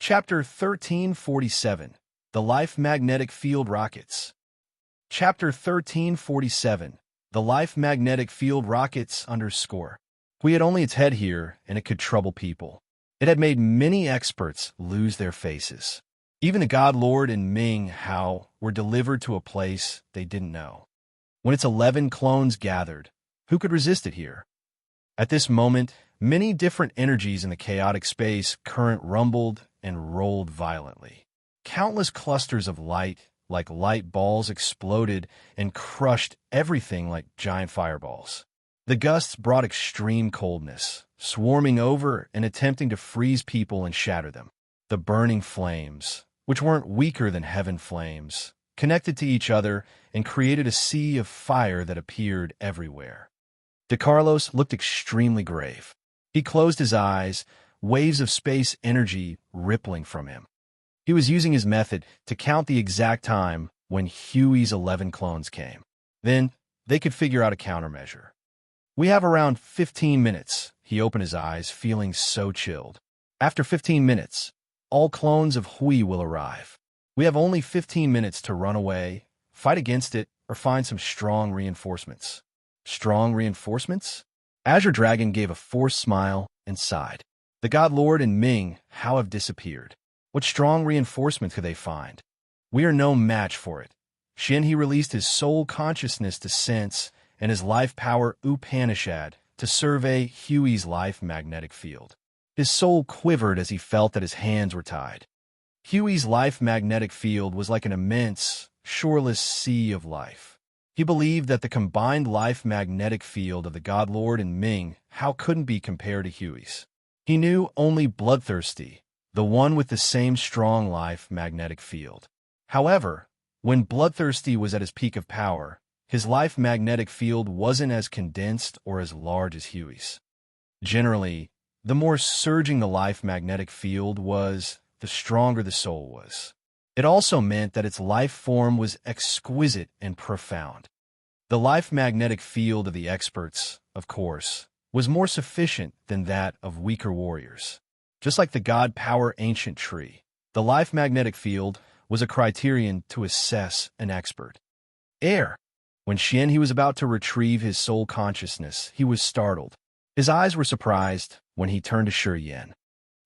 Chapter 1347, The Life Magnetic Field Rockets. Chapter 1347, The Life Magnetic Field Rockets _ We had only its head here, and it could trouble people. It had made many experts lose their faces. Even the God Lord and Ming Hao were delivered to a place they didn't know. When its 11 clones gathered, who could resist it here? At this moment, many different energies in the chaotic space current rumbled and rolled violently. Countless clusters of light, like light balls, exploded and crushed everything like giant fireballs. The gusts brought extreme coldness, swarming over and attempting to freeze people and shatter them. The burning flames, which weren't weaker than heaven flames, connected to each other and created a sea of fire that appeared everywhere. De Carlos looked extremely grave. He closed his eyes, waves of space energy rippling from him. He was using his method to count the exact time when Huey's 11 clones came. Then they could figure out a countermeasure. We have around 15 minutes. He opened his eyes, feeling so chilled. After 15 minutes, all clones of Hui will arrive. We have only 15 minutes to run away, fight against it, or find some strong reinforcements. Strong reinforcements? Azure Dragon gave a forced smile and sighed. The God Lord and Ming Hao have disappeared. What strong reinforcement could they find? We are no match for it. He released his soul consciousness to sense and his life power Upanishad to survey Huey's life magnetic field. His soul quivered as he felt that his hands were tied. Huey's life magnetic field was like an immense, shoreless sea of life. He believed that the combined life magnetic field of the God Lord and Ming Hao couldn't be compared to Huey's. He knew only Bloodthirsty, the one with the same strong life magnetic field. However, when Bloodthirsty was at his peak of power, his life magnetic field wasn't as condensed or as large as Huey's. Generally, the more surging the life magnetic field was, the stronger the soul was. It also meant that its life form was exquisite and profound. The life magnetic field of the experts, of course, was more sufficient than that of weaker warriors. Just like the God Power ancient tree, the life magnetic field was a criterion to assess an expert. Air. When He was about to retrieve his soul consciousness, he was startled. His eyes were surprised when he turned to Shi,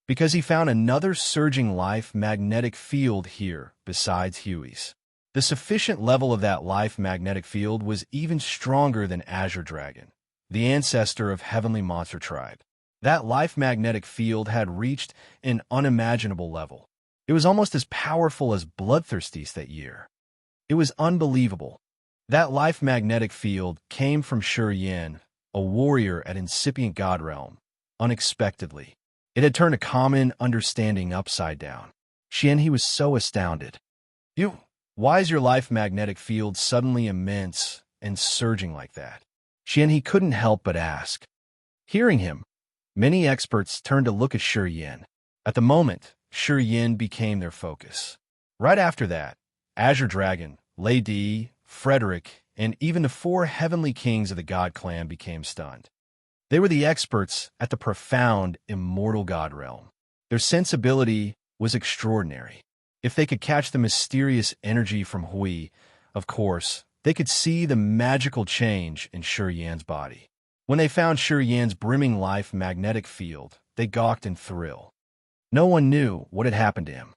because he found another surging life magnetic field here besides Huey's. The sufficient level of that life magnetic field was even stronger than Azure Dragon, the ancestor of Heavenly Monster Tribe. That life magnetic field had reached an unimaginable level. It was almost as powerful as Bloodthirsty's that year. It was unbelievable. That life magnetic field came from Shi, a warrior at incipient God Realm, unexpectedly. It had turned a common understanding upside down. He was so astounded. Why is your life magnetic field suddenly immense and surging like that? He couldn't help but ask. Hearing him, many experts turned to look at Shi. At the moment, Shi became their focus. Right after that, Azure Dragon, Lady, Frederick, and even the 4 heavenly kings of the God Clan became stunned. They were the experts at the profound, immortal God Realm. Their sensibility was extraordinary. If they could catch the mysterious energy from Hui, of course, they could see the magical change in Shi body. When they found Shi brimming life magnetic field, they gawked in thrill. No one knew what had happened to him.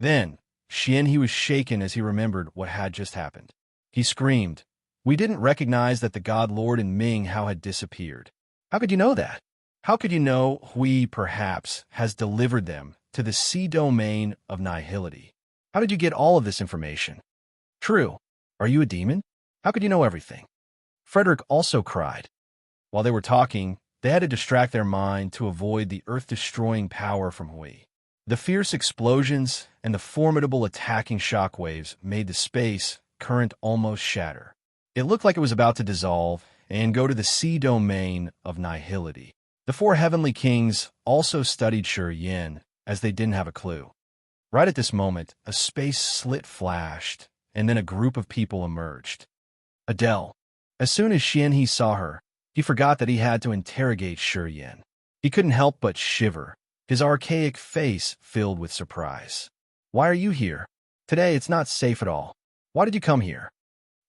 Then, he was shaken as he remembered what had just happened. He screamed, "We didn't recognize that the God Lord and Ming Hao had disappeared. How could you know that? How could you know Hui, perhaps, has delivered them to the sea domain of nihility? How did you get all of this information? True. Are you a demon? How could you know everything?" Frederick also cried. While they were talking, they had to distract their mind to avoid the earth-destroying power from Hui. The fierce explosions and the formidable attacking shockwaves made the space current almost shatter. It looked like it was about to dissolve and go to the sea domain of nihility. The 4 heavenly kings also studied Shi, as they didn't have a clue. Right at this moment, a space slit flashed, and then a group of people emerged. Adele. As soon as he saw her, he forgot that he had to interrogate Shi. He couldn't help but shiver. his archaic face filled with surprise. "Why are you here? Today it's not safe at all. Why did you come here?"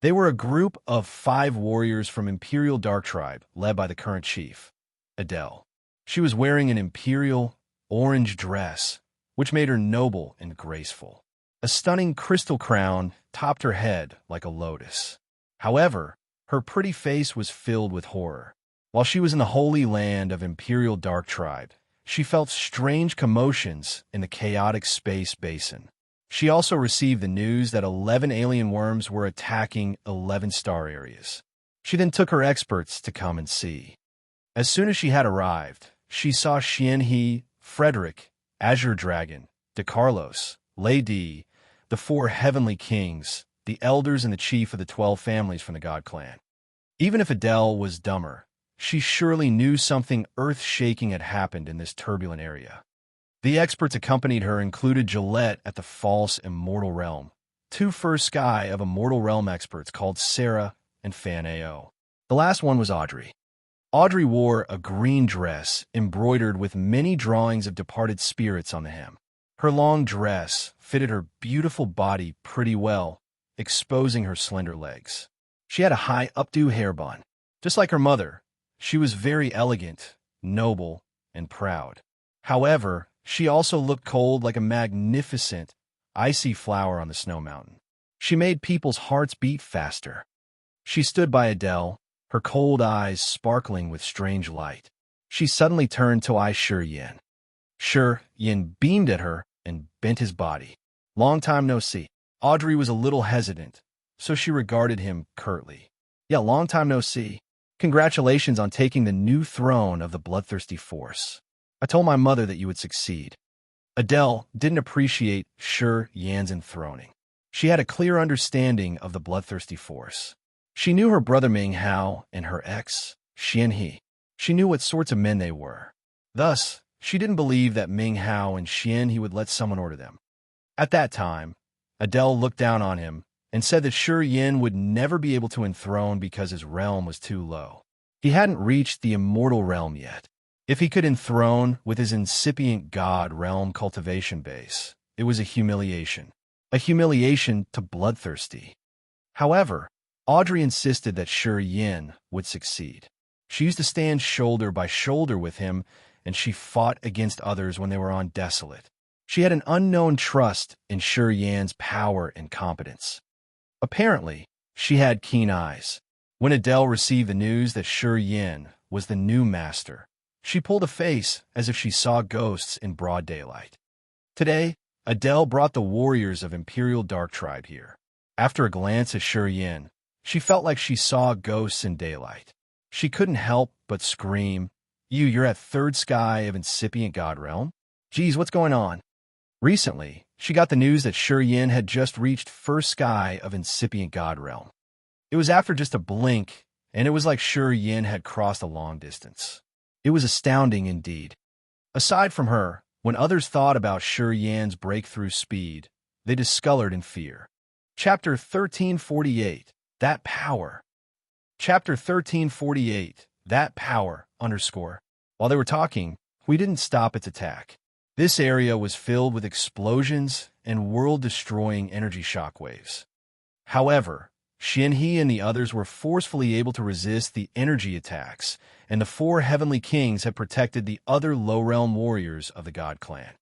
They were a group of 5 warriors from Imperial Dark Tribe, led by the current chief, Adele. She was wearing an imperial orange dress, which made her noble and graceful. A stunning crystal crown topped her head like a lotus. However, her pretty face was filled with horror. While she was in the holy land of Imperial Dark Tribe, she felt strange commotions in the chaotic space basin. She also received the news that 11 alien worms were attacking 11 star areas. She then took her experts to come and see. As soon as she had arrived, she saw Xianhe, Frederick, Azure Dragon, De Carlos, Lady, the 4 heavenly kings, the elders and the chief of the 12 families from the God clan. Even if Adele was dumber, she surely knew something earth-shaking had happened in this turbulent area. The experts accompanied her included Gillette at the false immortal realm, 2 first sky of immortal realm experts called Sarah and Fan AO. The last one was Audrey. Audrey wore a green dress embroidered with many drawings of departed spirits on the hem. Her long dress fitted her beautiful body pretty well, exposing her slender legs. She had a high updo hair bun. Just like her mother, she was very elegant, noble, and proud. However, she also looked cold like a magnificent, icy flower on the snow mountain. She made people's hearts beat faster. She stood by Adele, her cold eyes sparkling with strange light. She suddenly turned to eye Shi Yin. Shi Yin beamed at her and bent his body. "Long time no see." Audrey was a little hesitant, so she regarded him curtly. "Yeah, long time no see. Congratulations on taking the new throne of the Bloodthirsty Force. I told my mother that you would succeed." Adele didn't appreciate Shi Yan's enthroning. She had a clear understanding of the Bloodthirsty Force. She knew her brother Ming Hao and her ex, Xianhe. She knew what sorts of men they were. Thus, she didn't believe that Ming Hao and Xianhe would let someone order them. At that time, Adele looked down on him and said that Shi Yin would never be able to enthrone because his realm was too low. He hadn't reached the immortal realm yet. If he could enthrone with his incipient god realm cultivation base, it was a humiliation to Bloodthirsty. However, Audrey insisted that Shi Yin would succeed. She used to stand shoulder by shoulder with him, and she fought against others when they were on Desolate. She had an unknown trust in Shi Yan's power and competence. Apparently, she had keen eyes. When Adele received the news that Shi Yin was the new master, she pulled a face as if she saw ghosts in broad daylight. Today, Adele brought the warriors of Imperial Dark Tribe here. After a glance at Shi Yin, she felt like she saw ghosts in daylight. She couldn't help but scream, You're at 3rd sky of incipient god realm? Geez, what's going on?" Recently, she got the news that Shi Yin had just reached 1st sky of incipient god realm. It was after just a blink, and it was like Shi Yin had crossed a long distance. It was astounding indeed. Aside from her, when others thought about Shi Yan's breakthrough speed, they discolored in fear. Chapter 1348, That Power. Chapter 1348, That Power, _ While they were talking, we didn't stop its attack. This area was filled with explosions and world-destroying energy shockwaves. However, Xianhe and the others were forcefully able to resist the energy attacks, and the 4 heavenly kings had protected the other low-realm warriors of the God clan.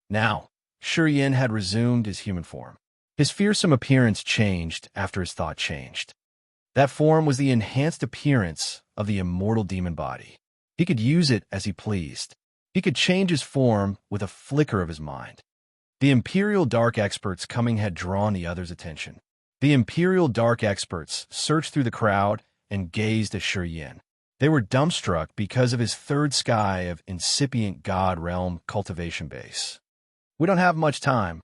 Now, Shi Yin had resumed his human form. His fearsome appearance changed after his thought changed. That form was the enhanced appearance of the immortal demon body. He could use it as he pleased. He could change his form with a flicker of his mind. The Imperial Dark experts coming had drawn the others' attention. The Imperial Dark experts searched through the crowd and gazed at Shi Yin. They were dumbstruck because of his 3rd sky of incipient god realm cultivation base. "We don't have much time."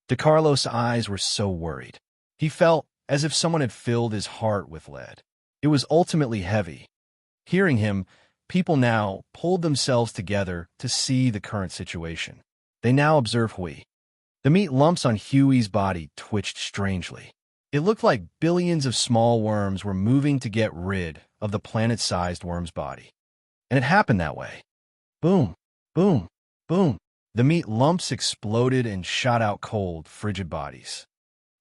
De Carlos' eyes were so worried. He felt as if someone had filled his heart with lead. It was ultimately heavy. Hearing him, people now pulled themselves together to see the current situation. They now observed Hui. The meat lumps on Huey's body twitched strangely. It looked like billions of small worms were moving to get rid of the planet-sized worm's body. And it happened that way. Boom, boom. Boom! The meat lumps exploded and shot out cold, frigid bodies.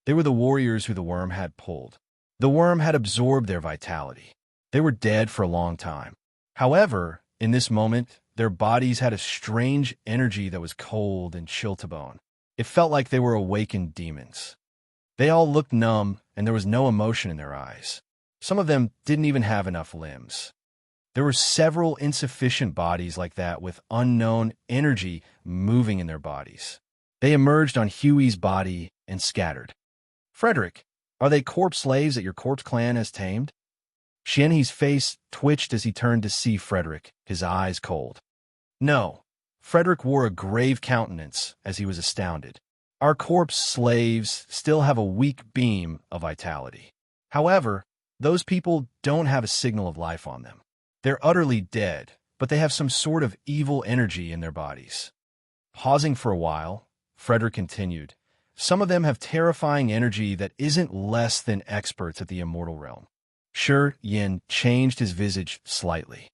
They were the warriors who the worm had pulled. The worm had absorbed their vitality. They were dead for a long time. However, in this moment, their bodies had a strange energy that was cold and chill to bone. It felt like they were awakened demons. They all looked numb, and there was no emotion in their eyes. Some of them didn't even have enough limbs. There were several insufficient bodies like that with unknown energy moving in their bodies. They emerged on Huey's body and scattered. Frederick, are they corpse slaves that your corpse clan has tamed? Xianhe's face twitched as he turned to see Frederick, his eyes cold. No. Frederick wore a grave countenance as he was astounded. Our corpse slaves still have a weak beam of vitality. However, those people don't have a signal of life on them. They're utterly dead, but they have some sort of evil energy in their bodies. Pausing for a while, Frederick continued, some of them have terrifying energy that isn't less than experts at the immortal realm. Shi Yin changed his visage slightly.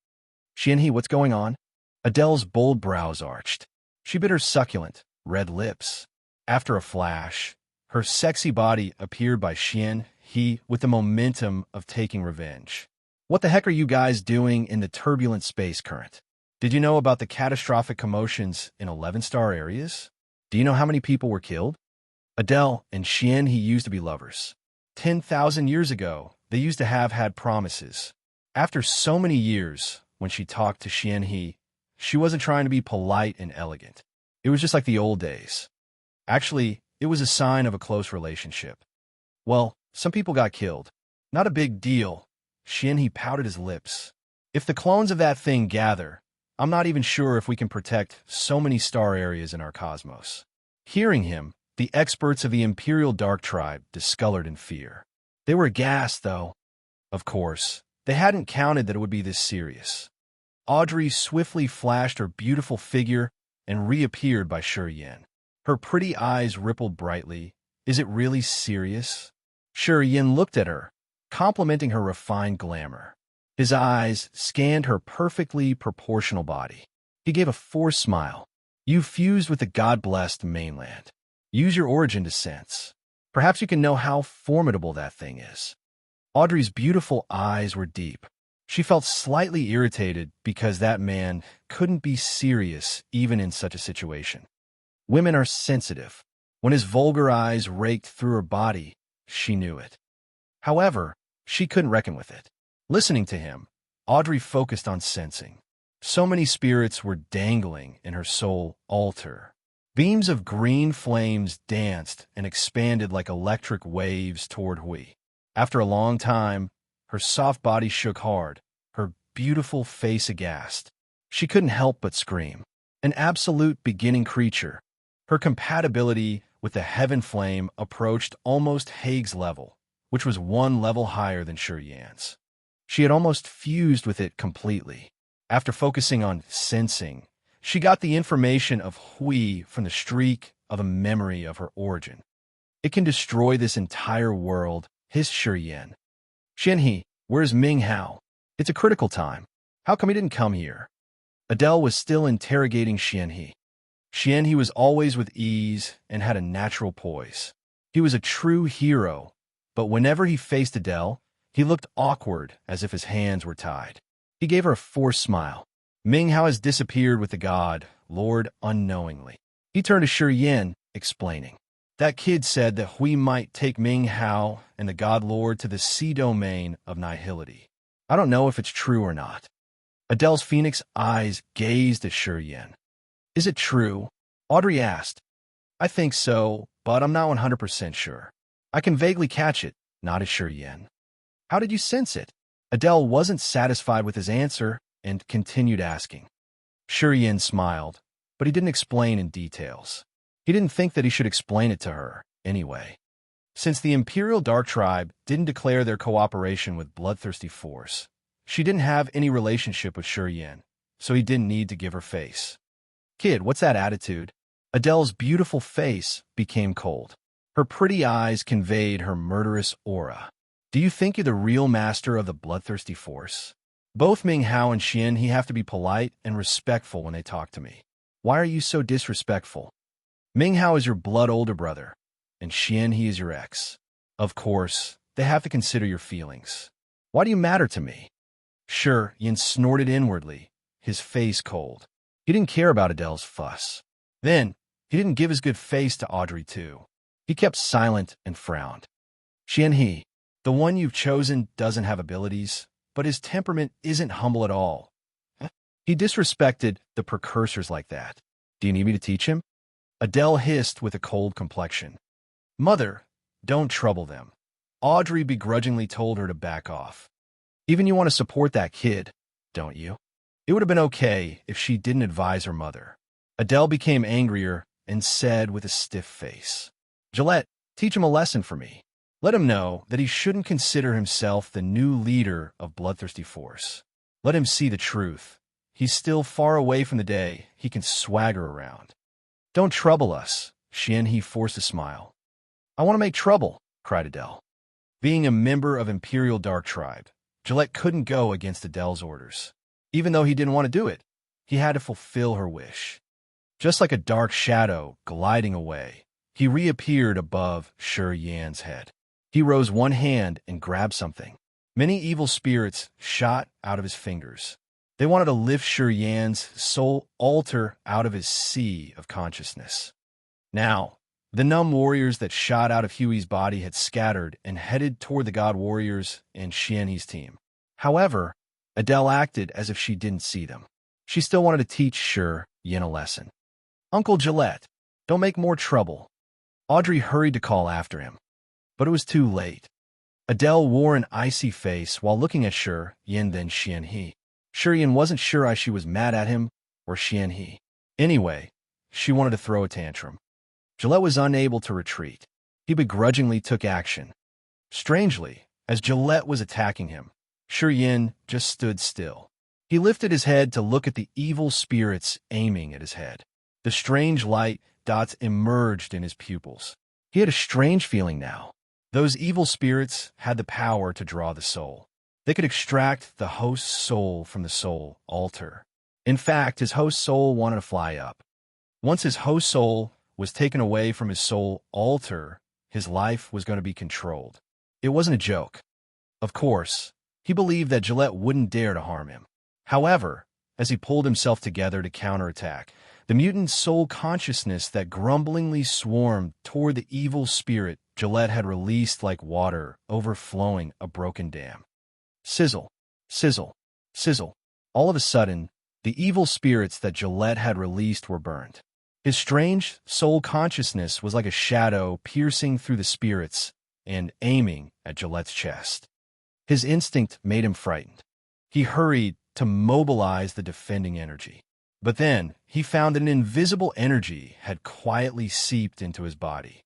Xianhe, what's going on? Adele's bold brows arched. She bit her succulent, red lips. After a flash, her sexy body appeared by Xianhe with the momentum of taking revenge. What the heck are you guys doing in the turbulent space current? Did you know about the catastrophic commotions in 11-star areas? Do you know how many people were killed? Adele and Xianhe used to be lovers. 10,000 years ago, they used to have had promises. After so many years, when she talked to Xianhe, she wasn't trying to be polite and elegant. It was just like the old days. Actually, it was a sign of a close relationship. Well, some people got killed. Not a big deal. Xianhe pouted his lips. If the clones of that thing gather, I'm not even sure if we can protect so many star areas in our cosmos. Hearing him, the experts of the Imperial Dark Tribe discolored in fear. They were aghast, though. Of course, they hadn't counted that it would be this serious. Audrey swiftly flashed her beautiful figure and reappeared by Shi Yin. Her pretty eyes rippled brightly. Is it really serious? Shi Yin looked at her, complimenting her refined glamour. His eyes scanned her perfectly proportional body. He gave a forced smile. You fused with the god-blessed mainland. Use your origin to sense. Perhaps you can know how formidable that thing is. Audrey's beautiful eyes were deep. She felt slightly irritated because that man couldn't be serious even in such a situation. Women are sensitive. When his vulgar eyes raked through her body, she knew it. However, she couldn't reckon with it. Listening to him, Audrey focused on sensing. So many spirits were dangling in her soul altar. Beams of green flames danced and expanded like electric waves toward Hui. After a long time, her soft body shook hard, her beautiful face aghast. She couldn't help but scream. An absolute beginning creature. Her compatibility with the heaven flame approached almost Haig's level, which was one level higher than Shi Yan's. She had almost fused with it completely. After focusing on sensing, she got the information of Hui from the streak of a memory of her origin. It can destroy this entire world, hissed Shi Yan. Xianhe, where's Ming Hao? It's a critical time. How come he didn't come here? Adele was still interrogating Xianhe. Xianhe was always with ease and had a natural poise. He was a true hero, but whenever he faced Adele, he looked awkward as if his hands were tied. He gave her a forced smile. Ming Hao has disappeared with the god, Lord unknowingly. He turned to Shi Yin, explaining. That kid said that we might take Ming Hao and the god lord to the sea domain of nihility. I don't know if it's true or not. Adele's phoenix eyes gazed at Shi Yin. Is it true? Audrey asked. I think so, but I'm not 100% sure. I can vaguely catch it, nodded Shi Yin. How did you sense it? Adele wasn't satisfied with his answer and continued asking. Shi Yin smiled, but he didn't explain in details. He didn't think that he should explain it to her, anyway. Since the Imperial Dark Tribe didn't declare their cooperation with Bloodthirsty Force, she didn't have any relationship with Shi Yin, so he didn't need to give her face. Kid, what's that attitude? Adele's beautiful face became cold. Her pretty eyes conveyed her murderous aura. Do you think you're the real master of the Bloodthirsty Force? Both Ming Hao and Xianhe have to be polite and respectful when they talk to me. Why are you so disrespectful? Minghao is your blood older brother, and Xian he is your ex. Of course, they have to consider your feelings. Why do you matter to me? Sure, Yin snorted inwardly, his face cold. He didn't care about Adele's fuss. Then, he didn't give his good face to Audrey too. He kept silent and frowned. Xian he, the one you've chosen doesn't have abilities, but his temperament isn't humble at all. He disrespected the precursors like that. Do you need me to teach him? Adele hissed with a cold complexion. Mother, don't trouble them. Audrey begrudgingly told her to back off. Even you want to support that kid, don't you? It would have been okay if she didn't advise her mother. Adele became angrier and said with a stiff face, Gillette, teach him a lesson for me. Let him know that he shouldn't consider himself the new leader of Bloodthirsty Force. Let him see the truth. He's still far away from the day he can swagger around. Don't trouble us, Xian he forced a smile. I want to make trouble, cried Adele. Being a member of Imperial Dark Tribe, Gillette couldn't go against Adele's orders. Even though he didn't want to do it, he had to fulfill her wish. Just like a dark shadow gliding away, he reappeared above Shi Yan's head. He rose one hand and grabbed something. Many evil spirits shot out of his fingers. They wanted to lift Shi Yan's soul altar out of his sea of consciousness. Now, the numb warriors that shot out of Huey's body had scattered and headed toward the god warriors and Xianhe's team. However, Adele acted as if she didn't see them. She still wanted to teach Shi Yan a lesson. Uncle Gillette, don't make more trouble. Audrey hurried to call after him. But it was too late. Adele wore an icy face while looking at Shi Yan then Xianhe. Shi Yan wasn't sure she was mad at him or Xianhe. Anyway, she wanted to throw a tantrum. Gillette was unable to retreat. He begrudgingly took action. Strangely, as Gillette was attacking him, Shi Yan just stood still. He lifted his head to look at the evil spirits aiming at his head. The strange light dots emerged in his pupils. He had a strange feeling now. Those evil spirits had the power to draw the soul. They could extract the host's soul from the soul altar. In fact, his host's soul wanted to fly up. Once his host's soul was taken away from his soul altar, his life was going to be controlled. It wasn't a joke. Of course, he believed that Gillette wouldn't dare to harm him. However, as he pulled himself together to counterattack, the mutant soul consciousness that grumblingly swarmed toward the evil spirit Gillette had released like water overflowing a broken dam. Sizzle, sizzle, sizzle. All of a sudden, the evil spirits that Gillette had released were burned. His strange soul consciousness was like a shadow piercing through the spirits and aiming at Gillette's chest. His instinct made him frightened. He hurried to mobilize the defending energy. But then, he found that an invisible energy had quietly seeped into his body.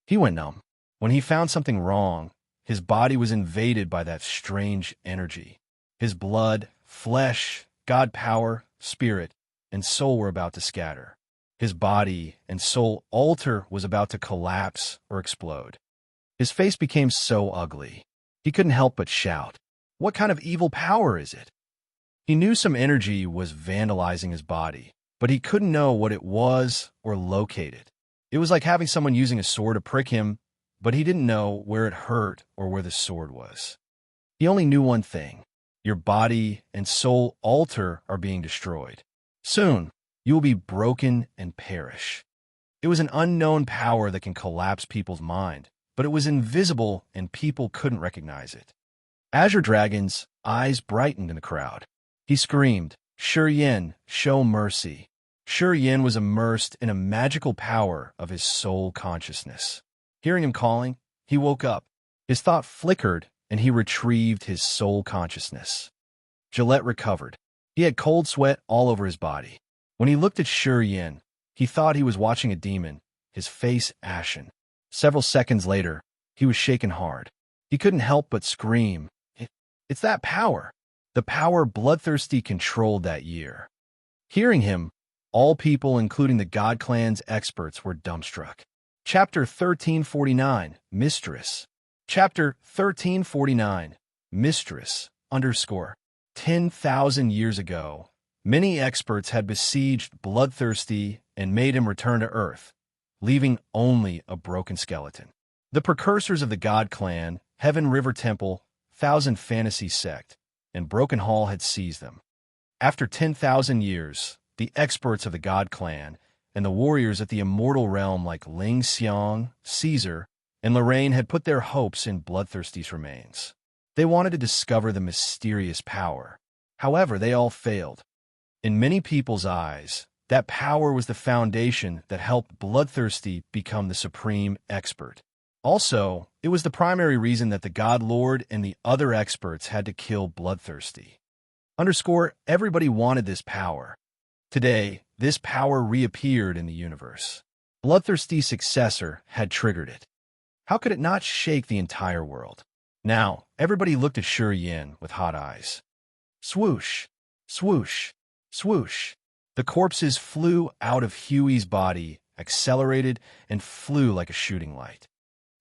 He went numb. When he found something wrong, his body was invaded by that strange energy. His blood, flesh, god power, spirit, and soul were about to scatter. His body and soul altar was about to collapse or explode. His face became so ugly. He couldn't help but shout, "What kind of evil power is it?" He knew some energy was vandalizing his body, but he couldn't know what it was or locate it. It was like having someone using a sword to prick him, but he didn't know where it hurt or where the sword was. He only knew one thing: your body and soul altar are being destroyed. Soon, you will be broken and perish. It was an unknown power that can collapse people's mind, but it was invisible and people couldn't recognize it. Azure Dragon's eyes brightened in the crowd. He screamed, "Shi Yan, show mercy." Shi Yan was immersed in a magical power of his soul consciousness. Hearing him calling, he woke up. His thought flickered, and he retrieved his soul consciousness. Gillette recovered. He had cold sweat all over his body. When he looked at Shi Yan, he thought he was watching a demon, his face ashen. Several seconds later, he was shaken hard. He couldn't help but scream, "It's that power! The power Bloodthirsty controlled that year." Hearing him, all people, including the God Clan's experts, were dumbstruck. Chapter 1349, Mistress. Chapter 1349, Mistress, _ 10,000 years ago, Many experts had besieged Bloodthirsty and made him return to Earth, leaving only a broken skeleton. The precursors of the God Clan, Heaven River Temple, Thousand Fantasy Sect, and Broken Hall had seized them. After 10,000 years, the experts of the God Clan and the warriors at the immortal realm like Ling Xiang, Caesar, and Lorraine had put their hopes in Bloodthirsty's remains. They wanted to discover the mysterious power. However, they all failed. In many people's eyes, that power was the foundation that helped Bloodthirsty become the supreme expert. Also, it was the primary reason that the God Lord and the other experts had to kill Bloodthirsty. Everybody wanted this power. Today, this power reappeared in the universe. Bloodthirsty's successor had triggered it. How could it not shake the entire world? Now, everybody looked at Shi Yin with hot eyes. Swoosh, swoosh, swoosh. The corpses flew out of Huey's body, accelerated, and flew like a shooting light.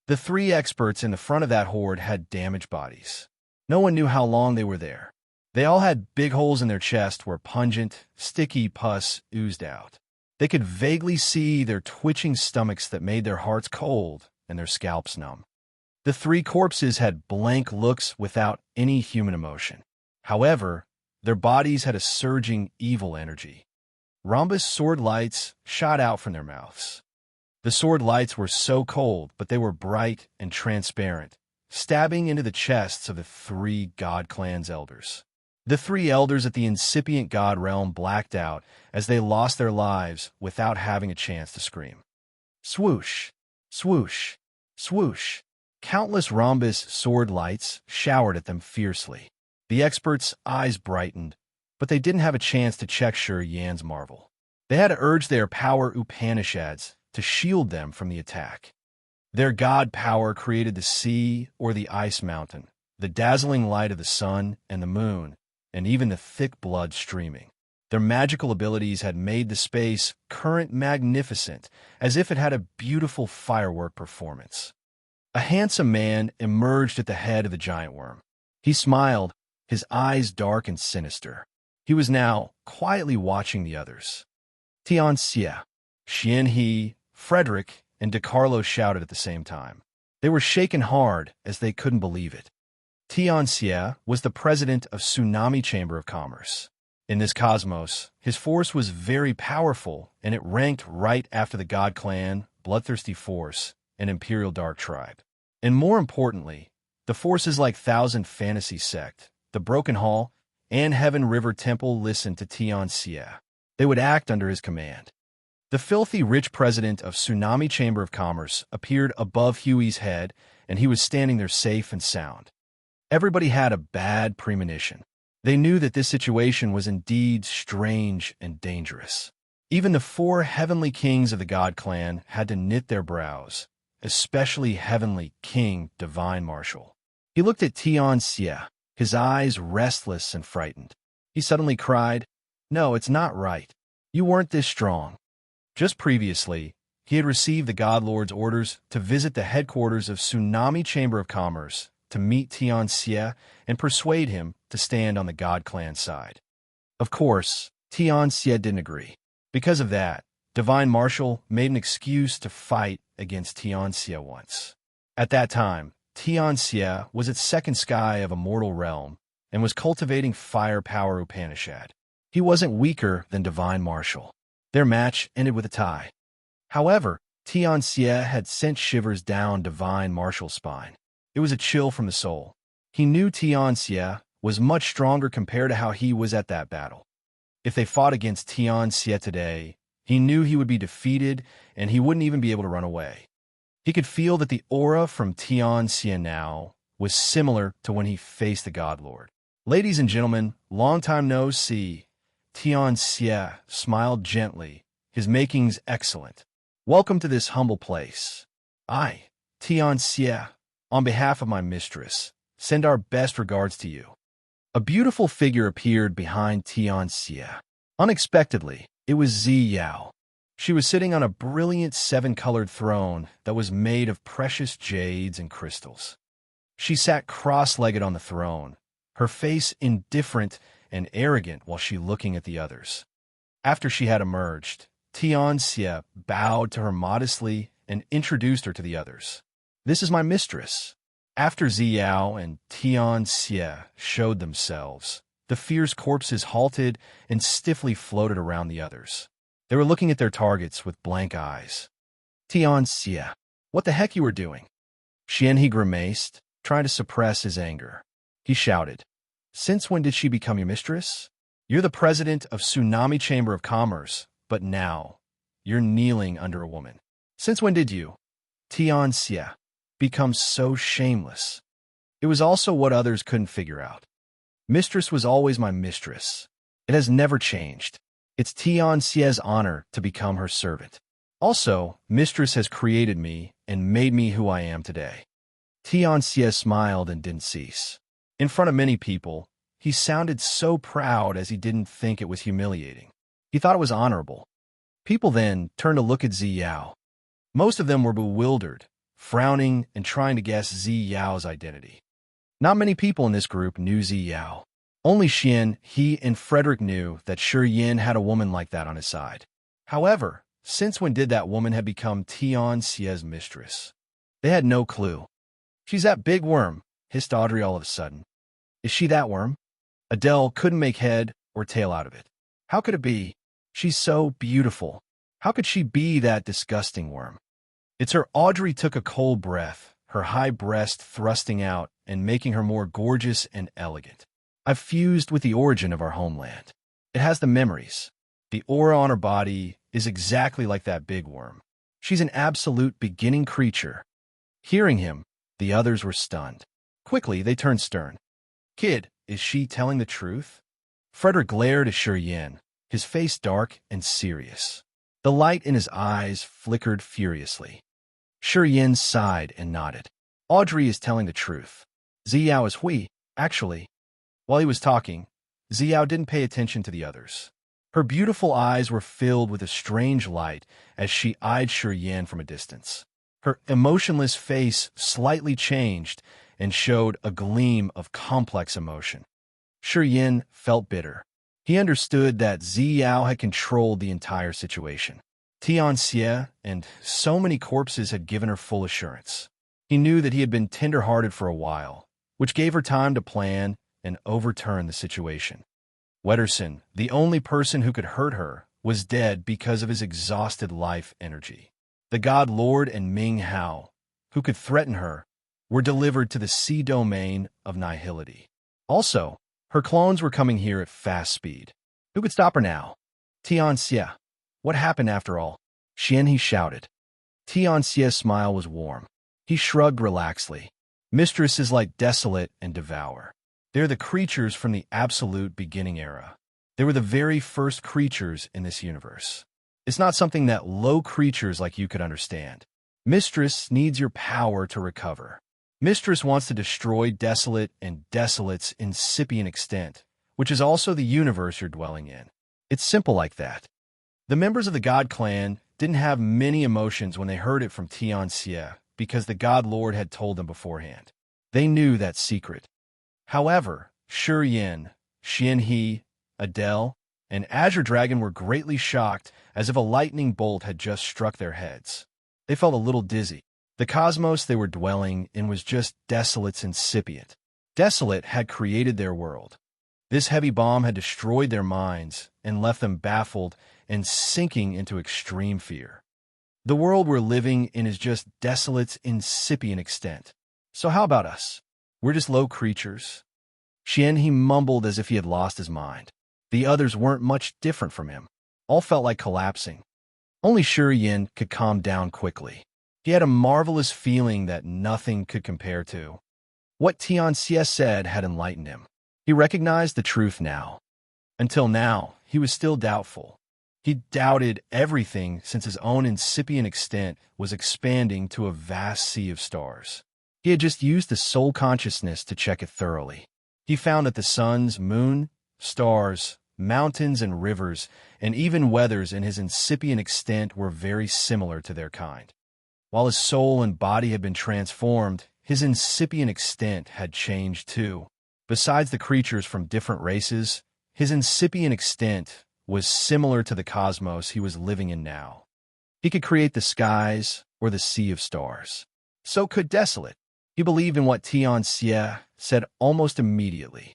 The three experts in the front of that horde had damaged bodies. No one knew how long they were there. They all had big holes in their chest where pungent, sticky pus oozed out. They could vaguely see their twitching stomachs that made their hearts cold and their scalps numb. The three corpses had blank looks without any human emotion. However, their bodies had a surging evil energy. Rhombus sword lights shot out from their mouths. The sword lights were so cold, but they were bright and transparent, stabbing into the chests of the three God Clan's elders. The three elders at the incipient God realm blacked out as they lost their lives without having a chance to scream. Swoosh, swoosh, swoosh. Countless rhombus sword lights showered at them fiercely. The experts' eyes brightened, but they didn't have a chance to check Shi Yan's marvel. They had to urge their power Upanishads to shield them from the attack. Their god power created the sea or the ice mountain, the dazzling light of the sun and the moon, and even the thick blood streaming. Their magical abilities had made the space current magnificent, as if it had a beautiful firework performance. A handsome man emerged at the head of the giant worm. He smiled, his eyes dark and sinister. He was now quietly watching the others. Tian Xie, Xian He, Frederick, and DeCarlo shouted at the same time. They were shaken hard as they couldn't believe it. Tian Xie was the president of Tsunami Chamber of Commerce. In this cosmos, his force was very powerful, and it ranked right after the God Clan, Bloodthirsty Force, and Imperial Dark Tribe. And more importantly, the forces like Thousand Fantasy Sect, the Broken Hall, and Heaven River Temple listened to Tian Xie. They would act under his command. The filthy rich president of Tsunami Chamber of Commerce appeared above Huey's head, and he was standing there safe and sound. Everybody had a bad premonition. They knew that this situation was indeed strange and dangerous. Even the four heavenly kings of the God Clan had to knit their brows, especially Heavenly King Divine Marshal. He looked at Tian Xie, his eyes restless and frightened. He suddenly cried, "No, it's not right. You weren't this strong." Just previously, he had received the God Lord's orders to visit the headquarters of Tsunami Chamber of Commerce to meet Tian Xie and persuade him to stand on the God Clan side. Of course, Tian Xie didn't agree. Because of that, Divine Marshal made an excuse to fight against Tian Xie once. At that time, Tian Xie was at second sky of a mortal realm and was cultivating fire power Upanishad. He wasn't weaker than Divine Marshal. Their match ended with a tie. However, Tian Xie had sent shivers down Divine Marshal's spine. It was a chill from the soul. He knew Tian Xie was much stronger compared to how he was at that battle. If they fought against Tian Xie today, he knew he would be defeated and he wouldn't even be able to run away. He could feel that the aura from Tian Xie now was similar to when he faced the God Lord. Ladies and gentlemen, long time no see. Tian Xie smiled gently, his makings excellent. Welcome to this humble place. I, Tian Xie, on behalf of my mistress, send our best regards to you. A beautiful figure appeared behind Tian Xie. Unexpectedly, it was Zi Yao. She was sitting on a brilliant seven-colored throne that was made of precious jades and crystals. She sat cross-legged on the throne, her face indifferent and arrogant while she looking at the others. After she had emerged, Tianxia bowed to her modestly and introduced her to the others. "This is my mistress." After Ziyao and Tianxia showed themselves, the fierce corpses halted and stiffly floated around the others. They were looking at their targets with blank eyes. "Tianxia, what the heck you were doing?" Xianhe grimaced, trying to suppress his anger. He shouted, "Since when did she become your mistress? You're the president of Tsunami Chamber of Commerce, but now you're kneeling under a woman. Since when did you, Tianxia, become so shameless?" It was also what others couldn't figure out. Mistress was always my mistress. It has never changed. It's Tianxia's honor to become her servant. Also, mistress has created me and made me who I am today. Tianxia smiled and didn't cease. In front of many people, he sounded so proud as he didn't think it was humiliating. He thought it was honorable. People then turned to look at Ziyao. Most of them were bewildered, frowning and trying to guess Ziyao's identity. Not many people in this group knew Ziyao. Only Xian, he, and Frederick knew that Shi Yin had a woman like that on his side. However, since when did that woman have become Tianxia's mistress? They had no clue. "She's that big worm," hissed Audrey all of a sudden. "Is she that worm?" Adele couldn't make head or tail out of it. How could it be? She's so beautiful. How could she be that disgusting worm? It's her. Audrey took a cold breath, her high breast thrusting out and making her more gorgeous and elegant. "I've fused with the origin of our homeland. It has the memories. The aura on her body is exactly like that big worm. She's an absolute beginning creature." Hearing him, the others were stunned. Quickly, they turned stern. "Kid, is she telling the truth?" Frederick glared at Shi Yin, his face dark and serious. The light in his eyes flickered furiously. Shi Yin sighed and nodded. "Audrey is telling the truth. Ziyao is Hui, actually." While he was talking, Ziyao didn't pay attention to the others. Her beautiful eyes were filled with a strange light as she eyed Shi Yin from a distance. Her emotionless face slightly changed and showed a gleam of complex emotion. Shi Yin felt bitter. He understood that Ziyao had controlled the entire situation. Tianxia and so many corpses had given her full assurance. He knew that he had been tender-hearted for a while, which gave her time to plan and overturn the situation. Wetterson, the only person who could hurt her, was dead because of his exhausted life energy. The God Lord and Ming Hao, who could threaten her, were delivered to the sea domain of nihility. Also, her clones were coming here at fast speed. Who could stop her now? Tianxia. What happened after all? Xianhe shouted. Tianxia's smile was warm. He shrugged relaxedly. Mistresses like desolate and devour. They're the creatures from the absolute beginning era. They were the very first creatures in this universe. It's not something that low creatures like you could understand. Mistress needs your power to recover. Mistress wants to destroy desolate and desolate's incipient extent, which is also the universe you're dwelling in. It's simple like that. The members of the God clan didn't have many emotions when they heard it from Tianxia because the God Lord had told them beforehand. They knew that secret. However, Shi Yin, Xianhe, Adele, and Azure Dragon were greatly shocked as if a lightning bolt had just struck their heads. They felt a little dizzy. The cosmos they were dwelling in was just Desolate's incipient. Desolate had created their world. This heavy bomb had destroyed their minds and left them baffled and sinking into extreme fear. The world we're living in is just Desolate's incipient extent. So how about us? We're just low creatures. Xianhe mumbled as if he had lost his mind. The others weren't much different from him. All felt like collapsing. Only Shi Yin could calm down quickly. He had a marvelous feeling that nothing could compare to. What Tianxia said had enlightened him. He recognized the truth now. Until now, he was still doubtful. He doubted everything since his own incipient extent was expanding to a vast sea of stars. He had just used the soul consciousness to check it thoroughly. He found that the suns, moon, stars, mountains and rivers, and even weathers in his incipient extent were very similar to their kind. While his soul and body had been transformed, his incipient extent had changed too. Besides the creatures from different races, His incipient extent was similar to the cosmos he was living in now. He could create the skies or the sea of stars. So could Desolate. He believed in what Tian Xie said almost immediately.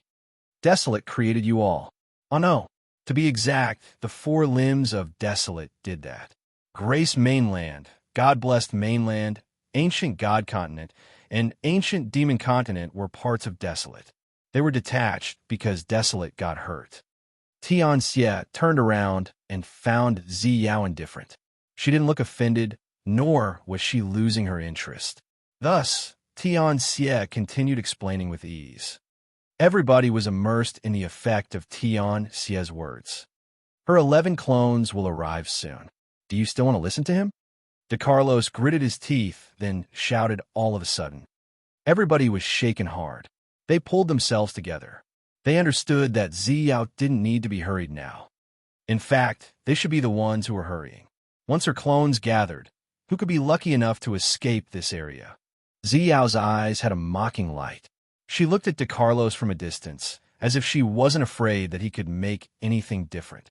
Desolate created you all. Oh no. To be exact, the four limbs of Desolate did that. Grace Mainland, God-blessed Mainland, Ancient God Continent, and Ancient Demon Continent were parts of Desolate. They were detached because Desolate got hurt. Tian Xie turned around and found Ziyao indifferent. She didn't look offended, nor was she losing her interest. Thus, Tian Xie continued explaining with ease. Everybody was immersed in the effect of Tian Xie's words. Her 11 clones will arrive soon. Do you still want to listen to him? De Carlos gritted his teeth, then shouted all of a sudden. Everybody was shaken hard. They pulled themselves together. They understood that Ziyao didn't need to be hurried now. In fact, they should be the ones who were hurrying. Once her clones gathered, who could be lucky enough to escape this area? Ziyao's eyes had a mocking light. She looked at De Carlos from a distance, as if she wasn't afraid that he could make anything different.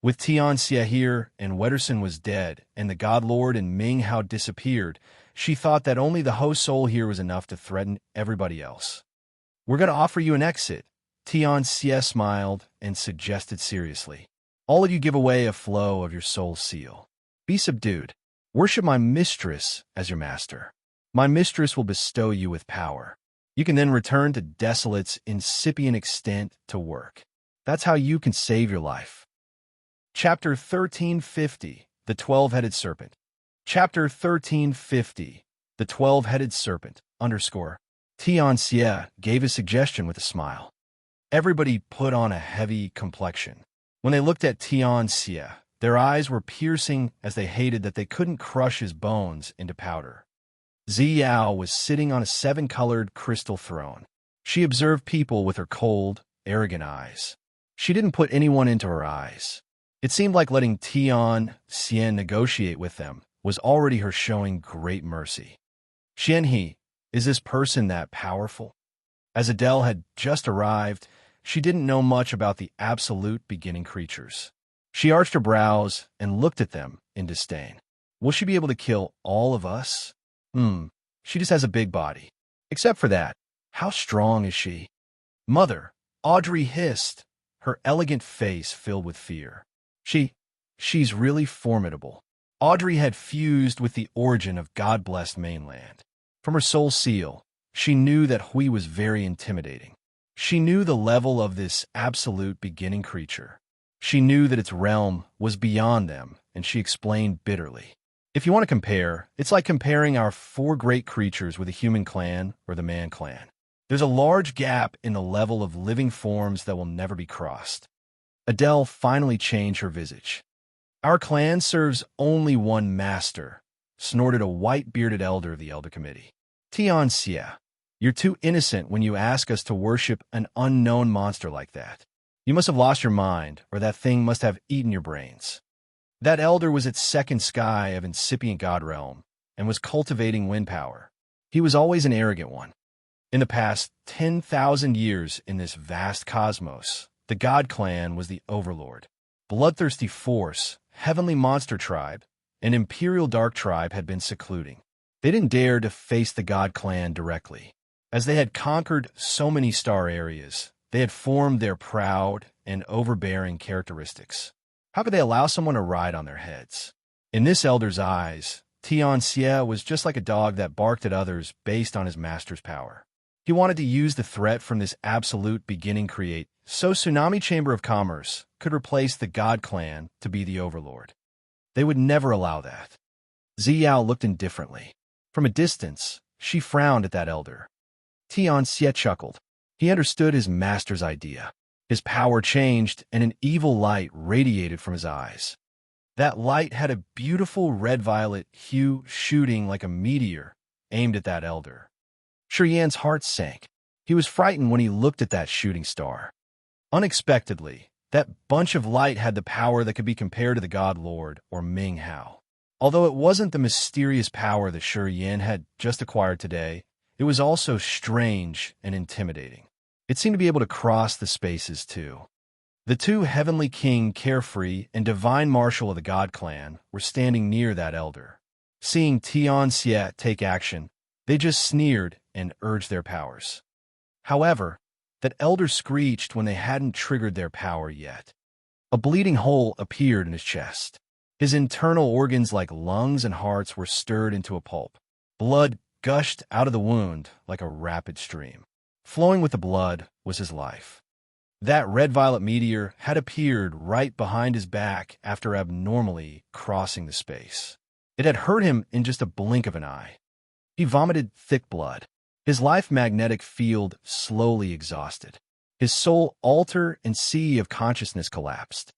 With Tian Xie here, and Wetterson was dead, and the God Lord and Ming Hao disappeared, she thought that only the Ho Soul here was enough to threaten everybody else. We're going to offer you an exit. Tian Xie smiled and suggested seriously. All of you give away a flow of your soul seal. Be subdued. Worship my mistress as your master. My mistress will bestow you with power. You can then return to Desolate's incipient extent to work. That's how you can save your life. Chapter 1350, The 12-Headed Serpent. Chapter 1350, The 12-Headed Serpent, _ Tian Xie gave his suggestion with a smile. Everybody put on a heavy complexion. When they looked at Tian Xie, their eyes were piercing as they hated that they couldn't crush his bones into powder. Ziyao was sitting on a 7-colored crystal throne. She observed people with her cold, arrogant eyes. She didn't put anyone into her eyes. It seemed like letting Tian Xie negotiate with them was already her showing great mercy. Xianhe, is this person that powerful? As Adele had just arrived, she didn't know much about the absolute beginning creatures. She arched her brows and looked at them in disdain. Will she be able to kill all of us? She just has a big body. Except for that, how strong is she? Mother, Audrey hissed, her elegant face filled with fear. She's really formidable. Audrey had fused with the origin of God-blessed Mainland. From her soul seal, she knew that Hui was very intimidating. She knew the level of this absolute beginning creature. She knew that its realm was beyond them, and she explained bitterly. If you want to compare, it's like comparing our 4 great creatures with a human clan or the man clan. There's a large gap in the level of living forms that will never be crossed. Adele finally changed her visage. Our clan serves only one master, snorted a white-bearded elder of the Elder Committee. Tian Xie, you're too innocent when you ask us to worship an unknown monster like that. You must have lost your mind, or that thing must have eaten your brains. That elder was its second sky of incipient god realm, and was cultivating wind power. He was always an arrogant one. In the past 10,000 years in this vast cosmos, the God Clan was the overlord. Bloodthirsty Force, Heavenly Monster Tribe, and Imperial Dark Tribe had been secluding. They didn't dare to face the God Clan directly. As they had conquered so many star areas, they had formed their proud and overbearing characteristics. How could they allow someone to ride on their heads? In this elder's eyes, Tian Xie was just like a dog that barked at others based on his master's power. He wanted to use the threat from this absolute beginning create so Tsunami Chamber of Commerce could replace the God Clan to be the overlord. They would never allow that. Ziyao looked indifferently. From a distance, she frowned at that elder. Tian Xie chuckled. He understood his master's idea. His power changed, and an evil light radiated from his eyes. That light had a beautiful red-violet hue shooting like a meteor aimed at that elder. Shiyan's heart sank. He was frightened when he looked at that shooting star. Unexpectedly, that bunch of light had the power that could be compared to the God Lord or Ming Hao. Although it wasn't the mysterious power that Shiyan had just acquired today, it was also strange and intimidating. It seemed to be able to cross the spaces too. The two heavenly king, Carefree, and divine marshal of the God clan were standing near that elder. Seeing Tianxia take action, they just sneered and urged their powers. However, that elder screeched when they hadn't triggered their power yet. A bleeding hole appeared in his chest. His internal organs like lungs and hearts were stirred into a pulp. Blood gushed out of the wound like a rapid stream. Flowing with the blood was his life. That red-violet meteor had appeared right behind his back after abnormally crossing the space. It had hurt him in just a blink of an eye. He vomited thick blood. His life magnetic field slowly exhausted. His soul altar and sea of consciousness collapsed.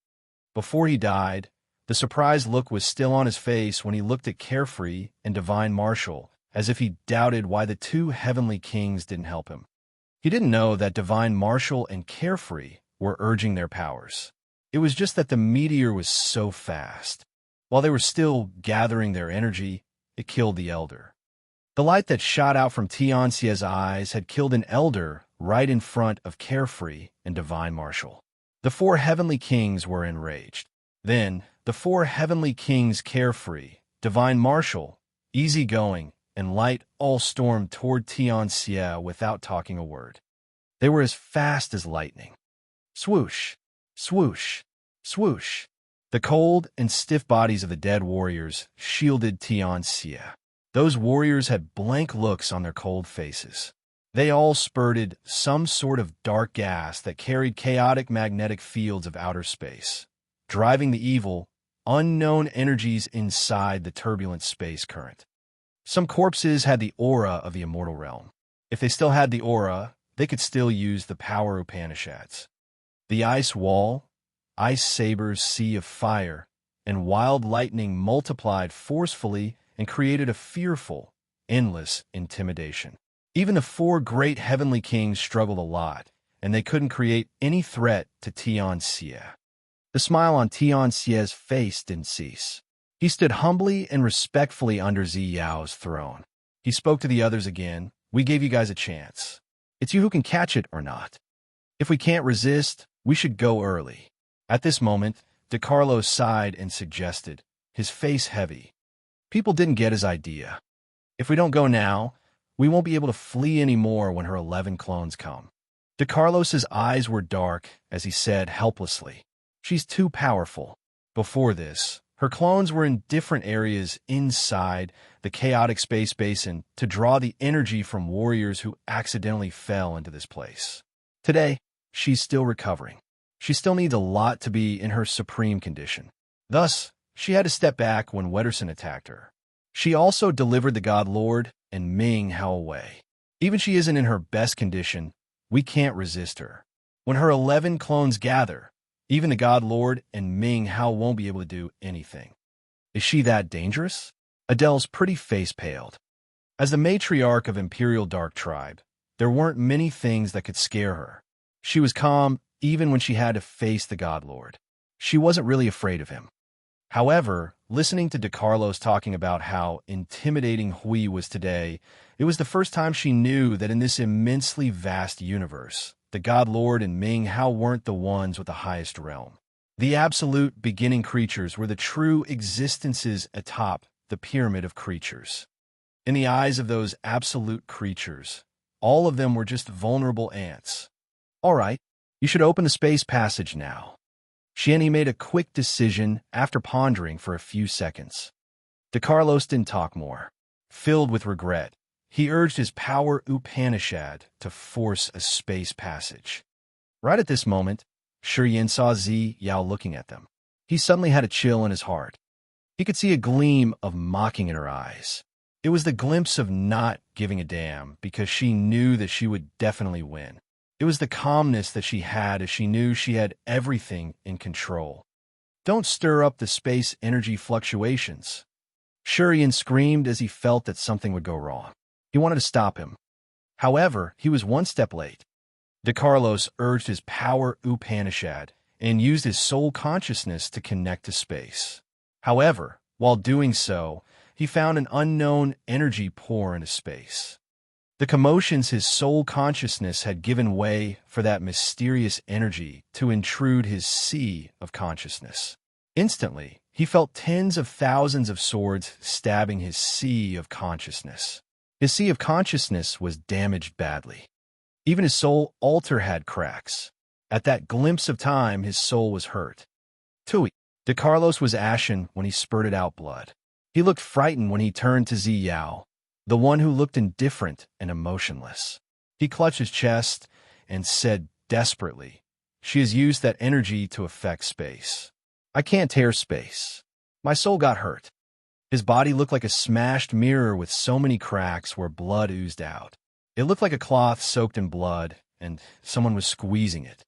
Before he died, the surprised look was still on his face when he looked at Carefree and Divine Marshal, as if he doubted why the two heavenly kings didn't help him. He didn't know that Divine Marshal and Carefree were urging their powers. It was just that the meteor was so fast. While they were still gathering their energy, it killed the elder. The light that shot out from Tianxia's eyes had killed an elder right in front of Carefree and Divine Marshal. The four heavenly kings were enraged. Then, the four heavenly kings, Carefree, Divine Marshal, Easygoing, and Light all stormed toward Tianxia without talking a word. They were as fast as lightning. Swoosh, swoosh, swoosh. The cold and stiff bodies of the dead warriors shielded Tianxia. Those warriors had blank looks on their cold faces. They all spurted some sort of dark gas that carried chaotic magnetic fields of outer space, driving the evil, unknown energies inside the turbulent space current. Some corpses had the aura of the immortal realm. If they still had the aura, they could still use the power Upanishads. The ice wall, ice sabers, sea of fire, and wild lightning multiplied forcefully and created a fearful, endless intimidation. Even the four great heavenly kings struggled a lot, and they couldn't create any threat to Tianxia. The smile on Tianxia's face didn't cease. He stood humbly and respectfully under Zi Yao's throne. He spoke to the others again. We gave you guys a chance. It's you who can catch it or not. If we can't resist, we should go early. At this moment, DeCarlo sighed and suggested, his face heavy. People didn't get his idea. If we don't go now, we won't be able to flee anymore when her 11 clones come. DeCarlos's eyes were dark as he said helplessly, she's too powerful. Before this, her clones were in different areas inside the chaotic space basin to draw the energy from warriors who accidentally fell into this place. Today, she's still recovering. She still needs a lot to be in her supreme condition. Thus, she had to step back when Wetterson attacked her. She also delivered the God Lord and Ming Hao away. Even she isn't in her best condition, we can't resist her. When her 11 clones gather, even the God Lord and Ming Hao won't be able to do anything. Is she that dangerous? Adele's pretty face paled. As the matriarch of Imperial Dark Tribe, there weren't many things that could scare her. She was calm even when she had to face the God Lord. She wasn't really afraid of him. However, listening to DeCarlos talking about how intimidating Hui was today, it was the first time she knew that in this immensely vast universe, the God Lord and Ming Hao weren't the ones with the highest realm. The absolute beginning creatures were the true existences atop the pyramid of creatures. In the eyes of those absolute creatures, all of them were just vulnerable ants. All right, you should open the space passage now. Shieni made a quick decision after pondering for a few seconds. DeCarlos didn't talk more. Filled with regret, he urged his power Upanishad to force a space passage. Right at this moment, Shiyin saw Zi Yao looking at them. He suddenly had a chill in his heart. He could see a gleam of mocking in her eyes. It was the glimpse of not giving a damn because she knew that she would definitely win. It was the calmness that she had as she knew she had everything in control. Don't stir up the space energy fluctuations. Shurian screamed as he felt that something would go wrong. He wanted to stop him. However, he was one step late. DeCarlos urged his power Upanishad and used his soul consciousness to connect to space. However, while doing so, he found an unknown energy pour into space. The commotions his soul consciousness had given way for that mysterious energy to intrude his sea of consciousness. Instantly, he felt tens of thousands of swords stabbing his sea of consciousness. His sea of consciousness was damaged badly. Even his soul altar had cracks. At that glimpse of time, his soul was hurt. Tui. De Carlos was ashen when he spurted out blood. He looked frightened when he turned to Ziyao, the one who looked indifferent and emotionless. He clutched his chest and said desperately, "She has used that energy to affect space. I can't tear space. My soul got hurt." His body looked like a smashed mirror with so many cracks where blood oozed out. It looked like a cloth soaked in blood, and someone was squeezing it.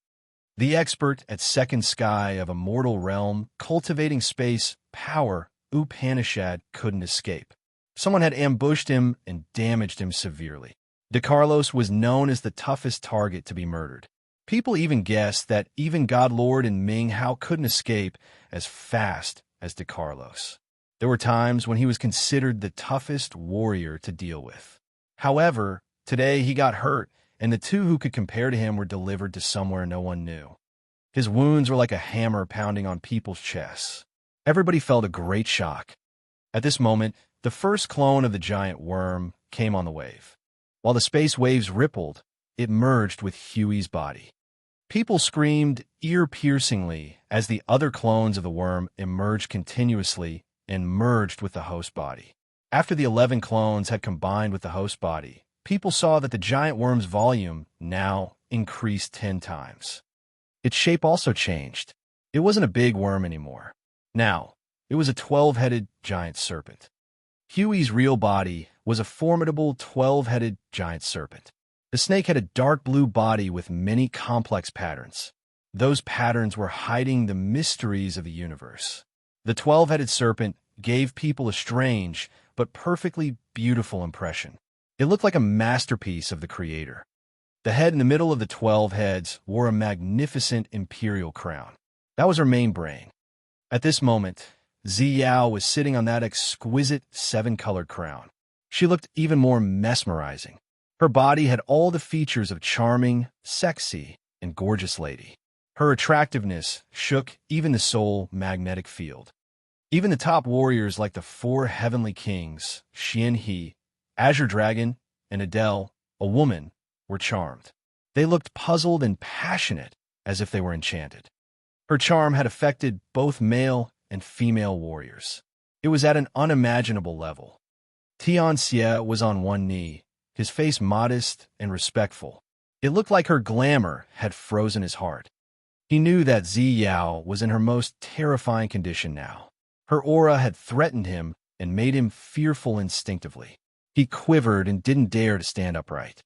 The expert at second sky of a mortal realm, cultivating space power, Upanishad couldn't escape. Someone had ambushed him and damaged him severely. De Carlos was known as the toughest target to be murdered. People even guessed that even God Lord and Ming Hao couldn't escape as fast as De Carlos. There were times when he was considered the toughest warrior to deal with. However, today he got hurt, and the two who could compare to him were delivered to somewhere no one knew. His wounds were like a hammer pounding on people's chests. Everybody felt a great shock. At this moment, the first clone of the giant worm came on the wave. While the space waves rippled, it merged with Huey's body. People screamed ear-piercingly as the other clones of the worm emerged continuously and merged with the host body. After the 11 clones had combined with the host body, people saw that the giant worm's volume now increased 10 times. Its shape also changed. It wasn't a big worm anymore. Now, it was a 12-headed giant serpent. Huey's real body was a formidable 12-headed giant serpent. The snake had a dark blue body with many complex patterns. Those patterns were hiding the mysteries of the universe. The 12-headed serpent gave people a strange but perfectly beautiful impression. It looked like a masterpiece of the Creator. The head in the middle of the 12 heads wore a magnificent imperial crown. That was her main brain. At this moment, Ziyao was sitting on that exquisite 7-colored crown. She looked even more mesmerizing. Her body had all the features of charming, sexy, and gorgeous lady. Her attractiveness shook even the soul magnetic field. Even the top warriors like the 4 heavenly kings, Xian He, Azure Dragon, and Adele, a woman, were charmed. They looked puzzled and passionate, as if they were enchanted. Her charm had affected both male and female warriors. It was at an unimaginable level. Tian Xie was on one knee, his face modest and respectful. It looked like her glamour had frozen his heart. He knew that Ziyao was in her most terrifying condition now. Her aura had threatened him and made him fearful instinctively. He quivered and didn't dare to stand upright.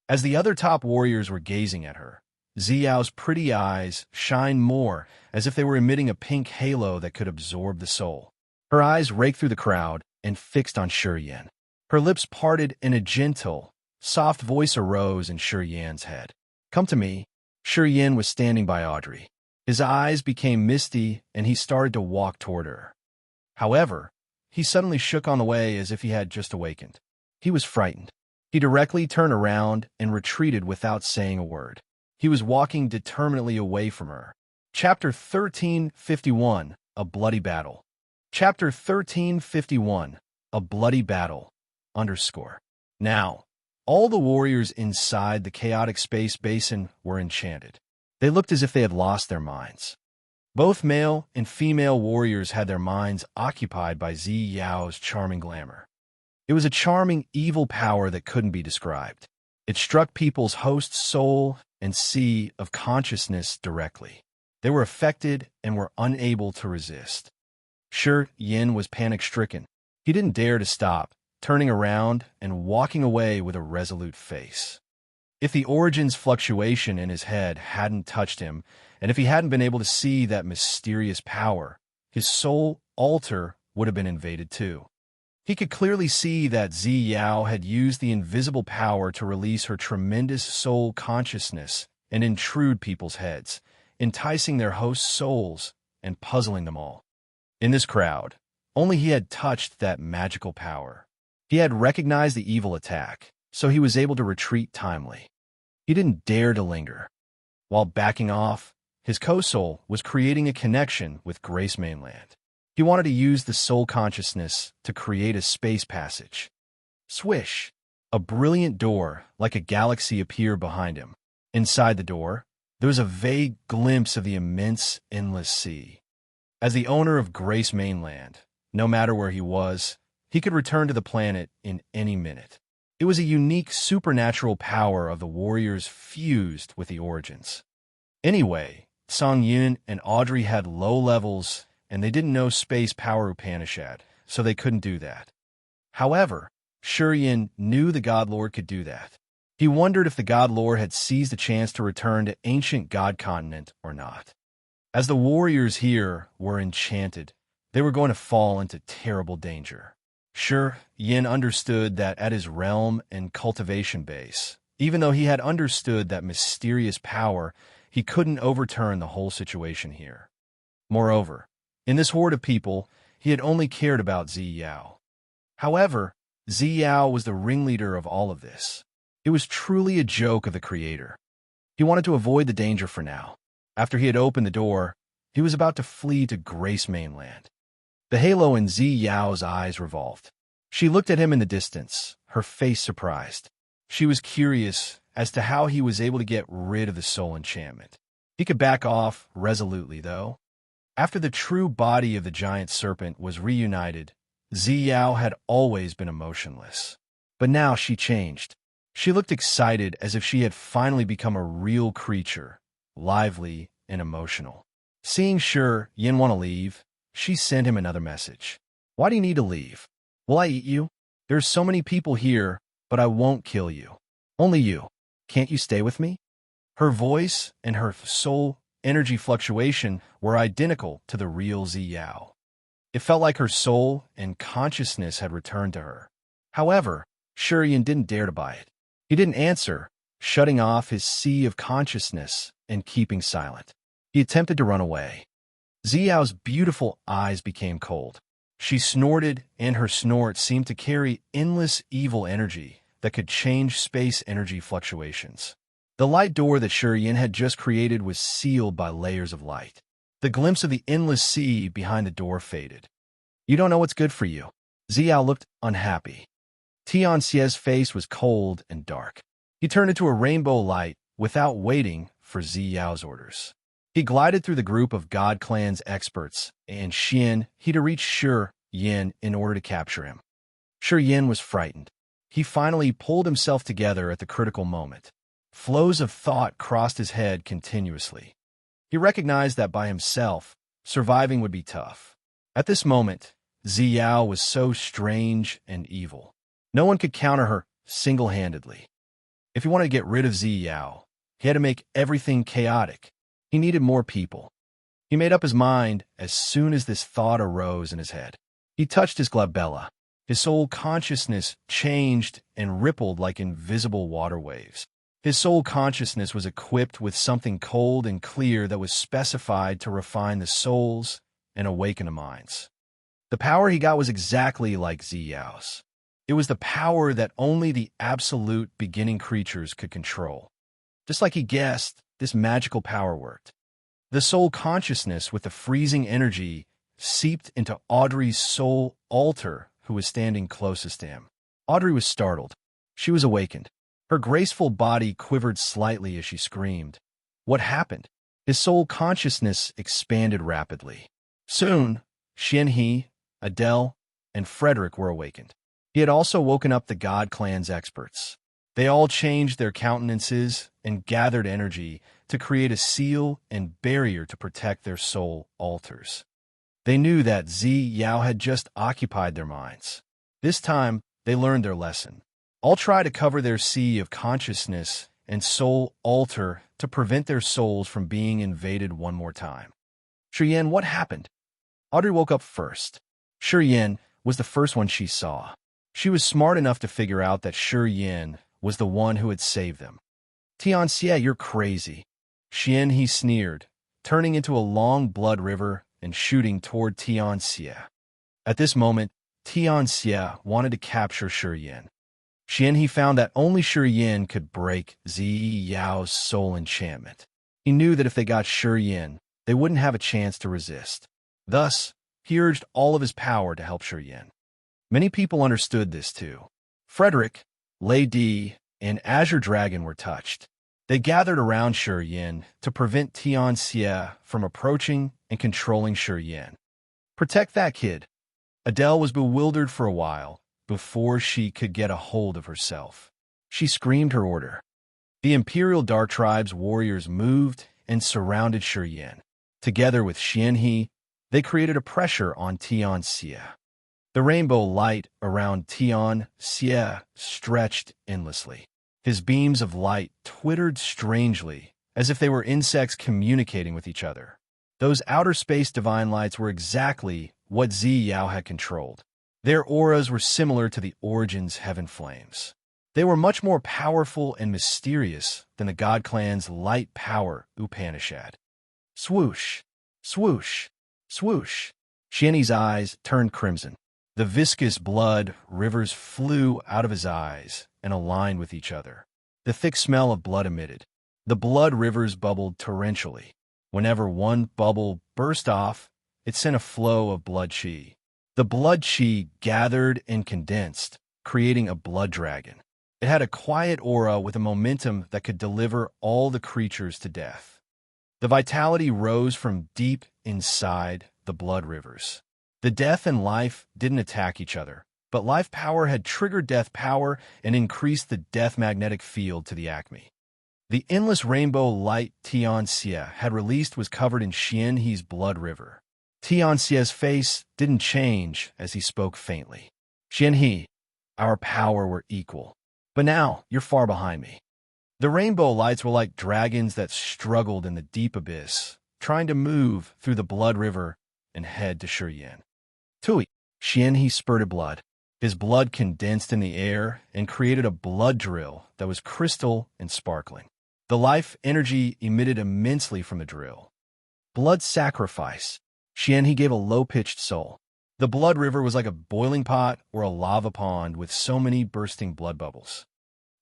As the other top warriors were gazing at her, Ziyao's pretty eyes shined more, as if they were emitting a pink halo that could absorb the soul. Her eyes raked through the crowd and fixed on Shi Yan. Her lips parted and a gentle, soft voice arose in Shi Yan's head. "Come to me." Shi Yan was standing by Audrey. His eyes became misty and he started to walk toward her. However, he suddenly shook on the way as if he had just awakened. He was frightened. He directly turned around and retreated without saying a word. He was walking determinedly away from her. Chapter 1351, A Bloody Battle. Chapter 1351, A Bloody Battle, _ Now, all the warriors inside the chaotic space basin were enchanted. They looked as if they had lost their minds. Both male and female warriors had their minds occupied by Ziyao's charming glamour. It was a charming, evil power that couldn't be described. It struck people's host soul and sea of consciousness directly. They were affected and were unable to resist. Shi Yan was panic-stricken. He didn't dare to stop, turning around and walking away with a resolute face. If the origins fluctuation in his head hadn't touched him, and if he hadn't been able to see that mysterious power, his soul altar would have been invaded too. He could clearly see that Ziyao had used the invisible power to release her tremendous soul consciousness and intrude people's heads, enticing their hosts' souls and puzzling them all. In this crowd, only he had touched that magical power. He had recognized the evil attack. so he was able to retreat timely. He didn't dare to linger. While backing off, his co-soul was creating a connection with Grace Mainland. He wanted to use the soul consciousness to create a space passage. Swish! A brilliant door, like a galaxy, appeared behind him. Inside the door, there was a vague glimpse of the immense, endless sea. As the owner of Grace Mainland, no matter where he was, he could return to the planet in any minute. It was a unique supernatural power of the warriors fused with the origins. Anyway, Song Yin and Audrey had low levels, and they didn't know space power Upanishad, so they couldn't do that. However, Yin knew the God Lord could do that. He wondered if the God Lord had seized the chance to return to ancient God continent or not. As the warriors here were enchanted, they were going to fall into terrible danger. Yin understood that at his realm and cultivation base, even though he had understood that mysterious power, he couldn't overturn the whole situation here. Moreover, in this horde of people, he had only cared about Ziyao. However, Ziyao was the ringleader of all of this. It was truly a joke of the Creator. He wanted to avoid the danger for now. After he had opened the door, he was about to flee to Grace Mainland. The halo in Ziyao's eyes revolved. She looked at him in the distance, her face surprised. She was curious as to how he was able to get rid of the soul enchantment. He could back off resolutely, though. After the true body of the giant serpent was reunited, Ziyao had always been emotionless. But now she changed. She looked excited, as if she had finally become a real creature, lively and emotional. Seeing Yin want to leave, she sent him another message. Why do you need to leave? Will I eat you? There's so many people here, but I won't kill you. Only you. Can't you stay with me? Her voice and her soul energy fluctuation were identical to the real Ziyao. It felt like her soul and consciousness had returned to her. However, Yin didn't dare to buy it. He didn't answer, shutting off his sea of consciousness and keeping silent. He attempted to run away. Ziyao's beautiful eyes became cold. She snorted, and her snort seemed to carry endless evil energy that could change space energy fluctuations. The light door that Yin had just created was sealed by layers of light. The glimpse of the endless sea behind the door faded. You don't know what's good for you. Ziyao looked unhappy. Tianxia's face was cold and dark. He turned into a rainbow light without waiting for Ziyao's orders. He glided through the group of God Clan's experts, and he to reach Yin in order to capture him. Yin was frightened. He finally pulled himself together at the critical moment. Flows of thought crossed his head continuously. He recognized that by himself, surviving would be tough. At this moment, Ziyao was so strange and evil. No one could counter her single-handedly. If he wanted to get rid of Ziyao, he had to make everything chaotic. He needed more people. He made up his mind as soon as this thought arose in his head. He touched his glabella. His soul consciousness changed and rippled like invisible water waves. His soul consciousness was equipped with something cold and clear that was specified to refine the souls and awaken the minds. The power he got was exactly like Ziyao's. It was the power that only the absolute beginning creatures could control. Just like he guessed, this magical power worked. The soul consciousness with the freezing energy seeped into Audrey's soul altar, who was standing closest to him. Audrey was startled. She was awakened. Her graceful body quivered slightly as she screamed. What happened? His soul consciousness expanded rapidly. Soon, He, Adele, and Frederick were awakened. He had also woken up the God Clan's experts. They all changed their countenances and gathered energy to create a seal and barrier to protect their soul altars. They knew that Ziyao had just occupied their minds. This time, they learned their lesson. All try to cover their sea of consciousness and soul altar to prevent their souls from being invaded one more time. Yin, what happened? Audrey woke up first. Yin was the first one she saw. She was smart enough to figure out that Yin was the one who had saved them. Tianxia, you're crazy. He sneered, turning into a long blood river and shooting toward Tianxia. At this moment, Tianxia wanted to capture Yin. He found that only Yin could break Zi Yao's soul enchantment. He knew that if they got Yin, they wouldn't have a chance to resist. Thus, he urged all of his power to help Yin. Many people understood this too. Frederick, Lady, and Azure Dragon were touched. They gathered around Yin to prevent Xie from approaching and controlling Yin. Protect that kid. Adele was bewildered for a while before she could get a hold of herself. She screamed her order. The Imperial Dark Tribe's warriors moved and surrounded Yin. Together with Xianhe, they created a pressure on Xie. The rainbow light around Xie stretched endlessly. His beams of light twittered strangely, as if they were insects communicating with each other. Those outer space divine lights were exactly what Zi Yao had controlled. Their auras were similar to the Origin's heaven flames. They were much more powerful and mysterious than the God Clan's light power Upanishad. Swoosh, swoosh, swoosh. Xianhe's eyes turned crimson. The viscous blood rivers flew out of his eyes and aligned with each other. The thick smell of blood emitted. The blood rivers bubbled torrentially. Whenever one bubble burst off, it sent a flow of blood chi. The blood chi gathered and condensed, creating a blood dragon. It had a quiet aura with a momentum that could deliver all the creatures to death. The vitality rose from deep inside the blood rivers. The death and life didn't attack each other, but life power had triggered death power and increased the death magnetic field to the acme. The endless rainbow light Xie had released was covered in Xianhe's blood river. Xie's face didn't change as he spoke faintly. Xianhe, our power were equal. But now, you're far behind me. The rainbow lights were like dragons that struggled in the deep abyss, trying to move through the blood river and head to Yin. Tui, Xianhe spurted blood. His blood condensed in the air and created a blood drill that was crystal and sparkling. The life energy emitted immensely from the drill. Blood sacrifice. Xianhe gave a low-pitched soul. The blood river was like a boiling pot or a lava pond with so many bursting blood bubbles.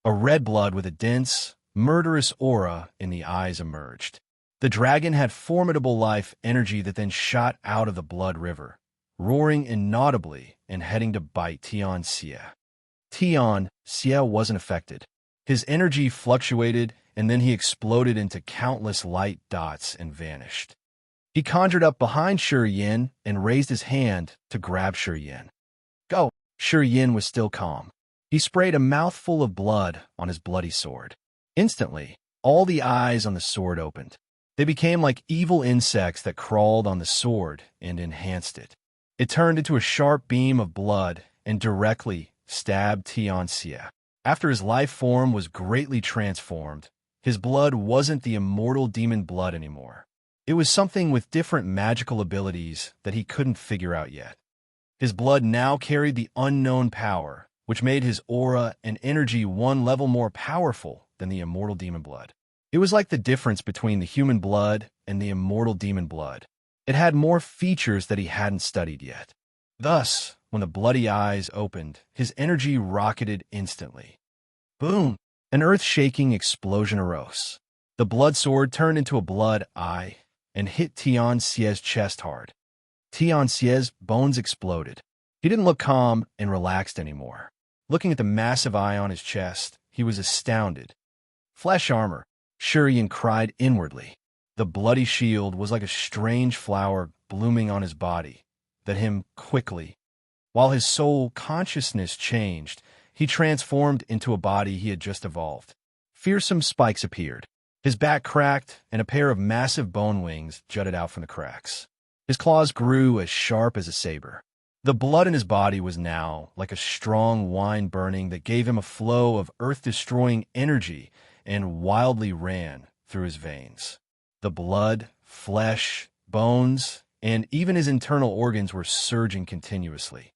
A red blood with a dense, murderous aura in the eyes emerged. The dragon had formidable life energy that then shot out of the blood river, roaring inaudibly and heading to bite Xie. Xie wasn't affected. His energy fluctuated, and then he exploded into countless light dots and vanished. He conjured up behind Yin and raised his hand to grab Yin. Go! Yin was still calm. He sprayed a mouthful of blood on his bloody sword. Instantly, all the eyes on the sword opened. They became like evil insects that crawled on the sword and enhanced it. It turned into a sharp beam of blood and directly stabbed Xie. After his life form was greatly transformed, his blood wasn't the immortal demon blood anymore. It was something with different magical abilities that he couldn't figure out yet. His blood now carried the unknown power, which made his aura and energy one level more powerful than the immortal demon blood. It was like the difference between the human blood and the immortal demon blood. It had more features that he hadn't studied yet. Thus, when the bloody eyes opened, his energy rocketed instantly. Boom! An earth-shaking explosion arose. The blood sword turned into a blood eye and hit Xie's chest hard. Xie's bones exploded. He didn't look calm and relaxed anymore. Looking at the massive eye on his chest, he was astounded. Flesh armor, Yin cried inwardly. The bloody shield was like a strange flower blooming on his body that him quickly. While his soul consciousness changed, he transformed into a body he had just evolved. Fearsome spikes appeared. His back cracked, and a pair of massive bone wings jutted out from the cracks. His claws grew as sharp as a saber. The blood in his body was now like a strong wine burning that gave him a flow of earth-destroying energy and wildly ran through his veins. The blood, flesh, bones, and even his internal organs were surging continuously.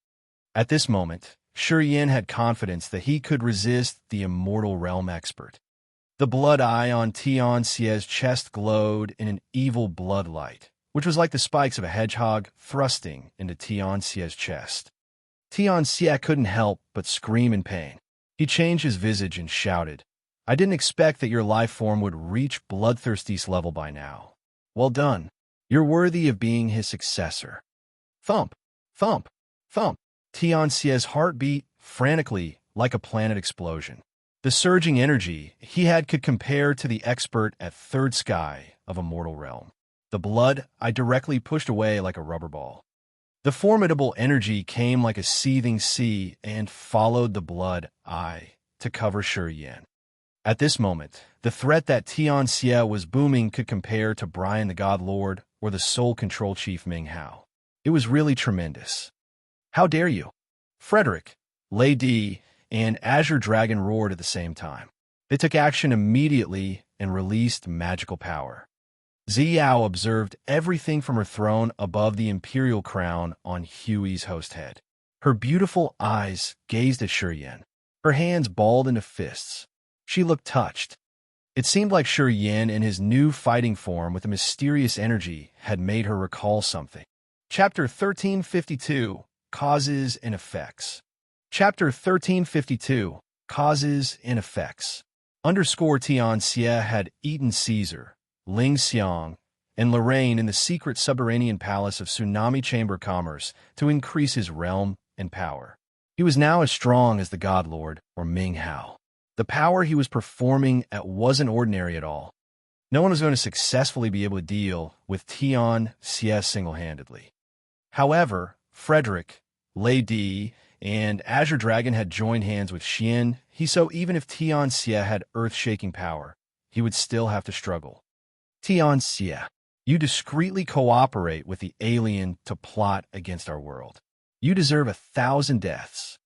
At this moment, Yin had confidence that he could resist the immortal realm expert. The blood eye on Xie's chest glowed in an evil blood light, which was like the spikes of a hedgehog thrusting into Xie's chest. Xie couldn't help but scream in pain. He changed his visage and shouted, "I didn't expect that your life form would reach Bloodthirsty's level by now. Well done. You're worthy of being his successor." Thump, thump, thump. Tianxia's heart beat frantically like a planet explosion. The surging energy he had could compare to the expert at third sky of a mortal realm. The blood I directly pushed away like a rubber ball. The formidable energy came like a seething sea and followed the blood eye to cover Shi Yan. At this moment, the threat that Tianxia was booming could compare to Brian the God Lord or the Soul Control Chief Ming Hao. It was really tremendous. "How dare you?" Frederick, Lady, and Azure Dragon roared at the same time. They took action immediately and released magical power. Ziyao observed everything from her throne above the imperial crown on Huey's host head. Her beautiful eyes gazed at Shi Yan, her hands balled into fists. She looked touched. It seemed like Shi Yan in his new fighting form with a mysterious energy had made her recall something. Chapter 1352, Causes and Effects. Chapter 1352, Causes and Effects. Tianxia had eaten Caesar, Ling Xiang, and Lorraine in the secret subterranean palace of Tsunami Chamber Commerce to increase his realm and power. He was now as strong as the God Lord or Ming Hao. The power he was performing at wasn't ordinary at all. No one was going to successfully be able to deal with Tianxia single-handedly. However, Frederick, Lady, and Azure Dragon had joined hands with Xian, so even if Tianxia had earth-shaking power, he would still have to struggle. "Tianxia, you discreetly cooperate with the alien to plot against our world. You deserve 1,000 deaths."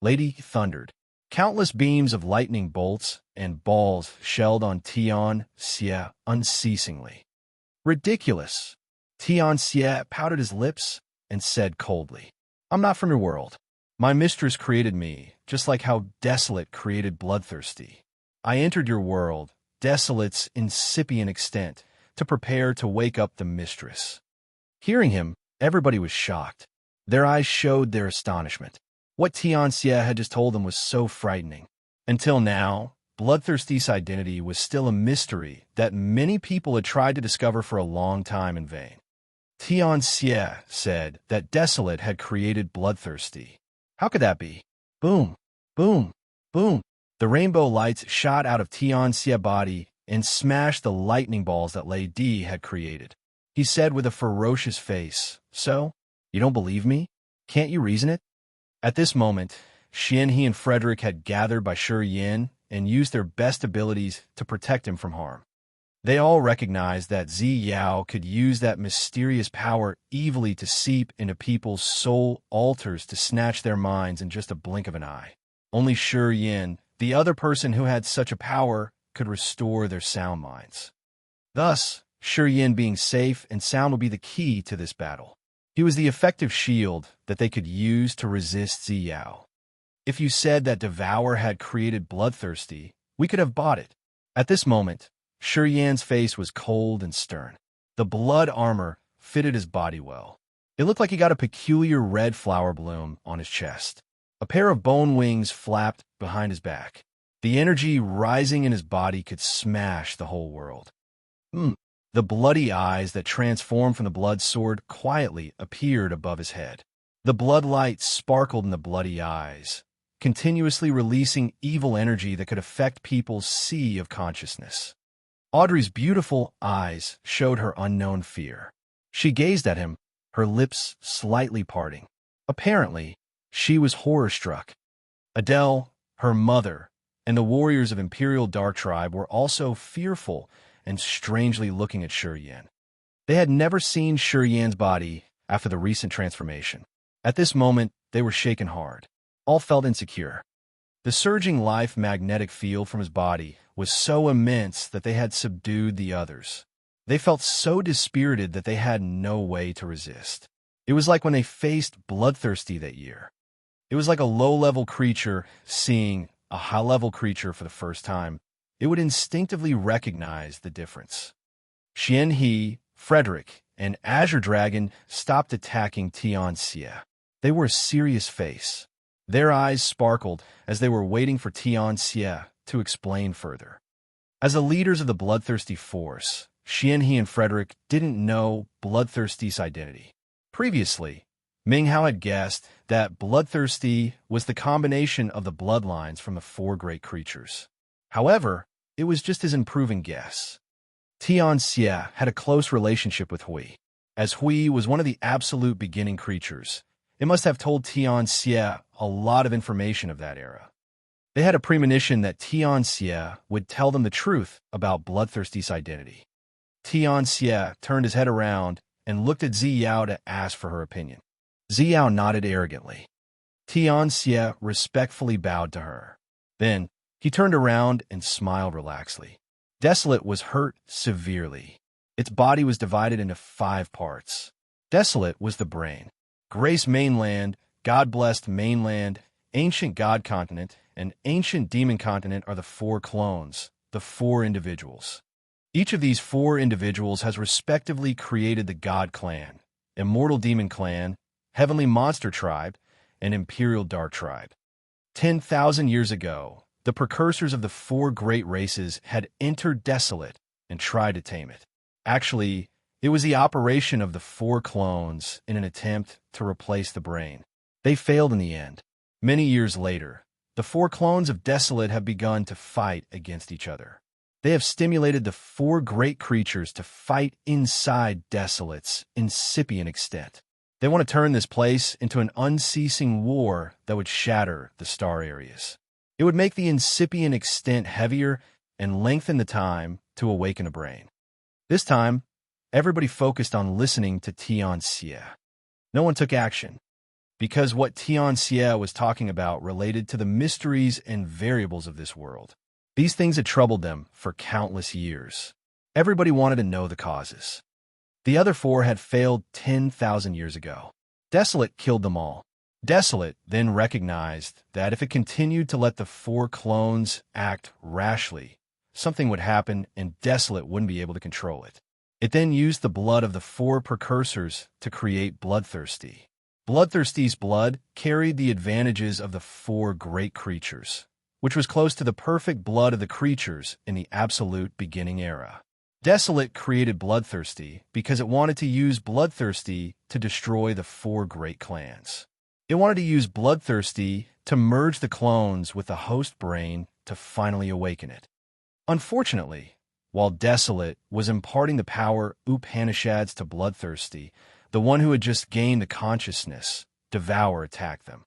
Lady thundered. Countless beams of lightning bolts and balls shelled on Tianxia unceasingly. "Ridiculous." Tianxia pouted his lips and said coldly, "I'm not from your world. My mistress created me, just like how Desolate created Bloodthirsty. I entered your world, Desolate's incipient extent, to prepare to wake up the mistress." Hearing him, everybody was shocked. Their eyes showed their astonishment. What Tianxia had just told them was so frightening. Until now, Bloodthirsty's identity was still a mystery that many people had tried to discover for a long time in vain. Tianxia said that Desolate had created Bloodthirsty. How could that be? Boom, boom, boom. The rainbow lights shot out of Tianxia's body and smashed the lightning balls that Lady had created. He said with a ferocious face, "So, you don't believe me? Can't you reason it?" At this moment, Xianhe and Frederick had gathered by Shi Yan and used their best abilities to protect him from harm. They all recognized that Ziyao could use that mysterious power evilly to seep into people's soul altars to snatch their minds in just a blink of an eye. Only Shi Yan, the other person who had such a power, could restore their sound minds. Thus, Shi Yan being safe and sound would be the key to this battle. He was the effective shield that they could use to resist Ziyao. If you said that Devour had created Bloodthirsty, we could have bought it. At this moment, Shi Yan's face was cold and stern. The blood armor fitted his body well. It looked like he got a peculiar red flower bloom on his chest. A pair of bone wings flapped behind his back. The energy rising in his body could smash the whole world. The bloody eyes that transformed from the blood sword quietly appeared above his head. The blood light sparkled in the bloody eyes, continuously releasing evil energy that could affect people's sea of consciousness. Audrey's beautiful eyes showed her unknown fear. She gazed at him, her lips slightly parting. Apparently, she was horror-struck. Adele, her mother, and the warriors of Imperial Dark Tribe were also fearful and strangely looking at Shi Yan. They had never seen Shi Yan's body after the recent transformation. At this moment, they were shaken hard. All felt insecure. The surging life magnetic field from his body was so immense that they had subdued the others. They felt so dispirited that they had no way to resist. It was like when they faced Bloodthirsty that year. It was like a low-level creature seeing a high-level creature for the first time. It would instinctively recognize the difference. Xianhe, Frederick, and Azure Dragon stopped attacking Tianxia. They were a serious face. Their eyes sparkled as they were waiting for Tian Xie to explain further. As the leaders of the bloodthirsty force, Xianhe and Frederick didn't know Bloodthirsty's identity. Previously, Ming Hao had guessed that Bloodthirsty was the combination of the bloodlines from the four great creatures. However, it was just his improving guess. Tian Xie had a close relationship with Hui. As Hui was one of the absolute beginning creatures, it must have told Tian Xie a lot of information of that era. They had a premonition that Tian Xie would tell them the truth about Bloodthirsty's identity. Tian Xie turned his head around and looked at Zi Yao to ask for her opinion. Zi Yao nodded arrogantly. Tian Xie respectfully bowed to her. Then, he turned around and smiled relaxedly. Desolate was hurt severely. Its body was divided into 5 parts. Desolate was the brain. Grace Mainland, God-blessed Mainland, Ancient God Continent, and Ancient Demon Continent are the 4 clones, the 4 individuals. Each of these 4 individuals has respectively created the God Clan, Immortal Demon Clan, Heavenly Monster Tribe, and Imperial Dark Tribe. 10,000 years ago, the precursors of the 4 great races had entered Desolate and tried to tame it. Actually, it was the operation of the 4 clones in an attempt to replace the brain. They failed in the end. Many years later, the 4 clones of Desolate have begun to fight against each other. They have stimulated the 4 great creatures to fight inside Desolate's incipient extent. They want to turn this place into an unceasing war that would shatter the star areas. It would make the incipient extent heavier and lengthen the time to awaken a brain. This time, everybody focused on listening to Tian Xie. No one took action, because what Tian Xie was talking about related to the mysteries and variables of this world. These things had troubled them for countless years. Everybody wanted to know the causes. The other 4 had failed 10,000 years ago. Desolate killed them all. Desolate then recognized that if it continued to let the 4 clones act rashly, something would happen and Desolate wouldn't be able to control it. It then used the blood of the 4 precursors to create Bloodthirsty. Bloodthirsty's blood carried the advantages of the 4 great creatures, which was close to the perfect blood of the creatures in the absolute beginning era. Desolate created Bloodthirsty because it wanted to use Bloodthirsty to destroy the 4 great clans. It wanted to use Bloodthirsty to merge the clones with the host brain to finally awaken it. Unfortunately, while Desolate was imparting the power Upanishads to Bloodthirsty, the one who had just gained the consciousness, Devour, attacked them.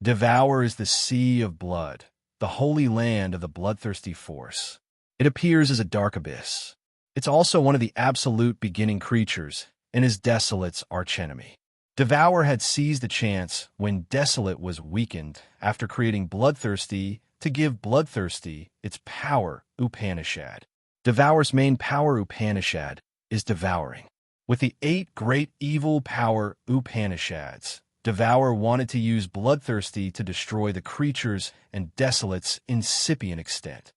Devour is the sea of blood, the holy land of the bloodthirsty force. It appears as a dark abyss. It's also one of the absolute beginning creatures and is Desolate's archenemy. Devour had seized the chance when Desolate was weakened after creating Bloodthirsty to give Bloodthirsty its power Upanishad. Devour's main power Upanishad is devouring. With the 8 great evil power Upanishads, Devour wanted to use Bloodthirsty to destroy the creatures and Desolate's incipient extent.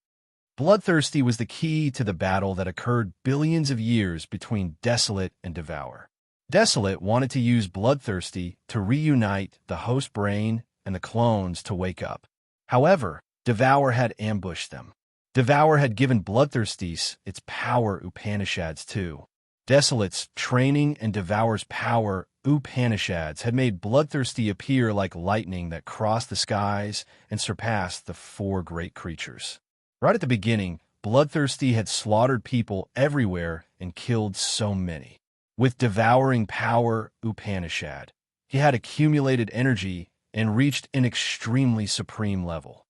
Bloodthirsty was the key to the battle that occurred billions of years between Desolate and Devour. Desolate wanted to use Bloodthirsty to reunite the host brain and the clones to wake up. However, Devour had ambushed them. Devour had given Bloodthirsty's its power Upanishads too. Desolate's training and Devour's power Upanishads had made Bloodthirsty appear like lightning that crossed the skies and surpassed the 4 great creatures. Right at the beginning, Bloodthirsty had slaughtered people everywhere and killed so many. With devouring power Upanishad, he had accumulated energy and reached an extremely supreme level.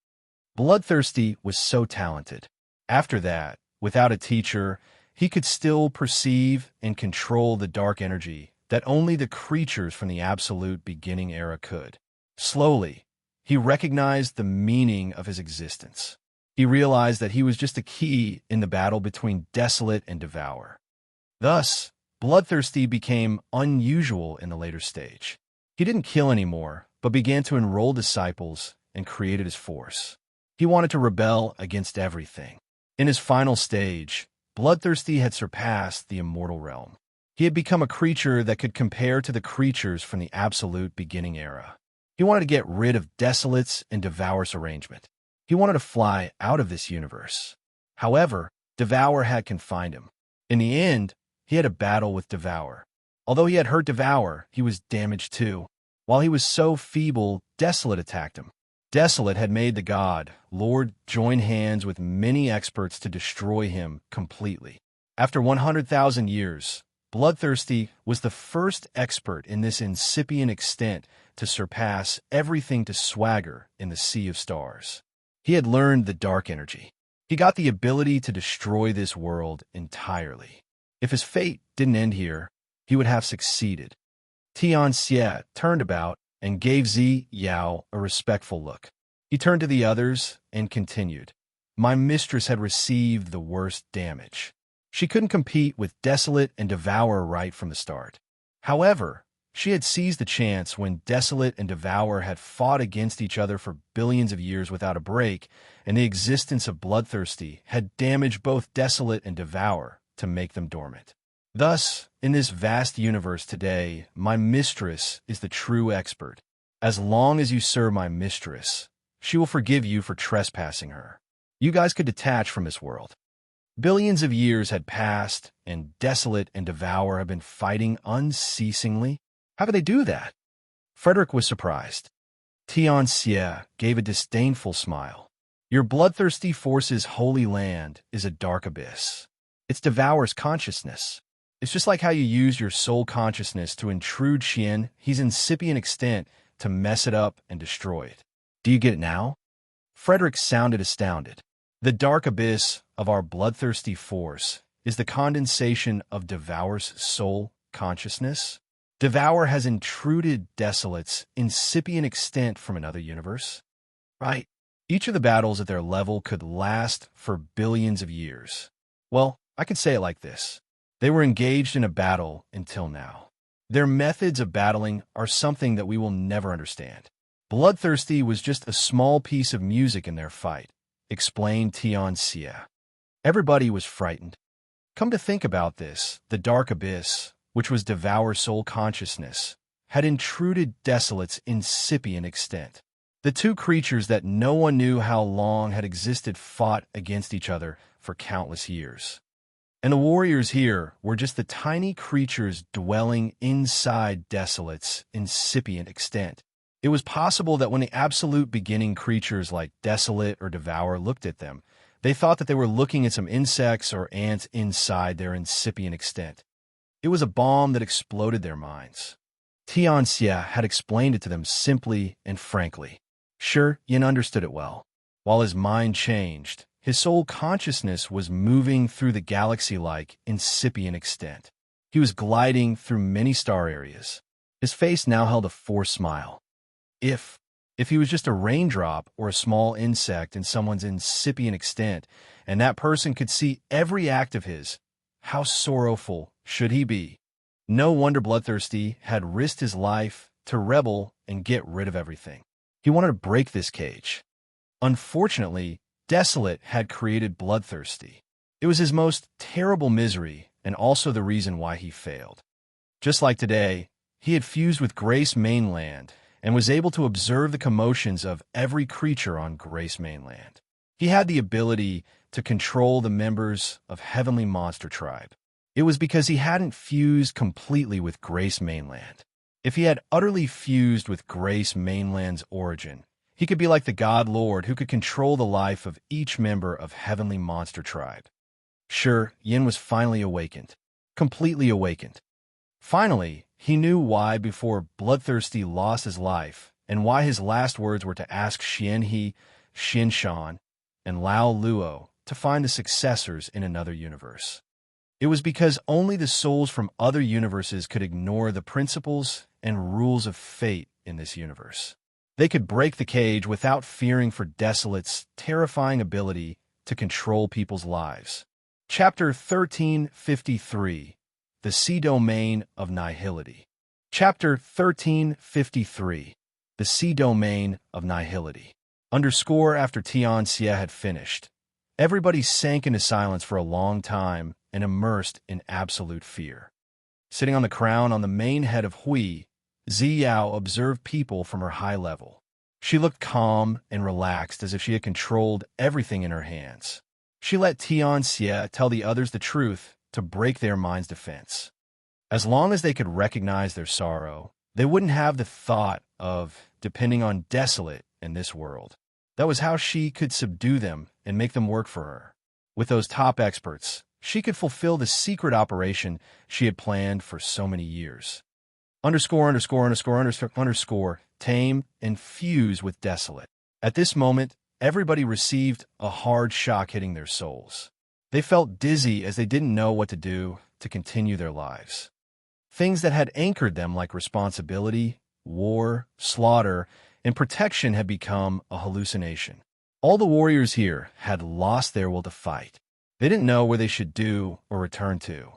Bloodthirsty was so talented. After that, without a teacher, he could still perceive and control the dark energy that only the creatures from the absolute beginning era could. Slowly, he recognized the meaning of his existence. He realized that he was just a key in the battle between Desolate and Devour. Thus, Bloodthirsty became unusual in the later stage. He didn't kill anymore, but began to enroll disciples and created his force. He wanted to rebel against everything. In his final stage, Bloodthirsty had surpassed the immortal realm. He had become a creature that could compare to the creatures from the absolute beginning era. He wanted to get rid of Desolate's and Devour's arrangement. He wanted to fly out of this universe. However, Devour had confined him. In the end, he had a battle with Devour. Although he had hurt Devour, he was damaged too. While he was so feeble, Desolate attacked him. Desolate had made the god, Lord, join hands with many experts to destroy him completely. After 100,000 years, Bloodthirsty was the first expert in this incipient extent to surpass everything to swagger in the sea of stars. He had learned the dark energy. He got the ability to destroy this world entirely. If his fate didn't end here, he would have succeeded. Tian Xie turned about and gave Zi Yao a respectful look. He turned to the others and continued. My mistress had received the worst damage. She couldn't compete with Desolate and Devour right from the start. However, she had seized the chance when Desolate and Devour had fought against each other for billions of years without a break, and the existence of Bloodthirsty had damaged both Desolate and Devour to make them dormant. Thus, in this vast universe today, my mistress is the true expert. As long as you serve my mistress, she will forgive you for trespassing her. You guys could detach from this world. Billions of years had passed, and Desolate and Devour have been fighting unceasingly. How could they do that? Frederick was surprised. Tian Xie gave a disdainful smile. Your bloodthirsty force's holy land is a dark abyss. It devours consciousness. It's just like how you use your soul consciousness to intrude Xian, his incipient extent, to mess it up and destroy it. Do you get it now? Frederick sounded astounded. The dark abyss of our bloodthirsty force is the condensation of Devour's soul consciousness. Devour has intruded Desolate's incipient extent from another universe. Right. Each of the battles at their level could last for billions of years. Well, I could say it like this. They were engaged in a battle until now. Their methods of battling are something that we will never understand. Bloodthirsty was just a small piece of music in their fight, explained Tian Xie. Everybody was frightened. Come to think about this, the dark abyss, which was Devour's soul consciousness, had intruded Desolate's incipient extent. The two creatures that no one knew how long had existed fought against each other for countless years. And the warriors here were just the tiny creatures dwelling inside Desolate's incipient extent. It was possible that when the absolute beginning creatures like Desolate or Devour looked at them, they thought that they were looking at some insects or ants inside their incipient extent. It was a bomb that exploded their minds. Tian Xie had explained it to them simply and frankly. Sure, Yin understood it well. While his mind changed, his soul consciousness was moving through the galaxy-like incipient extent. He was gliding through many star areas. His face now held a forced smile. If he was just a raindrop or a small insect in someone's incipient extent, and that person could see every act of his, how sorrowful should he be? No wonder Bloodthirsty had risked his life to rebel and get rid of everything. He wanted to break this cage. Unfortunately, Desolate had created Bloodthirsty. It was his most terrible misery and also the reason why he failed. Just like today, he had fused with Grace Mainland and was able to observe the commotions of every creature on Grace Mainland. He had the ability to control the members of Heavenly Monster Tribe. It was because he hadn't fused completely with Grace Mainland. If he had utterly fused with Grace Mainland's origin, he could be like the God Lord who could control the life of each member of Heavenly Monster Tribe. Sure, Yin was finally awakened. Completely awakened. Finally, he knew why before Bloodthirsty lost his life, and why his last words were to ask Xian He, Xin Shan, and Lao Luo to find the successors in another universe. It was because only the souls from other universes could ignore the principles and rules of fate in this universe. They could break the cage without fearing for Desolate's terrifying ability to control people's lives. Chapter 1353, The Sea Domain of Nihility. Chapter 1353, The Sea Domain of Nihility. Underscore after Tian Xie had finished. Everybody sank into silence for a long time and immersed in absolute fear. Sitting on the crown on the main head of Hui Ziyao observed people from her high level. She looked calm and relaxed, as if she had controlled everything in her hands. She let Tianxia tell the others the truth to break their mind's defense. As long as they could recognize their sorrow, they wouldn't have the thought of depending on Desolate in this world. That was how she could subdue them and make them work for her. With those top experts, she could fulfill the secret operation she had planned for so many years. ________, tame and fuse with Desolate. At this moment, everybody received a hard shock hitting their souls. They felt dizzy as they didn't know what to do to continue their lives. Things that had anchored them, like responsibility, war, slaughter, and protection, had become a hallucination. All the warriors here had lost their will to fight. They didn't know where they should do or return to.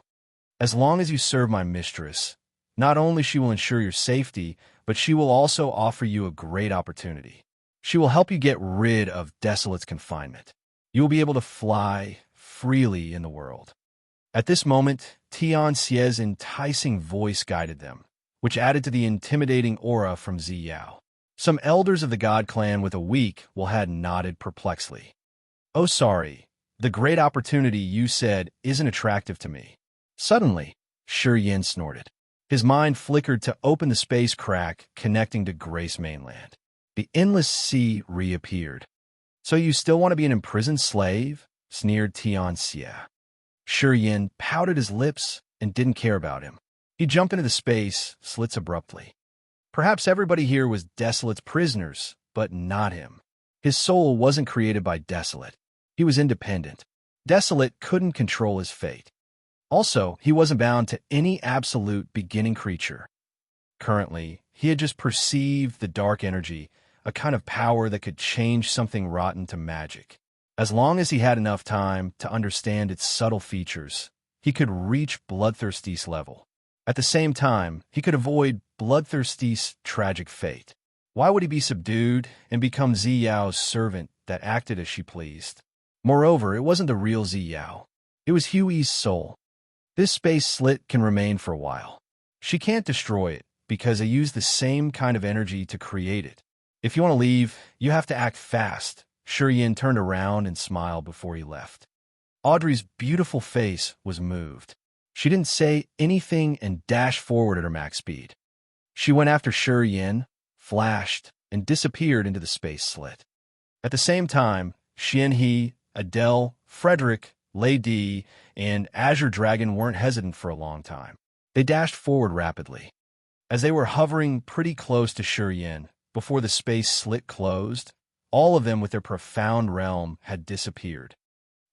As long as you serve my mistress, not only she will ensure your safety, but she will also offer you a great opportunity. She will help you get rid of Desolate's confinement. You will be able to fly freely in the world. At this moment, Tianxia's enticing voice guided them, which added to the intimidating aura from Ziyao. Some elders of the God clan with a weak will had nodded perplexedly. Oh, sorry. The great opportunity you said isn't attractive to me. Suddenly, Shi Yin snorted. His mind flickered to open the space crack connecting to Grace Mainland. The endless sea reappeared. So you still want to be an imprisoned slave? Sneered Tianxia. Shi Yin pouted his lips and didn't care about him. He jumped into the space slits abruptly. Perhaps everybody here was Desolate's prisoners, but not him. His soul wasn't created by Desolate. He was independent. Desolate couldn't control his fate. Also, he wasn't bound to any absolute beginning creature. Currently, he had just perceived the dark energy, a kind of power that could change something rotten to magic. As long as he had enough time to understand its subtle features, he could reach Bloodthirsty's level. At the same time, he could avoid Bloodthirsty's tragic fate. Why would he be subdued and become Ziyao's servant that acted as she pleased? Moreover, it wasn't the real Ziyao. It was Hui's soul. This space slit can remain for a while. She can't destroy it because I used the same kind of energy to create it. If you want to leave, you have to act fast. Shi Yin turned around and smiled before he left. Audrey's beautiful face was moved. She didn't say anything and dashed forward at her max speed. She went after Shi Yin, flashed, and disappeared into the space slit. At the same time, Xianhe, Adele, Frederick, Lady, and Azure Dragon weren't hesitant for a long time. They dashed forward rapidly. As they were hovering pretty close to Shi Yin, before the space slit closed, all of them with their profound realm had disappeared.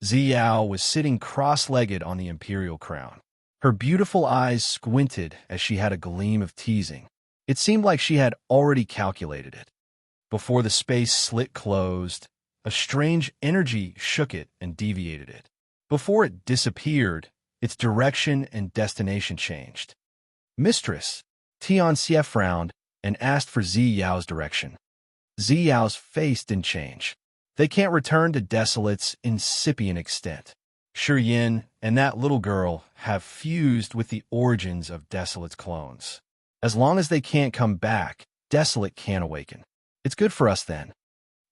Ziyao was sitting cross-legged on the imperial crown. Her beautiful eyes squinted as she had a gleam of teasing. It seemed like she had already calculated it. Before the space slit closed, a strange energy shook it and deviated it. Before it disappeared, its direction and destination changed. Mistress, Tianxia frowned and asked for Ziyao's direction. Ziyao's face didn't change. They can't return to Desolate's incipient extent. Shi Yin and that little girl have fused with the origins of Desolate's clones. As long as they can't come back, Desolate can't awaken. It's good for us then.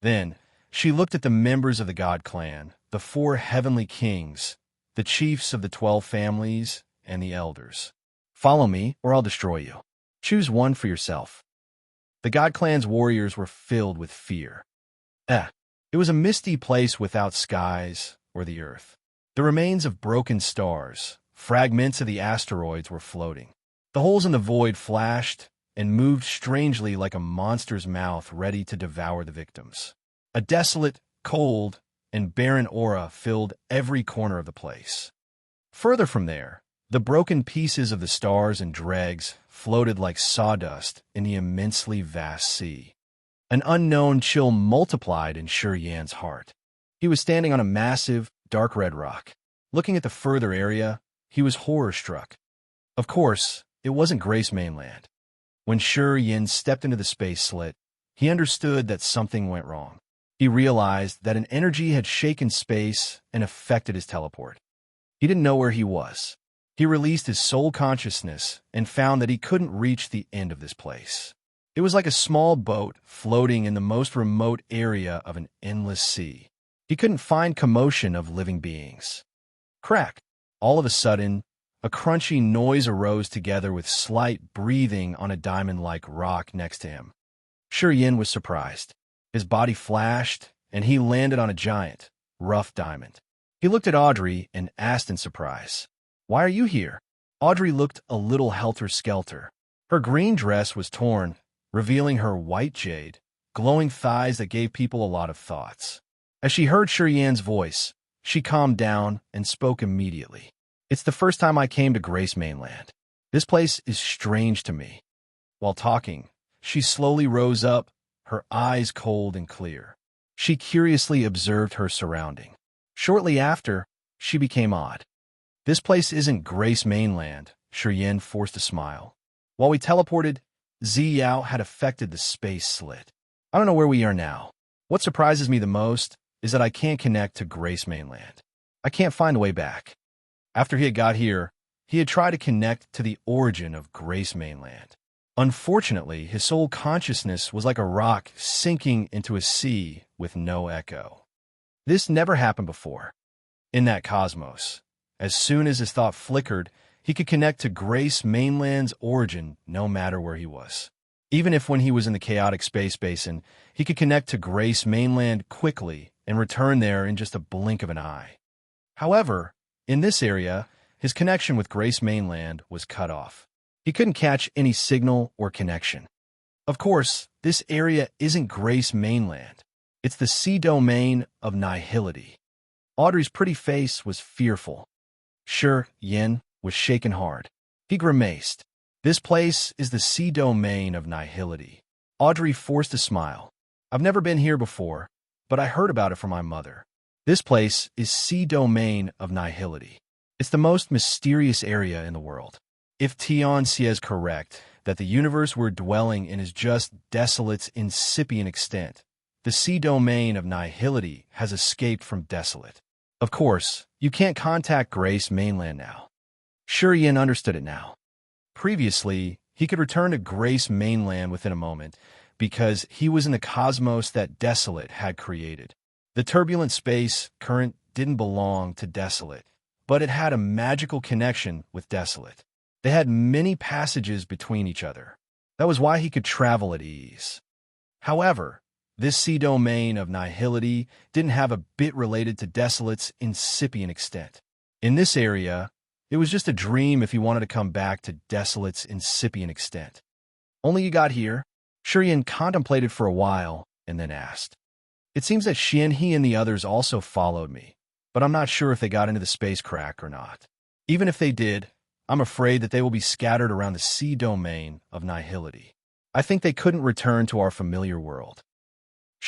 Then, she looked at the members of the God clan, the 4 heavenly kings, the chiefs of the 12 families, and the elders. Follow me, or I'll destroy you. Choose one for yourself. The God clan's warriors were filled with fear. It was a misty place without skies or the earth. The remains of broken stars, fragments of the asteroids, were floating. The holes in the void flashed and moved strangely like a monster's mouth ready to devour the victims. A desolate, cold, and barren aura filled every corner of the place. Further from there, the broken pieces of the stars and dregs floated like sawdust in the immensely vast sea. An unknown chill multiplied in Shi Yan's heart. He was standing on a massive, dark red rock. Looking at the further area, he was horror-struck. Of course, it wasn't Grace Mainland. When Shi Yin stepped into the space slit, he understood that something went wrong. He realized that an energy had shaken space and affected his teleport. He didn't know where he was. He released his soul consciousness and found that he couldn't reach the end of this place. It was like a small boat floating in the most remote area of an endless sea. He couldn't find commotion of living beings. Crack! All of a sudden, a crunchy noise arose together with slight breathing on a diamond-like rock next to him. Yin was surprised. His body flashed, and he landed on a giant, rough diamond. He looked at Audrey and asked in surprise, "Why are you here?" Audrey looked a little helter-skelter. Her green dress was torn, revealing her white jade, glowing thighs that gave people a lot of thoughts. As she heard Yin's voice, she calmed down and spoke immediately. "It's the first time I came to Grace Mainland. This place is strange to me." While talking, she slowly rose up, her eyes cold and clear. She curiously observed her surrounding. Shortly after, she became odd. "This place isn't Grace Mainland," Yin forced a smile. "While we teleported, Ziyao had affected the space slit. I don't know where we are now. What surprises me the most is that I can't connect to Grace Mainland. I can't find a way back." After he had got here, he had tried to connect to the origin of Grace Mainland. Unfortunately, his soul consciousness was like a rock sinking into a sea with no echo. This never happened before. In that cosmos, as soon as his thought flickered, he could connect to Grace Mainland's origin no matter where he was. Even if when he was in the chaotic space basin, he could connect to Grace Mainland quickly and return there in just a blink of an eye. However, in this area, his connection with Grace Mainland was cut off. He couldn't catch any signal or connection. Of course, this area isn't Grace Mainland. It's the sea domain of nihility. Audrey's pretty face was fearful. Yin was shaken hard. He grimaced. "This place is the sea domain of nihility." Audrey forced a smile. "I've never been here before, but I heard about it from my mother. This place is sea domain of nihility. It's the most mysterious area in the world. If Tianxia is correct, that the universe we're dwelling in is just desolate's incipient extent, the sea domain of nihility has escaped from desolate. Of course, you can't contact Grace Mainland now." Yin understood it now. Previously, he could return to Grace Mainland within a moment because he was in the cosmos that Desolate had created. The turbulent space current didn't belong to Desolate, but it had a magical connection with Desolate. They had many passages between each other. That was why he could travel at ease. However, this sea domain of nihility didn't have a bit related to Desolate's incipient extent. In this area, it was just a dream if he wanted to come back to Desolate's incipient extent. "Only you got here?" Yin contemplated for a while and then asked. "It seems that He and the others also followed me, but I'm not sure if they got into the space crack or not. Even if they did, I'm afraid that they will be scattered around the sea domain of nihility. I think they couldn't return to our familiar world."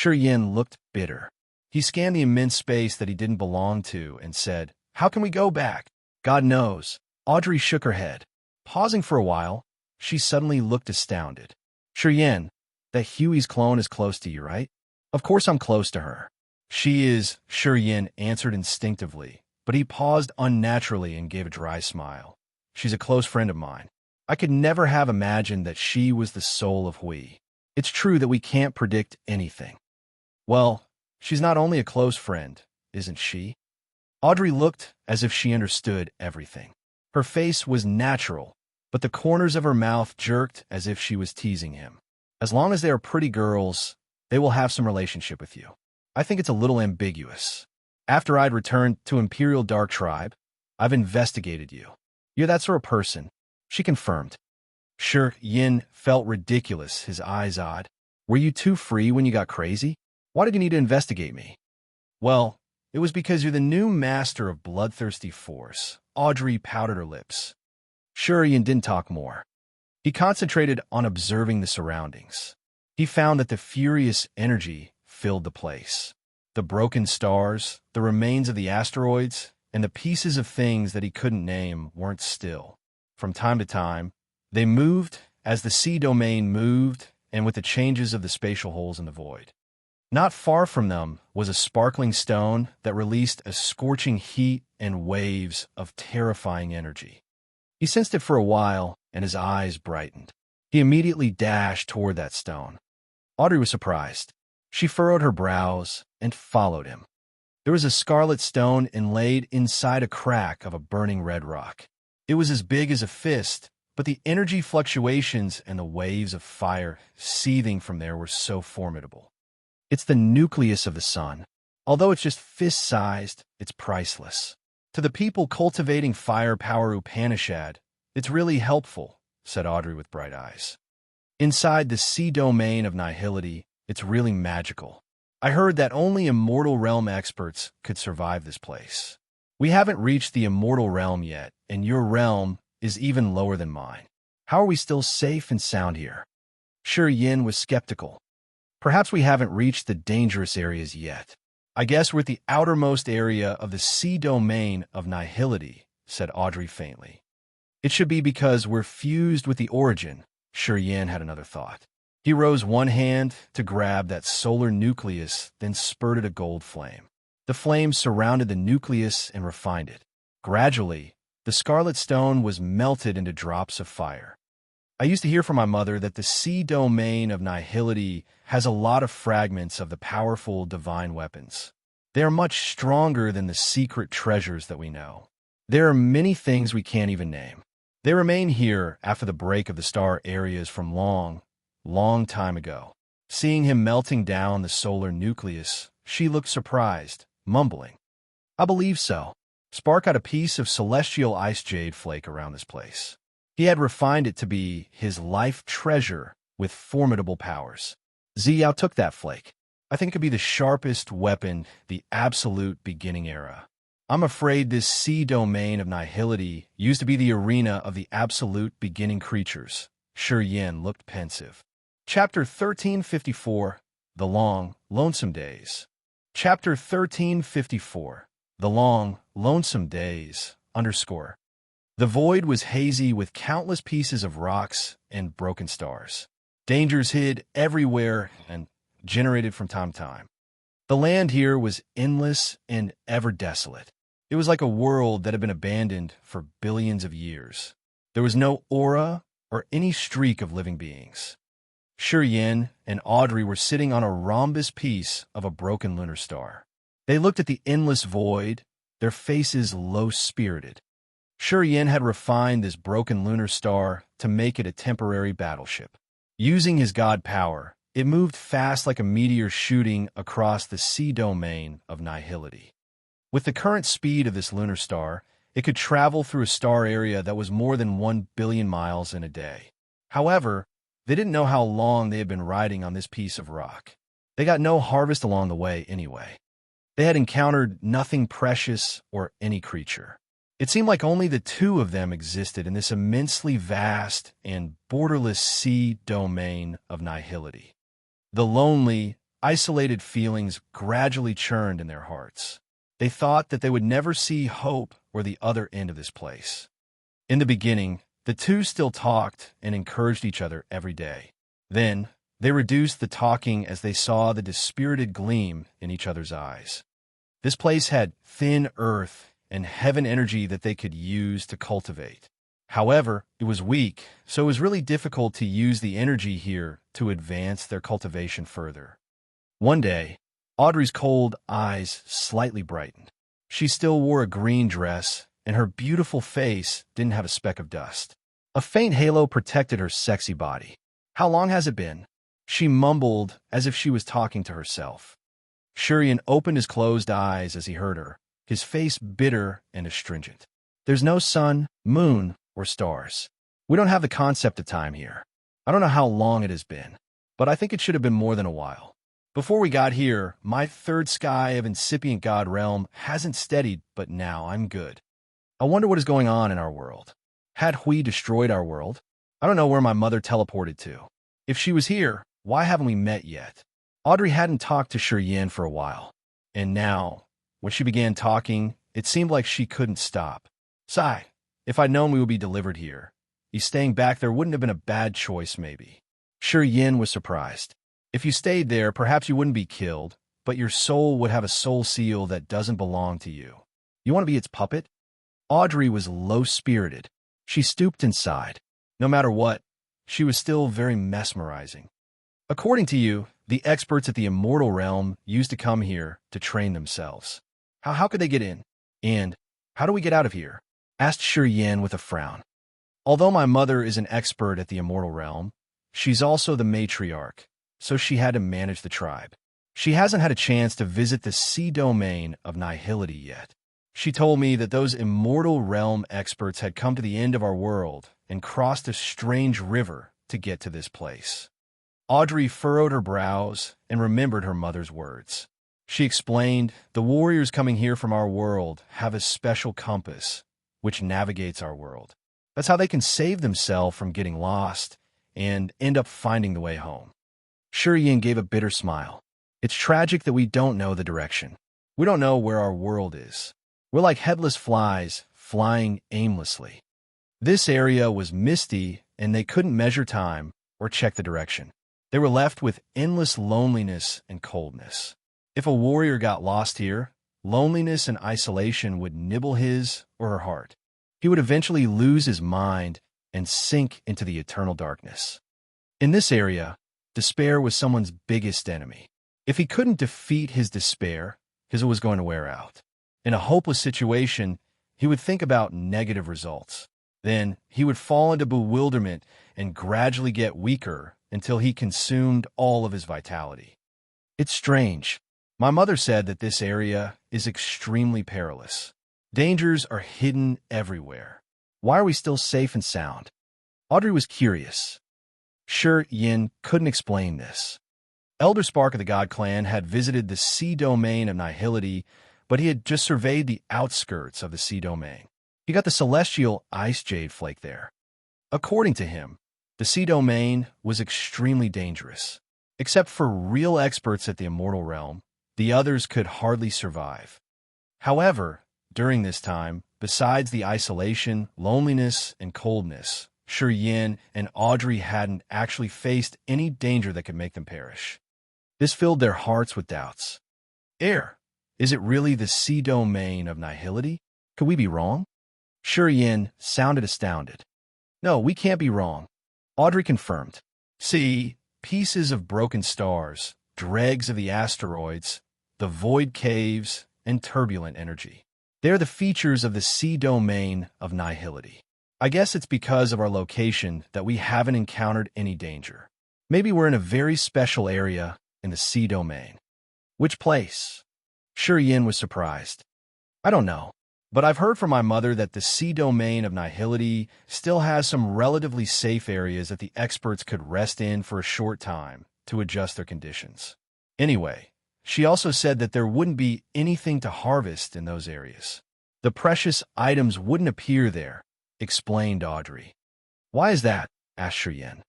Yin looked bitter. He scanned the immense space that he didn't belong to and said, "How can we go back?" "God knows." Audrey shook her head. Pausing for a while, she suddenly looked astounded. "Yin, that Huey's clone is close to you, right?" "Of course I'm close to her." "She is," Yin answered instinctively, but he paused unnaturally and gave a dry smile. "She's a close friend of mine. I could never have imagined that she was the soul of Hui. It's true that we can't predict anything." "Well, she's not only a close friend, isn't she?" Audrey looked as if she understood everything. Her face was natural, but the corners of her mouth jerked as if she was teasing him. "As long as they are pretty girls, they will have some relationship with you. I think it's a little ambiguous. After I'd returned to Imperial Dark Tribe, I've investigated you. You're that sort of person," she confirmed. Yin felt ridiculous, his eyes odd. "Were you too free when you got crazy? Why did you need to investigate me?" "Well, it was because you're the new master of bloodthirsty force." Audrey pouted her lips. Yin didn't talk more. He concentrated on observing the surroundings. He found that the furious energy filled the place. The broken stars, the remains of the asteroids, and the pieces of things that he couldn't name weren't still. From time to time, they moved as the sea domain moved and with the changes of the spatial holes in the void. Not far from them was a sparkling stone that released a scorching heat and waves of terrifying energy. He sensed it for a while, and his eyes brightened. He immediately dashed toward that stone. Audrey was surprised. She furrowed her brows and followed him. There was a scarlet stone inlaid inside a crack of a burning red rock. It was as big as a fist, but the energy fluctuations and the waves of fire seething from there were so formidable. It's the nucleus of the sun. Although it's just fist-sized, it's priceless. To the people cultivating firepower Upanishad, it's really helpful, said Audrey with bright eyes. Inside the sea domain of nihility, it's really magical. I heard that only immortal realm experts could survive this place. We haven't reached the immortal realm yet, and your realm is even lower than mine. How are we still safe and sound here? Sure Yin was skeptical. Perhaps we haven't reached the dangerous areas yet. I guess we're at the outermost area of the sea domain of nihility, said Audrey faintly. It should be because we're fused with the origin, Sure Yin had another thought. He rose one hand to grab that solar nucleus, then spurted a gold flame. The flame surrounded the nucleus and refined it. Gradually, the scarlet stone was melted into drops of fire. I used to hear from my mother that the sea domain of nihility has a lot of fragments of the powerful divine weapons. They are much stronger than the secret treasures that we know. There are many things we can't even name. They remain here after the break of the star areas from long time ago. Seeing him melting down the solar nucleus, she looked surprised, mumbling, I believe so. Spark got a piece of celestial ice jade flake around this place. He had refined it to be his life treasure with formidable powers. Ziyao took that flake. I think it could be the sharpest weapon, the absolute beginning era. I'm afraid this sea domain of nihility used to be the arena of the absolute beginning creatures. Sure Yin looked pensive. Chapter 1354, The Long, Lonesome Days. Chapter 1354, The Long, Lonesome Days, _. The void was hazy with countless pieces of rocks and broken stars. Dangers hid everywhere and generated from time to time. The land here was endless and ever desolate. It was like a world that had been abandoned for billions of years. There was no aura or any streak of living beings. Sure Yin and Audrey were sitting on a rhombus piece of a broken lunar star. They looked at the endless void, their faces low-spirited. Sure Yin had refined this broken lunar star to make it a temporary battleship. Using his god power, it moved fast like a meteor shooting across the sea domain of nihility. With the current speed of this lunar star, it could travel through a star area that was more than 1 billion miles in a day. However, they didn't know how long they had been riding on this piece of rock. They got no harvest along the way anyway. They had encountered nothing precious or any creature. It seemed like only the two of them existed in this immensely vast and borderless sea domain of nihility. The lonely, isolated feelings gradually churned in their hearts. They thought that they would never see hope or the other end of this place. In the beginning, the two still talked and encouraged each other every day. Then, they reduced the talking as they saw the dispirited gleam in each other's eyes. This place had thin earth and heaven energy that they could use to cultivate. However, it was weak, so it was really difficult to use the energy here to advance their cultivation further. One day, Audrey's cold eyes slightly brightened. She still wore a green dress, and her beautiful face didn't have a speck of dust. A faint halo protected her sexy body. How long has it been? She mumbled as if she was talking to herself. Shurian opened his closed eyes as he heard her, his face bitter and astringent. There's no sun, moon, or stars. We don't have the concept of time here. I don't know how long it has been, but I think it should have been more than a while. Before we got here, my third sky of incipient god realm hasn't steadied, but now I'm good. I wonder what is going on in our world. Had Hui destroyed our world? I don't know where my mother teleported to. If she was here, why haven't we met yet? Audrey hadn't talked to Sure Yin for a while, and now, when she began talking, it seemed like she couldn't stop. Sigh, if I'd known we would be delivered here. You staying back there wouldn't have been a bad choice, maybe. Sure Yin was surprised. If you stayed there, perhaps you wouldn't be killed, but your soul would have a soul seal that doesn't belong to you. You want to be its puppet? Audrey was low-spirited. She stooped and sighed. No matter what, she was still very mesmerizing. According to you, the experts at the immortal realm used to come here to train themselves. How could they get in? And how do we get out of here? Asked Yin with a frown. Although my mother is an expert at the immortal realm, she's also the matriarch, so she had to manage the tribe. She hasn't had a chance to visit the sea domain of nihility yet. She told me that those immortal realm experts had come to the end of our world and crossed a strange river to get to this place. Audrey furrowed her brows and remembered her mother's words. She explained, the warriors coming here from our world have a special compass, which navigates our world. That's how they can save themselves from getting lost and end up finding the way home. Yin gave a bitter smile. It's tragic that we don't know the direction. We don't know where our world is. We're like headless flies flying aimlessly. This area was misty, and they couldn't measure time or check the direction. They were left with endless loneliness and coldness. If a warrior got lost here, loneliness and isolation would nibble his or her heart. He would eventually lose his mind and sink into the eternal darkness. In this area, despair was someone's biggest enemy. If he couldn't defeat his despair, his was going to wear out. In a hopeless situation, he would think about negative results. Then he would fall into bewilderment and gradually get weaker until he consumed all of his vitality. It's strange. My mother said that this area is extremely perilous. Dangers are hidden everywhere. Why are we still safe and sound? Audrey was curious. Yin couldn't explain this. Elder Spark of the God Clan had visited the sea domain of nihility, but he had just surveyed the outskirts of the sea domain. He got the celestial ice jade flake there. According to him, the sea domain was extremely dangerous. Except for real experts at the immortal realm, the others could hardly survive. However, during this time, besides the isolation, loneliness, and coldness, Yin and Audrey hadn't actually faced any danger that could make them perish. This filled their hearts with doubts. Is it really the sea domain of nihility? Could we be wrong? Yin sounded astounded. No, we can't be wrong. Audrey confirmed. See, pieces of broken stars, dregs of the asteroids, the void caves, and turbulent energy. They're the features of the sea domain of nihility. I guess it's because of our location that we haven't encountered any danger. Maybe we're in a very special area in the sea domain. Which place? Yin was surprised. I don't know, but I've heard from my mother that the sea domain of nihility still has some relatively safe areas that the experts could rest in for a short time to adjust their conditions. Anyway, she also said that there wouldn't be anything to harvest in those areas. The precious items wouldn't appear there, explained Audrey. Why is that? Asked Yin.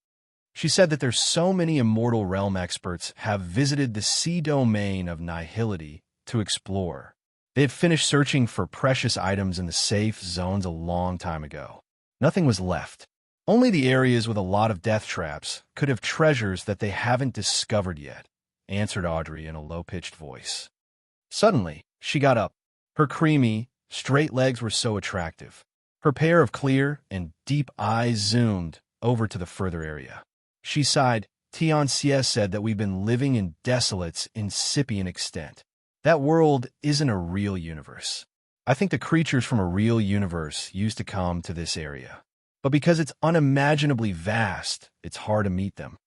She said that there's so many immortal realm experts have visited the sea domain of nihility to explore. They had finished searching for precious items in the safe zones a long time ago. Nothing was left. Only the areas with a lot of death traps could have treasures that they haven't discovered yet, answered Audrey in a low-pitched voice. Suddenly, she got up. Her creamy, straight legs were so attractive. Her pair of clear and deep eyes zoomed over to the further area. She sighed. Tiancia said that we've been living in desolate's incipient extent. That world isn't a real universe. I think the creatures from a real universe used to come to this area. But because it's unimaginably vast, it's hard to meet them.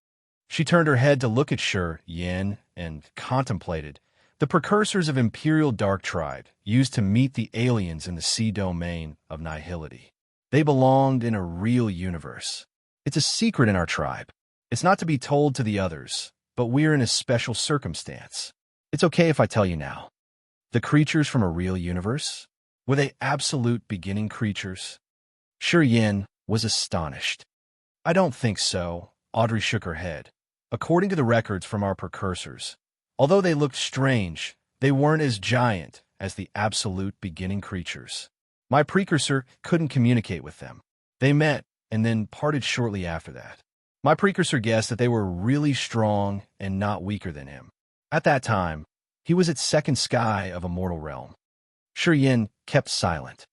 She turned her head to look at Yin and contemplated. The precursors of Imperial Dark Tribe used to meet the aliens in the sea domain of nihility. They belonged in a real universe. It's a secret in our tribe. It's not to be told to the others, but we're in a special circumstance. It's okay if I tell you now. The creatures from a real universe? Were they absolute beginning creatures? Yin was astonished. I don't think so. Audrey shook her head. According to the records from our precursors, although they looked strange, they weren't as giant as the absolute beginning creatures. My precursor couldn't communicate with them. They met and then parted shortly after that. My precursor guessed that they were really strong and not weaker than him. At that time, he was at second sky of a mortal realm. Yin kept silent.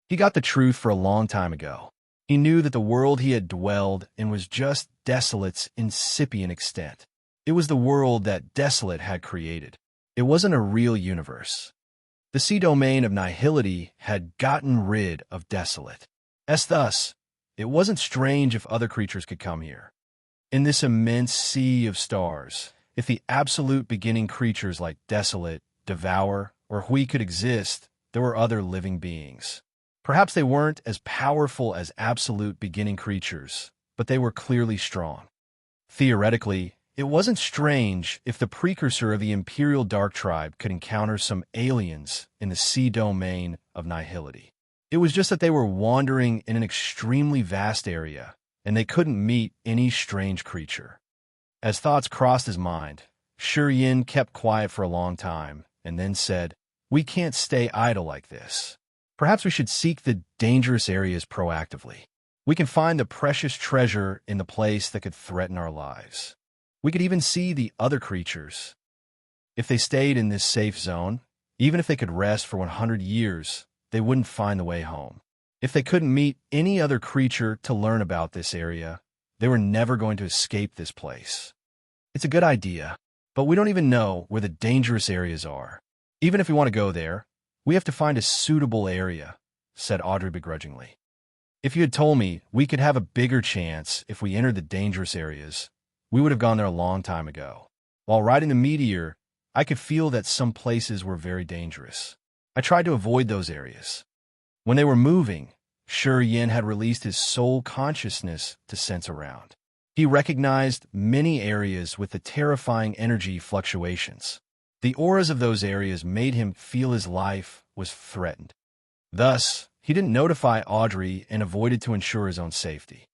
He got the truth for a long time ago. He knew that the world he had dwelled in was just Desolate's incipient extent. It was the world that Desolate had created. It wasn't a real universe. The sea domain of nihility had gotten rid of Desolate. Thus, it wasn't strange if other creatures could come here. In this immense sea of stars, if the absolute beginning creatures like Desolate, Devour, or Hui could exist, there were other living beings. Perhaps they weren't as powerful as absolute beginning creatures, but they were clearly strong. Theoretically, it wasn't strange if the precursor of the Imperial Dark Tribe could encounter some aliens in the sea domain of nihility. It was just that they were wandering in an extremely vast area, and they couldn't meet any strange creature. As thoughts crossed his mind, Yin kept quiet for a long time, and then said, "We can't stay idle like this. Perhaps we should seek the dangerous areas proactively. We can find the precious treasure in the place that could threaten our lives. We could even see the other creatures. If they stayed in this safe zone, even if they could rest for 100 years, they wouldn't find the way home. If they couldn't meet any other creature to learn about this area, they were never going to escape this place. It's a good idea, but we don't even know where the dangerous areas are. Even if we want to go there, we have to find a suitable area," said Audrey begrudgingly. "If you had told me we could have a bigger chance if we entered the dangerous areas, we would have gone there a long time ago. While riding the meteor, I could feel that some places were very dangerous. I tried to avoid those areas. When they were moving, Yin had released his soul consciousness to sense around. He recognized many areas with the terrifying energy fluctuations. The auras of those areas made him feel his life was threatened. Thus, he didn't notify Audrey and avoided to ensure his own safety.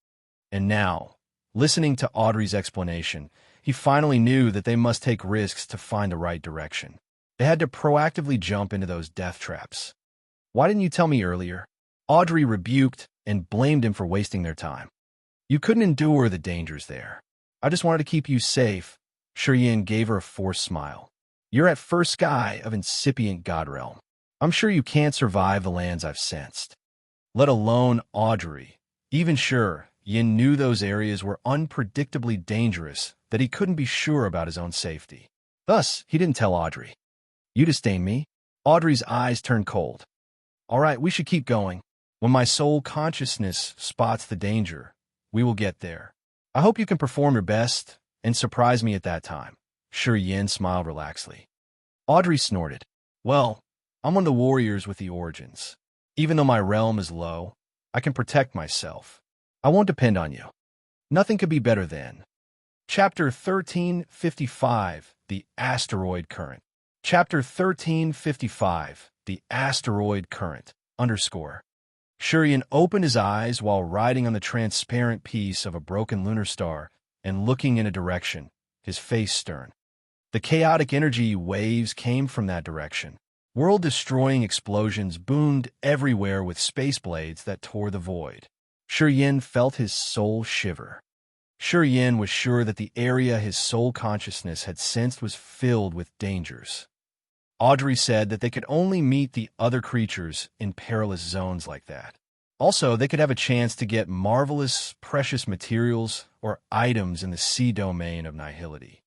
And now, listening to Audrey's explanation, he finally knew that they must take risks to find the right direction. They had to proactively jump into those death traps. "Why didn't you tell me earlier?" Audrey rebuked and blamed him for wasting their time. "You couldn't endure the dangers there. I just wanted to keep you safe." Yin gave her a forced smile. "You're at first sky of incipient God realm. I'm sure you can't survive the lands I've sensed." Let alone Audrey. Even Yin knew those areas were unpredictably dangerous, that he couldn't be sure about his own safety. Thus, he didn't tell Audrey. "You disdain me?" Audrey's eyes turned cold. "All right, we should keep going. When my soul consciousness spots the danger, we will get there. I hope you can perform your best and surprise me at that time." Yin smiled relaxedly. Audrey snorted. "Well, I'm one of the warriors with the origins. Even though my realm is low, I can protect myself. I won't depend on you. Nothing could be better then." Chapter 1355, The Asteroid Current. Chapter 1355, The Asteroid Current, _ Yin opened his eyes while riding on the transparent piece of a broken lunar star and looking in a direction, his face stern. The chaotic energy waves came from that direction. World-destroying explosions boomed everywhere with space blades that tore the void. Yin felt his soul shiver. Yin was sure that the area his soul consciousness had sensed was filled with dangers. Audrey said that they could only meet the other creatures in perilous zones like that. Also, they could have a chance to get marvelous, precious materials or items in the sea domain of nihility.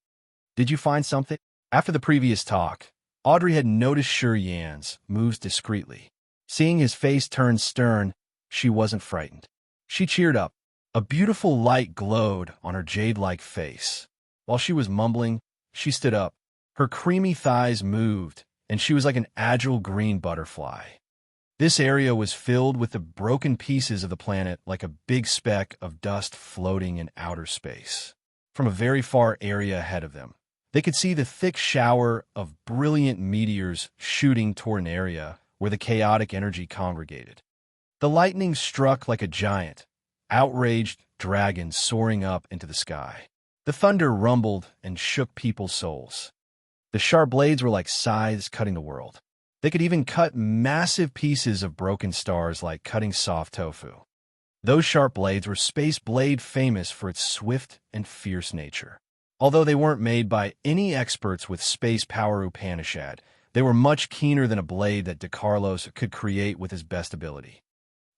"Did you find something?" After the previous talk, Audrey had noticed Yin's moves discreetly. Seeing his face turn stern, she wasn't frightened. She cheered up. A beautiful light glowed on her jade-like face. While she was mumbling, she stood up. Her creamy thighs moved, and she was like an agile green butterfly. This area was filled with the broken pieces of the planet like a big speck of dust floating in outer space. From a very far area ahead of them, they could see the thick shower of brilliant meteors shooting toward an area where the chaotic energy congregated. The lightning struck like a giant, outraged dragon soaring up into the sky. The thunder rumbled and shook people's souls. The sharp blades were like scythes cutting the world. They could even cut massive pieces of broken stars like cutting soft tofu. Those sharp blades were space blade famous for its swift and fierce nature. Although they weren't made by any experts with space power Upanishad, they were much keener than a blade that De Carlos could create with his best ability.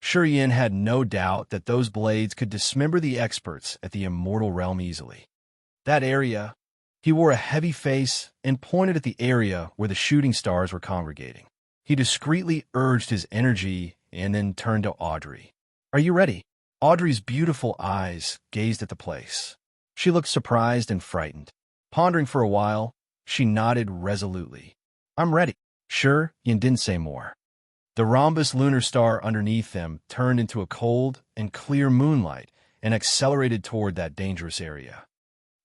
Yin had no doubt that those blades could dismember the experts at the immortal realm easily. That area, he wore a heavy face and pointed at the area where the shooting stars were congregating. He discreetly urged his energy and then turned to Audrey. Are you ready? Audrey's beautiful eyes gazed at the place. She looked surprised and frightened. Pondering for a while, she nodded resolutely. I'm ready. Yin didn't say more. The rhombus lunar star underneath them turned into a cold and clear moonlight and accelerated toward that dangerous area.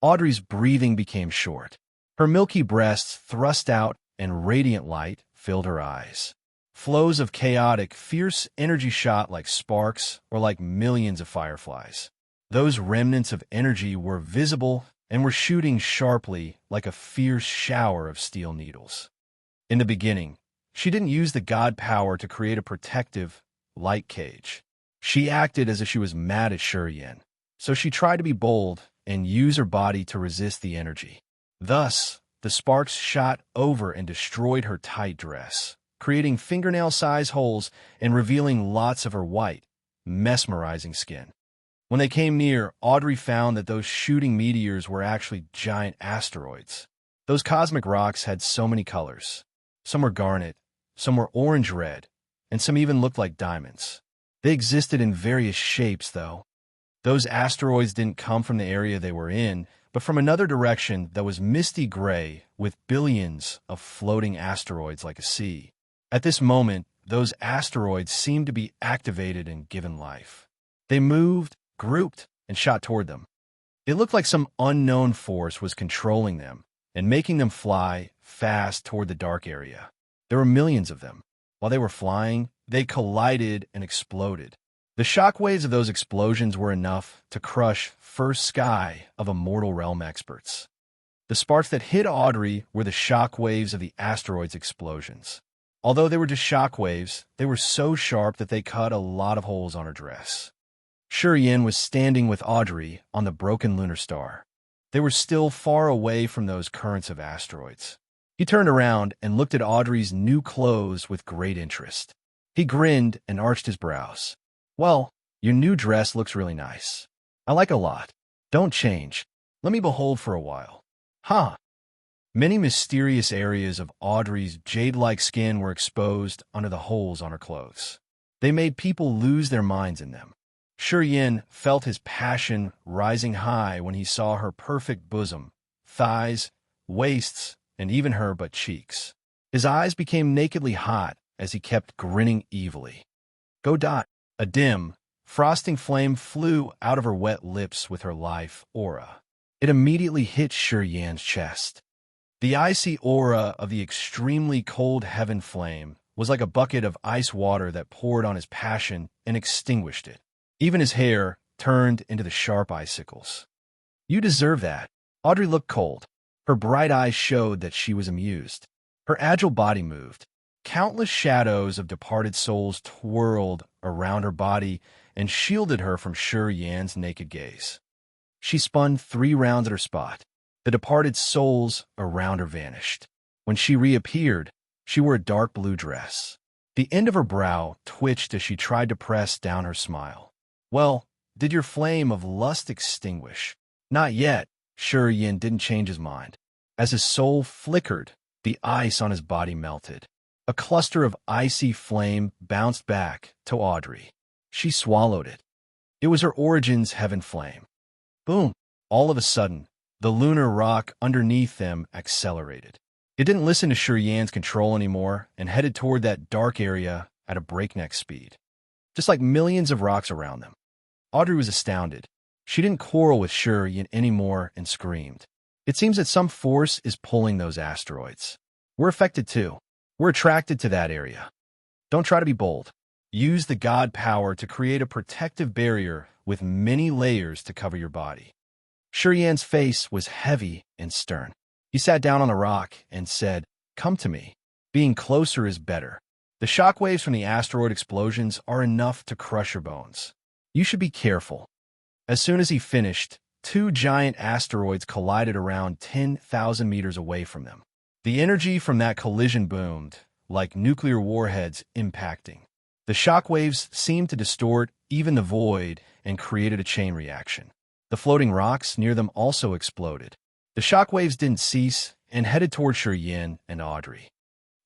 Audrey's breathing became short. Her milky breasts thrust out and radiant light filled her eyes. Flows of chaotic, fierce energy shot like sparks or like millions of fireflies. Those remnants of energy were visible and were shooting sharply like a fierce shower of steel needles. In the beginning, she didn't use the god power to create a protective, light cage. She acted as if she was mad at Yin, so she tried to be bold and use her body to resist the energy. Thus, the sparks shot over and destroyed her tight dress, creating fingernail-sized holes and revealing lots of her white, mesmerizing skin. When they came near, Audrey found that those shooting meteors were actually giant asteroids. Those cosmic rocks had so many colors. Some were garnet, some were orange-red, and some even looked like diamonds. They existed in various shapes, though. Those asteroids didn't come from the area they were in, but from another direction that was misty gray with billions of floating asteroids like a sea. At this moment, those asteroids seemed to be activated and given life. They moved, grouped, and shot toward them. It looked like some unknown force was controlling them and making them fly fast toward the dark area. There were millions of them. While they were flying, they collided and exploded. The shockwaves of those explosions were enough to crush first sky of immortal realm experts. The sparks that hit Audrey were the shockwaves of the asteroid's explosions. Although they were just shockwaves, they were so sharp that they cut a lot of holes on her dress. Yin was standing with Audrey on the broken lunar star. They were still far away from those currents of asteroids. He turned around and looked at Audrey's new clothes with great interest. He grinned and arched his brows. Well, your new dress looks really nice. I like it a lot. Don't change. Let me behold for a while. Huh. Many mysterious areas of Audrey's jade-like skin were exposed under the holes on her clothes. They made people lose their minds in them. Yin felt his passion rising high when he saw her perfect bosom, thighs, waists, and even her butt cheeks. His eyes became nakedly hot as he kept grinning evilly. Go dot. A dim, frosting flame flew out of her wet lips with her life aura. It immediately hit Yin's chest. The icy aura of the extremely cold heaven flame was like a bucket of ice water that poured on his passion and extinguished it. Even his hair turned into the sharp icicles. You deserve that. Audrey looked cold. Her bright eyes showed that she was amused. Her agile body moved. Countless shadows of departed souls twirled around her body and shielded her from Yin's naked gaze. She spun 3 rounds at her spot. The departed souls around her vanished. When she reappeared, she wore a dark blue dress. The end of her brow twitched as she tried to press down her smile. Well, did your flame of lust extinguish? Not yet. Yin didn't change his mind. As his soul flickered, the ice on his body melted. A cluster of icy flame bounced back to Audrey. She swallowed it. It was her origin's heaven flame. Boom! All of a sudden, the lunar rock underneath them accelerated. It didn't listen to Yin's control anymore and headed toward that dark area at a breakneck speed, just like millions of rocks around them. Audrey was astounded. She didn't quarrel with Yin anymore and screamed. It seems that some force is pulling those asteroids. We're affected too. We're attracted to that area. Don't try to be bold. Use the god power to create a protective barrier with many layers to cover your body. Yin's face was heavy and stern. He sat down on a rock and said, Come to me. Being closer is better. The shockwaves from the asteroid explosions are enough to crush your bones. You should be careful. As soon as he finished, 2 giant asteroids collided around 10,000 meters away from them. The energy from that collision boomed, like nuclear warheads impacting. The shock waves seemed to distort even the void and created a chain reaction. The floating rocks near them also exploded. The shock waves didn't cease and headed toward Yin and Audrey.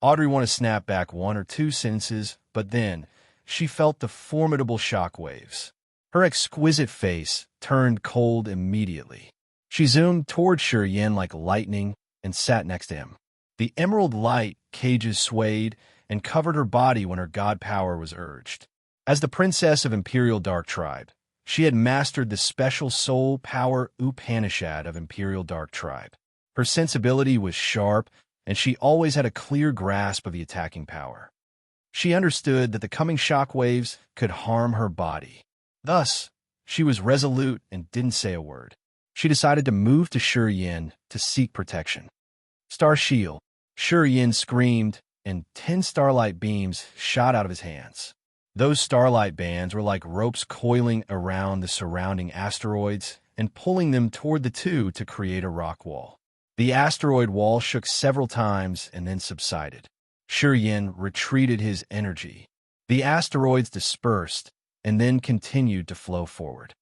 Audrey wanted to snap back one or two sentences, but then she felt the formidable shock waves. Her exquisite face turned cold immediately. She zoomed toward Yin like lightning and sat next to him. The emerald light cages swayed and covered her body when her god power was urged. As the princess of Imperial Dark Tribe, she had mastered the special soul power Upanishad of Imperial Dark Tribe. Her sensibility was sharp, and she always had a clear grasp of the attacking power. She understood that the coming shock waves could harm her body. Thus, she was resolute and didn't say a word. She decided to move to Yin to seek protection. Star Shield. Yin screamed, and 10 starlight beams shot out of his hands. Those starlight bands were like ropes coiling around the surrounding asteroids and pulling them toward the two to create a rock wall. The asteroid wall shook several times and then subsided. Yin retreated his energy. The asteroids dispersed and then continued to flow forward.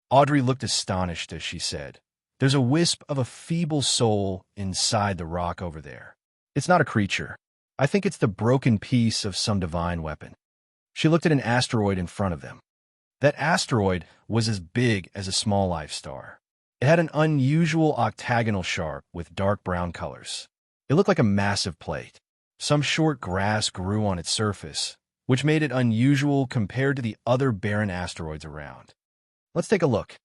Audrey looked astonished as she said, "There's a wisp of a feeble soul inside the rock over there. It's not a creature. I think it's the broken piece of some divine weapon." She looked at an asteroid in front of them. That asteroid was as big as a small life star. It had an unusual octagonal shape with dark brown colors. It looked like a massive plate. Some short grass grew on its surface, which made it unusual compared to the other barren asteroids around. "Let's take a look."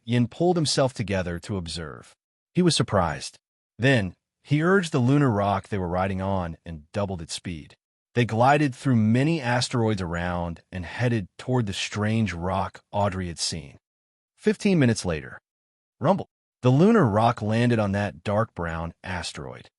Yin pulled himself together to observe. He was surprised. Then, he urged the lunar rock they were riding on and doubled its speed. They glided through many asteroids around and headed toward the strange rock Audrey had seen. 15 minutes later, rumble. The lunar rock landed on that dark brown asteroid.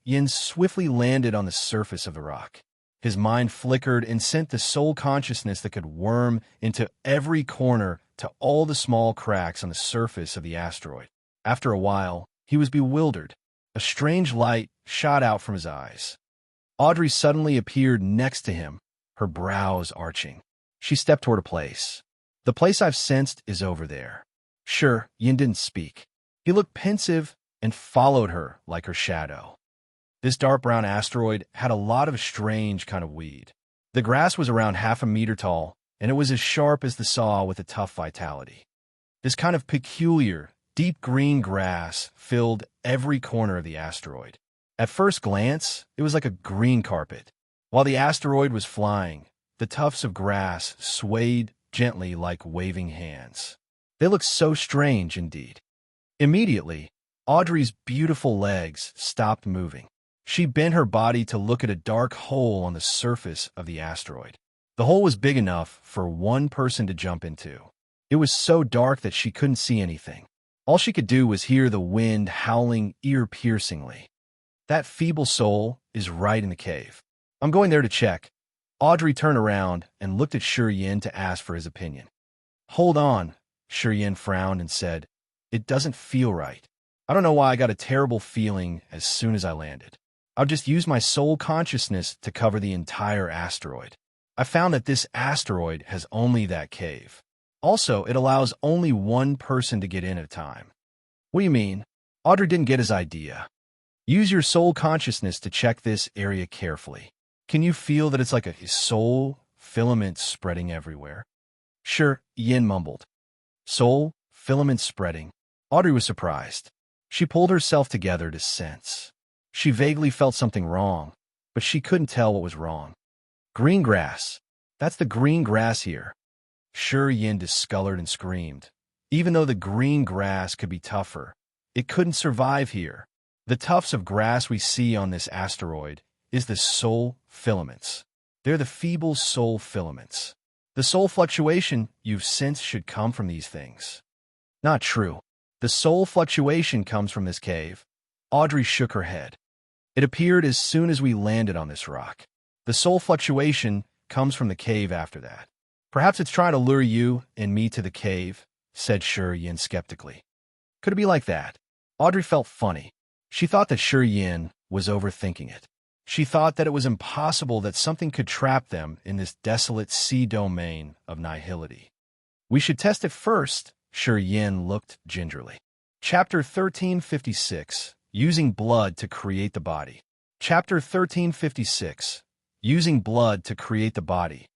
Yin swiftly landed on the surface of the rock. His mind flickered and sent the soul consciousness that could worm into every corner to all the small cracks on the surface of the asteroid. After a while, he was bewildered. A strange light shot out from his eyes. Audrey suddenly appeared next to him, her brows arching. She stepped toward a place. "The place I've sensed is over there." Yin didn't speak. He looked pensive and followed her like her shadow. This dark brown asteroid had a lot of strange kind of weed. The grass was around 1/2 meter tall, and it was as sharp as the saw with a tough vitality. This kind of peculiar, deep green grass filled every corner of the asteroid. At first glance, it was like a green carpet. While the asteroid was flying, the tufts of grass swayed gently like waving hands. They looked so strange indeed. Immediately, Audrey's beautiful legs stopped moving. She bent her body to look at a dark hole on the surface of the asteroid. The hole was big enough for one person to jump into. It was so dark that she couldn't see anything. All she could do was hear the wind howling ear-piercingly. "That feeble soul is right in the cave. I'm going there to check." Audrey turned around and looked at Yin to ask for his opinion. "Hold on," Yin frowned and said, "It doesn't feel right. I don't know why I got a terrible feeling as soon as I landed. I'll just use my soul consciousness to cover the entire asteroid. I found that this asteroid has only that cave. Also, it allows only one person to get in at a time." "What do you mean?" Audrey didn't get his idea. "Use your soul consciousness to check this area carefully. Can you feel that it's like a soul filament spreading everywhere?" Yin mumbled. "Soul filament spreading." Audrey was surprised. She pulled herself together to sense. She vaguely felt something wrong, but she couldn't tell what was wrong. "Green grass. That's the green grass here." Yin discolored and screamed. Even though the green grass could be tougher, it couldn't survive here. The tufts of grass we see on this asteroid is the soul filaments. They're the feeble soul filaments. The soul fluctuation you've sensed should come from these things. Not true. The soul fluctuation comes from this cave. Audrey shook her head. It appeared as soon as we landed on this rock. The soul fluctuation comes from the cave after that. Perhaps it's trying to lure you and me to the cave, said Yin skeptically. Could it be like that? Audrey felt funny. She thought that Yin was overthinking it. She thought that it was impossible that something could trap them in this desolate sea domain of nihility. We should test it first, Shi Yin looked gingerly. Chapter 1356, Using Blood to Create the Body. Chapter 1356, Using Blood to Create the Body.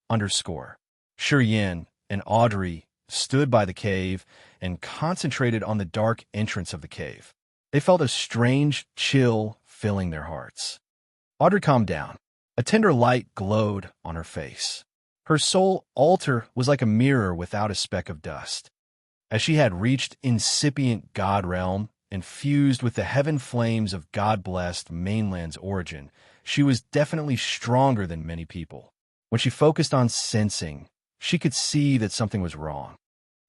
Underscore. Shi Yin and Audrey stood by the cave and concentrated on the dark entrance of the cave. They felt a strange chill filling their hearts. Audrey calmed down. A tender light glowed on her face. Her soul altar was like a mirror without a speck of dust. As she had reached incipient God realm and fused with the heaven flames of God-blessed mainland's origin, she was definitely stronger than many people. When she focused on sensing, she could see that something was wrong.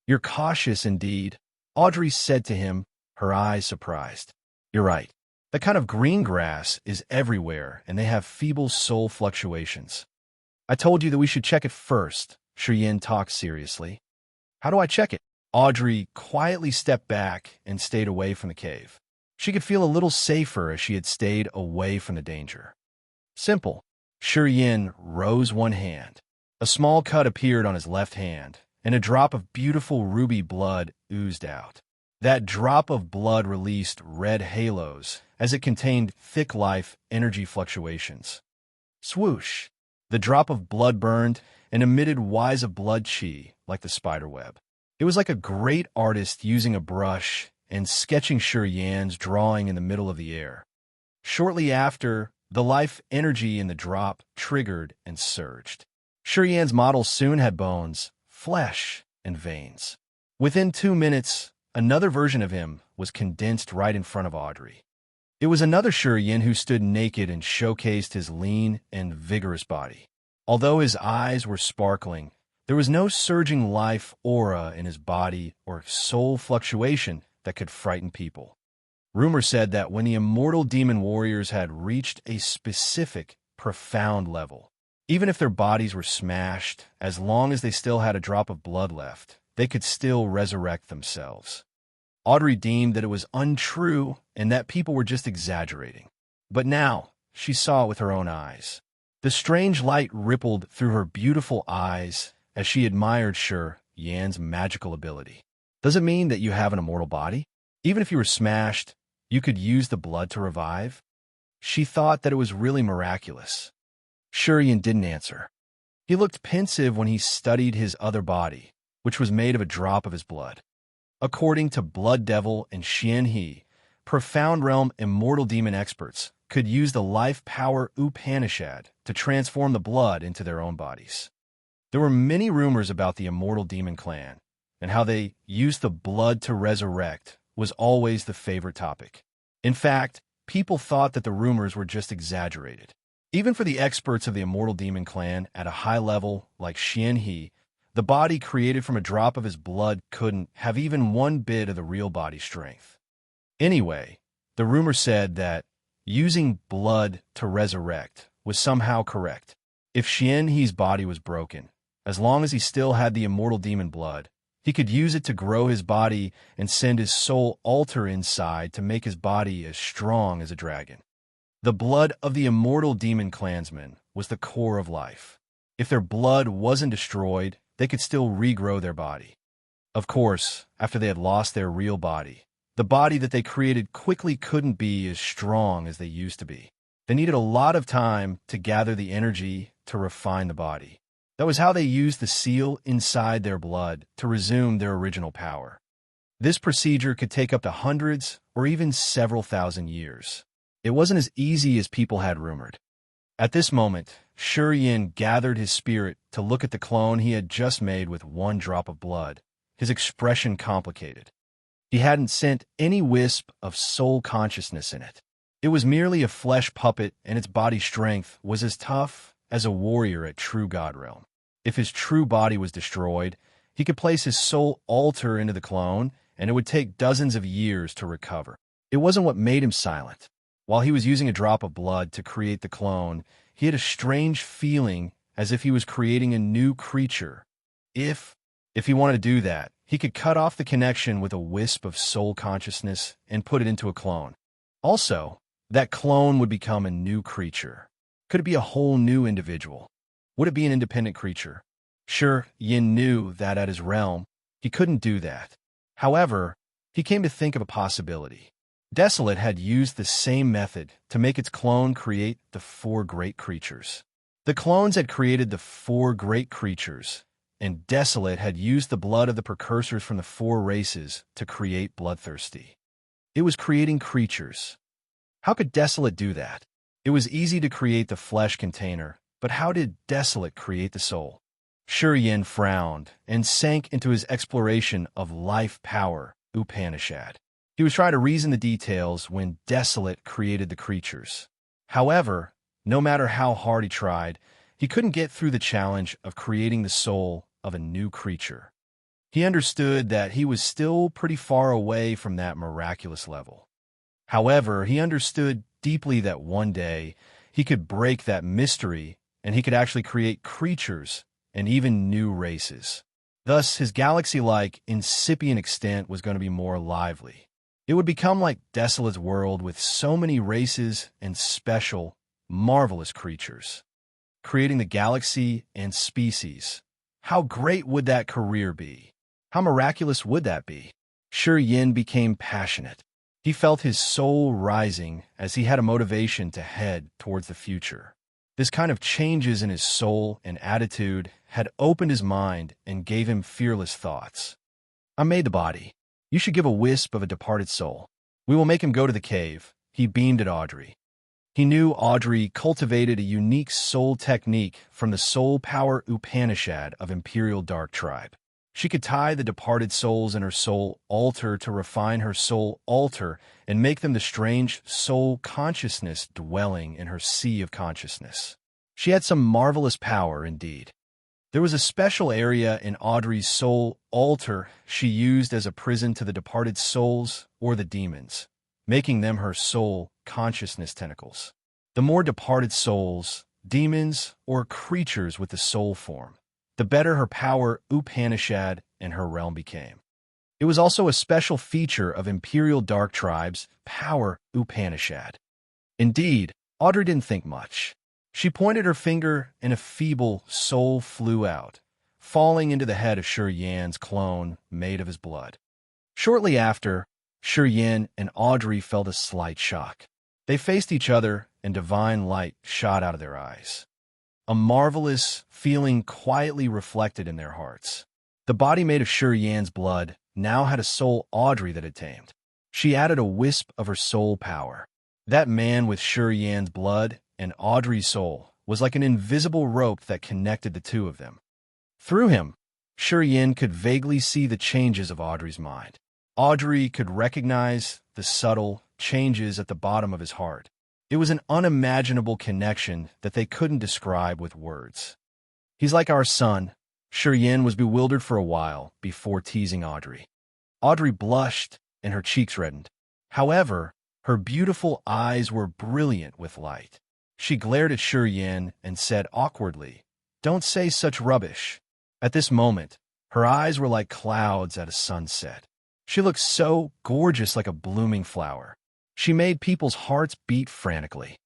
"You're cautious indeed," Audrey said to him, her eyes surprised. "You're right. That kind of green grass is everywhere, and they have feeble soul fluctuations. I told you that we should check it first," Shi Yin talked seriously. "How do I check it?" Audrey quietly stepped back and stayed away from the cave. She could feel a little safer as she had stayed away from the danger. "Simple." Shi Yin rose one hand. A small cut appeared on his left hand, and a drop of beautiful ruby blood oozed out. That drop of blood released red halos as it contained thick life energy fluctuations. Swoosh! The drop of blood burned and emitted wise of blood chi like the spider web. It was like a great artist using a brush and sketching Shi Yin's drawing in the middle of the air. Shortly after, the life energy in the drop triggered and surged. Shi Yin's model soon had bones, flesh, and veins. Within 2 minutes, another version of him was condensed right in front of Audrey. It was another Shi Yin who stood naked and showcased his lean and vigorous body. Although his eyes were sparkling, there was no surging life aura in his body or soul fluctuation that could frighten people. Rumor said that when the immortal demon warriors had reached a specific, profound level, even if their bodies were smashed, as long as they still had a drop of blood left, they could still resurrect themselves. Audrey deemed that it was untrue and that people were just exaggerating. But now, she saw it with her own eyes. The strange light rippled through her beautiful eyes as she admired Shi Yin's magical ability. Does it mean that you have an immortal body? Even if you were smashed, you could use the blood to revive? She thought that it was really miraculous. Shi Yin didn't answer. He looked pensive when he studied his other body, which was made of a drop of his blood. According to Blood Devil and Xian He, Profound Realm immortal demon experts could use the life power Upanishad to transform the blood into their own bodies. There were many rumors about the immortal demon clan, and how they used the blood to resurrect was always the favorite topic. In fact, people thought that the rumors were just exaggerated. Even for the experts of the immortal demon clan at a high level like Xian He, the body created from a drop of his blood couldn't have even one bit of the real body strength. Anyway, the rumor said that using blood to resurrect was somehow correct. If Xian He's body was broken, as long as he still had the immortal demon blood, he could use it to grow his body and send his soul altar inside to make his body as strong as a dragon. The blood of the immortal demon clansmen was the core of life. If their blood wasn't destroyed, they could still regrow their body. Of course, after they had lost their real body, the body that they created quickly couldn't be as strong as they used to be. They needed a lot of time to gather the energy to refine the body. That was how they used the seal inside their blood to resume their original power. This procedure could take up to hundreds or even several thousand years. It wasn't as easy as people had rumored. At this moment, Shi Yin gathered his spirit to look at the clone he had just made with one drop of blood, his expression complicated. He hadn't sent any wisp of soul consciousness in it. It was merely a flesh puppet, and its body strength was as tough as a warrior at true God realm. If his true body was destroyed, he could place his soul altar into the clone, and it would take dozens of years to recover. It wasn't what made him silent. While he was using a drop of blood to create the clone, he had a strange feeling as if he was creating a new creature. If he wanted to do that, he could cut off the connection with a wisp of soul consciousness and put it into a clone. Also, That clone would become a new creature. Could it be a whole new individual? Would it be an independent creature? Sure, Yin knew that at his realm, he couldn't do that. However, he came to think of a possibility. Desolate had used the same method to make its clone create the four great creatures. The clones had created the four great creatures, and Desolate had used the blood of the precursors from the four races to create Bloodthirsty. It was creating creatures. How could Desolate do that? It was easy to create the flesh container, but how did Desolate create the soul? Yin frowned and sank into his exploration of life power, Upanishad. He was trying to reason the details when Desolate created the creatures. However, no matter how hard he tried, he couldn't get through the challenge of creating the soul of a new creature. He understood that he was still pretty far away from that miraculous level. However, he understood deeply that one day he could break that mystery and he could actually create creatures and even new races. Thus, his galaxy-like, incipient extent was going to be more lively. It would become like Desolate's world with so many races and special, marvelous creatures. Creating the galaxy and species. How great would that career be? How miraculous would that be? Yin became passionate. He felt his soul rising as he had a motivation to head towards the future. This kind of changes in his soul and attitude had opened his mind and gave him fearless thoughts. I made the body. You should give a wisp of a departed soul. We will make him go to the cave. He beamed at Audrey. He knew Audrey cultivated a unique soul technique from the soul power Upanishad of Imperial Dark Tribe. She could tie the departed souls in her soul altar to refine her soul altar and make them the strange soul consciousness dwelling in her sea of consciousness. She had some marvelous power indeed. There was a special area in Audrey's soul altar she used as a prison to the departed souls or the demons, making them her soul consciousness tentacles. The more departed souls, demons, or creatures with the soul form, the better her power Upanishad and her realm became. It was also a special feature of Imperial Dark Tribe's power Upanishad. Indeed, Audrey didn't think much. She pointed her finger and a feeble soul flew out, falling into the head of Yan's clone made of his blood. Shortly after, Yan and Audrey felt a slight shock. They faced each other and divine light shot out of their eyes. A marvelous feeling quietly reflected in their hearts. The body made of Yan's blood now had a soul Audrey that had tamed. She added a wisp of her soul power. That man with Yan's blood and Audrey's soul was like an invisible rope that connected the two of them. Through him, Yin could vaguely see the changes of Audrey's mind. Audrey could recognize the subtle changes at the bottom of his heart. It was an unimaginable connection that they couldn't describe with words. He's like our son. Yin was bewildered for a while before teasing Audrey. Audrey blushed and her cheeks reddened. However, her beautiful eyes were brilliant with light. She glared at Yin and said awkwardly, "Don't say such rubbish." At this moment, her eyes were like clouds at a sunset. She looked so gorgeous like a blooming flower. She made people's hearts beat frantically.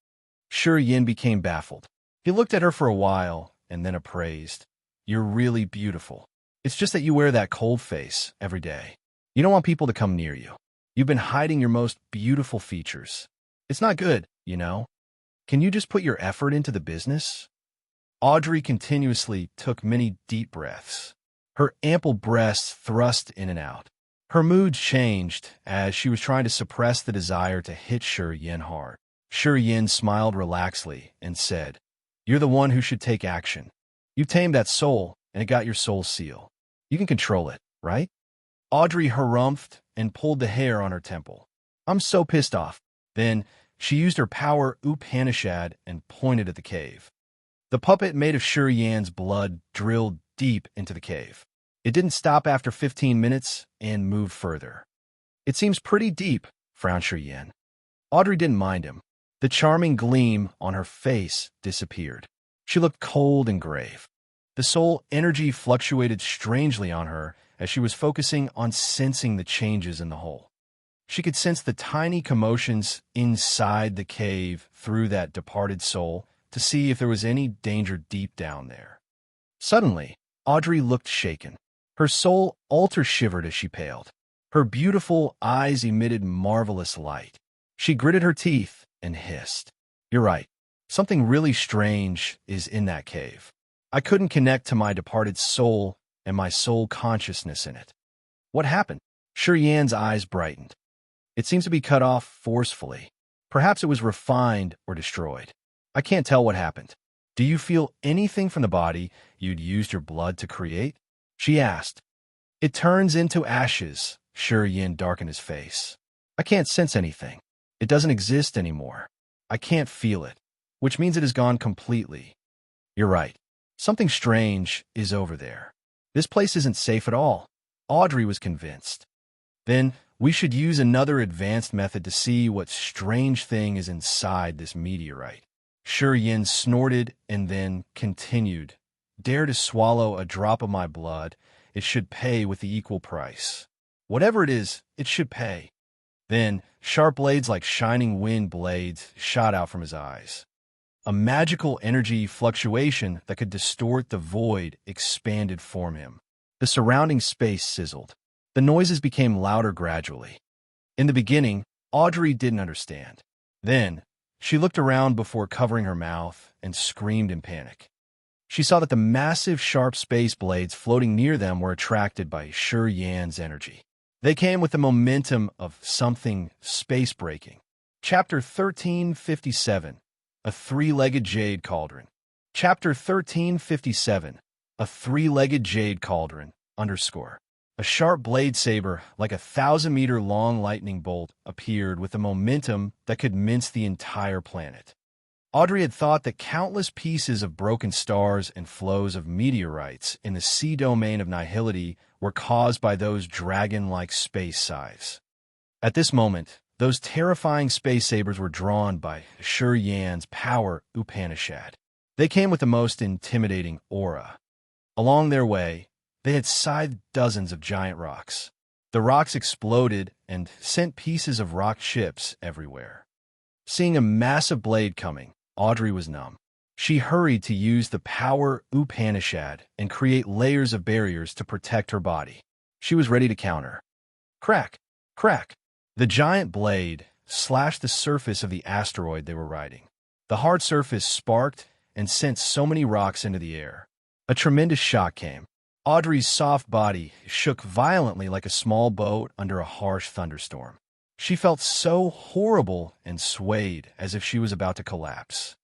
Yin became baffled. He looked at her for a while and then appraised. "You're really beautiful. It's just that you wear that cold face every day. You don't want people to come near you. You've been hiding your most beautiful features. It's not good, you know. Can you just put your effort into the business?" Audrey continuously took many deep breaths. Her ample breasts thrust in and out. Her mood changed as she was trying to suppress the desire to hit Yin hard. Yin smiled relaxedly and said, "You're the one who should take action. You tamed that soul, and it got your soul seal. You can control it, right?" Audrey harumphed and pulled the hair on her temple. "I'm so pissed off." Then she used her power Upanishad and pointed at the cave. The puppet made of Yan's blood drilled deep into the cave. It didn't stop after 15 minutes and moved further. "It seems pretty deep," frowned Yin. Audrey didn't mind him. The charming gleam on her face disappeared. She looked cold and grave. The soul energy fluctuated strangely on her as she was focusing on sensing the changes in the hole. She could sense the tiny commotions inside the cave through that departed soul to see if there was any danger deep down there. Suddenly, Audrey looked shaken. Her soul altar shivered as she paled. Her beautiful eyes emitted marvelous light. She gritted her teeth and hissed. "You're right. Something really strange is in that cave. I couldn't connect to my departed soul and my soul consciousness in it." "What happened?" Yan's eyes brightened. "It seems to be cut off forcefully. Perhaps it was refined or destroyed. I can't tell what happened. Do you feel anything from the body you'd used your blood to create?" she asked. "It turns into ashes." Yan darkened his face. "I can't sense anything. It doesn't exist anymore. I can't feel it, which means it has gone completely." "You're right. Something strange is over there. This place isn't safe at all." Audrey was convinced. "Then we should use another advanced method to see what strange thing is inside this meteorite." Yan snorted and then continued. "Dare to swallow a drop of my blood, it should pay with the equal price. Whatever it is, it should pay." Then, sharp blades like shining wind blades shot out from his eyes. A magical energy fluctuation that could distort the void expanded from him. The surrounding space sizzled. The noises became louder gradually. In the beginning, Audrey didn't understand. Then, she looked around before covering her mouth and screamed in panic. She saw that the massive sharp space blades floating near them were attracted by Yan's energy. They came with the momentum of something space-breaking. Chapter 1357, A Three-Legged Jade Cauldron. Chapter 1357, A Three-Legged Jade Cauldron, _ A sharp blade saber, like a 1,000-meter-long lightning bolt, appeared with a momentum that could mince the entire planet. Audrey had thought that countless pieces of broken stars and flows of meteorites in the sea domain of nihility were caused by those dragon-like space scythes. At this moment, those terrifying space sabers were drawn by Yan's power Upanishad. They came with the most intimidating aura. Along their way, they had scythed dozens of giant rocks. The rocks exploded and sent pieces of rock chips everywhere. Seeing a massive blade coming, Audrey was numb. She hurried to use the power Upanishad and create layers of barriers to protect her body. She was ready to counter. Crack! Crack! The giant blade slashed the surface of the asteroid they were riding. The hard surface sparked and sent so many rocks into the air. A tremendous shock came. Audrey's soft body shook violently like a small boat under a harsh thunderstorm. She felt so horrible and swayed as if she was about to collapse.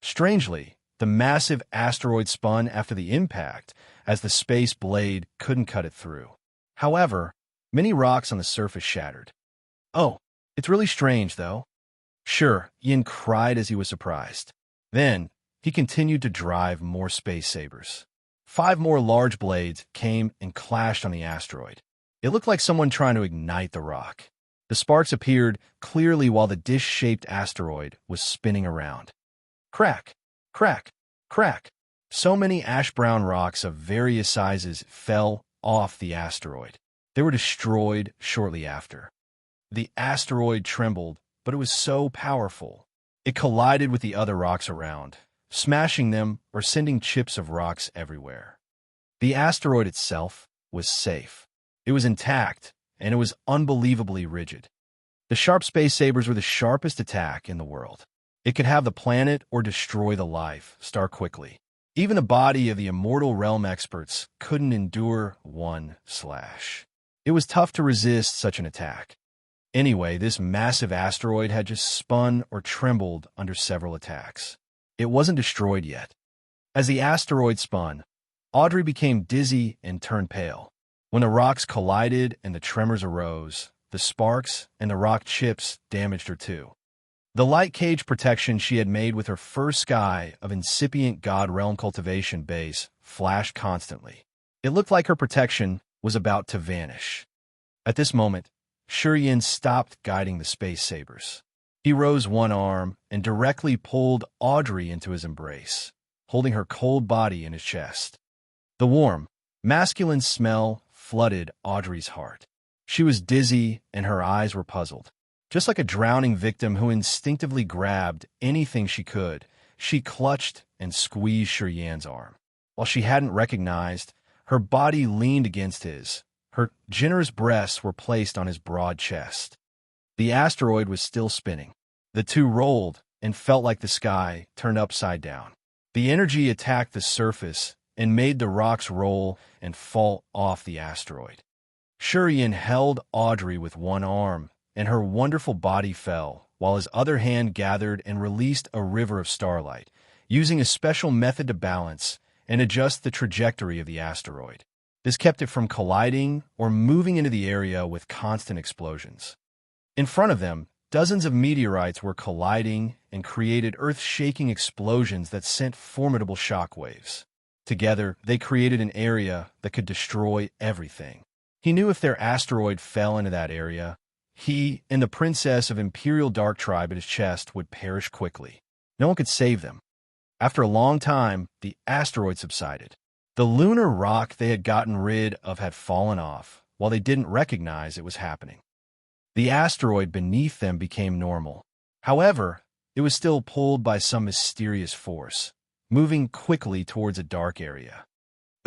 Strangely, the massive asteroid spun after the impact as the space blade couldn't cut it through. However, many rocks on the surface shattered. "Oh, it's really strange, though." Yan cried as he was surprised. Then, he continued to drive more space sabers. 5 more large blades came and clashed on the asteroid. It looked like someone trying to ignite the rock. The sparks appeared clearly while the dish-shaped asteroid was spinning around. Crack! Crack! Crack! So many ash-brown rocks of various sizes fell off the asteroid. They were destroyed shortly after. The asteroid trembled, but it was so powerful. It collided with the other rocks around, smashing them or sending chips of rocks everywhere. The asteroid itself was safe. It was intact, and it was unbelievably rigid. The sharp space sabers were the sharpest attack in the world. It could have the planet or destroy the life star quickly. Even the body of the immortal realm experts couldn't endure one slash. It was tough to resist such an attack. Anyway, this massive asteroid had just spun or trembled under several attacks. It wasn't destroyed yet. As the asteroid spun, Audrey became dizzy and turned pale. When the rocks collided and the tremors arose, the sparks and the rock chips damaged her too. The light cage protection she had made with her first sky of incipient God Realm cultivation base flashed constantly. It looked like her protection was about to vanish. At this moment, Yan stopped guiding the space sabers. He rose one arm and directly pulled Audrey into his embrace, holding her cold body in his chest. The warm, masculine smell flooded Audrey's heart. She was dizzy, and her eyes were puzzled. Just like a drowning victim who instinctively grabbed anything she could, she clutched and squeezed Shurian's arm. While she hadn't recognized, her body leaned against his. Her generous breasts were placed on his broad chest. The asteroid was still spinning. The two rolled and felt like the sky turned upside down. The energy attacked the surface and made the rocks roll and fall off the asteroid. Shurian held Audrey with one arm, and her wonderful body fell, while his other hand gathered and released a river of starlight, using a special method to balance and adjust the trajectory of the asteroid. This kept it from colliding or moving into the area with constant explosions. In front of them, dozens of meteorites were colliding and created earth-shaking explosions that sent formidable shockwaves. Together, they created an area that could destroy everything. He knew if their asteroid fell into that area, he and the princess of Imperial Dark Tribe at his chest would perish quickly. No one could save them. After a long time, the asteroid subsided. The lunar rock they had gotten rid of had fallen off, while they didn't recognize it was happening. The asteroid beneath them became normal. However, it was still pulled by some mysterious force, moving quickly towards a dark area.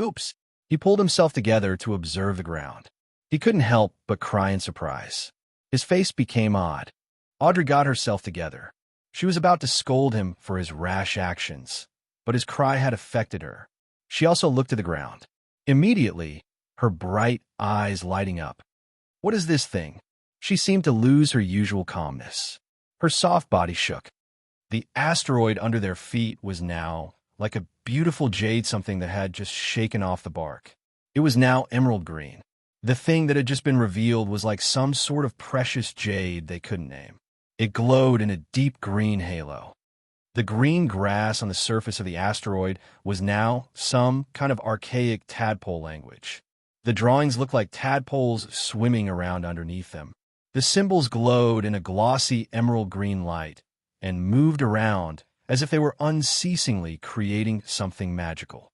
Oops! He pulled himself together to observe the ground. He couldn't help but cry in surprise. His face became odd. Audrey got herself together. She was about to scold him for his rash actions, but his cry had affected her. She also looked at the ground. Immediately, her bright eyes lighting up. What is this thing? She seemed to lose her usual calmness. Her soft body shook. The asteroid under their feet was now like a beautiful jade, something that had just shaken off the bark. It was now emerald green. The thing that had just been revealed was like some sort of precious jade they couldn't name. It glowed in a deep green halo. The green grass on the surface of the asteroid was now some kind of archaic tadpole language. The drawings looked like tadpoles swimming around underneath them. The symbols glowed in a glossy emerald green light and moved around as if they were unceasingly creating something magical.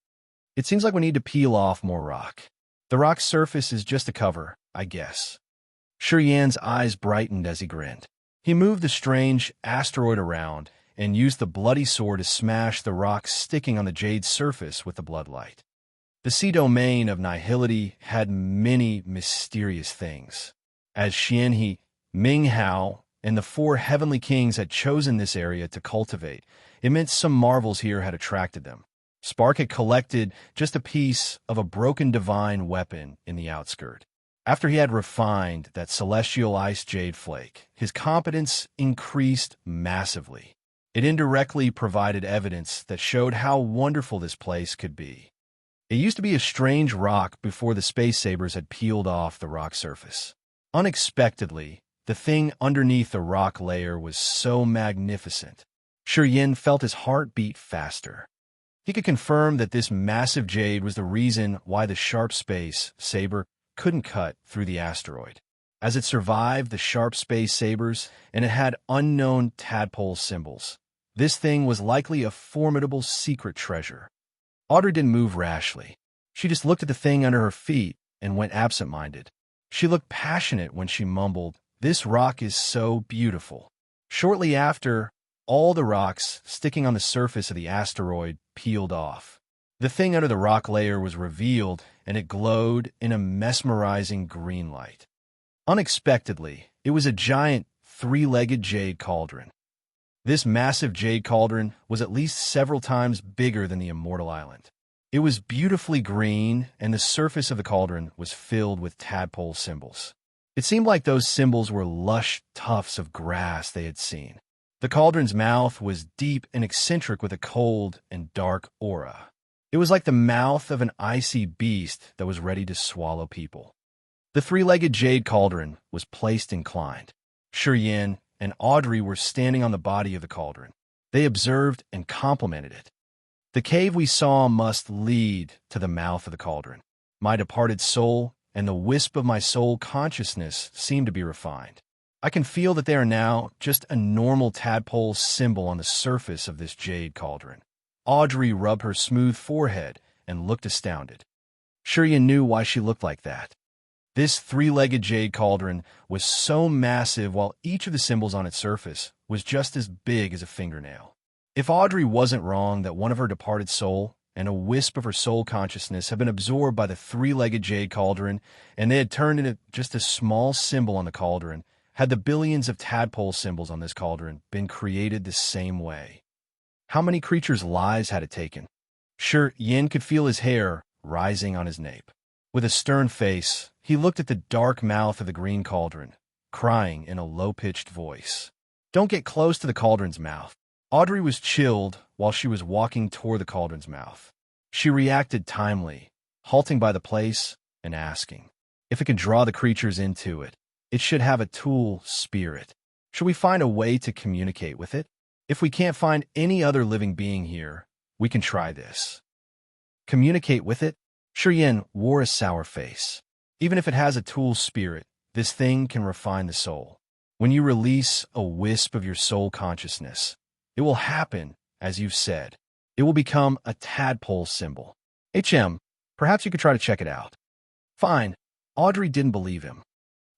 It seems like we need to peel off more rock. The rock's surface is just a cover, I guess. Shurian's eyes brightened as he grinned. He moved the strange asteroid around and used the bloody sword to smash the rocks sticking on the jade's surface with the bloodlight. The sea domain of Nihility had many mysterious things. As Xianhe, Minghao, and the four heavenly kings had chosen this area to cultivate, it meant some marvels here had attracted them. Spark had collected just a piece of a broken divine weapon in the outskirt. After he had refined that celestial ice jade flake, his competence increased massively. It indirectly provided evidence that showed how wonderful this place could be. It used to be a strange rock before the space sabers had peeled off the rock surface. Unexpectedly, the thing underneath the rock layer was so magnificent. Shurian felt his heart beat faster. He could confirm that this massive jade was the reason why the sharp space saber couldn't cut through the asteroid, as it survived the sharp space sabers and it had unknown tadpole symbols. This thing was likely a formidable secret treasure. Audrey didn't move rashly. She just looked at the thing under her feet and went absent-minded. She looked passionate when she mumbled, "This rock is so beautiful." Shortly after, all the rocks sticking on the surface of the asteroid peeled off. The thing under the rock layer was revealed, and it glowed in a mesmerizing green light. Unexpectedly, it was a giant, three-legged jade cauldron. This massive jade cauldron was at least several times bigger than the Immortal Island. It was beautifully green, and the surface of the cauldron was filled with tadpole symbols. It seemed like those symbols were lush tufts of grass they had seen. The cauldron's mouth was deep and eccentric with a cold and dark aura. It was like the mouth of an icy beast that was ready to swallow people. The three-legged jade cauldron was placed inclined. Shurian and Audrey were standing on the body of the cauldron. They observed and complimented it. "The cave we saw must lead to the mouth of the cauldron. My departed soul and the wisp of my soul consciousness seem to be refined. I can feel that they are now just a normal tadpole symbol on the surface of this jade cauldron." Audrey rubbed her smooth forehead and looked astounded. Shurian knew why she looked like that. This three-legged jade cauldron was so massive while each of the symbols on its surface was just as big as a fingernail. If Audrey wasn't wrong that one of her departed soul and a wisp of her soul consciousness had been absorbed by the three-legged jade cauldron, and they had turned into just a small symbol on the cauldron, had the billions of tadpole symbols on this cauldron been created the same way? How many creatures' lives had it taken? Sure, Yin could feel his hair rising on his nape. With a stern face, he looked at the dark mouth of the green cauldron, crying in a low-pitched voice. "Don't get close to the cauldron's mouth." Audrey was chilled while she was walking toward the cauldron's mouth. She reacted timely, halting by the place and asking, if it can draw the creatures into it, it should have a tool spirit. Should we find a way to communicate with it? If we can't find any other living being here, we can try this. Communicate with it? Yin wore a sour face. Even if it has a tool spirit, this thing can refine the soul. When you release a wisp of your soul consciousness, it will happen, as you've said. It will become a tadpole symbol. Perhaps you could try to check it out. Fine. Audrey didn't believe him.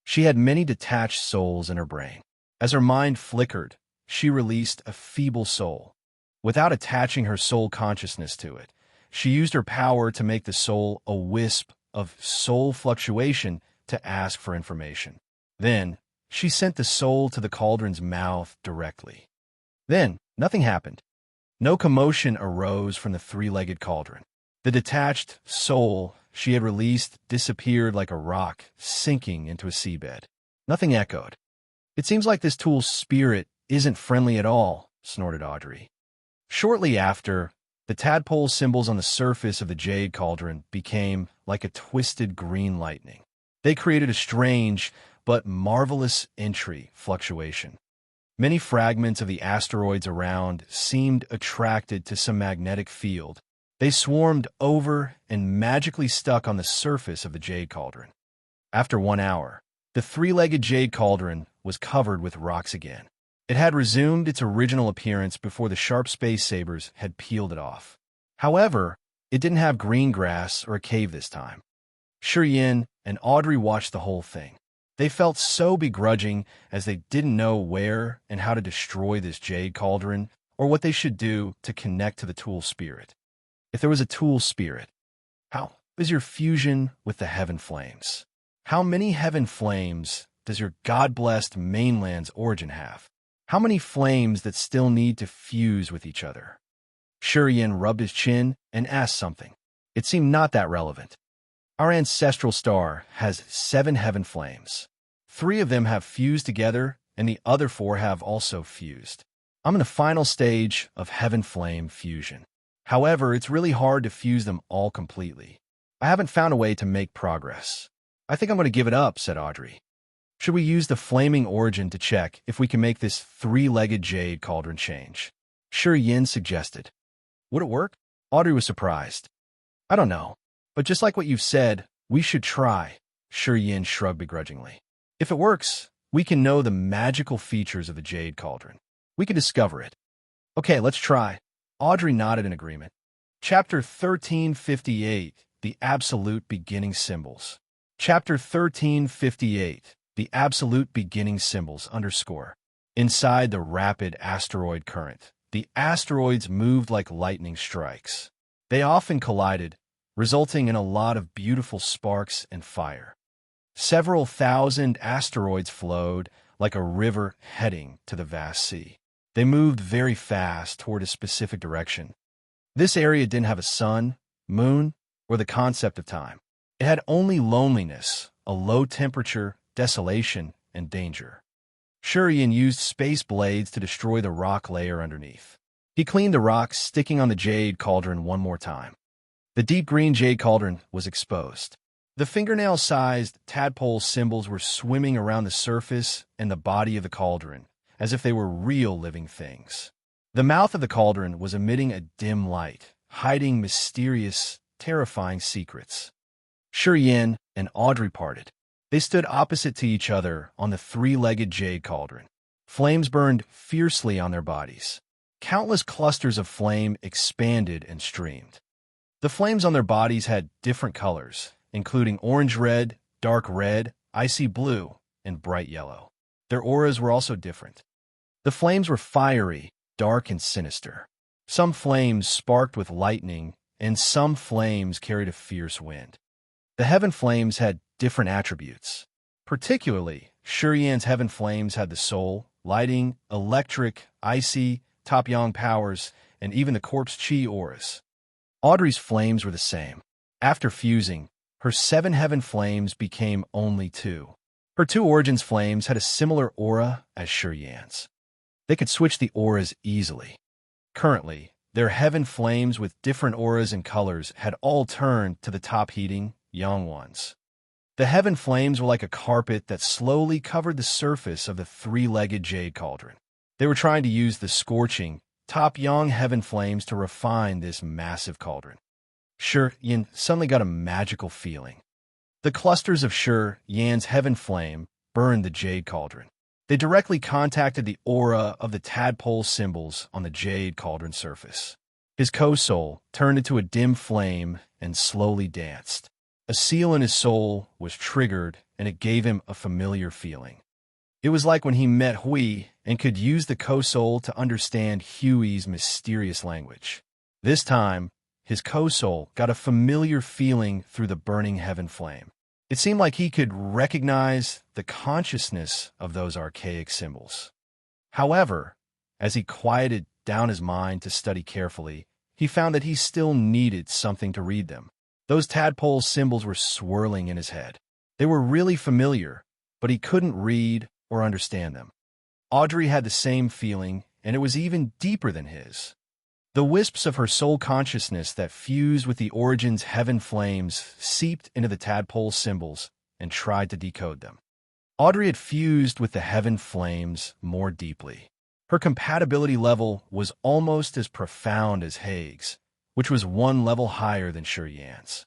She had many detached souls in her brain. As her mind flickered, she released a feeble soul. Without attaching her soul consciousness to it, she used her power to make the soul a wisp of soul fluctuation to ask for information. Then, she sent the soul to the cauldron's mouth directly. Then, nothing happened. No commotion arose from the three-legged cauldron. The detached soul she had released disappeared like a rock sinking into a seabed. Nothing echoed. "It seems like this tool's spirit isn't friendly at all," snorted Audrey. Shortly after, the tadpole symbols on the surface of the jade cauldron became like a twisted green lightning. They created a strange but marvelous entry fluctuation. Many fragments of the asteroids around seemed attracted to some magnetic field. They swarmed over and magically stuck on the surface of the jade cauldron. After 1 hour, the three-legged jade cauldron was covered with rocks again. It had resumed its original appearance before the sharp space sabers had peeled it off. However, it didn't have green grass or a cave this time. Yin and Audrey watched the whole thing. They felt so begrudging as they didn't know where and how to destroy this jade cauldron or what they should do to connect to the tool spirit. If there was a tool spirit, how is your fusion with the heaven flames? How many heaven flames does your God-blessed mainland's origin have? How many flames that still need to fuse with each other? Yin rubbed his chin and asked something. It seemed not that relevant. Our ancestral star has 7 heaven flames. 3 of them have fused together, and the other 4 have also fused. I'm in the final stage of heaven flame fusion. However, it's really hard to fuse them all completely. I haven't found a way to make progress. I think I'm going to give it up, said Audrey. Should we use the flaming origin to check if we can make this three-legged jade cauldron change? Yin suggested. Would it work? Audrey was surprised. I don't know, but just like what you've said, we should try. Yin shrugged begrudgingly. If it works, we can know the magical features of the jade cauldron. We can discover it. Okay, let's try. Audrey nodded in agreement. Chapter 1358, The Absolute Beginning Symbols. Chapter 1358, The Absolute Beginning Symbols _ Inside the rapid asteroid current, the asteroids moved like lightning strikes. They often collided, resulting in a lot of beautiful sparks and fire. Several thousand asteroids flowed like a river heading to the vast sea. They moved very fast toward a specific direction. This area didn't have a sun, moon, or the concept of time. It had only loneliness, a low temperature, desolation, and danger. Yin used space blades to destroy the rock layer underneath. He cleaned the rocks sticking on the jade cauldron one more time. The deep green jade cauldron was exposed. The fingernail-sized tadpole symbols were swimming around the surface and the body of the cauldron, as if they were real living things. The mouth of the cauldron was emitting a dim light, hiding mysterious, terrifying secrets. Yin and Audrey parted. They stood opposite to each other on the three-legged jade cauldron. Flames burned fiercely on their bodies. Countless clusters of flame expanded and streamed. The flames on their bodies had different colors, including orange-red, dark red, icy blue, and bright yellow. Their auras were also different. The flames were fiery, dark, and sinister. Some flames sparked with lightning, and some flames carried a fierce wind. The heaven flames had different attributes. Particularly, Shurian's heaven flames had the soul, lighting, electric, icy, Taepyeong powers, and even the corpse chi auras. Audrey's flames were the same. After fusing, her 7 heaven flames became only 2. Her 2 origins flames had a similar aura as Shurian's. They could switch the auras easily. Currently, their heaven flames with different auras and colors had all turned to the top heating, young ones. The heaven flames were like a carpet that slowly covered the surface of the 3-legged jade cauldron. They were trying to use the scorching, top-young heaven flames to refine this massive cauldron. Shur-Yan suddenly got a magical feeling. The clusters of Shur-Yan's heaven flame burned the jade cauldron. They directly contacted the aura of the tadpole symbols on the jade cauldron surface. His co-soul turned into a dim flame and slowly danced. A seal in his soul was triggered, and it gave him a familiar feeling. It was like when he met Hui and could use the co-soul to understand Hui's mysterious language. This time, his co-soul got a familiar feeling through the burning heaven flame. It seemed like he could recognize the consciousness of those archaic symbols. However, as he quieted down his mind to study carefully, he found that he still needed something to read them. Those tadpole symbols were swirling in his head. They were really familiar, but he couldn't read or understand them. Audrey had the same feeling, and it was even deeper than his. The wisps of her soul consciousness that fused with the Origin's heaven flames seeped into the tadpole symbols and tried to decode them. Audrey had fused with the heaven flames more deeply. Her compatibility level was almost as profound as Haig's, which was 1 level higher than Shurian's.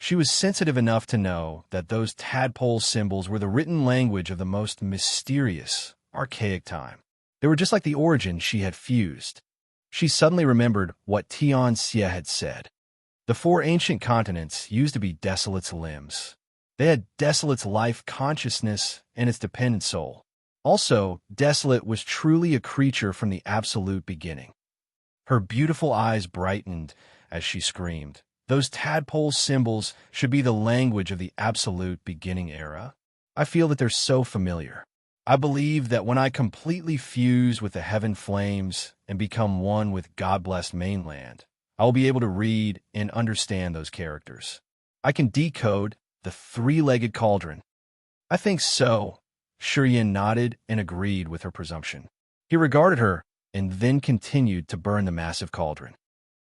She was sensitive enough to know that those tadpole symbols were the written language of the most mysterious, archaic time. They were just like the Origin she had fused. She suddenly remembered what Tian Xie had said. The 4 ancient continents used to be Desolate's limbs. They had Desolate's life consciousness and its dependent soul. Also, Desolate was truly a creature from the absolute beginning. Her beautiful eyes brightened as she screamed. Those tadpole symbols should be the language of the absolute beginning era. I feel that they're so familiar. I believe that when I completely fuse with the heaven flames and become one with God-blessed mainland, I will be able to read and understand those characters. I can decode the 3-legged cauldron. I think so. Shurian nodded and agreed with her presumption. He regarded her and then continued to burn the massive cauldron.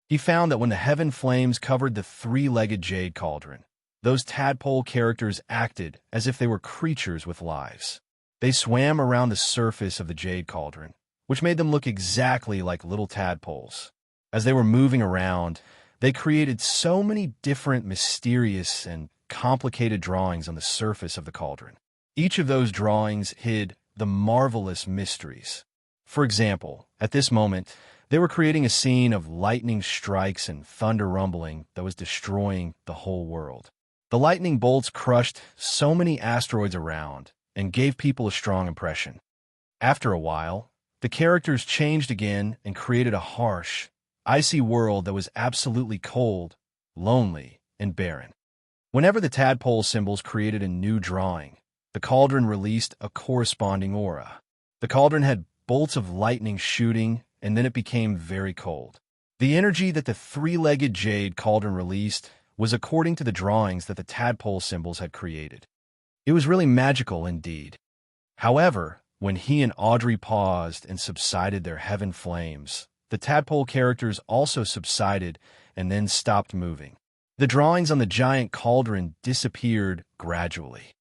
He found that when the heaven flames covered the 3-legged jade cauldron, those tadpole characters acted as if they were creatures with lives. They swam around the surface of the jade cauldron, which made them look exactly like little tadpoles. As they were moving around, they created so many different mysterious and complicated drawings on the surface of the cauldron. Each of those drawings hid the marvelous mysteries. For example, at this moment, they were creating a scene of lightning strikes and thunder rumbling that was destroying the whole world. The lightning bolts crushed so many asteroids around and gave people a strong impression. After a while, the characters changed again and created a harsh, icy world that was absolutely cold, lonely, and barren. Whenever the tadpole symbols created a new drawing, the cauldron released a corresponding aura. The cauldron had bolts of lightning shooting, and then it became very cold. The energy that the 3-legged jade cauldron released was according to the drawings that the tadpole symbols had created. It was really magical indeed. However, when he and Audrey paused and subsided their heaven flames, the tadpole characters also subsided and then stopped moving. The drawings on the giant cauldron disappeared gradually.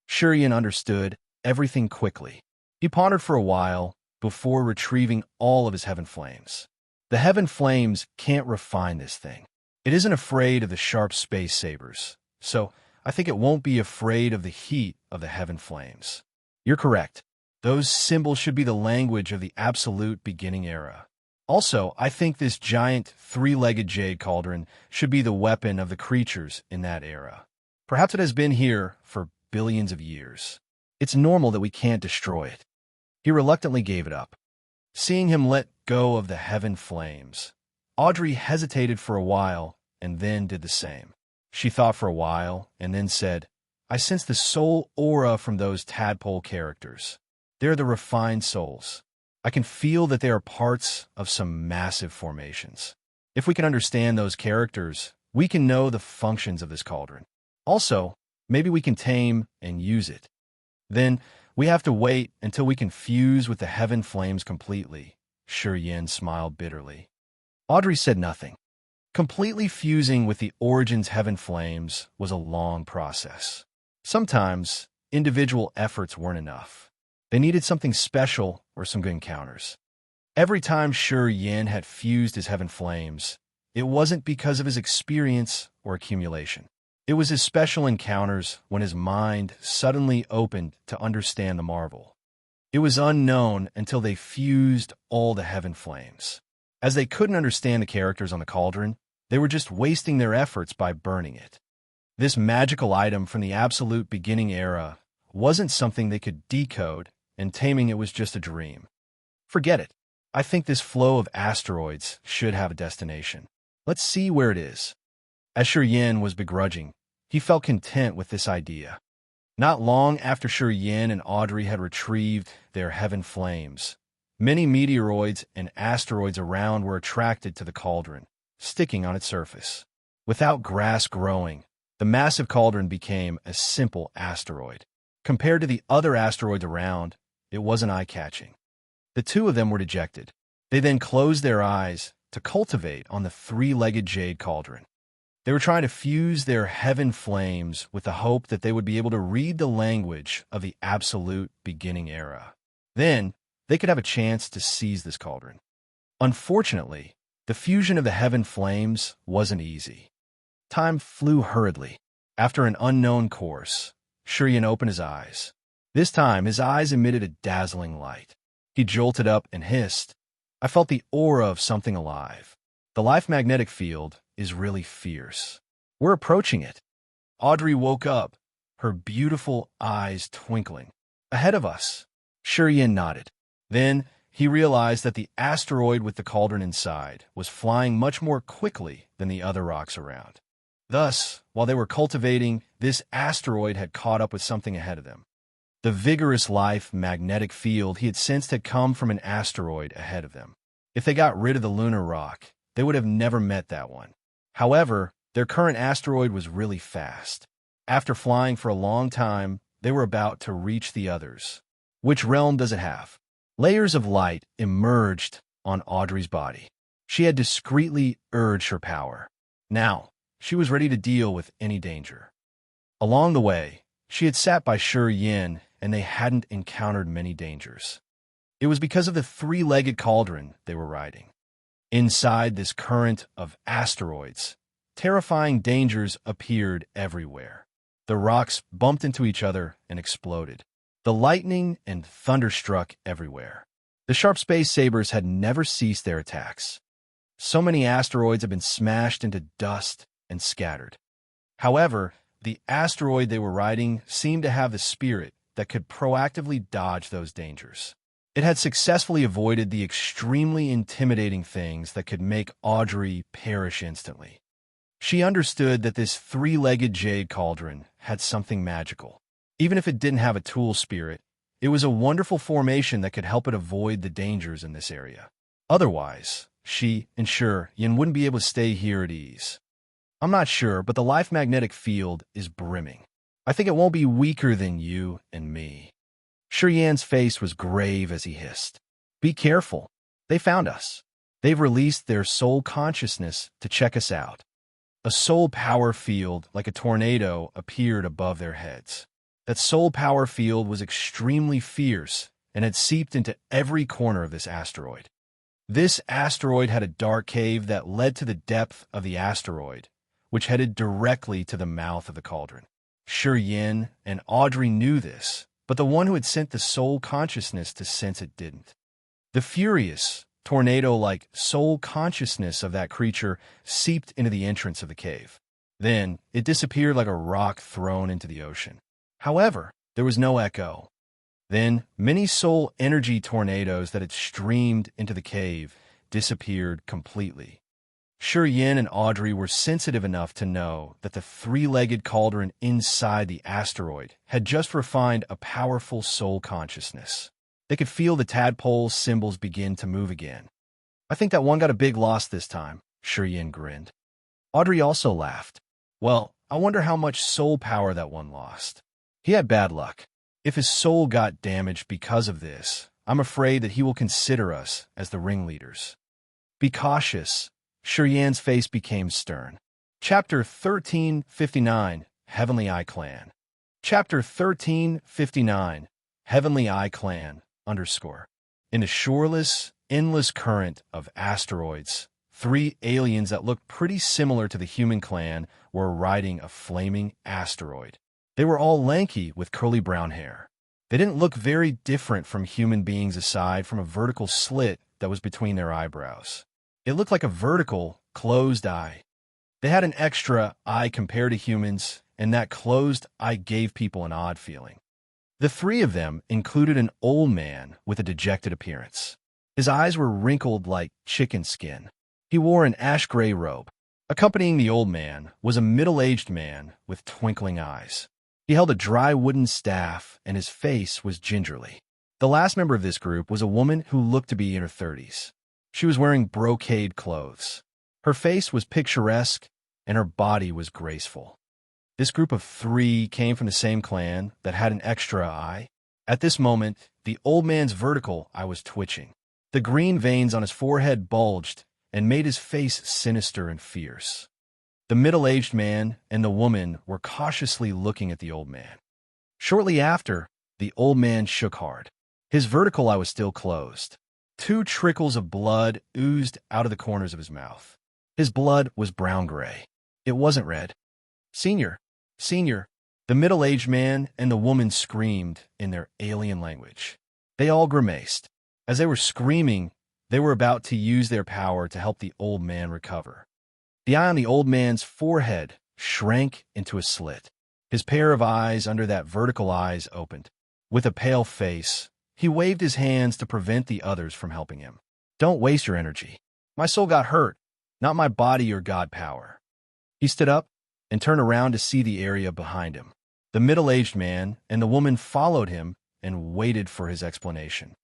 Shurian understood everything quickly. He pondered for a while before retrieving all of his heaven flames. The heaven flames can't refine this thing. It isn't afraid of the sharp space sabers, so I think it won't be afraid of the heat of the heaven flames. You're correct. Those symbols should be the language of the absolute beginning era. Also, I think this giant 3-legged jade cauldron should be the weapon of the creatures in that era. Perhaps it has been here for billions of years. It's normal that we can't destroy it. He reluctantly gave it up. Seeing him let go of the heaven flames, Audrey hesitated for a while and then did the same. She thought for a while and then said, I sense the soul aura from those tadpole characters. They're the refined souls. I can feel that they are parts of some massive formations. If we can understand those characters, we can know the functions of this cauldron. Also, maybe we can tame and use it. Then, we have to wait until we can fuse with the heaven flames completely. Yin smiled bitterly. Audrey said nothing. Completely fusing with the Origin's heaven flames was a long process. Sometimes, individual efforts weren't enough. They needed something special or some good encounters. Every time Yin had fused his heaven flames, it wasn't because of his experience or accumulation. It was his special encounters when his mind suddenly opened to understand the marvel. It was unknown until they fused all the heaven flames. As they couldn't understand the characters on the cauldron, they were just wasting their efforts by burning it. This magical item from the absolute beginning era wasn't something they could decode, and taming it was just a dream. Forget it. I think this flow of asteroids should have a destination. Let's see where it is. As Yin was begrudging, he felt content with this idea. Not long after Yin and Audrey had retrieved their heaven flames, many meteoroids and asteroids around were attracted to the cauldron, sticking on its surface. Without grass growing, the massive cauldron became a simple asteroid. Compared to the other asteroids around, it wasn't eye-catching. The two of them were dejected. They then closed their eyes to cultivate on the three-legged jade cauldron. They were trying to fuse their heaven flames with the hope that they would be able to read the language of the absolute beginning era. Then, they could have a chance to seize this cauldron. Unfortunately, the fusion of the heaven flames wasn't easy. Time flew hurriedly. After an unknown course, Yin opened his eyes. This time, his eyes emitted a dazzling light. He jolted up and hissed, I felt the aura of something alive. The life magnetic field is really fierce. We're approaching it. Audrey woke up, her beautiful eyes twinkling. Ahead of us. Yin nodded. Then, he realized that the asteroid with the cauldron inside was flying much more quickly than the other rocks around. Thus, while they were cultivating, this asteroid had caught up with something ahead of them. The vigorous life magnetic field he had sensed had come from an asteroid ahead of them. If they got rid of the lunar rock, they would have never met that one. However, their current asteroid was really fast. After flying for a long time, they were about to reach the others. Which realm does it have? Layers of light emerged on Audrey's body. She had discreetly urged her power. Now, she was ready to deal with any danger. Along the way, she had sat by Yin, and they hadn't encountered many dangers. It was because of the three-legged cauldron they were riding. Inside this current of asteroids, terrifying dangers appeared everywhere. The rocks bumped into each other and exploded. The lightning and thunder struck everywhere. The sharp space sabers had never ceased their attacks. So many asteroids had been smashed into dust and scattered. However, the asteroid they were riding seemed to have the spirit that could proactively dodge those dangers. It had successfully avoided the extremely intimidating things that could make Audrey perish instantly. She understood that this three-legged jade cauldron had something magical. Even if it didn't have a tool spirit, it was a wonderful formation that could help it avoid the dangers in this area. Otherwise, she and Yin wouldn't be able to stay here at ease. I'm not sure, but the life magnetic field is brimming. I think it won't be weaker than you and me. Yan's face was grave as he hissed. Be careful. They found us. They've released their soul consciousness to check us out. A soul power field like a tornado appeared above their heads. That soul power field was extremely fierce and had seeped into every corner of this asteroid. This asteroid had a dark cave that led to the depth of the asteroid, which headed directly to the mouth of the cauldron. Yin and Audrey knew this, but the one who had sent the soul consciousness to sense it didn't. The furious, tornado-like soul consciousness of that creature seeped into the entrance of the cave. Then, it disappeared like a rock thrown into the ocean. However, there was no echo. Then, many soul energy tornadoes that had streamed into the cave disappeared completely. Yin and Audrey were sensitive enough to know that the three-legged cauldron inside the asteroid had just refined a powerful soul consciousness. They could feel the tadpole's symbols begin to move again. I think that one got a big loss this time, Yin grinned. Audrey also laughed. Well, I wonder how much soul power that one lost. He had bad luck. If his soul got damaged because of this, I'm afraid that he will consider us as the ringleaders. Be cautious. Yan's face became stern. Chapter 1359, Heavenly Eye Clan. Chapter 1359, Heavenly Eye Clan, _ In the shoreless, endless current of asteroids, 3 aliens that looked pretty similar to the human clan were riding a flaming asteroid. They were all lanky with curly brown hair. They didn't look very different from human beings aside from a vertical slit that was between their eyebrows. It looked like a vertical, closed eye. They had an extra eye compared to humans, and that closed eye gave people an odd feeling. The 3 of them included an old man with a dejected appearance. His eyes were wrinkled like chicken skin. He wore an ash-gray robe. Accompanying the old man was a middle-aged man with twinkling eyes. He held a dry wooden staff, and his face was gingerly. The last member of this group was a woman who looked to be in her 30s. She was wearing brocade clothes. Her face was picturesque, and her body was graceful. This group of 3 came from the same clan that had an extra eye. At this moment, the old man's vertical eye was twitching. The green veins on his forehead bulged and made his face sinister and fierce. The middle-aged man and the woman were cautiously looking at the old man. Shortly after, the old man shook hard. His vertical eye was still closed. 2 trickles of blood oozed out of the corners of his mouth. His blood was brown-gray. It wasn't red. Senior, the middle-aged man and the woman screamed in their alien language. They all grimaced. As they were screaming, they were about to use their power to help the old man recover. The eye on the old man's forehead shrank into a slit. His pair of eyes under that vertical eyes opened. With a pale face, he waved his hands to prevent the others from helping him. Don't waste your energy. My soul got hurt, not my body or God power. He stood up and turned around to see the area behind him. The middle-aged man and the woman followed him and waited for his explanation.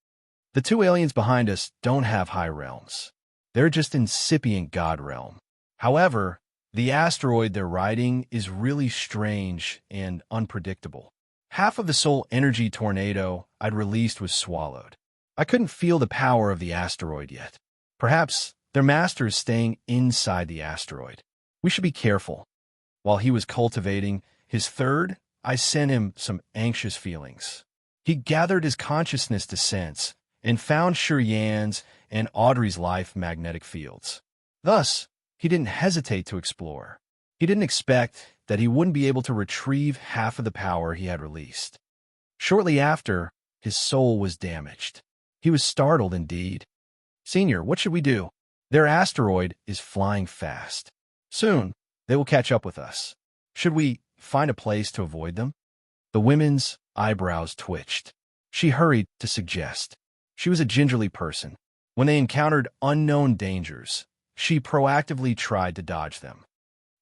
The 2 aliens behind us don't have high realms. They're just incipient God realm. However, the asteroid they're riding is really strange and unpredictable. Half of the soul energy tornado I'd released was swallowed. I couldn't feel the power of the asteroid yet. Perhaps their master is staying inside the asteroid. We should be careful. While he was cultivating his 3rd, I sent him some anxious feelings. He gathered his consciousness to sense and found Yan's and Audrey's life magnetic fields. Thus, he didn't hesitate to explore. He didn't expect that he wouldn't be able to retrieve half of the power he had released. Shortly after, his soul was damaged. He was startled indeed. Senior, what should we do? Their asteroid is flying fast. Soon, they will catch up with us. Should we find a place to avoid them? The woman's eyebrows twitched. She hurried to suggest. She was a gingerly person. When they encountered unknown dangers, she proactively tried to dodge them.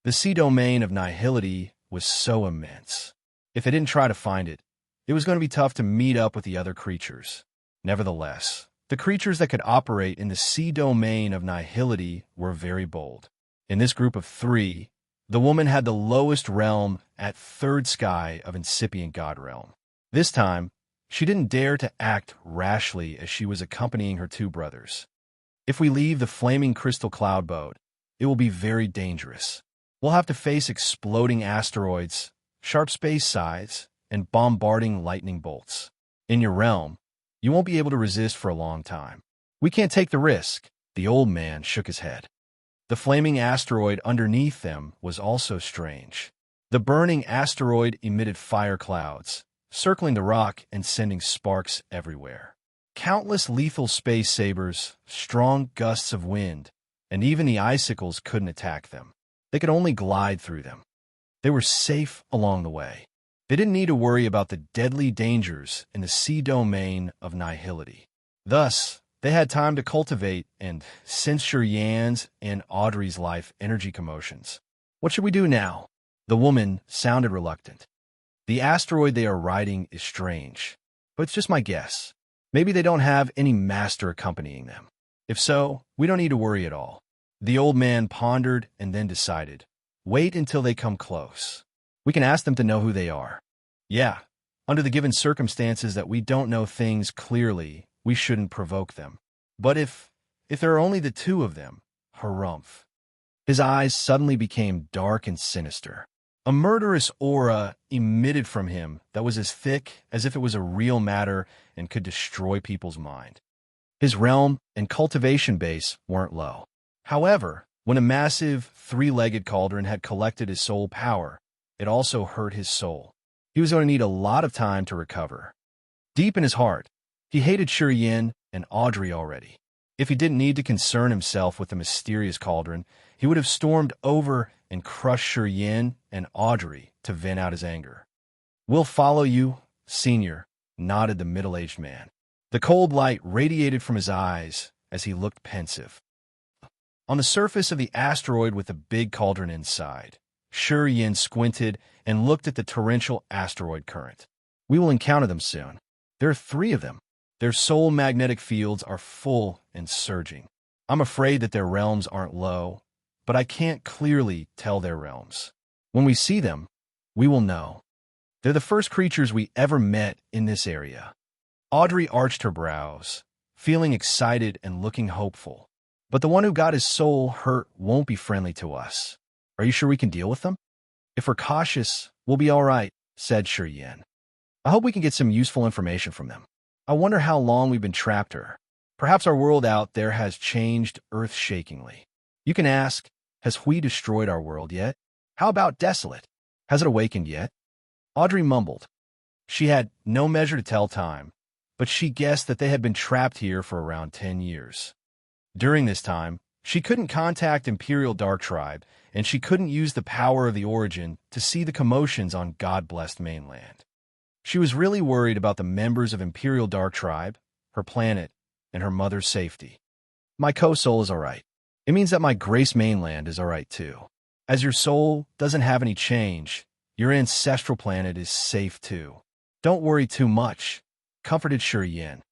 The sea domain of nihility was so immense. If they didn't try to find it, it was going to be tough to meet up with the other creatures. Nevertheless, the creatures that could operate in the sea domain of nihility were very bold. In this group of 3, the woman had the lowest realm at 3rd sky of incipient God realm. This time, she didn't dare to act rashly as she was accompanying her 2 brothers. If we leave the flaming crystal cloud boat, it will be very dangerous. We'll have to face exploding asteroids, sharp space scythes, and bombarding lightning bolts. In your realm, you won't be able to resist for a long time. We can't take the risk. The old man shook his head. The flaming asteroid underneath them was also strange. The burning asteroid emitted fire clouds, circling the rock and sending sparks everywhere. Countless lethal space sabers, strong gusts of wind, and even the icicles couldn't attack them. They could only glide through them. They were safe along the way. They didn't need to worry about the deadly dangers in the sea domain of nihility. Thus, they had time to cultivate and sense Yan's and Audrey's life energy commotions. What should we do now? The woman sounded reluctant. The asteroid they are riding is strange, but it's just my guess. Maybe they don't have any master accompanying them. If so, we don't need to worry at all. The old man pondered and then decided, wait until they come close. We can ask them to know who they are. Yeah, under the given circumstances that we don't know things clearly, we shouldn't provoke them. But if there are only the two of them, harumph. His eyes suddenly became dark and sinister. A murderous aura emitted from him that was as thick as if it was a real matter and could destroy people's mind. His realm and cultivation base weren't low. However, when a massive, three-legged cauldron had collected his soul power, it also hurt his soul. He was going to need a lot of time to recover. Deep in his heart, he hated Yan and Audrey already. If he didn't need to concern himself with the mysterious cauldron, he would have stormed over and crushed Yan and Audrey to vent out his anger. "We'll follow you, Senior," nodded the middle-aged man. The cold light radiated from his eyes as he looked pensive. On the surface of the asteroid with the big cauldron inside, Yan squinted and looked at the torrential asteroid current. "We will encounter them soon. There are 3 of them. Their soul magnetic fields are full and surging. I'm afraid that their realms aren't low, but I can't clearly tell their realms. When we see them, we will know. They're the first creatures we ever met in this area." Audrey arched her brows, feeling excited and looking hopeful. "But the one who got his soul hurt won't be friendly to us. Are you sure we can deal with them?" "If we're cautious, we'll be all right," said Yan. "I hope we can get some useful information from them. I wonder how long we've been trapped here. Perhaps our world out there has changed earth-shakingly. You can ask, has we destroyed our world yet? How about desolate? Has it awakened yet?" Audrey mumbled. She had no measure to tell time, but she guessed that they had been trapped here for around 10 years. During this time, she couldn't contact Imperial Dark Tribe, and she couldn't use the power of the Origin to see the commotions on God-blessed mainland. She was really worried about the members of Imperial Dark Tribe, her planet, and her mother's safety. "My co-soul is all right. It means that my Grace mainland is all right too. As your soul doesn't have any change, your ancestral planet is safe too. Don't worry too much," comforted Yan.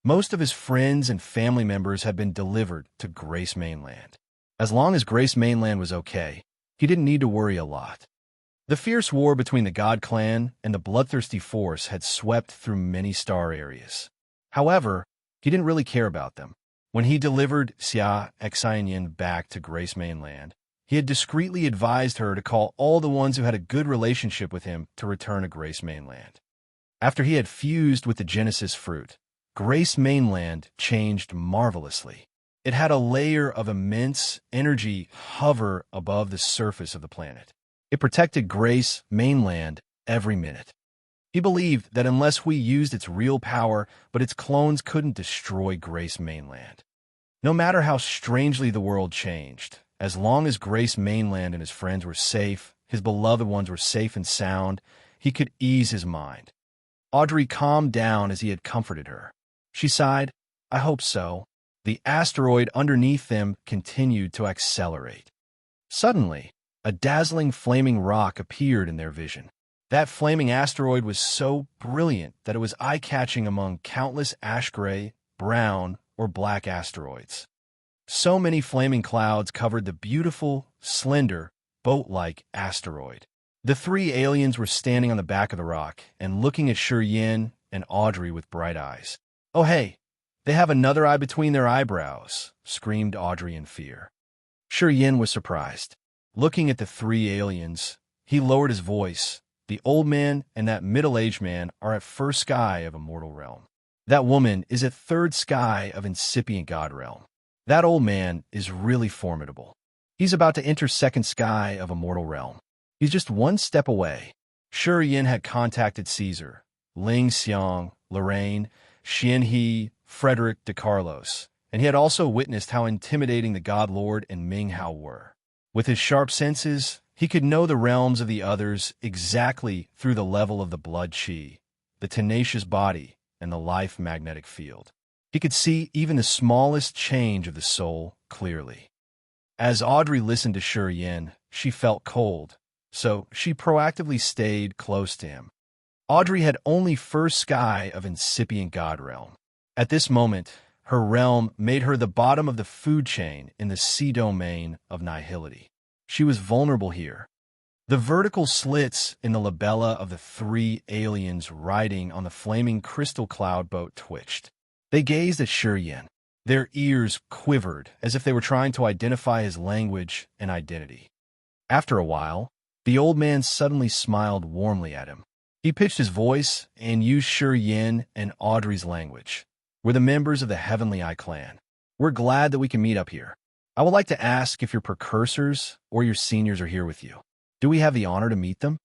Most of his friends and family members had been delivered to Grace mainland. As long as Grace mainland was okay, he didn't need to worry a lot. The fierce war between the God Clan and the bloodthirsty force had swept through many star areas. However, he didn't really care about them. When he delivered Xia Xianyin back to Grace mainland, he had discreetly advised her to call all the ones who had a good relationship with him to return to Grace mainland. After he had fused with the Genesis fruit, Grace mainland changed marvelously. It had a layer of immense energy hover above the surface of the planet. It protected Grace mainland every minute. He believed that unless we used its real power, but its clones couldn't destroy Grace mainland. No matter how strangely the world changed, as long as Grace mainland and his friends were safe, his beloved ones were safe and sound, he could ease his mind. Audrey calmed down as he had comforted her. She sighed, "I hope so." The asteroid underneath them continued to accelerate. Suddenly, a dazzling flaming rock appeared in their vision. That flaming asteroid was so brilliant that it was eye-catching among countless ash-gray, brown, or black asteroids. So many flaming clouds covered the beautiful, slender, boat-like asteroid. The 3 aliens were standing on the back of the rock and looking at Yan and Audrey with bright eyes. "Oh hey, they have another eye between their eyebrows," screamed Audrey in fear. Yan was surprised. Looking at the 3 aliens, he lowered his voice. "The old man and that middle-aged man are at first sky of immortal realm. That woman is at third sky of incipient god realm. That old man is really formidable. He's about to enter second sky of immortal realm. He's just 1 step away." Yan had contacted Caesar, Ling Xiang, Lorraine, Xianhe, Frederick de Carlos, and he had also witnessed how intimidating the God Lord and Ming Hao were. With his sharp senses, He could know the realms of the others exactly through the level of the blood chi, the tenacious body, and the life magnetic field. He could see even the smallest change of the soul clearly. As Audrey listened to Shi Yin, she felt cold, so she proactively stayed close to him. Audrey had only first sky of incipient God realm. At this moment, her realm made her the bottom of the food chain in the sea domain of nihility. She was vulnerable here. The vertical slits in the labella of the three aliens riding on the flaming crystal cloud boat twitched. They gazed at Shi Yin. Their ears quivered as if they were trying to identify his language and identity. After a while, the old man suddenly smiled warmly at him. He pitched his voice and used Shi Yin and Audrey's language. We're the members of the Heavenly Eye clan. We're glad that we can meet up here. I would like to ask if your precursors or your seniors are here with you. Do we have the honor to meet them?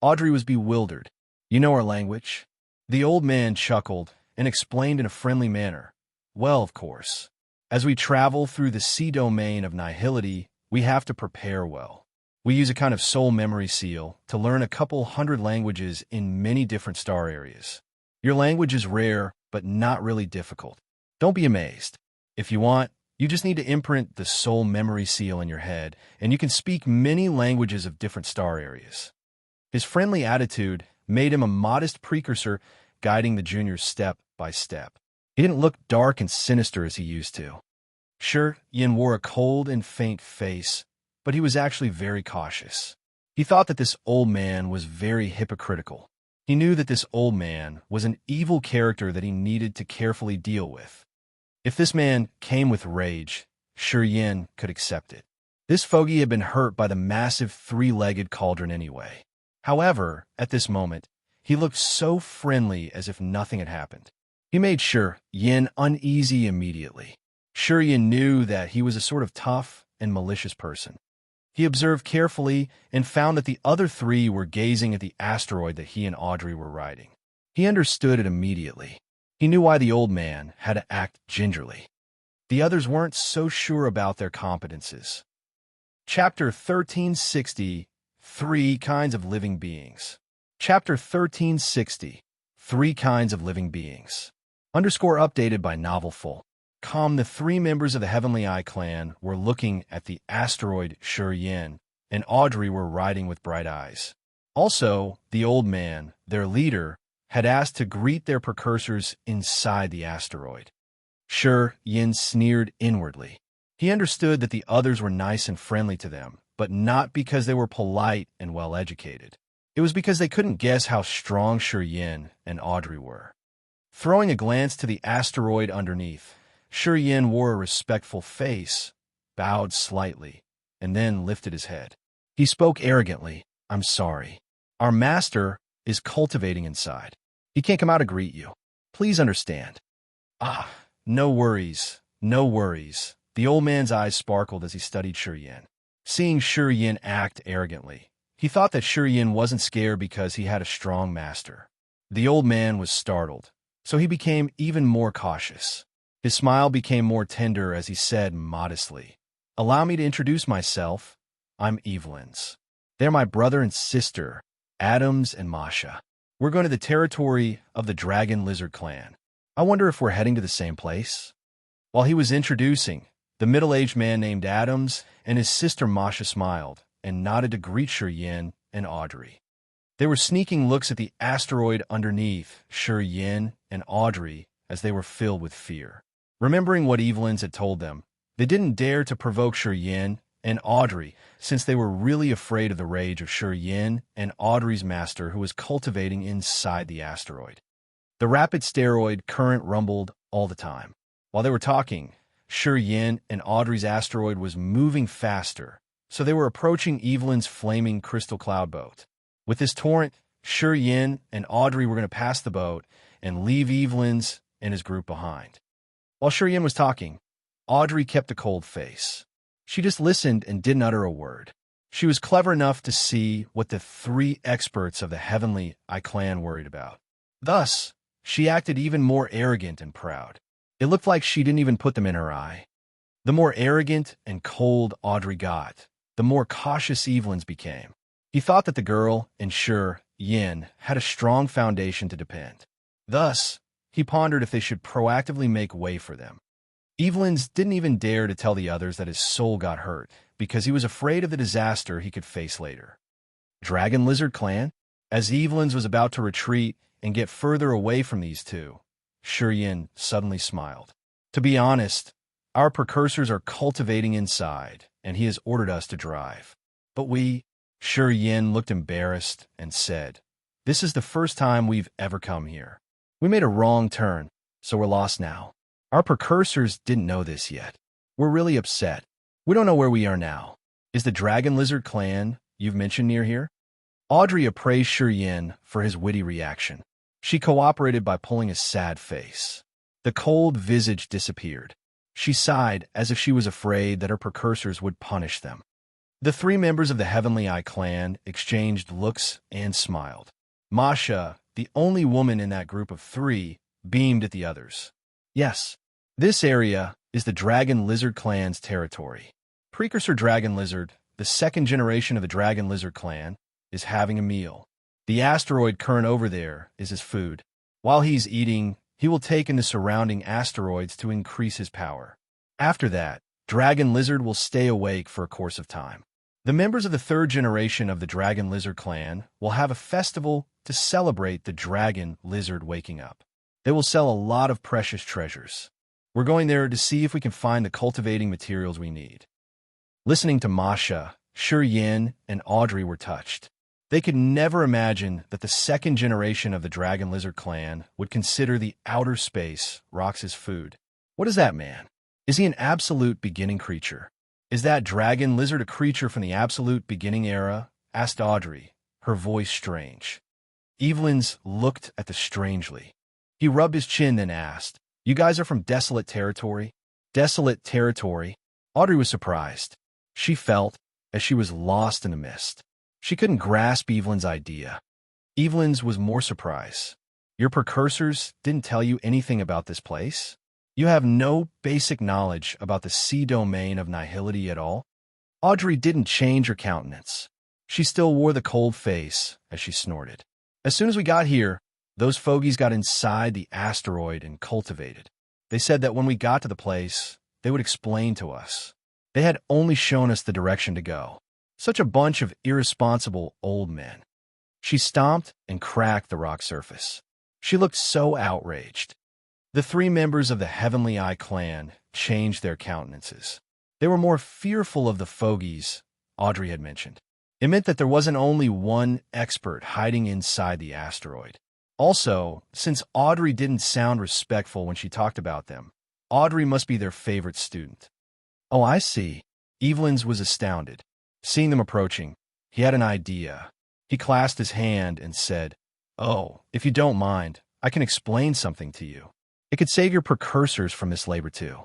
Audrey was bewildered. You know our language? The old man chuckled and explained in a friendly manner. Well, of course. As we travel through the sea domain of nihility, we have to prepare well. We use a kind of soul memory seal to learn a couple hundred languages in many different star areas. Your language is rare, but not really difficult. Don't be amazed. If you want, you just need to imprint the soul memory seal in your head, and you can speak many languages of different star areas. His friendly attitude made him a modest precursor, guiding the juniors step by step. He didn't look dark and sinister as he used to. Shi Yin wore a cold and faint face, but he was actually very cautious. He thought that this old man was very hypocritical. He knew that this old man was an evil character that he needed to carefully deal with. If this man came with rage, Shi Yin could accept it. This fogey had been hurt by the massive three-legged cauldron anyway. However, at this moment, he looked so friendly as if nothing had happened. He made Shi Yin uneasy immediately. Shi Yin knew that he was a sort of tough and malicious person. He observed carefully and found that the other three were gazing at the asteroid that he and Audrey were riding. He understood it immediately. He knew why the old man had to act gingerly. The others weren't so sure about their competences. Chapter 1360, Three Kinds of Living Beings. Chapter 1360, Three Kinds of Living Beings. Updated by Novel Full. The three members of the Heavenly Eye clan were looking at the asteroid Shi Yin, and Audrey were riding with bright eyes. Also, the old man, their leader, had asked to greet their precursors inside the asteroid. Shi Yin sneered inwardly. He understood that the others were nice and friendly to them, but not because they were polite and well-educated. It was because they couldn't guess how strong Shi Yin and Audrey were. Throwing a glance to the asteroid underneath, Shi Yin wore a respectful face, bowed slightly, and then lifted his head. He spoke arrogantly. I'm sorry. Our master is cultivating inside. He can't come out to greet you. Please understand. No worries, no worries. The old man's eyes sparkled as he studied Shi Yin. Seeing Shi Yin act arrogantly, he thought that Shi Yin wasn't scared because he had a strong master. The old man was startled, so he became even more cautious. His smile became more tender as he said modestly, Allow me to introduce myself. I'm Evelyn's. They're my brother and sister, Adams and Masha. We're going to the territory of the Dragon Lizard clan. I wonder if we're heading to the same place? While he was introducing, the middle-aged man named Adams and his sister Masha smiled and nodded to greet Shi Yin and Audrey. They were sneaking looks at the asteroid underneath Shi Yin and Audrey as they were filled with fear. Remembering what Evelyn's had told them, they didn't dare to provoke Shi Yin and Audrey since they were really afraid of the rage of Shi Yin and Audrey's master who was cultivating inside the asteroid. The rapid steroid current rumbled all the time. While they were talking, Shi Yin and Audrey's asteroid was moving faster, so they were approaching Evelyn's flaming crystal cloud boat. With this torrent, Shi Yin and Audrey were going to pass the boat and leave Evelyn's and his group behind. While Shi Yin was talking, Audrey kept a cold face. She just listened and didn't utter a word. She was clever enough to see what the three experts of the Heavenly Eye clan worried about. Thus, she acted even more arrogant and proud. It looked like she didn't even put them in her eye. The more arrogant and cold Audrey got, the more cautious Evelyn's became. He thought that the girl and Yin had a strong foundation to depend. Thus, he pondered if they should proactively make way for them. Evelyn's didn't even dare to tell the others that his soul got hurt, because he was afraid of the disaster he could face later. Dragon Lizard Clan? As Evelyn's was about to retreat and get further away from these two, Yin suddenly smiled. To be honest, our precursors are cultivating inside, and he has ordered us to drive. But we, Yin looked embarrassed and said, "This is the first time we've ever come here. We made a wrong turn, so we're lost now. Our precursors didn't know this yet. We're really upset. We don't know where we are now. Is the Dragon Lizard Clan you've mentioned near here?" Audrey appraised Yin for his witty reaction. She cooperated by pulling a sad face. The cold visage disappeared. She sighed as if she was afraid that her precursors would punish them. The three members of the Heavenly Eye clan exchanged looks and smiled. Masha, the only woman in that group of three, beamed at the others. Yes, this area is the Dragon Lizard clan's territory. Precursor Dragon Lizard, the second generation of the Dragon Lizard clan, is having a meal. The asteroid current over there is his food. While he's eating, he will take in the surrounding asteroids to increase his power. After that, Dragon Lizard will stay awake for a course of time. The members of the third generation of the Dragon Lizard clan will have a festival to celebrate the Dragon Lizard waking up. They will sell a lot of precious treasures. We're going there to see if we can find the cultivating materials we need. Listening to Masha, Yin and Audrey were touched. They could never imagine that the second generation of the Dragon Lizard clan would consider the outer space rocks as food. What is that man? Is he an absolute beginning creature? Is that Dragon Lizard a creature from the absolute beginning era? Asked Audrey, her voice strange. Evelyn's looked at the strangely. He rubbed his chin then asked, "You guys are from Desolate Territory?" Desolate Territory? Audrey was surprised. She felt as she was lost in the mist. She couldn't grasp Evelyn's idea. Evelyn's was more surprised. Your precursors didn't tell you anything about this place? You have no basic knowledge about the sea domain of nihility at all? Audrey didn't change her countenance. She still wore the cold face as she snorted. As soon as we got here, those fogies got inside the asteroid and cultivated. They said that when we got to the place, they would explain to us. They had only shown us the direction to go. Such a bunch of irresponsible old men. She stomped and cracked the rock surface. She looked so outraged. The three members of the Heavenly Eye clan changed their countenances. They were more fearful of the fogies Audrey had mentioned. It meant that there wasn't only one expert hiding inside the asteroid. Also, since Audrey didn't sound respectful when she talked about them, Audrey must be their favorite student. Oh, I see. Evelyn's was astounded. Seeing them approaching, he had an idea. He clasped his hand and said, "Oh, if you don't mind, I can explain something to you. It could save your precursors from this labor too."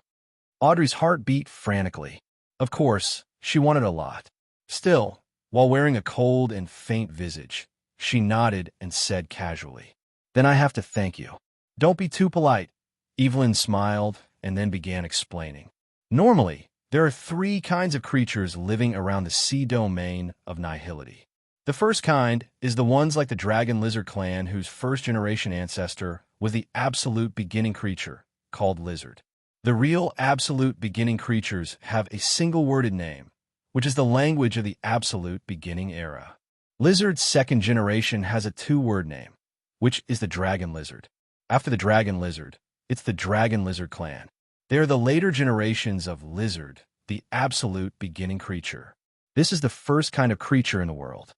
Audrey's heart beat frantically. Of course, she wanted a lot. Still, while wearing a cold and faint visage, she nodded and said casually, "Then I have to thank you." "Don't be too polite." Evelyn smiled and then began explaining. Normally, there are three kinds of creatures living around the sea domain of nihility. The first kind is the ones like the Dragon Lizard clan whose first-generation ancestor was the absolute beginning creature, called Lizard. The real absolute beginning creatures have a single-worded name, which is the language of the absolute beginning era. Lizard's second generation has a two-word name, which is the Dragon Lizard. After the Dragon Lizard, it's the Dragon Lizard clan. They are the later generations of Lizard, the absolute beginning creature. This is the first kind of creature in the world.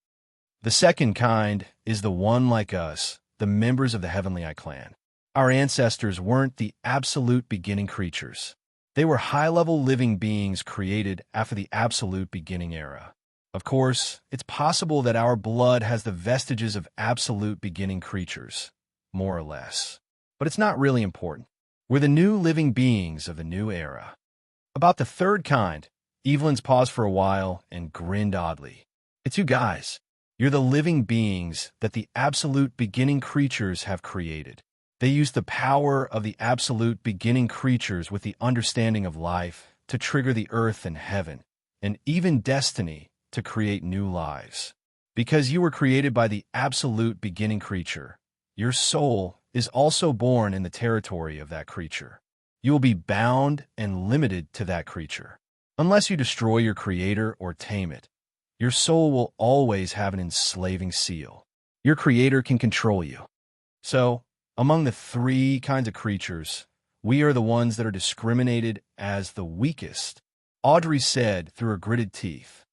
The second kind is the one like us, the members of the Heavenly Eye clan. Our ancestors weren't the absolute beginning creatures. They were high-level living beings created after the absolute beginning era. Of course, it's possible that our blood has the vestiges of absolute beginning creatures, more or less. But it's not really important. We're the new living beings of the new era. About the third kind, Evelyn's paused for a while and grinned oddly. It's you guys. You're the living beings that the absolute beginning creatures have created. They use the power of the absolute beginning creatures with the understanding of life to trigger the earth and heaven, and even destiny to create new lives. Because you were created by the absolute beginning creature, your soul is also born in the territory of that creature. You will be bound and limited to that creature. Unless you destroy your creator or tame it, your soul will always have an enslaving seal. Your creator can control you. So, among the three kinds of creatures, we are the ones that are discriminated as the weakest, Audrey said through her gritted teeth.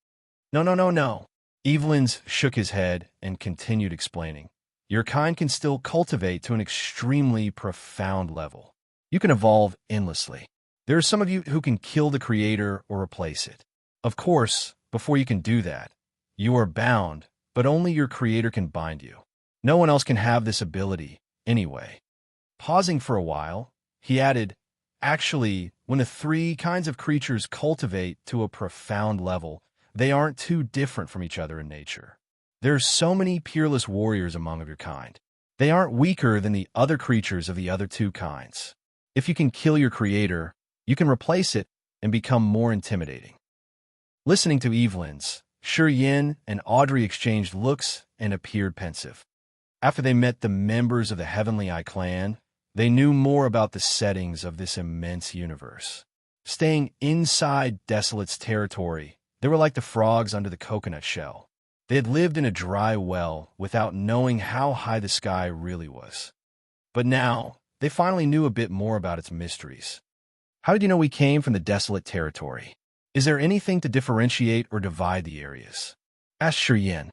No, no, no, no. Evelyn's shook his head and continued explaining. Your kind can still cultivate to an extremely profound level. You can evolve endlessly. There are some of you who can kill the creator or replace it. Of course, before you can do that, you are bound, but only your creator can bind you. No one else can have this ability, anyway. Pausing for a while, he added, actually, when the three kinds of creatures cultivate to a profound level, they aren't too different from each other in nature. There are so many peerless warriors among your kind. They aren't weaker than the other creatures of the other two kinds. If you can kill your creator, you can replace it and become more intimidating. Listening to Evelyn's, Yin and Audrey exchanged looks and appeared pensive. After they met the members of the Heavenly Eye clan, they knew more about the settings of this immense universe. Staying inside Desolate's territory, they were like the frogs under the coconut shell. They had lived in a dry well without knowing how high the sky really was. But now, they finally knew a bit more about its mysteries. How did you know we came from the Desolate territory? Is there anything to differentiate or divide the areas? Asked Yin.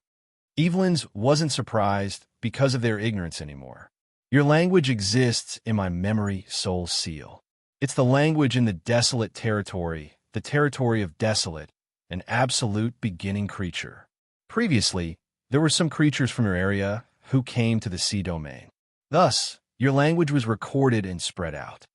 Evelyn's wasn't surprised because of their ignorance anymore. Your language exists in my memory soul seal. It's the language in the Desolate territory, the territory of Desolate, an absolute beginning creature. Previously, there were some creatures from your area who came to the sea domain. Thus, your language was recorded and spread out.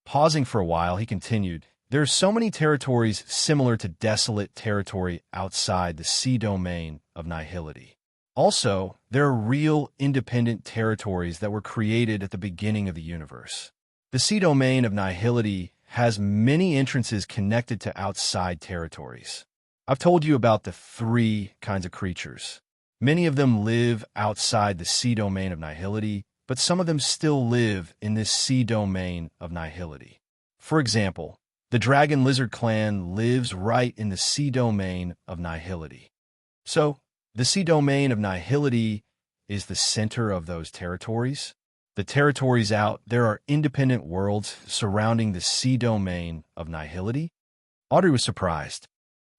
Pausing for a while, he continued, there are so many territories similar to Desolate territory outside the sea domain of nihility. Also, there are real independent territories that were created at the beginning of the universe. The sea domain of nihility has many entrances connected to outside territories. I've told you about the three kinds of creatures. Many of them live outside the sea domain of nihility, but some of them still live in this sea domain of nihility. For example, the Dragon Lizard clan lives right in the sea domain of nihility. So, the sea domain of nihility is the center of those territories. The territories out there are independent worlds surrounding the sea domain of nihility. Audrey was surprised.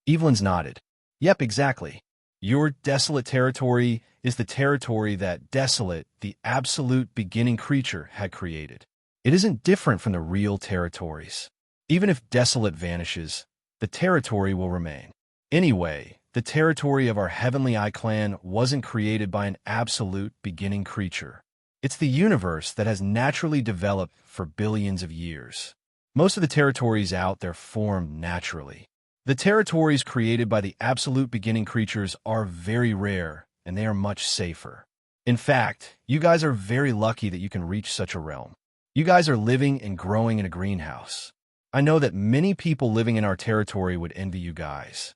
Evelyn's nodded. Yep, exactly. Your Desolate territory is the territory that Desolate, the absolute beginning creature, had created. It isn't different from the real territories. Even if Desolate vanishes, the territory will remain. Anyway, the territory of our Heavenly Eye clan wasn't created by an absolute beginning creature. It's the universe that has naturally developed for billions of years. Most of the territories out there formed naturally. The territories created by the absolute beginning creatures are very rare, and they are much safer. In fact, you guys are very lucky that you can reach such a realm. You guys are living and growing in a greenhouse. I know that many people living in our territory would envy you guys.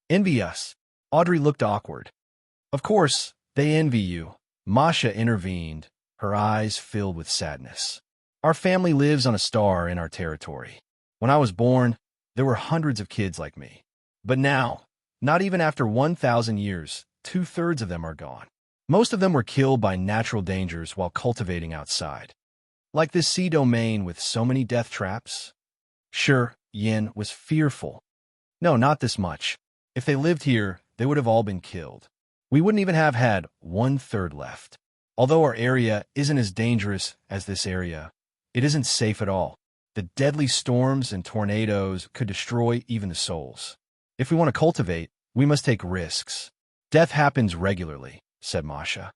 Envy us? Audrey looked awkward. Of course, they envy you. Masha intervened, her eyes filled with sadness. Our family lives on a star in our territory. When I was born, there were hundreds of kids like me. But now, not even after 1,000 years, 2/3 of them are gone. Most of them were killed by natural dangers while cultivating outside. Like this sea domain with so many death traps. Sure, Yin was fearful. No, not this much. If they lived here, they would have all been killed. We wouldn't even have had 1/3 left. Although our area isn't as dangerous as this area, it isn't safe at all. The deadly storms and tornadoes could destroy even the souls. If we want to cultivate, we must take risks. Death happens regularly, said Masha.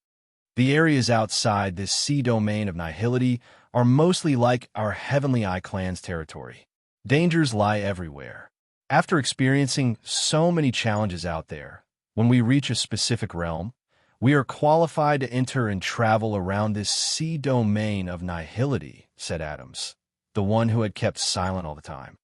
The areas outside this sea domain of nihility are mostly like our Heavenly Eye clan's territory. Dangers lie everywhere. After experiencing so many challenges out there, when we reach a specific realm, we are qualified to enter and travel around this sea domain of nihility, said Adams, the one who had kept silent all the time.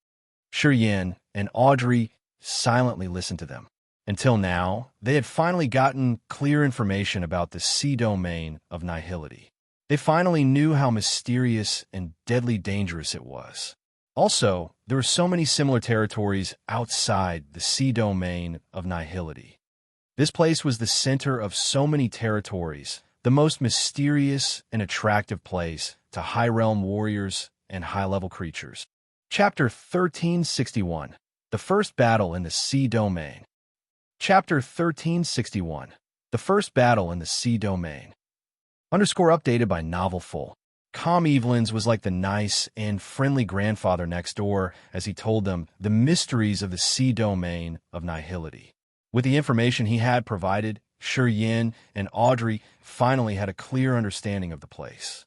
Yin and Audrey silently listened to them. Until now, they had finally gotten clear information about the sea domain of nihility. They finally knew how mysterious and deadly dangerous it was. Also, there were so many similar territories outside the sea domain of nihility. This place was the center of so many territories, the most mysterious and attractive place to high realm warriors and high-level creatures. Chapter 1361, The First Battle in the Sea Domain. Chapter 1361, The First Battle in the Sea Domain. Updated by Novel Full. Calm Evelyn's was like the nice and friendly grandfather next door as he told them the mysteries of the sea domain of nihility. With the information he had provided, Yin and Audrey finally had a clear understanding of the place.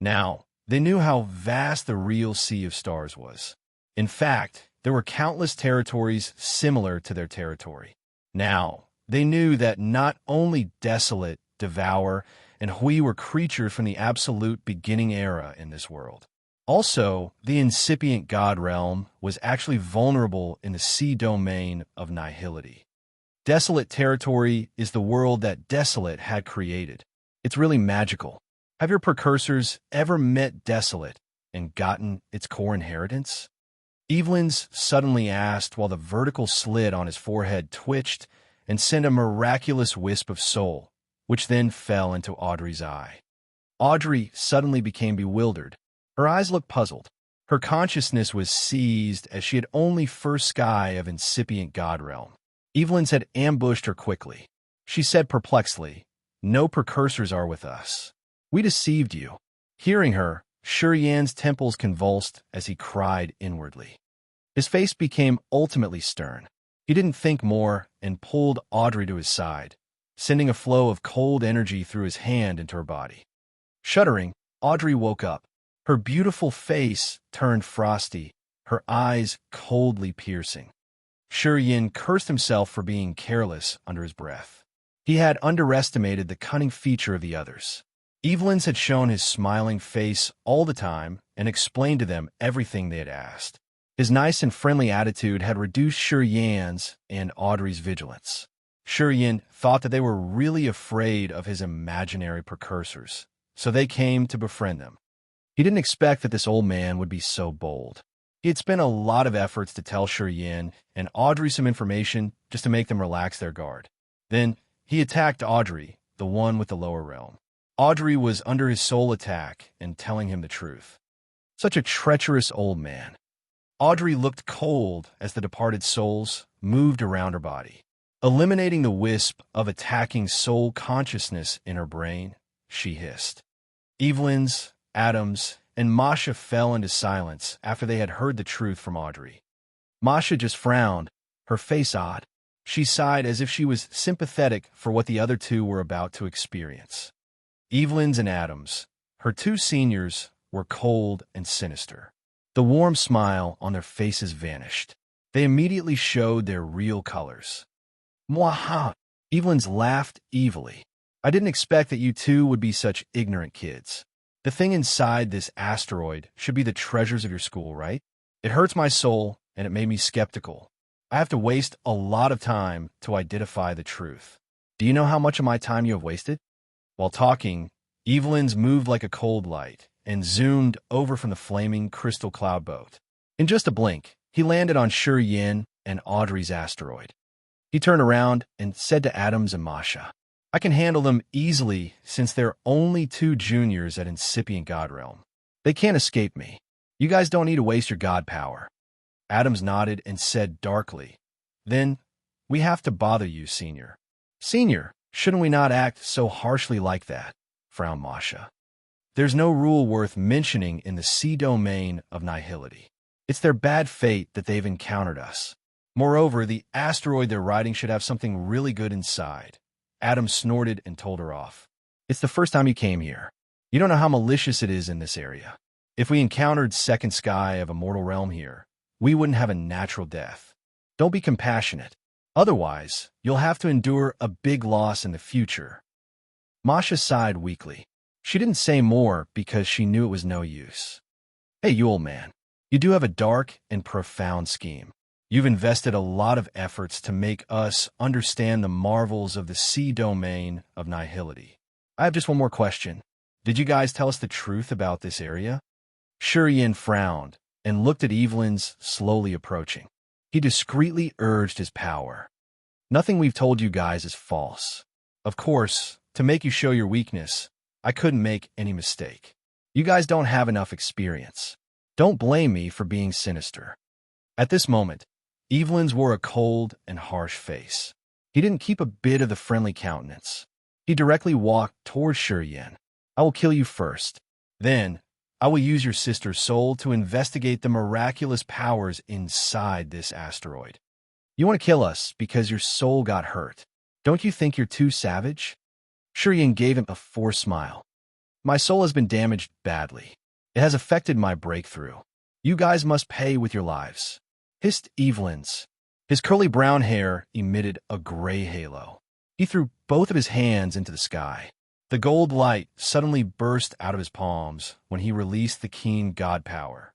Now, they knew how vast the real Sea of Stars was. In fact, there were countless territories similar to their territory. Now, they knew that not only Desolate, Devour, and Hui were creatures from the absolute beginning era in this world. Also, the incipient God realm was actually vulnerable in the sea domain of nihility. Desolate territory is the world that Desolate had created. It's really magical. Have your precursors ever met Desolate and gotten its core inheritance? Evelyn's suddenly asked while the vertical slit on his forehead twitched and sent a miraculous wisp of soul, which then fell into Audrey's eye. Audrey suddenly became bewildered. Her eyes looked puzzled. Her consciousness was seized as she had only first sky of incipient God realm. Evelyn's had ambushed her quickly. She said perplexedly, "No precursors are with us. We deceived you." Hearing her, Yan's temples convulsed as he cried inwardly. His face became ultimately stern. He didn't think more and pulled Audrey to his side, sending a flow of cold energy through his hand into her body. Shuddering, Audrey woke up. Her beautiful face turned frosty, her eyes coldly piercing. Yin cursed himself for being careless under his breath. He had underestimated the cunning feature of the others. Evelyn's had shown his smiling face all the time and explained to them everything they had asked. His nice and friendly attitude had reduced Yan's and Audrey's vigilance. Yin thought that they were really afraid of his imaginary precursors, so they came to befriend them. He didn't expect that this old man would be so bold. He had spent a lot of efforts to tell Yin and Audrey some information just to make them relax their guard. Then he attacked Audrey, the one with the lower realm. Audrey was under his soul attack and telling him the truth. Such a treacherous old man. Audrey looked cold as the departed souls moved around her body. Eliminating the wisp of attacking soul consciousness in her brain, she hissed. Evelyn's, Adam's, and Masha fell into silence after they had heard the truth from Audrey. Masha just frowned, her face odd. She sighed as if she was sympathetic for what the other two were about to experience. Evelyn's and Adam's, her two seniors, were cold and sinister. The warm smile on their faces vanished. They immediately showed their real colors. Mwaha! Evelyn's laughed evilly. I didn't expect that you two would be such ignorant kids. The thing inside this asteroid should be the treasures of your school, right? It hurts my soul, and it made me skeptical. I have to waste a lot of time to identify the truth. Do you know how much of my time you have wasted? While talking, Evelyn's moved like a cold light and zoomed over from the flaming crystal cloud boat. In just a blink, he landed on Yin and Audrey's asteroid. He turned around and said to Adams and Masha, I can handle them easily since they're only two juniors at incipient God realm. They can't escape me. You guys don't need to waste your God power. Adams nodded and said darkly, Then, we have to bother you, Senior. Senior, shouldn't we not act so harshly like that? Frowned Masha. There's no rule worth mentioning in the sea domain of nihility. It's their bad fate that they've encountered us. Moreover, the asteroid they're riding should have something really good inside. Adam snorted and told her off. It's the first time you came here. You don't know how malicious it is in this area. If we encountered second sky of a mortal realm here, we wouldn't have a natural death. Don't be compassionate. Otherwise, you'll have to endure a big loss in the future. Masha sighed weakly. She didn't say more because she knew it was no use. Hey, you old man. You do have a dark and profound scheme. You've invested a lot of efforts to make us understand the marvels of the sea domain of nihility. I have just one more question. Did you guys tell us the truth about this area? Shurian frowned and looked at Evelyn's slowly approaching. He discreetly urged his power. Nothing we've told you guys is false. Of course, to make you show your weakness, I couldn't make any mistake. You guys don't have enough experience. Don't blame me for being sinister. At this moment, Evelyn's wore a cold and harsh face. He didn't keep a bit of the friendly countenance. He directly walked towards Shurian. I will kill you first. Then, I will use your sister's soul to investigate the miraculous powers inside this asteroid. You want to kill us because your soul got hurt. Don't you think you're too savage? Shurian gave him a forced smile. My soul has been damaged badly. It has affected my breakthrough. You guys must pay with your lives. Hissed Evelyn's. His curly brown hair emitted a gray halo. He threw both of his hands into the sky. The gold light suddenly burst out of his palms when he released the keen god power.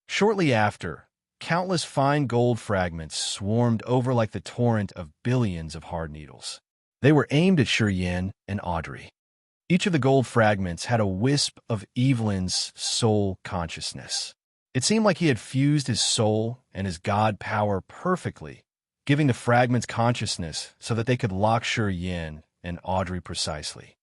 Shortly after, countless fine gold fragments swarmed over like the torrent of billions of hard needles. They were aimed at Shurian and Audrey. Each of the gold fragments had a wisp of Evelyn's soul consciousness. It seemed like he had fused his soul and his god power perfectly, giving the fragments consciousness so that they could lock Shurian and Audrey precisely.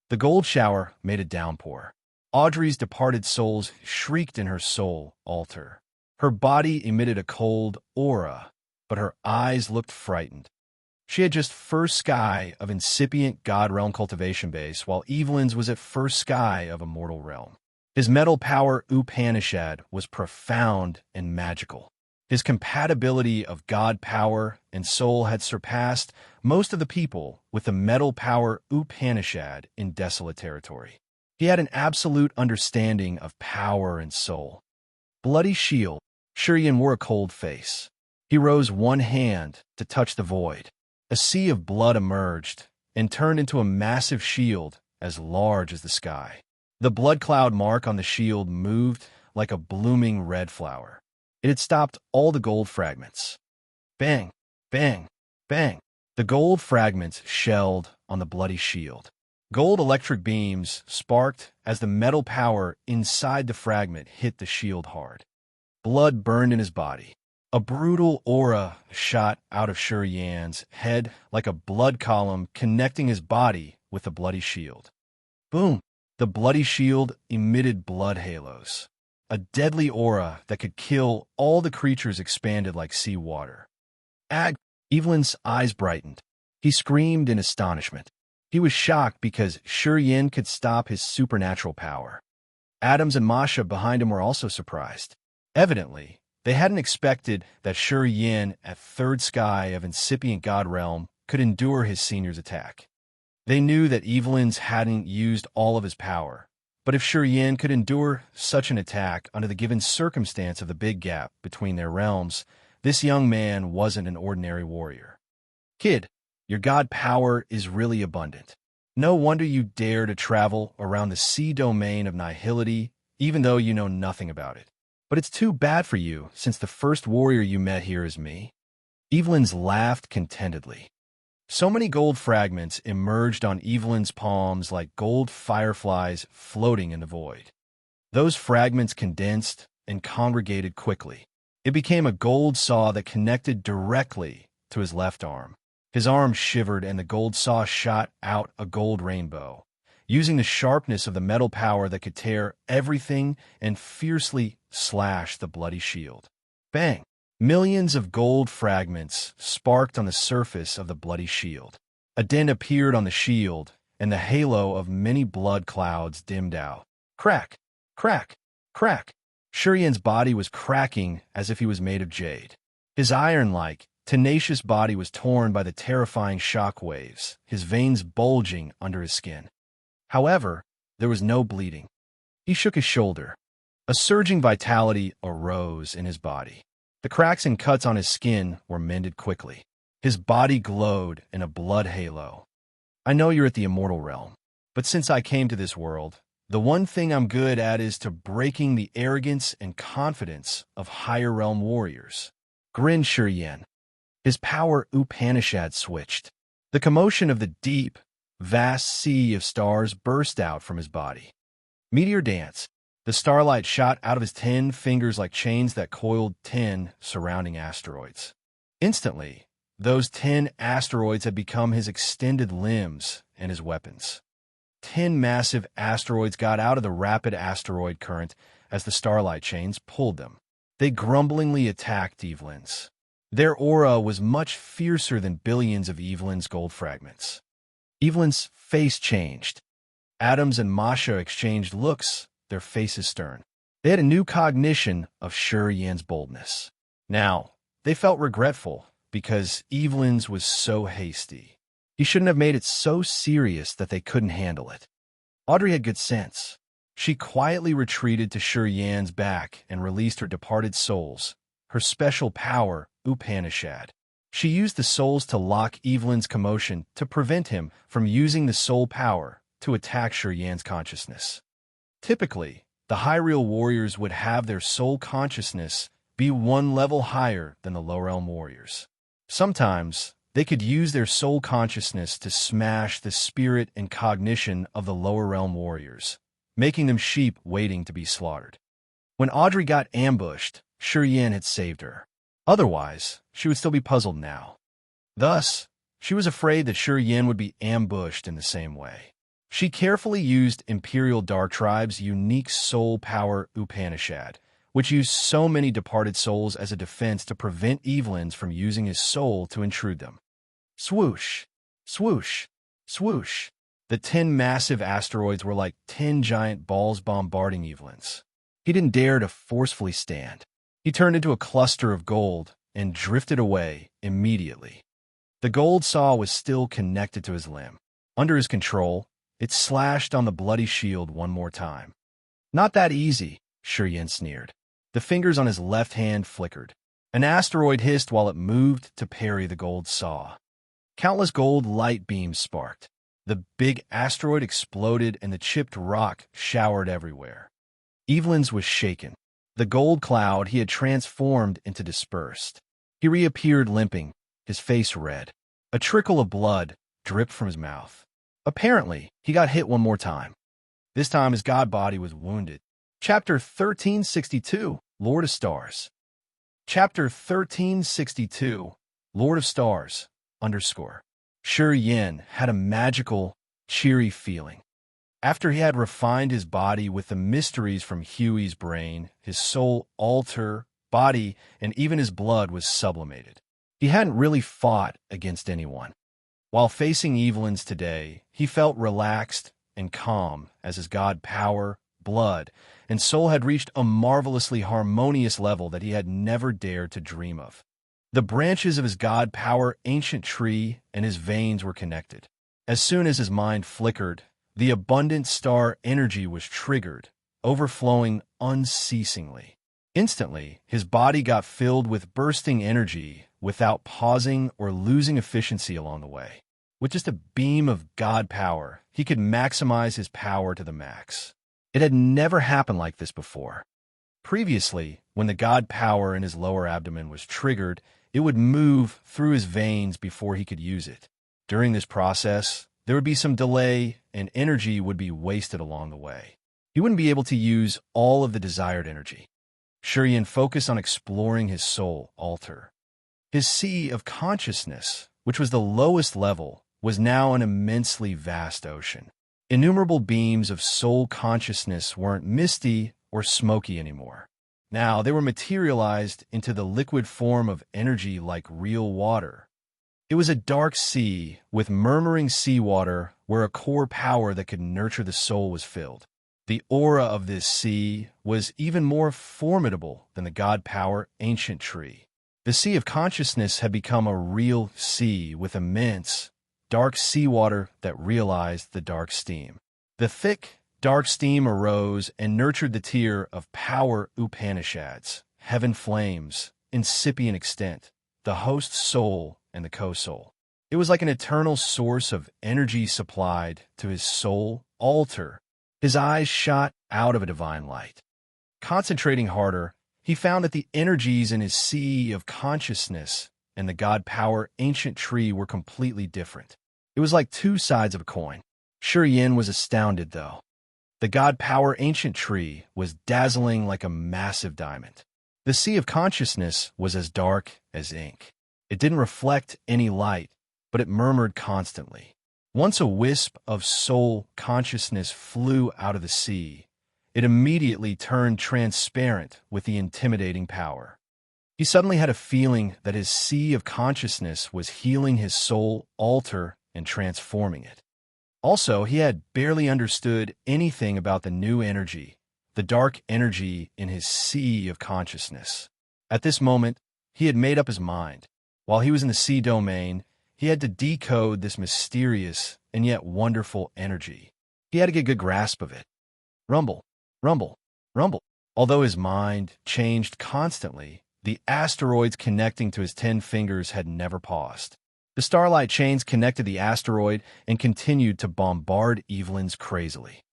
The gold shower made a downpour. Audrey's departed souls shrieked in her soul altar. Her body emitted a cold aura, but her eyes looked frightened. She had just first sky of incipient God realm cultivation base, while Evelyn's was at first sky of a mortal realm. His metal power Upanishad was profound and magical. His compatibility of God power and soul had surpassed most of the people with the metal power Upanishad in desolate territory. He had an absolute understanding of power and soul. Bloody shield. Shurian wore a cold face. He rose one hand to touch the void. A sea of blood emerged and turned into a massive shield as large as the sky. The blood cloud mark on the shield moved like a blooming red flower. It had stopped all the gold fragments. Bang, bang, bang. The gold fragments shelled on the bloody shield. Gold electric beams sparked as the metal power inside the fragment hit the shield hard. Blood burned in his body. A brutal aura shot out of Shurian's head like a blood column connecting his body with the bloody shield. Boom! The bloody shield emitted blood halos. A deadly aura that could kill all the creatures expanded like seawater. Ag! Evelyn's eyes brightened. He screamed in astonishment. He was shocked because Shurian could stop his supernatural power. Adams and Masha behind him were also surprised. Evidently, they hadn't expected that Shurian at third sky of incipient God realm could endure his senior's attack. They knew that Evelyn's hadn't used all of his power, but if Shurian could endure such an attack under the given circumstance of the big gap between their realms, this young man wasn't an ordinary warrior. Kid, your god power is really abundant. No wonder you dare to travel around the sea domain of nihility, even though you know nothing about it. But it's too bad for you, since the first warrior you met here is me. Evelyn's laughed contentedly. So many gold fragments emerged on Evelyn's palms like gold fireflies floating in the void. Those fragments condensed and congregated quickly. It became a gold saw that connected directly to his left arm. His arm shivered and the gold saw shot out a gold rainbow, using the sharpness of the metal power that could tear everything and fiercely slash the bloody shield. Bang! Millions of gold fragments sparked on the surface of the bloody shield. A dent appeared on the shield, and the halo of many blood clouds dimmed out. Crack! Crack! Crack! Shurian's body was cracking as if he was made of jade. His iron-like, tenacious body was torn by the terrifying shock waves, his veins bulging under his skin. However, there was no bleeding. He shook his shoulder. A surging vitality arose in his body. The cracks and cuts on his skin were mended quickly. His body glowed in a blood halo. I know you're at the immortal realm, but since I came to this world, the one thing I'm good at is to breaking the arrogance and confidence of higher realm warriors. grinned Shuriyen. His power Upanishad switched. The commotion of the deep, vast sea of stars burst out from his body. Meteor dance. The starlight shot out of his 10 fingers like chains that coiled 10 surrounding asteroids. Instantly, those 10 asteroids had become his extended limbs and his weapons. 10 massive asteroids got out of the rapid asteroid current as the starlight chains pulled them. They grumblingly attacked Evelyn's. Their aura was much fiercer than billions of Evelyn's gold fragments. Evelyn's face changed. Adams and Masha exchanged looks, their faces stern. They had a new cognition of Shuriyen's boldness. Now, they felt regretful because Evelyn's was so hasty. He shouldn't have made it so serious that they couldn't handle it. Audrey had good sense. She quietly retreated to Shuriyen's back and released her departed souls, her special power, Upanishad. She used the souls to lock Evelyn's commotion to prevent him from using the soul power to attack Shuriyen's consciousness. Typically, the high-real warriors would have their soul consciousness be one level higher than the low-realm warriors. Sometimes, they could use their soul consciousness to smash the spirit and cognition of the lower-realm warriors, making them sheep waiting to be slaughtered. When Audrey got ambushed, Shuriyen had saved her. Otherwise, she would still be puzzled now. Thus, she was afraid that Shuriyen would be ambushed in the same way. She carefully used Imperial Dark Tribe's unique soul power Upanishad, which used so many departed souls as a defense to prevent Evelyn's from using his soul to intrude them. Swoosh, swoosh, swoosh. The 10 massive asteroids were like 10 giant balls bombarding Evelyn's. He didn't dare to forcefully stand. He turned into a cluster of gold and drifted away immediately. The gold saw was still connected to his limb. Under his control, it slashed on the bloody shield one more time. Not that easy, Shuriyen sneered. The fingers on his left hand flickered. An asteroid hissed while it moved to parry the gold saw. Countless gold light beams sparked. The big asteroid exploded and the chipped rock showered everywhere. Evelyn's was shaken. The gold cloud he had transformed into dispersed. He reappeared limping, his face red. A trickle of blood dripped from his mouth. Apparently, he got hit one more time. This time his god body was wounded. Chapter 1362, Lord of Stars. Chapter 1362, Lord of Stars, _ Shuriyen had a magical, cheery feeling. After he had refined his body with the mysteries from Huey's brain, his soul, altar, body, and even his blood was sublimated. He hadn't really fought against anyone. While facing Evelyn's today, he felt relaxed and calm as his god power, blood, and soul had reached a marvelously harmonious level that he had never dared to dream of. The branches of his god power ancient tree and his veins were connected. As soon as his mind flickered, the abundant star energy was triggered, overflowing unceasingly. Instantly, his body got filled with bursting energy without pausing or losing efficiency along the way. With just a beam of god power, he could maximize his power to the max. It had never happened like this before. Previously, when the god power in his lower abdomen was triggered, it would move through his veins before he could use it. During this process, there would be some delay and energy would be wasted along the way. He wouldn't be able to use all of the desired energy. Shuriyen focused on exploring his soul altar. His sea of consciousness, which was the lowest level, was now an immensely vast ocean. Innumerable beams of soul consciousness weren't misty or smoky anymore. Now they were materialized into the liquid form of energy like real water. It was a dark sea with murmuring seawater where a core power that could nurture the soul was filled. The aura of this sea was even more formidable than the god power ancient tree. The sea of consciousness had become a real sea with immense, dark seawater that realized the dark steam. The thick, dark steam arose and nurtured the tier of power Upanishads, heaven flames, incipient extent, the host's soul, and the co-soul. It was like an eternal source of energy supplied to his soul altar. His eyes shot out of a divine light. Concentrating harder, he found that the energies in his sea of consciousness and the god power ancient tree were completely different. It was like two sides of a coin. Yin was astounded, though. The god power ancient tree was dazzling like a massive diamond. The sea of consciousness was as dark as ink. It didn't reflect any light, but it murmured constantly. Once a wisp of soul consciousness flew out of the sea, it immediately turned transparent with the intimidating power. He suddenly had a feeling that his sea of consciousness was healing his soul altar and transforming it. Also, he had barely understood anything about the new energy, the dark energy in his sea of consciousness. At this moment, he had made up his mind. While he was in the sea domain, he had to decode this mysterious and yet wonderful energy. He had to get a good grasp of it. Rumble, rumble, rumble. Although his mind changed constantly, the asteroids connecting to his 10 fingers had never paused. The starlight chains connected the asteroid and continued to bombard Evelyn's crazily.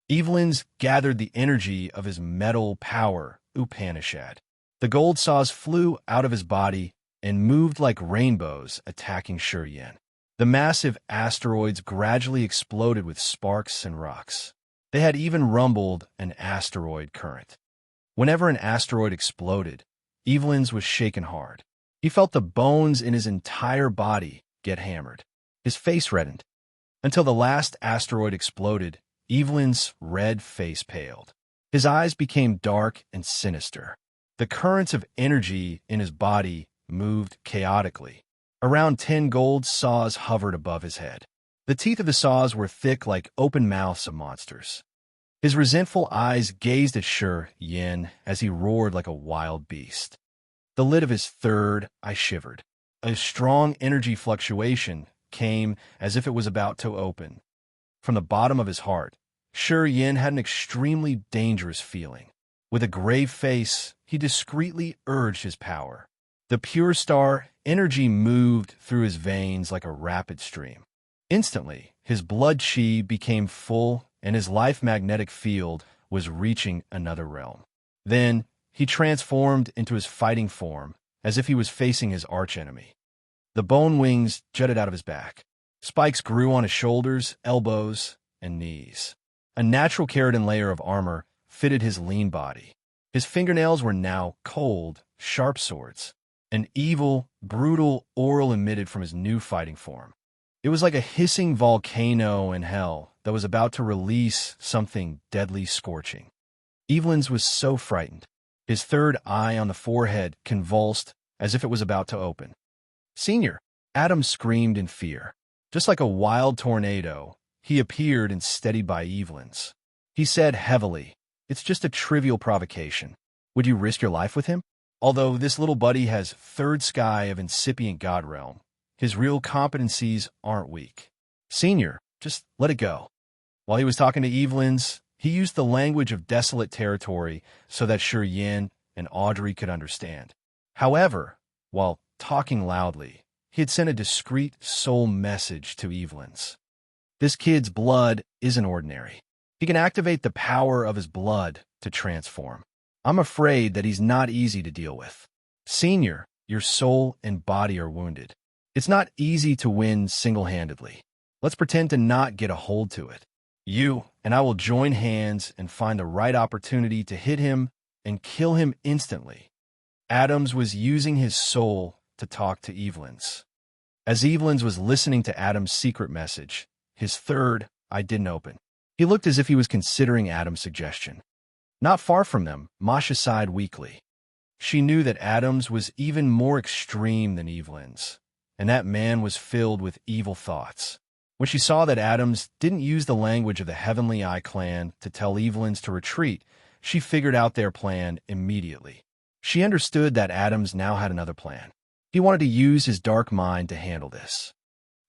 Evelyn's gathered the energy of his metal power, Upanishad. The gold saws flew out of his body and moved like rainbows, attacking Yin. The massive asteroids gradually exploded with sparks and rocks. They had even rumbled an asteroid current. Whenever an asteroid exploded, Evelyn's was shaken hard. He felt the bones in his entire body get hammered. His face reddened. Until the last asteroid exploded, Evelyn's red face paled. His eyes became dark and sinister. The currents of energy in his body moved chaotically. Around 10 gold saws hovered above his head. The teeth of the saws were thick like open mouths of monsters. His resentful eyes gazed at Yin as he roared like a wild beast. The lid of his third eye shivered. A strong energy fluctuation came as if it was about to open. From the bottom of his heart, Yin had an extremely dangerous feeling. With a grave face, he discreetly urged his power. The pure star energy moved through his veins like a rapid stream. Instantly, his blood chi became full and his life magnetic field was reaching another realm. Then, he transformed into his fighting form, as if he was facing his archenemy. The bone wings jutted out of his back. Spikes grew on his shoulders, elbows, and knees. A natural keratin layer of armor fitted his lean body. His fingernails were now cold, sharp swords. An evil, brutal oral emitted from his new fighting form. It was like a hissing volcano in hell that was about to release something deadly scorching. Evelyn's was so frightened. His third eye on the forehead convulsed as if it was about to open. "Senior!" Adam screamed in fear. Just like a wild tornado, he appeared and steadied by Evelyn's. He said heavily, "It's just a trivial provocation. Would you risk your life with him? Although this little buddy has third sky of incipient god realm, his real competencies aren't weak. Senior, just let it go." While he was talking to Evelyn's, he used the language of desolate territory so that Yin and Audrey could understand. However, while talking loudly, he had sent a discreet soul message to Evelyn's. This kid's blood isn't ordinary. He can activate the power of his blood to transform. I'm afraid that he's not easy to deal with. Senior, your soul and body are wounded. It's not easy to win single-handedly. Let's pretend to not get a hold to it. You and I will join hands and find the right opportunity to hit him and kill him instantly. Adams was using his soul to talk to Evelyn's. As Evelyn's was listening to Adam's secret message, his third eye didn't open. He looked as if he was considering Adam's suggestion. Not far from them, Masha sighed weakly. She knew that Adams was even more extreme than Evelyn's, and that man was filled with evil thoughts. When she saw that Adams didn't use the language of the Heavenly Eye clan to tell Evelyn's to retreat, she figured out their plan immediately. She understood that Adams now had another plan. He wanted to use his dark mind to handle this.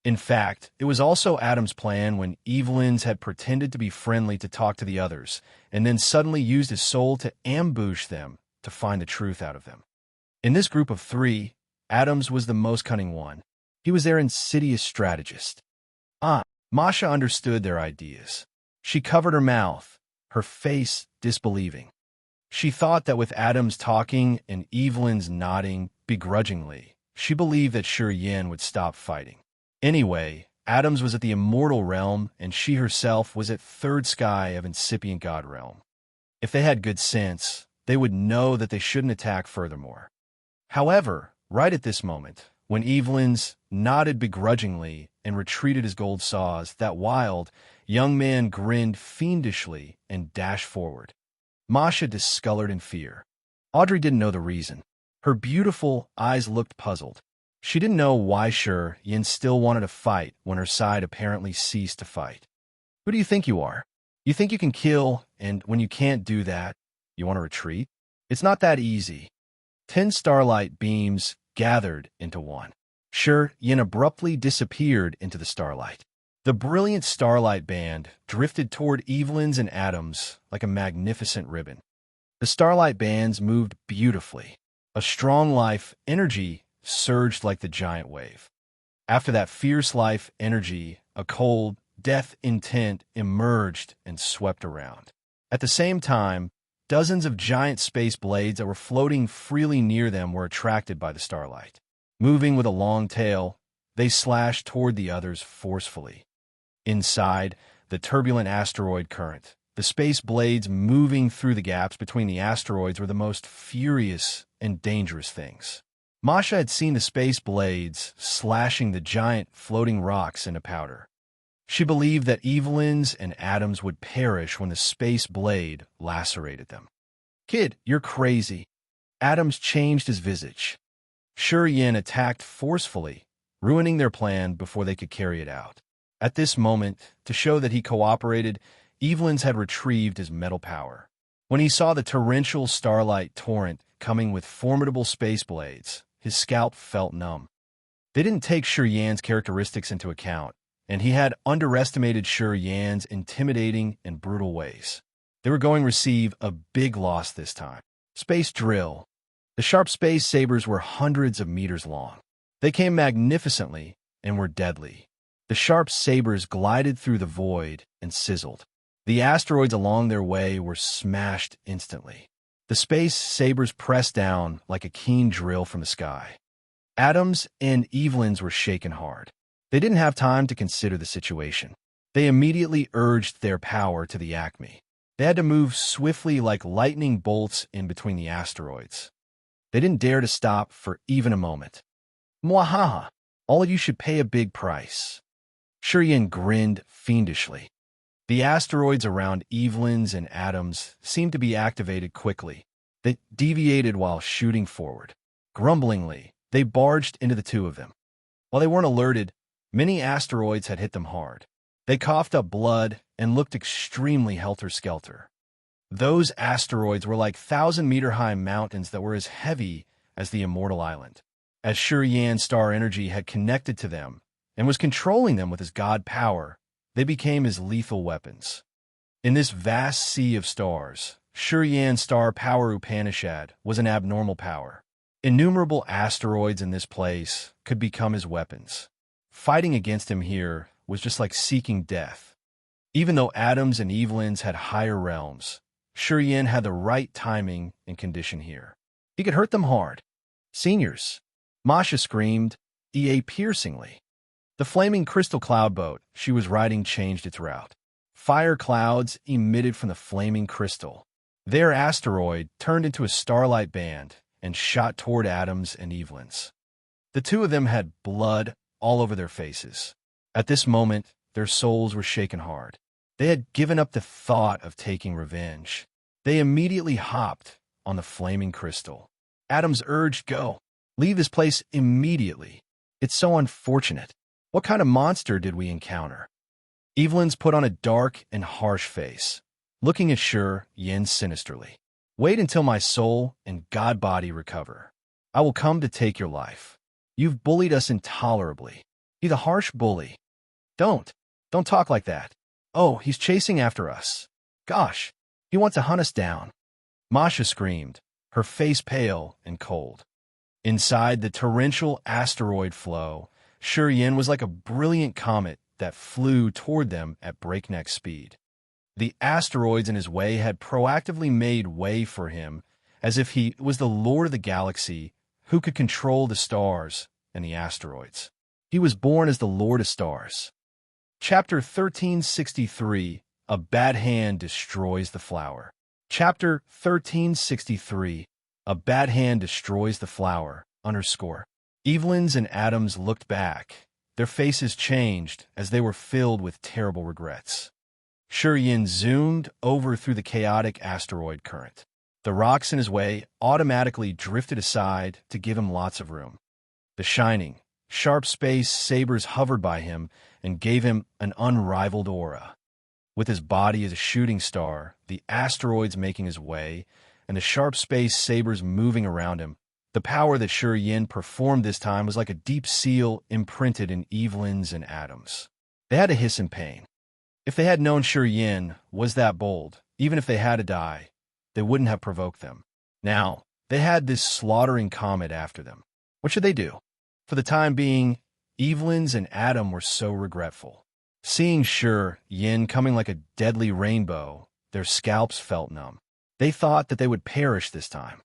In fact, it was also Adam's plan when Evelyn's had pretended to be friendly to talk to the others, and then suddenly used his soul to ambush them to find the truth out of them. In this group of three, Adams was the most cunning one. He was their insidious strategist. Masha understood their ideas. She covered her mouth, her face disbelieving. She thought that with Adams talking and Evelyn's nodding begrudgingly, she believed that Shi Yin would stop fighting. Anyway, Adams was at the immortal realm, and she herself was at third sky of incipient god realm. If they had good sense, they would know that they shouldn't attack furthermore. However, right at this moment, when Evelyn's nodded begrudgingly and retreated his gold saws, that wild, young man grinned fiendishly and dashed forward. Masha discolored in fear. Audrey didn't know the reason. Her beautiful eyes looked puzzled. She didn't know why Shi Yin still wanted to fight when her side apparently ceased to fight. Who do you think you are? You think you can kill, and when you can't do that, you want to retreat? It's not that easy. 10 starlight beams gathered into one. Shi Yin abruptly disappeared into the starlight. The brilliant starlight band drifted toward Evelyn's and Adams like a magnificent ribbon. The starlight bands moved beautifully. A strong life energy surged like the giant wave. After that fierce life energy, a cold, death intent emerged and swept around. At the same time, dozens of giant space blades that were floating freely near them were attracted by the starlight. Moving with a long tail, they slashed toward the others forcefully. Inside, the turbulent asteroid current, the space blades moving through the gaps between the asteroids were the most furious and dangerous things. Masha had seen the space blades slashing the giant floating rocks into powder. She believed that Evelyn's and Adams would perish when the space blade lacerated them. "Kid, you're crazy." Adams changed his visage. Shi Yin attacked forcefully, ruining their plan before they could carry it out. At this moment, to show that he cooperated, Evelyn's had retrieved his metal power. When he saw the torrential starlight torrent coming with formidable space blades, his scalp felt numb. They didn't take Shi Yan's characteristics into account, and he had underestimated Shi Yan's intimidating and brutal ways. They were going to receive a big loss this time. Space drill. The sharp space sabers were hundreds of meters long. They came magnificently and were deadly. The sharp sabers glided through the void and sizzled. The asteroids along their way were smashed instantly. The space sabers pressed down like a keen drill from the sky. Adams and Evelyn's were shaken hard. They didn't have time to consider the situation. They immediately urged their power to the acme. They had to move swiftly like lightning bolts in between the asteroids. They didn't dare to stop for even a moment. "Mwahaha! All of you should pay a big price." Shi Yin grinned fiendishly. The asteroids around Evelyn's and Adams seemed to be activated quickly. They deviated while shooting forward. Grumblingly, they barged into the two of them. While they weren't alerted, many asteroids had hit them hard. They coughed up blood and looked extremely helter-skelter. Those asteroids were like 1,000-meter-high mountains that were as heavy as the immortal island. As Shi Yan's star energy had connected to them and was controlling them with his god power, they became his lethal weapons. In this vast sea of stars, Shi Yan's star power Upanishad was an abnormal power. Innumerable asteroids in this place could become his weapons. Fighting against him here was just like seeking death. Even though Adams and Evelyn's had higher realms, Shi Yin had the right timing and condition here. He could hurt them hard. "Seniors!" Masha screamed, piercingly. The flaming crystal cloud boat she was riding changed its route. Fire clouds emitted from the flaming crystal. Their asteroid turned into a starlight band and shot toward Adams and Evelyn's. The two of them had blood all over their faces. At this moment, their souls were shaken hard. They had given up the thought of taking revenge. They immediately hopped on the flaming crystal. Adams urged, "Go. Leave this place immediately. It's so unfortunate. What kind of monster did we encounter?" Evelyn's put on a dark and harsh face, looking at Shi Yin sinisterly. "Wait until my soul and god body recover. I will come to take your life. You've bullied us intolerably. He's a harsh bully. Don't talk like that. Oh, he's chasing after us. Gosh, he wants to hunt us down." Masha screamed, her face pale and cold. Inside the torrential asteroid flow, Shi Yin was like a brilliant comet that flew toward them at breakneck speed. The asteroids in his way had proactively made way for him, as if he was the lord of the galaxy who could control the stars and the asteroids. He was born as the Lord of Stars. Chapter 1363, A Bad Hand Destroys the Flower. Chapter 1363, A Bad Hand Destroys the Flower, _ Evelyn's and Adam's looked back. Their faces changed as they were filled with terrible regrets. Yin zoomed over through the chaotic asteroid current. The rocks in his way automatically drifted aside to give him lots of room. The shining, sharp space sabers hovered by him and gave him an unrivaled aura. With his body as a shooting star, the asteroids making his way, and the sharp space sabers moving around him, the power that Yin performed this time was like a deep seal imprinted in Evelyn's and Adam's. They had to hiss in pain. If they had known Yin was that bold, even if they had to die, they wouldn't have provoked them. Now, they had this slaughtering comet after them. What should they do? For the time being, Evelyn's and Adam were so regretful. Seeing Yin coming like a deadly rainbow, their scalps felt numb. They thought that they would perish this time.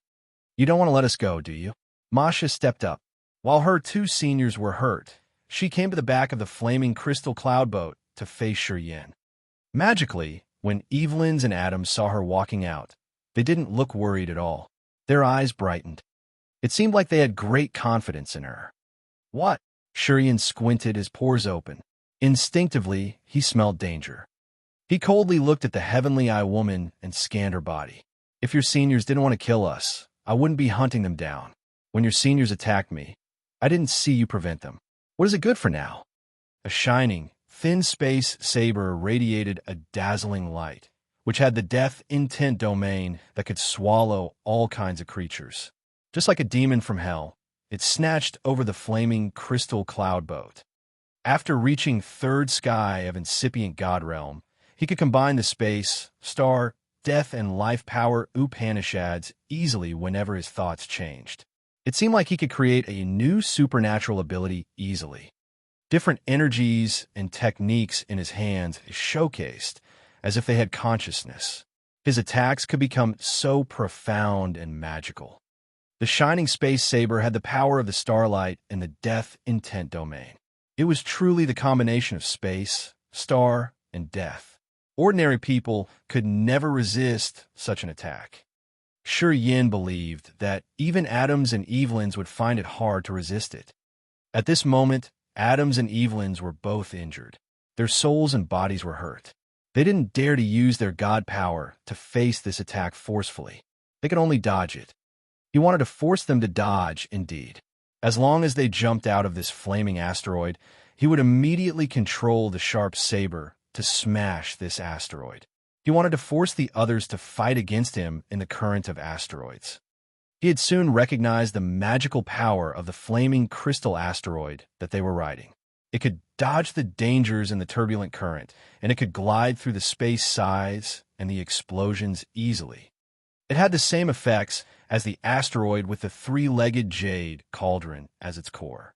You don't want to let us go, do you? Masha stepped up. While her two seniors were hurt, she came to the back of the flaming crystal cloud boat to face Yin. Magically, when Evelyn's and Adam saw her walking out, they didn't look worried at all. Their eyes brightened. It seemed like they had great confidence in her. What? Yin squinted, his pores open. Instinctively, he smelled danger. He coldly looked at the heavenly eye woman and scanned her body. If your seniors didn't want to kill us, I wouldn't be hunting them down. When your seniors attacked me, I didn't see you prevent them. What is it good for now? A shining, thin space saber radiated a dazzling light, which had the death intent domain that could swallow all kinds of creatures. Just like a demon from hell, it snatched over the flaming crystal cloud boat. After reaching third sky of incipient god realm, he could combine the space, star, death, and life power Upanishads easily whenever his thoughts changed. It seemed like he could create a new supernatural ability easily. Different energies and techniques in his hands showcased as if they had consciousness. His attacks could become so profound and magical. The shining space saber had the power of the starlight and the death intent domain. It was truly the combination of space, star, and death. Ordinary people could never resist such an attack. Yin believed that even Adams and Evelyn's would find it hard to resist it. At this moment, Adams and Evelyn's were both injured. Their souls and bodies were hurt. They didn't dare to use their god power to face this attack forcefully. They could only dodge it. He wanted to force them to dodge, indeed. As long as they jumped out of this flaming asteroid, he would immediately control the sharp saber to smash this asteroid. He wanted to force the others to fight against him in the current of asteroids. He had soon recognized the magical power of the flaming crystal asteroid that they were riding. It could dodge the dangers in the turbulent current, and it could glide through the space size and the explosions easily. It had the same effects as the asteroid with the three-legged jade cauldron as its core.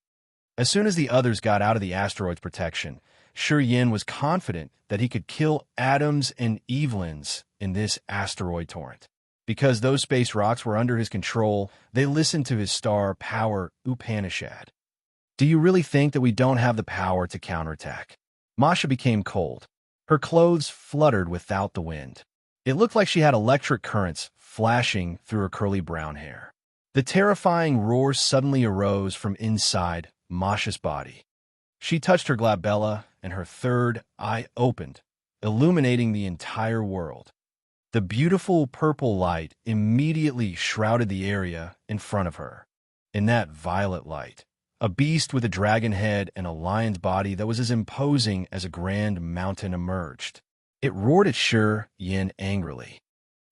As soon as the others got out of the asteroid's protection, Yin was confident that he could kill Adams and Evelyn's in this asteroid torrent. Because those space rocks were under his control, they listened to his star power Upanishad. Do you really think that we don't have the power to counterattack? Masha became cold. Her clothes fluttered without the wind. It looked like she had electric currents flashing through her curly brown hair. The terrifying roar suddenly arose from inside Masha's body. She touched her glabella, and her third eye opened, illuminating the entire world. The beautiful purple light immediately shrouded the area in front of her. In that violet light, a beast with a dragon head and a lion's body that was as imposing as a grand mountain emerged. It roared at Yin angrily.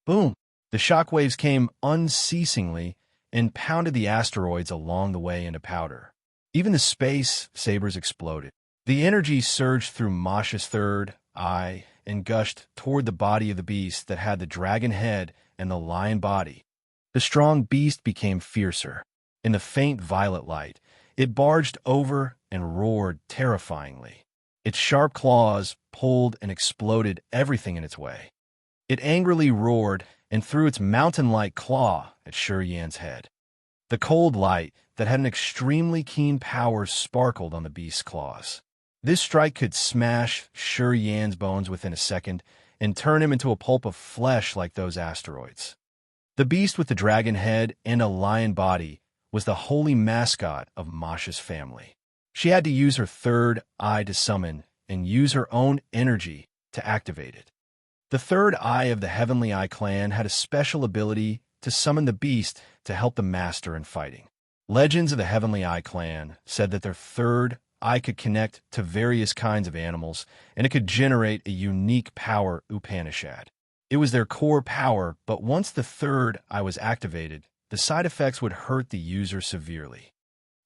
Boom! The shockwaves came unceasingly and pounded the asteroids along the way into powder. Even the space sabers exploded. The energy surged through Masha's third eye and gushed toward the body of the beast that had the dragon head and the lion body. The strong beast became fiercer. In the faint violet light, it barged over and roared terrifyingly. Its sharp claws pulled and exploded everything in its way. It angrily roared and threw its mountain-like claw at Shi Yan's head. The cold light that had an extremely keen power sparkled on the beast's claws. This strike could smash Shi Yan's bones within a second and turn him into a pulp of flesh like those asteroids. The beast with the dragon head and a lion body was the holy mascot of Masha's family. She had to use her third eye to summon and use her own energy to activate it. The third eye of the Heavenly Eye clan had a special ability to summon the beast to help the master in fighting. Legends of the Heavenly Eye clan said that their third eye could connect to various kinds of animals, and it could generate a unique power Upanishad. It was their core power, but once the third eye was activated, the side effects would hurt the user severely.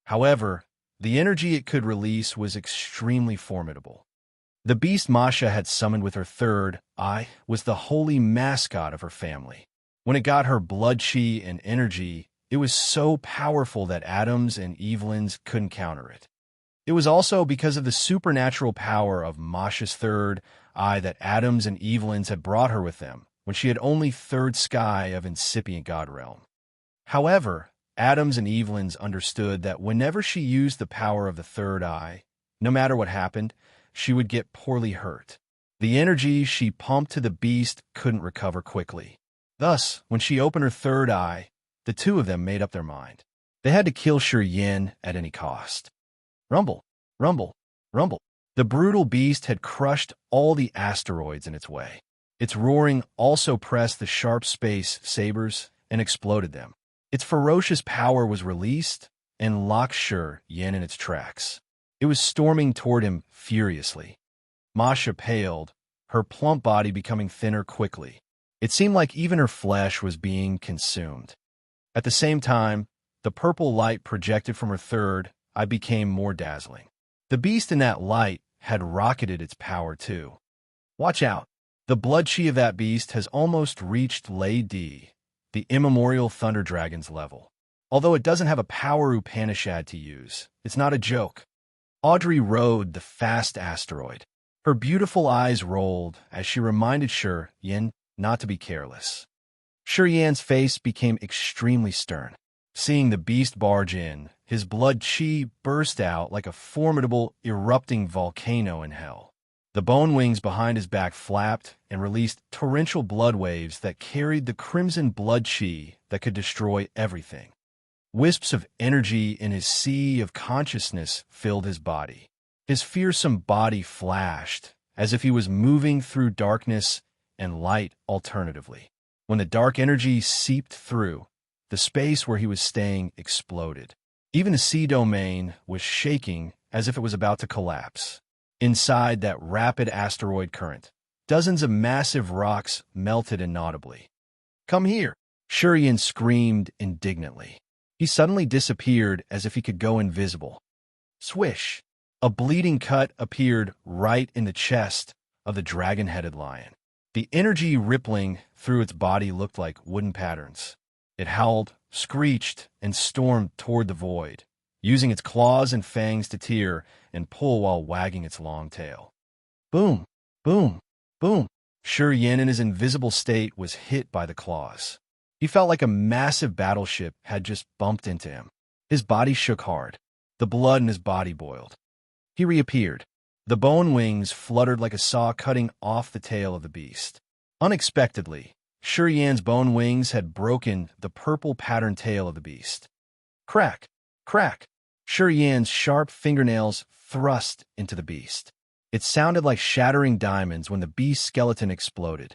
However, the energy it could release was extremely formidable. The beast Masha had summoned with her third eye was the holy mascot of her family. When it got her blood chi and energy, it was so powerful that Adams and Evelyn's couldn't counter it. It was also because of the supernatural power of Masha's third eye that Adams and Evelyn's had brought her with them when she had only third sky of incipient god realm. However, Adams and Evelyn's understood that whenever she used the power of the third eye, no matter what happened, she would get poorly hurt. The energy she pumped to the beast couldn't recover quickly. Thus, when she opened her third eye, the two of them made up their mind. They had to kill Shi Yan at any cost. Rumble, rumble, rumble. The brutal beast had crushed all the asteroids in its way. Its roaring also pressed the sharp space sabers and exploded them. Its ferocious power was released and locked Shi Yan in its tracks. It was storming toward him furiously. Masha paled, her plump body becoming thinner quickly. It seemed like even her flesh was being consumed. At the same time, the purple light projected from her third eye became more dazzling. The beast in that light had rocketed its power too. Watch out! The blood chi of that beast has almost reached Lady, the immemorial Thunder Dragon's level. Although it doesn't have a power Upanishad to use, it's not a joke. Audrey rode the fast asteroid. Her beautiful eyes rolled as she reminded Shi Yan not to be careless. Shi Yan's face became extremely stern. Seeing the beast barge in, his blood chi burst out like a formidable, erupting volcano in hell. The bone wings behind his back flapped and released torrential blood waves that carried the crimson blood chi that could destroy everything. Wisps of energy in his sea of consciousness filled his body. His fearsome body flashed, as if he was moving through darkness and light alternatively. When the dark energy seeped through, the space where he was staying exploded. Even the sea domain was shaking as if it was about to collapse. Inside that rapid asteroid current, dozens of massive rocks melted inaudibly. "Come here!" Shi Yan screamed indignantly. He suddenly disappeared as if he could go invisible. Swish! A bleeding cut appeared right in the chest of the dragon-headed lion. The energy rippling through its body looked like wooden patterns. It howled, screeched, and stormed toward the void, using its claws and fangs to tear and pull while wagging its long tail. Boom! Boom! Boom! Shi Yan in his invisible state was hit by the claws. He felt like a massive battleship had just bumped into him. His body shook hard. The blood in his body boiled. He reappeared. The bone wings fluttered like a saw cutting off the tail of the beast. Unexpectedly, Shi Yan's bone wings had broken the purple patterned tail of the beast. Crack! Crack! Shi Yan's sharp fingernails thrust into the beast. It sounded like shattering diamonds when the beast's skeleton exploded.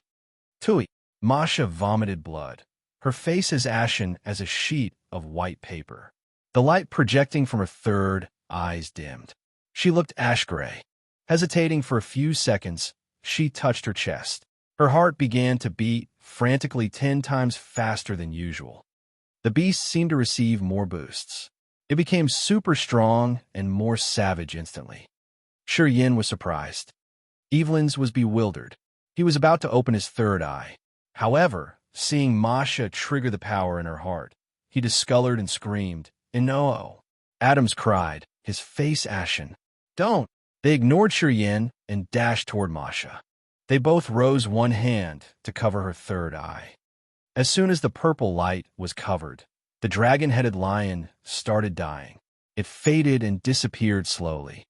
Tui! Masha vomited blood. Her face as ashen as a sheet of white paper. The light projecting from her third eyes dimmed. She looked ash-gray. Hesitating for a few seconds, she touched her chest. Her heart began to beat frantically 10 times faster than usual. The beast seemed to receive more boosts. It became super strong and more savage instantly. Shi Yan was surprised. Evelyn's was bewildered. He was about to open his third eye. However, seeing Masha trigger the power in her heart, he discolored and screamed, "No!" Adams cried, his face ashen. "Don't! They ignored Yin and dashed toward Masha. They both rose one hand to cover her third eye. As soon as the purple light was covered, the dragon-headed lion started dying. It faded and disappeared slowly.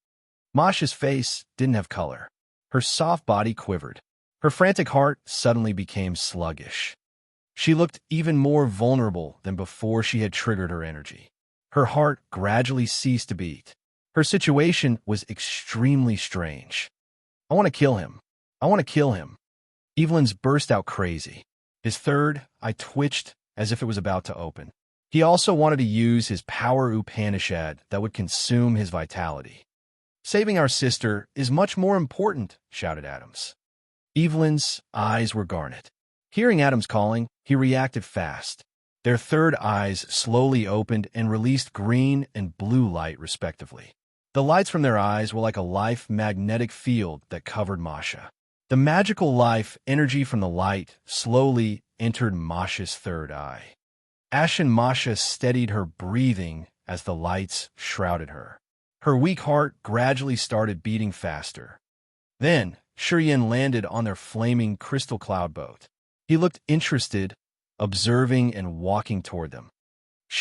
Masha's face didn't have color. Her soft body quivered. Her frantic heart suddenly became sluggish. She looked even more vulnerable than before she had triggered her energy. Her heart gradually ceased to beat. Her situation was extremely strange. I want to kill him. I want to kill him. Evelyn's burst out crazy. His third eye twitched as if it was about to open. He also wanted to use his power Upanishad that would consume his vitality. Saving our sister is much more important, shouted Adams. Evelyn's eyes were garnet. Hearing Adams calling, he reacted fast. Their third eyes slowly opened and released green and blue light, respectively. The lights from their eyes were like a life magnetic field that covered Masha. The magical life energy from the light slowly entered Masha's third eye. Ashen Masha steadied her breathing as the lights shrouded her. Her weak heart gradually started beating faster. Then, Yin landed on their flaming crystal cloud boat. He looked interested, observing and walking toward them.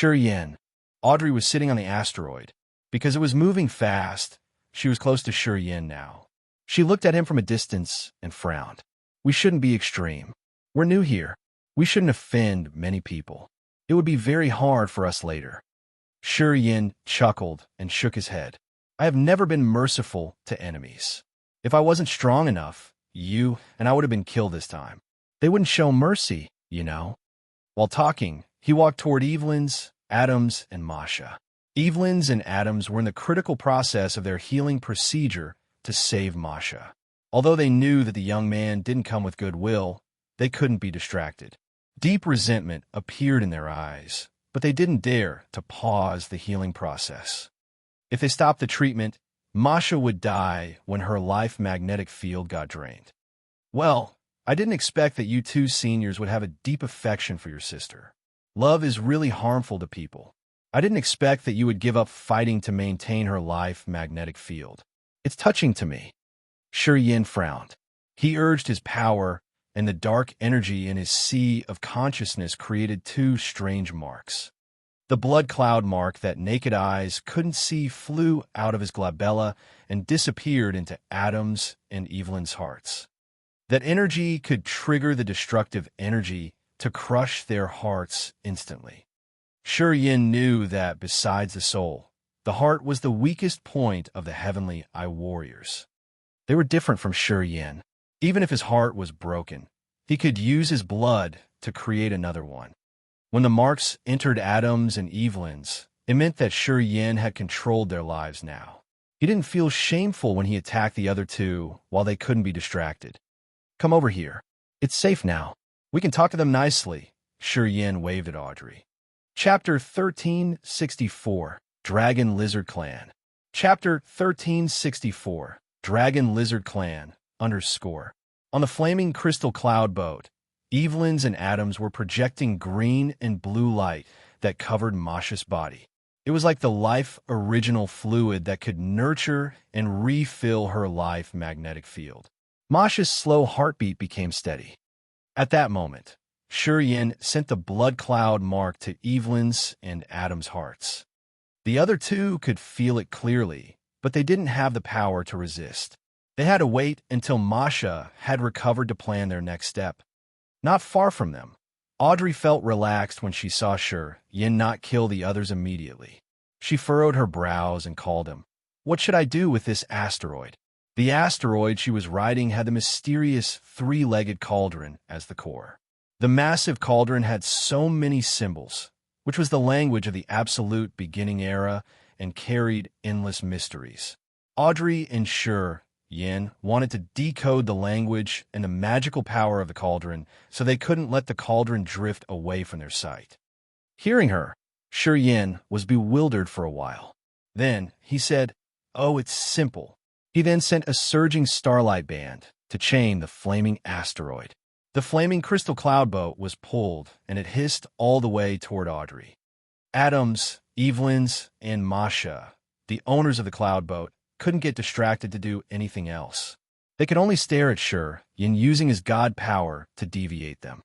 Yin. Audrey was sitting on the asteroid. Because it was moving fast, she was close to Yin now. She looked at him from a distance and frowned. We shouldn't be extreme. We're new here. We shouldn't offend many people. It would be very hard for us later. Yin chuckled and shook his head. I have never been merciful to enemies. If I wasn't strong enough, you and I would have been killed this time. They wouldn't show mercy, you know. While talking, he walked toward Evelyn's, Adams, and Masha. Evelyn's and Adams were in the critical process of their healing procedure to save Masha. Although they knew that the young man didn't come with goodwill, they couldn't be distracted. Deep resentment appeared in their eyes, but they didn't dare to pause the healing process. If they stopped the treatment, Masha would die when her life magnetic field got drained. Well, I didn't expect that you two seniors would have a deep affection for your sister. Love is really harmful to people. I didn't expect that you would give up fighting to maintain her life magnetic field. It's touching to me. Yin frowned. He urged his power, and the dark energy in his sea of consciousness created two strange marks. The blood cloud mark that naked eyes couldn't see flew out of his glabella and disappeared into Adams and Evelyn's hearts. That energy could trigger the destructive energy to crush their hearts instantly. Yin knew that besides the soul, the heart was the weakest point of the heavenly eye warriors. They were different from Yin. Even if his heart was broken, he could use his blood to create another one. When the marks entered Adams and Evelyn's, it meant that Yin had controlled their lives now. He didn't feel shameful when he attacked the other two while they couldn't be distracted. Come over here. It's safe now. We can talk to them nicely. Yin waved at Audrey. Chapter 1364, Dragon Lizard Clan. Chapter 1364, Dragon Lizard Clan, _ On the flaming crystal cloud boat, Evelyn's and Adams were projecting green and blue light that covered Masha's body. It was like the life original fluid that could nurture and refill her life magnetic field. Masha's slow heartbeat became steady. At that moment, Yin sent the blood cloud mark to Evelyn's and Adam's hearts. The other two could feel it clearly, but they didn't have the power to resist. They had to wait until Masha had recovered to plan their next step. Not far from them, Audrey felt relaxed when she saw Yin not kill the others immediately. She furrowed her brows and called him. What should I do with this asteroid? The asteroid she was riding had the mysterious three-legged cauldron as the core. The massive cauldron had so many symbols, which was the language of the absolute beginning era and carried endless mysteries. Audrey and Yin wanted to decode the language and the magical power of the cauldron so they couldn't let the cauldron drift away from their sight. Hearing her, Yin was bewildered for a while. Then he said, "Oh, it's simple." He then sent a surging starlight band to chain the flaming asteroid. The flaming crystal cloud boat was pulled, and it hissed all the way toward Audrey. Adams, Evelyn's, and Masha, the owners of the cloud boat, couldn't get distracted to do anything else. They could only stare at Yin using his god power to deviate them.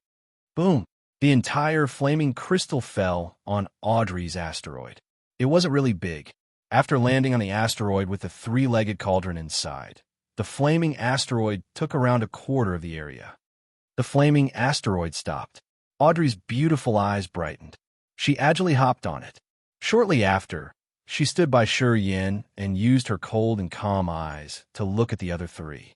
Boom! The entire flaming crystal fell on Audrey's asteroid. It wasn't really big. After landing on the asteroid with the three-legged cauldron inside, the flaming asteroid took around a quarter of the area. The flaming asteroid stopped. Audrey's beautiful eyes brightened. She agilely hopped on it. Shortly after, she stood by Yin and used her cold and calm eyes to look at the other three.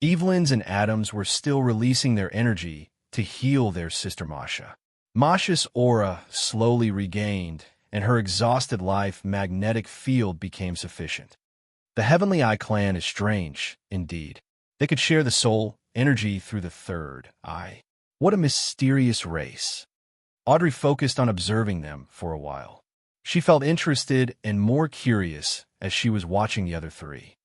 Evelyn's and Adam's were still releasing their energy to heal their sister Masha. Masha's aura slowly regained, and her exhausted life magnetic field became sufficient. The Heavenly Eye clan is strange, indeed. They could share the soul energy through the third eye. What a mysterious race. Audrey focused on observing them for a while. She felt interested and more curious as she was watching the other three.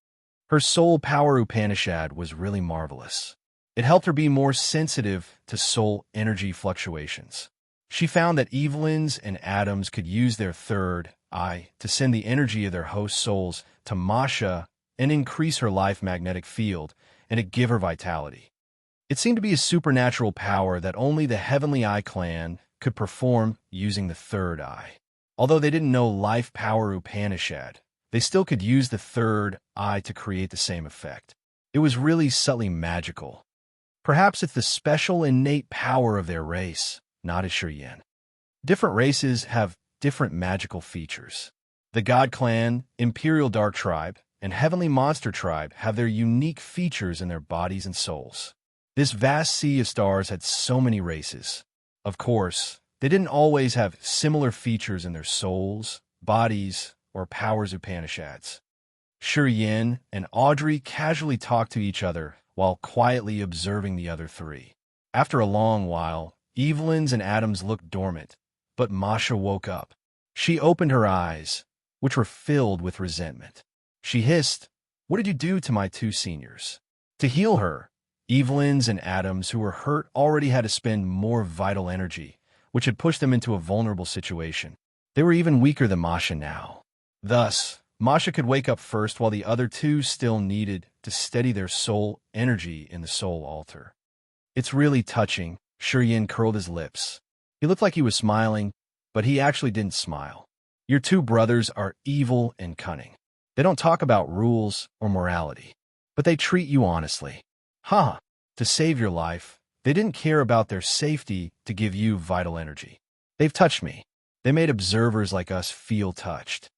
Her soul power Upanishad was really marvelous. It helped her be more sensitive to soul energy fluctuations. She found that Evelyn's and Adam's could use their third eye to send the energy of their host souls to Masha and increase her life magnetic field and to give her vitality. It seemed to be a supernatural power that only the Heavenly Eye clan could perform using the third eye. Although they didn't know life power Upanishad, they still could use the third eye to create the same effect. It was really subtly magical. Perhaps it's the special innate power of their race, not as Yin. Different races have different magical features. The God Clan, Imperial Dark Tribe, and Heavenly Monster Tribe have their unique features in their bodies and souls. This vast sea of stars had so many races. Of course, they didn't always have similar features in their souls, bodies, or powers Upanishads. Yin and Audrey casually talked to each other while quietly observing the other three. After a long while, Evelyn's and Adam's looked dormant, but Masha woke up. She opened her eyes, which were filled with resentment. She hissed, "What did you do to my two seniors?" To heal her, Evelyn's and Adam's, who were hurt, already had to spend more vital energy, which had pushed them into a vulnerable situation. They were even weaker than Masha now. Thus, Masha could wake up first while the other two still needed to steady their soul energy in the soul altar. "It's really touching." Yin curled his lips. He looked like he was smiling, but he actually didn't smile. "Your two brothers are evil and cunning. They don't talk about rules or morality, but they treat you honestly. To save your life, they didn't care about their safety to give you vital energy. They've touched me. They made observers like us feel touched.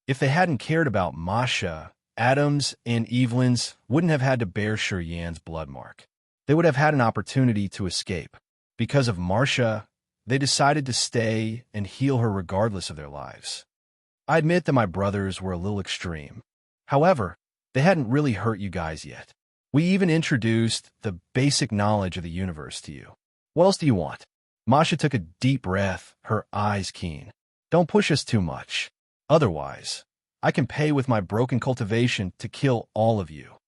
If they hadn't cared about Masha, Adam's and Evelyn's wouldn't have had to bear Yin's blood mark. They would have had an opportunity to escape. Because of Masha, they decided to stay and heal her regardless of their lives. I admit that my brothers were a little extreme. However, they hadn't really hurt you guys yet. We even introduced the basic knowledge of the universe to you. What else do you want?" Masha took a deep breath, her eyes keen. "Don't push us too much. Otherwise, I can pay with my broken cultivation to kill all of you."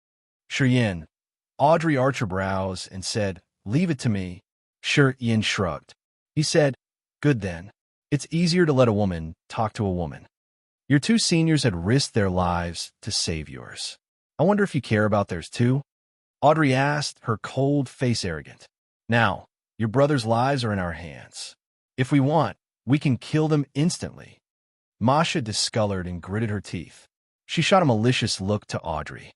Yin. Audrey arched her brows and said, "Leave it to me." Yin shrugged. He said, "Good then. It's easier to let a woman talk to a woman. Your two seniors had risked their lives to save yours. I wonder if you care about theirs too?" Audrey asked, her cold face arrogant. "Now, your brothers' lives are in our hands. If we want, we can kill them instantly." Masha discolored and gritted her teeth. She shot a malicious look to Audrey.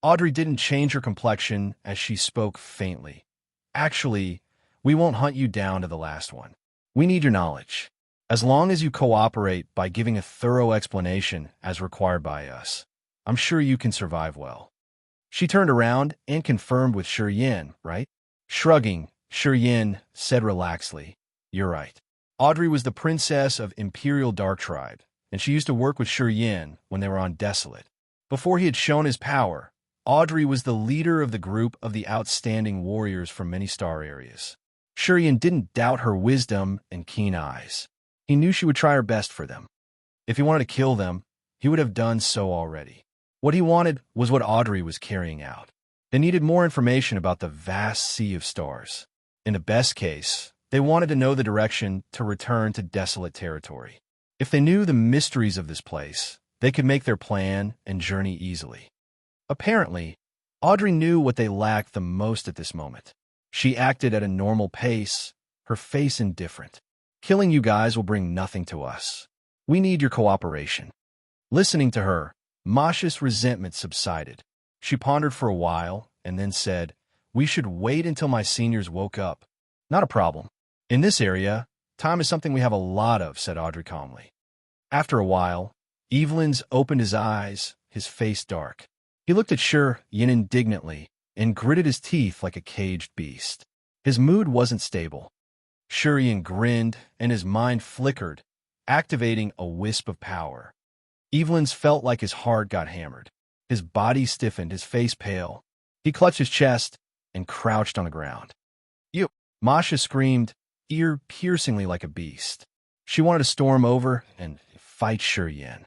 Audrey didn't change her complexion as she spoke faintly. "Actually, we won't hunt you down to the last one. We need your knowledge. As long as you cooperate by giving a thorough explanation as required by us, I'm sure you can survive well." She turned around and confirmed with Yin, right? Shrugging, Yin said relaxedly, "You're right." Audrey was the princess of Imperial Dark Tribe, and she used to work with Yin when they were on Desolate. Before he had shown his power, Audrey was the leader of the group of the outstanding warriors from many star areas. Yin didn't doubt her wisdom and keen eyes. He knew she would try her best for them. If he wanted to kill them, he would have done so already. What he wanted was what Audrey was carrying out. They needed more information about the vast sea of stars. In the best case, they wanted to know the direction to return to Desolate territory. If they knew the mysteries of this place, They could make their plan and journey easily. Apparently, Audrey knew what they lacked the most at this moment. She acted at a normal pace, her face indifferent. Killing you guys will bring nothing to us. We need your cooperation. Listening to her, Masha's resentment subsided. She pondered for a while and then said, "We should wait until my seniors woke up." "Not a problem. In this area, time is something we have a lot of," said Audrey calmly. After a while, Evelyn's opened his eyes, his face dark. He looked at Yin indignantly and gritted his teeth like a caged beast. His mood wasn't stable. Yin grinned and his mind flickered, activating a wisp of power. Evelyn's felt like his heart got hammered. His body stiffened, his face pale. He clutched his chest and crouched on the ground. "You!" Masha screamed, ear-piercingly like a beast. She wanted to storm over and fight Yin.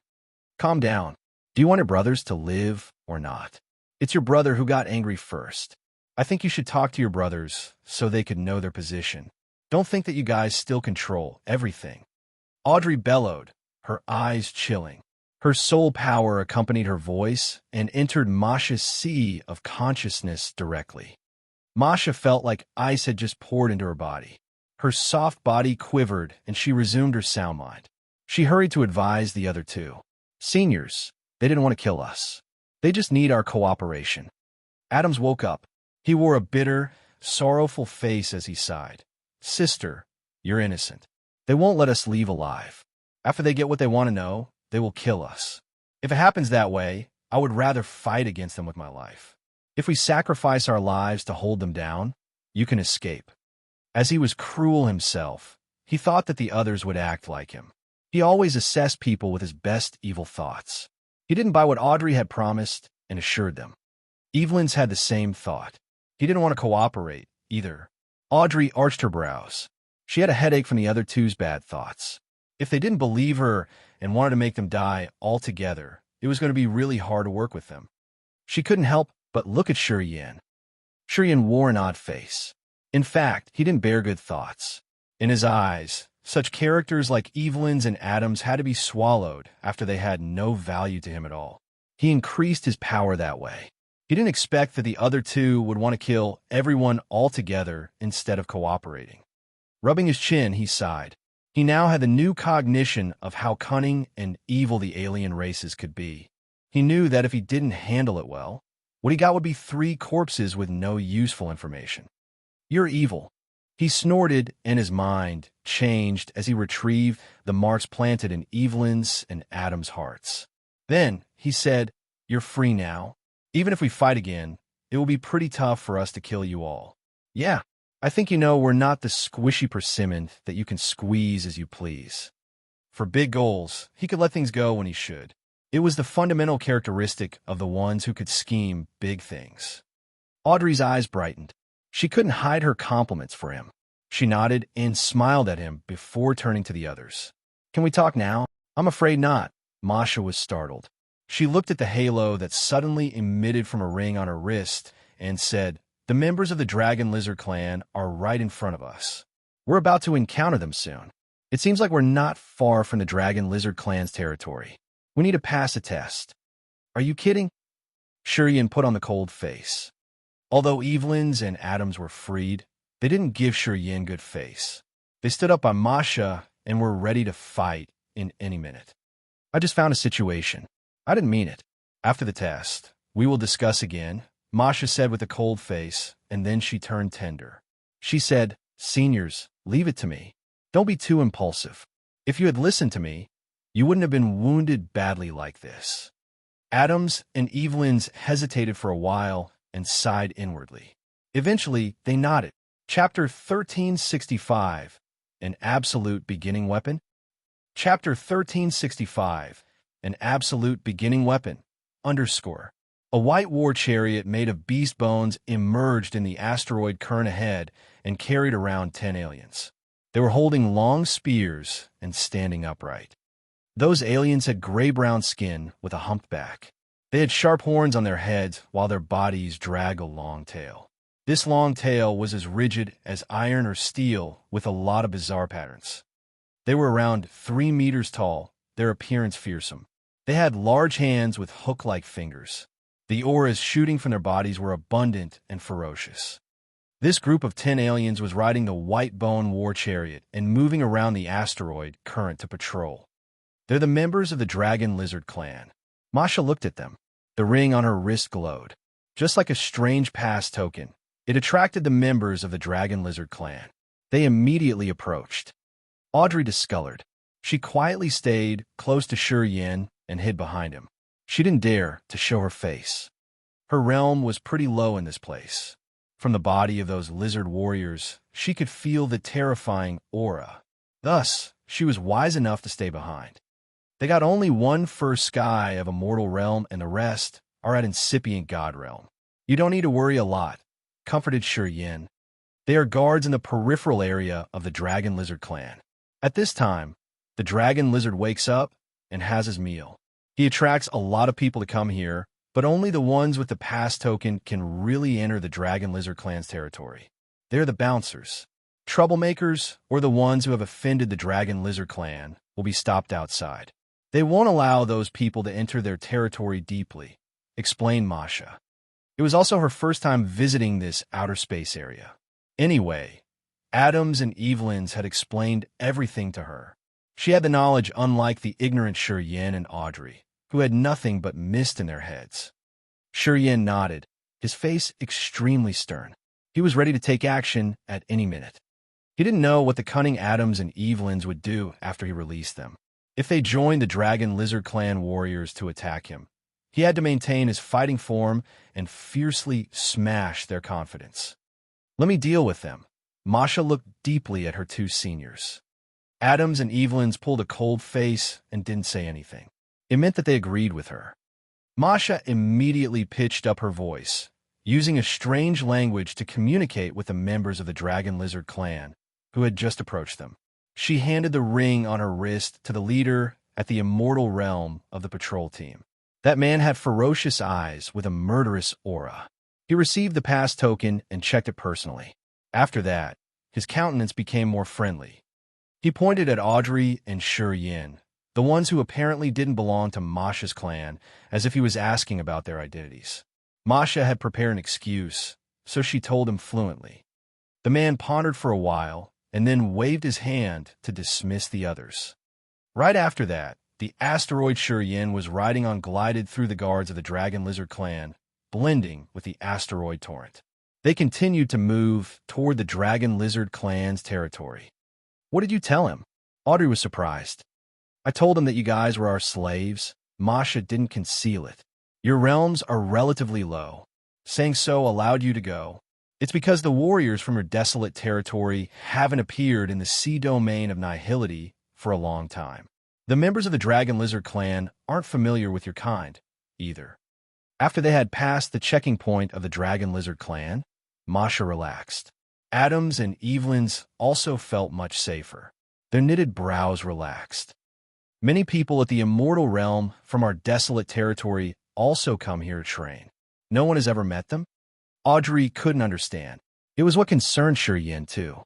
"Calm down. Do you want your brothers to live or not? It's your brother who got angry first. I think you should talk to your brothers so they could know their position. Don't think that you guys still control everything." Audrey bellowed, her eyes chilling. Her soul power accompanied her voice and entered Masha's sea of consciousness directly. Masha felt like ice had just poured into her body. Her soft body quivered and she resumed her sound mind. She hurried to advise the other two. "Seniors, they didn't want to kill us. They just need our cooperation." Adams woke up. He wore a bitter, sorrowful face as he sighed. "Sister, you're innocent. They won't let us leave alive. After they get what they want to know, they will kill us. If it happens that way, I would rather fight against them with my life. If we sacrifice our lives to hold them down, you can escape." As he was cruel himself, he thought that the others would act like him. He always assessed people with his best evil thoughts. He didn't buy what Audrey had promised and assured them. Evelyn's had the same thought. He didn't want to cooperate, either. Audrey arched her brows. She had a headache from the other two's bad thoughts. If they didn't believe her and wanted to make them die altogether, it was going to be really hard to work with them. She couldn't help but look at Yin. Yin wore an odd face. In fact, he didn't bear good thoughts. In his eyes, such characters like Evelyn's and Adams had to be swallowed after they had no value to him at all. He increased his power that way. He didn't expect that the other two would want to kill everyone altogether instead of cooperating. Rubbing his chin, he sighed. He now had the new cognition of how cunning and evil the alien races could be. He knew that if he didn't handle it well, what he got would be 3 corpses with no useful information. "You're evil." He snorted, and his mind changed as he retrieved the marks planted in Evelyn's and Adam's hearts. Then he said, "You're free now. Even if we fight again, it will be pretty tough for us to kill you all. Yeah, I think you know we're not the squishy persimmon that you can squeeze as you please." For big goals, he could let things go when he should. It was the fundamental characteristic of the ones who could scheme big things. Audrey's eyes brightened. She couldn't hide her compliments for him. She nodded and smiled at him before turning to the others. "Can we talk now?" "I'm afraid not." Masha was startled. She looked at the halo that suddenly emitted from a ring on her wrist and said, "The members of the Dragon Lizard clan are right in front of us. We're about to encounter them soon. It seems like we're not far from the Dragon Lizard clan's territory. We need to pass a test." "Are you kidding?" Yin put on the cold face. Although Evelyn's and Adams were freed, they didn't give Yin good face. They stood up by Masha and were ready to fight in any minute. "I just found a situation. I didn't mean it. After the test, we will discuss again," Masha said with a cold face, and then she turned tender. She said, "Seniors, leave it to me. Don't be too impulsive. If you had listened to me, you wouldn't have been wounded badly like this." Adams and Evelyn's hesitated for a while and sighed inwardly. Eventually, they nodded. Chapter 1365, An Absolute Beginning Weapon? Chapter 1365, An Absolute Beginning Weapon, _ A white war chariot made of beast bones emerged in the asteroid current ahead and carried around 10 aliens. They were holding long spears and standing upright. Those aliens had gray-brown skin with a humped back. They had sharp horns on their heads while their bodies dragged a long tail. This long tail was as rigid as iron or steel with a lot of bizarre patterns. They were around 3 meters tall, their appearance fearsome. They had large hands with hook-like fingers. The auras shooting from their bodies were abundant and ferocious. This group of 10 aliens was riding the White Bone War Chariot and moving around the asteroid current to patrol. They're the members of the Dragon Lizard clan. Masha looked at them. The ring on her wrist glowed. Just like a strange pass token, it attracted the members of the Dragon Lizard clan. They immediately approached. Audrey discolored. She quietly stayed close to Shi Yin and hid behind him. She didn't dare to show her face. Her realm was pretty low in this place. From the body of those lizard warriors, she could feel the terrifying aura. Thus, she was wise enough to stay behind. They got only one first sky of a mortal realm, and the rest are at incipient god realm. You don't need to worry a lot, comforted Shi Yin. They are guards in the peripheral area of the Dragon Lizard clan. At this time, the Dragon Lizard wakes up and has his meal. He attracts a lot of people to come here, but only the ones with the pass token can really enter the Dragon Lizard clan's territory. They're the bouncers. Troublemakers, or the ones who have offended the Dragon Lizard clan, will be stopped outside. They won't allow those people to enter their territory deeply, explained Masha. It was also her first time visiting this outer space area. Anyway, Adams and Evelyn's had explained everything to her. She had the knowledge unlike the ignorant Shi Yin and Audrey, who had nothing but mist in their heads. Shi Yin nodded, his face extremely stern. He was ready to take action at any minute. He didn't know what the cunning Adams and Evelyn's would do after he released them. If they joined the Dragon Lizard clan warriors to attack him, he had to maintain his fighting form and fiercely smash their confidence. Let me deal with them. Masha looked deeply at her two seniors. Adams and Evelyn's pulled a cold face and didn't say anything. It meant that they agreed with her. Masha immediately pitched up her voice, using a strange language to communicate with the members of the Dragon Lizard clan who had just approached them. She handed the ring on her wrist to the leader at the immortal realm of the patrol team. That man had ferocious eyes with a murderous aura. He received the pass token and checked it personally. After that, his countenance became more friendly. He pointed at Audrey and Shi Yin, the ones who apparently didn't belong to Masha's clan, as if he was asking about their identities. Masha had prepared an excuse, so she told him fluently. The man pondered for a while, and then waved his hand to dismiss the others. Right after that, the asteroid Shi Yin was riding on glided through the guards of the Dragon Lizard clan, blending with the asteroid torrent. They continued to move toward the Dragon Lizard clan's territory. What did you tell him? Audrey was surprised. I told him that you guys were our slaves. Masha didn't conceal it. Your realms are relatively low. Saying so allowed you to go. It's because the warriors from your desolate territory haven't appeared in the sea domain of nihility for a long time. The members of the Dragon Lizard clan aren't familiar with your kind, either. After they had passed the checking point of the Dragon Lizard clan, Masha relaxed. Adams and Evelyn's also felt much safer. Their knitted brows relaxed. Many people at the immortal realm from our desolate territory also come here to train. No one has ever met them? Audrey couldn't understand. It was what concerned Shi Yin, too.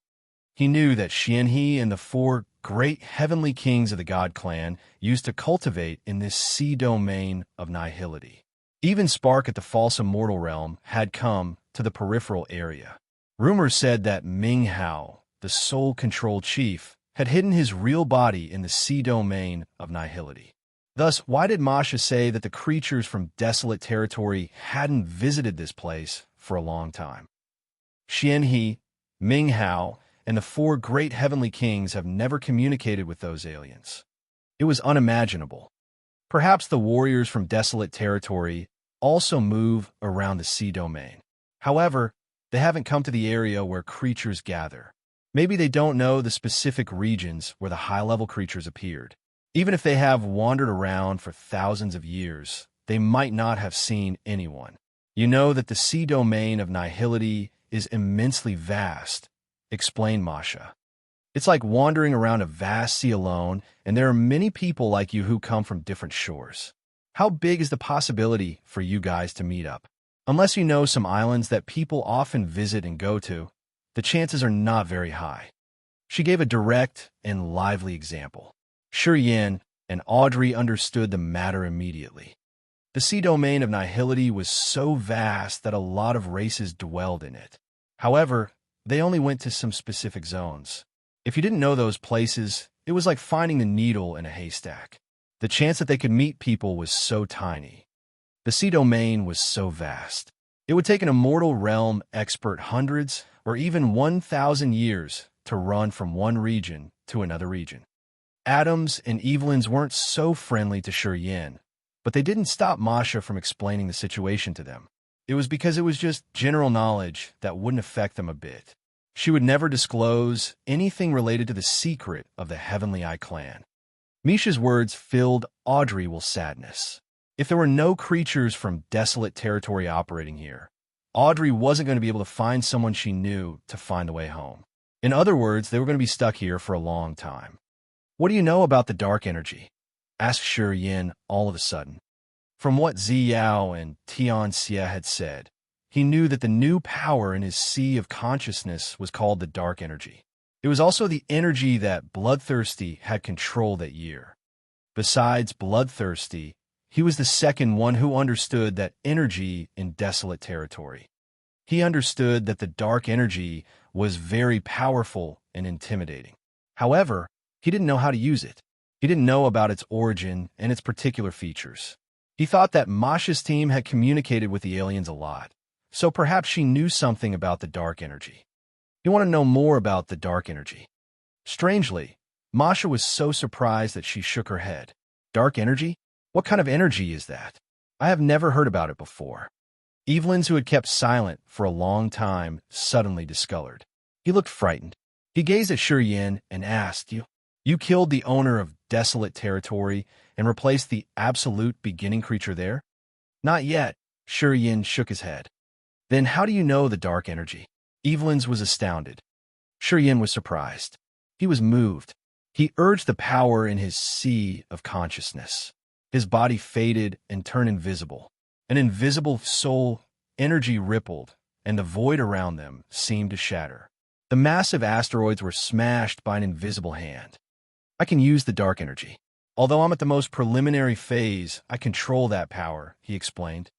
He knew that Xianhe and the 4 great heavenly kings of the God clan used to cultivate in this sea domain of nihility. Even Spark at the false immortal realm had come to the peripheral area. Rumors said that Ming Hao, the soul-controlled chief, had hidden his real body in the sea domain of nihility. Thus, why did Masha say that the creatures from desolate territory hadn't visited this place for a long time? Xianhe, Ming Hao, and the 4 great heavenly kings have never communicated with those aliens. It was unimaginable. Perhaps the warriors from desolate territory also move around the sea domain. However, they haven't come to the area where creatures gather. Maybe they don't know the specific regions where the high-level creatures appeared. Even if they have wandered around for thousands of years, they might not have seen anyone. You know that the sea domain of nihility is immensely vast, explained Masha. It's like wandering around a vast sea alone, and there are many people like you who come from different shores. How big is the possibility for you guys to meet up? Unless you know some islands that people often visit and go to, the chances are not very high. She gave a direct and lively example. Shi Yin, and Audrey understood the matter immediately. The sea domain of nihility was so vast that a lot of races dwelled in it. However, they only went to some specific zones. If you didn't know those places, it was like finding the needle in a haystack. The chance that they could meet people was so tiny. The sea domain was so vast. It would take an immortal realm expert hundreds or even 1,000 years to run from one region to another region. Adams and Evelyn's weren't so friendly to Yin, but they didn't stop Masha from explaining the situation to them. It was because it was just general knowledge that wouldn't affect them a bit. She would never disclose anything related to the secret of the Heavenly Eye clan. Misha's words filled Audrey with sadness. If there were no creatures from desolate territory operating here, Audrey wasn't going to be able to find someone she knew to find the way home. In other words, they were going to be stuck here for a long time. "What do you know about the dark energy?" asked Yin all of a sudden. From what Ziyao and Tian Xie had said, he knew that the new power in his sea of consciousness was called the dark energy. It was also the energy that Bloodthirsty had controlled that year. Besides Bloodthirsty, he was the second one who understood that energy in desolate territory. He understood that the dark energy was very powerful and intimidating. However, he didn't know how to use it. He didn't know about its origin and its particular features. He thought that Masha's team had communicated with the aliens a lot, so perhaps she knew something about the dark energy. He wanted to know more about the dark energy. Strangely, Masha was so surprised that she shook her head. "Dark energy? What kind of energy is that? I have never heard about it before." Evelyn's, who had kept silent for a long time, suddenly discolored. He looked frightened. He gazed at Yin and asked, You killed the owner of desolate territory and replaced the absolute beginning creature there?" "Not yet," Yin shook his head. "Then how do you know the dark energy?" Evelyn's was astounded. Yin was surprised. He was moved. He urged the power in his sea of consciousness. His body faded and turned invisible. An invisible soul energy rippled, and the void around them seemed to shatter. The massive asteroids were smashed by an invisible hand. "I can use the dark energy. Although I'm at the most preliminary phase, I control that power," he explained.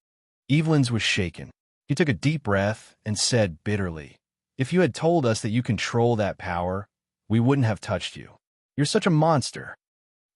Evelyn's was shaken. He took a deep breath and said bitterly, "If you had told us that you control that power, we wouldn't have touched you. You're such a monster."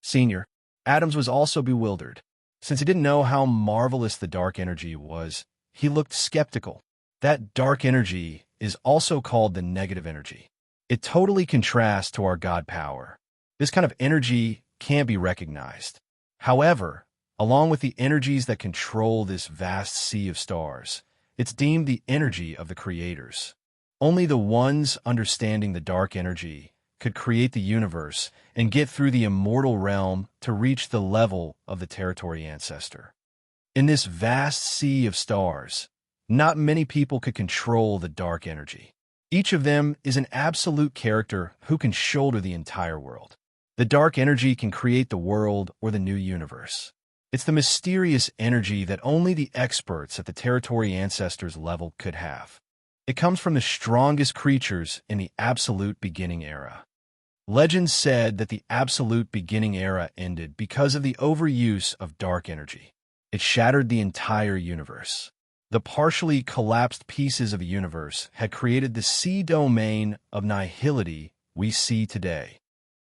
Senior, Adams was also bewildered. Since he didn't know how marvelous the dark energy was, he looked skeptical. That dark energy is also called the negative energy. It totally contrasts to our God power. This kind of energy can't be recognized. However, along with the energies that control this vast sea of stars, it's deemed the energy of the creators. Only the ones understanding the dark energy could create the universe and get through the immortal realm to reach the level of the territory ancestor. In this vast sea of stars, not many people could control the dark energy. Each of them is an absolute character who can shoulder the entire world. The dark energy can create the world or the new universe. It's the mysterious energy that only the experts at the territory ancestors level could have. It comes from the strongest creatures in the absolute beginning era. Legends said that the absolute beginning era ended because of the overuse of dark energy. It shattered the entire universe. The partially collapsed pieces of the universe had created the sea domain of nihility we see today.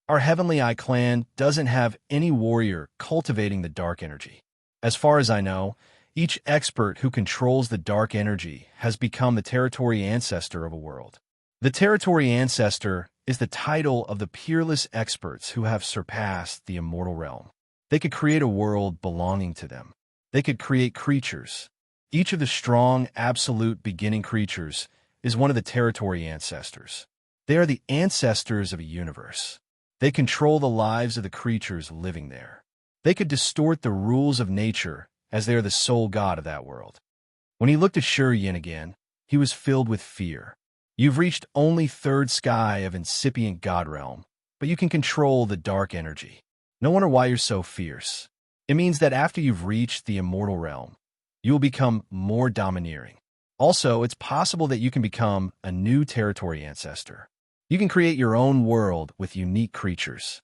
Our Heavenly Eye clan doesn't have any warrior cultivating the dark energy. As far as I know, each expert who controls the dark energy has become the territory ancestor of a world. The territory ancestor is the title of the peerless experts who have surpassed the immortal realm. They could create a world belonging to them. They could create creatures. Each of the strong, absolute beginning creatures is one of the territory ancestors. They are the ancestors of a universe. They control the lives of the creatures living there. They could distort the rules of nature as they are the sole god of that world. When he looked at Yin again, he was filled with fear. You've reached only third sky of incipient god realm, but you can control the dark energy. No wonder why you're so fierce. It means that after you've reached the immortal realm, you will become more domineering. Also, it's possible that you can become a new territory ancestor. You can create your own world with unique creatures.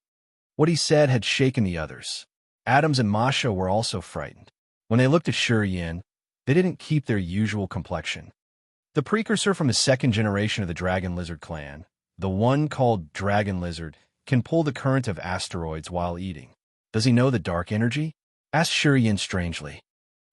What he said had shaken the others. Adams and Masha were also frightened. When they looked at Yin, they didn't keep their usual complexion. The precursor from the second generation of the Dragon Lizard clan, the one called Dragon Lizard, can pull the current of asteroids while eating. Does he know the dark energy? Asked Yin strangely.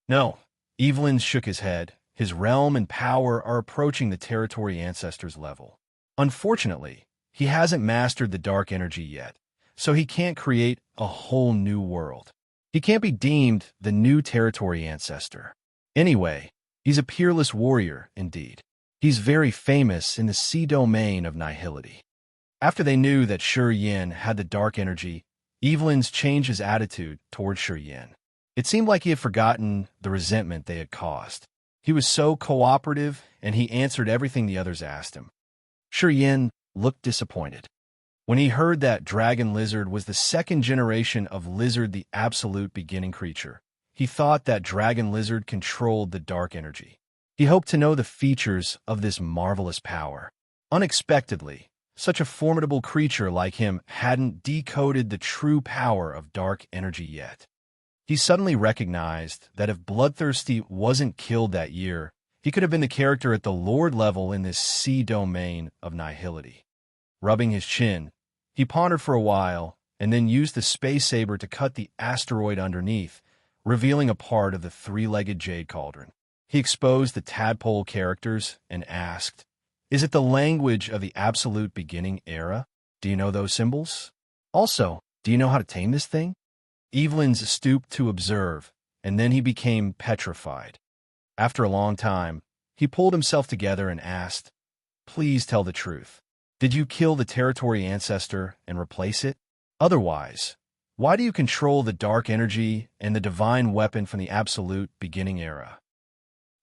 No. Evelyn shook his head. His realm and power are approaching the territory ancestors level. Unfortunately, he hasn't mastered the dark energy yet, so he can't create a whole new world. He can't be deemed the new territory ancestor. Anyway, he's a peerless warrior, indeed. He's very famous in the sea domain of nihility. After they knew that Yin had the dark energy, Evelyn's changed his attitude towards Yin. It seemed like he had forgotten the resentment they had caused. He was so cooperative, and he answered everything the others asked him. Yin looked disappointed. When he heard that Dragon Lizard was the second generation of Lizard, the absolute beginning creature, he thought that Dragon Lizard controlled the dark energy. He hoped to know the features of this marvelous power. Unexpectedly, such a formidable creature like him hadn't decoded the true power of dark energy yet. He suddenly recognized that if Bloodthirsty wasn't killed that year, he could have been the character at the Lord level in this sea domain of nihility. Rubbing his chin, he pondered for a while and then used the space saber to cut the asteroid underneath, revealing a part of the three-legged jade cauldron. He exposed the tadpole characters and asked, "Is it the language of the absolute beginning era? Do you know those symbols? Also, do you know how to tame this thing?" Evelyn's stooped to observe, and then he became petrified. After a long time, he pulled himself together and asked, "Please tell the truth. Did you kill the territory ancestor and replace it? Otherwise, why do you control the dark energy and the divine weapon from the absolute beginning era?"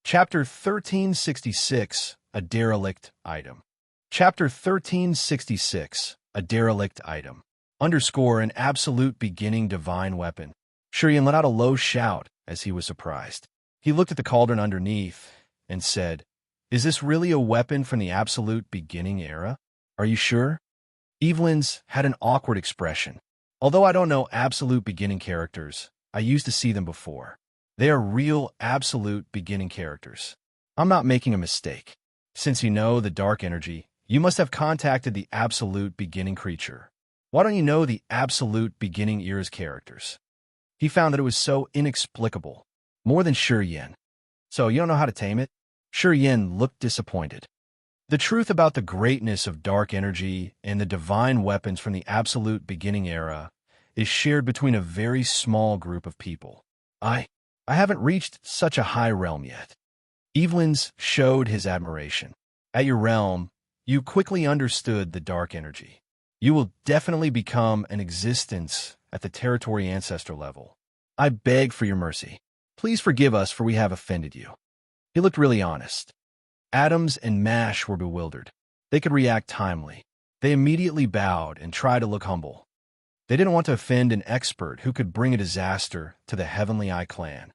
Chapter 1366, A Derelict Item. Chapter 1366, A Derelict Item. Underscore an absolute beginning divine weapon. Yin let out a low shout as he was surprised. He looked at the cauldron underneath and said, "Is this really a weapon from the absolute beginning era? Are you sure?" Evelyn's had an awkward expression. "Although I don't know absolute beginning characters, I used to see them before. They are real absolute beginning characters. I'm not making a mistake. Since you know the dark energy, you must have contacted the absolute beginning creature. Why don't you know the absolute beginning era's characters?" He found that it was so inexplicable. More than Yin. "So you don't know how to tame it?" Yin looked disappointed. The truth about the greatness of dark energy and the divine weapons from the absolute beginning era is shared between a very small group of people. I haven't reached such a high realm yet." Evelyn's showed his admiration. "At your realm, you quickly understood the dark energy. You will definitely become an existence at the territory ancestor level. I beg for your mercy. Please forgive us for we have offended you." He looked really honest. Adams and Mash were bewildered. They could react timely. They immediately bowed and tried to look humble. They didn't want to offend an expert who could bring a disaster to the Heavenly Eye clan.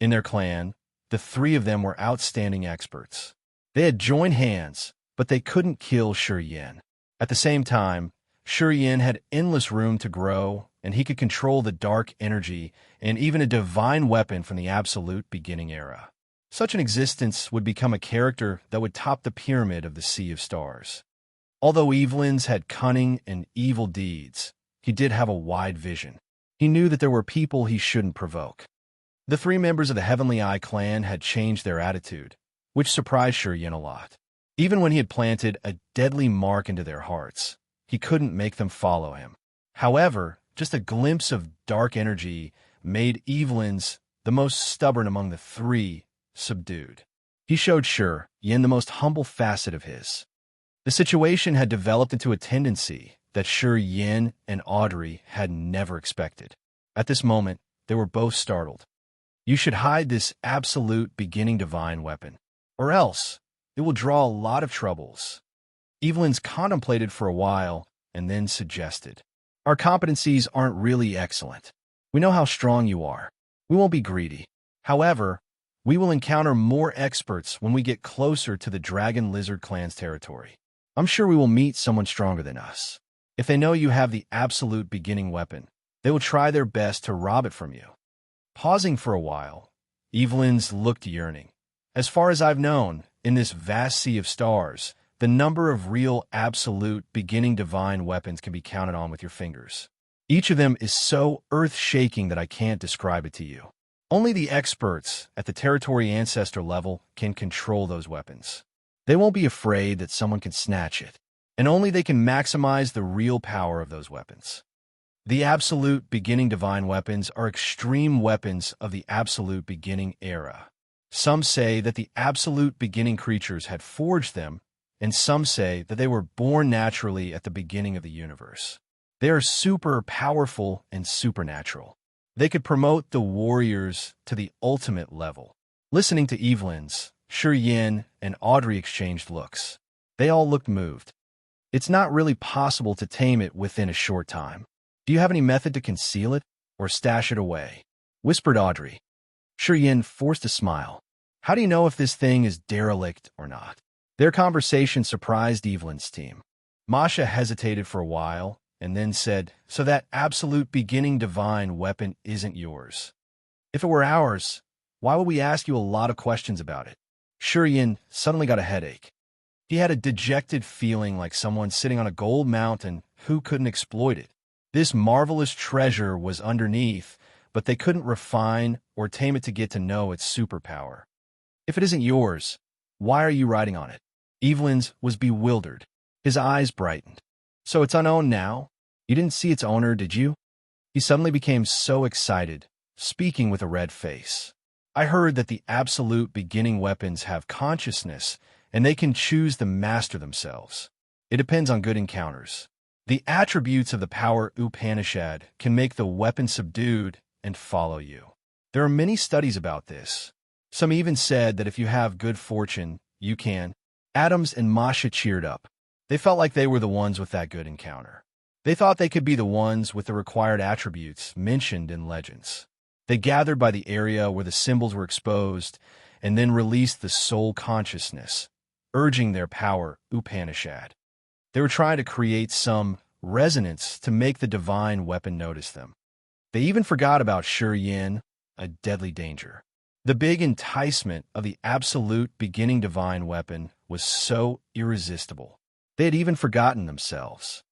In their clan, the three of them were outstanding experts. They had joined hands, but they couldn't kill Yin. At the same time, Yin had endless room to grow, and he could control the dark energy and even a divine weapon from the absolute beginning era. Such an existence would become a character that would top the pyramid of the Sea of Stars. Although Evelyn's had cunning and evil deeds, he did have a wide vision. He knew that there were people he shouldn't provoke. The three members of the Heavenly Eye clan had changed their attitude, which surprised Yin a lot. Even when he had planted a deadly mark into their hearts, he couldn't make them follow him. However, just a glimpse of dark energy made Evelyn's, the most stubborn among the three, subdued. He showed Yin the most humble facet of his. The situation had developed into a tendency that Yin and Audrey had never expected. At this moment, they were both startled. "You should hide this absolute beginning divine weapon, or else it will draw a lot of troubles." Evelyn's contemplated for a while and then suggested, "Our competencies aren't really excellent. We know how strong you are. We won't be greedy. However, we will encounter more experts when we get closer to the Dragon Lizard clan's territory. I'm sure we will meet someone stronger than us. If they know you have the absolute beginning weapon, they will try their best to rob it from you. Pausing for a while, Evelyn's looked yearning. As far as I've known, in this vast sea of stars, the number of real absolute beginning divine weapons can be counted on with your fingers. Each of them is so earth-shaking that I can't describe it to you. Only the experts at the territory ancestor level can control those weapons. They won't be afraid that someone can snatch it, and only they can maximize the real power of those weapons. The absolute beginning divine weapons are extreme weapons of the absolute beginning era. Some say that the absolute beginning creatures had forged them, and some say that they were born naturally at the beginning of the universe. They are super powerful and supernatural. They could promote the warriors to the ultimate level. Listening to Evelyn's, Yin and Audrey exchanged looks. They all looked moved. It's not really possible to tame it within a short time. Do you have any method to conceal it or stash it away? Whispered Audrey. Yin forced a smile. How do you know if this thing is derelict or not? Their conversation surprised Evelyn's team. Masha hesitated for a while and then said, so that absolute beginning divine weapon isn't yours. If it were ours, why would we ask you a lot of questions about it? Yin suddenly got a headache. He had a dejected feeling like someone sitting on a gold mountain who couldn't exploit it. This marvelous treasure was underneath, but they couldn't refine or tame it to get to know its superpower. If it isn't yours, why are you riding on it? Evelyn's was bewildered. His eyes brightened. So it's unowned now? You didn't see its owner, did you? He suddenly became so excited, speaking with a red face. I heard that the absolute beginning weapons have consciousness, and they can choose to master themselves. It depends on good encounters. The attributes of the power Upanishad can make the weapon subdued and follow you. There are many studies about this. Some even said that if you have good fortune, you can. Adams and Masha cheered up. They felt like they were the ones with that good encounter. They thought they could be the ones with the required attributes mentioned in legends. They gathered by the area where the symbols were exposed and then released the soul consciousness, urging their power Upanishad. They were trying to create some resonance to make the divine weapon notice them. They even forgot about Yin, a deadly danger. The big enticement of the absolute beginning divine weapon was so irresistible. They had even forgotten themselves.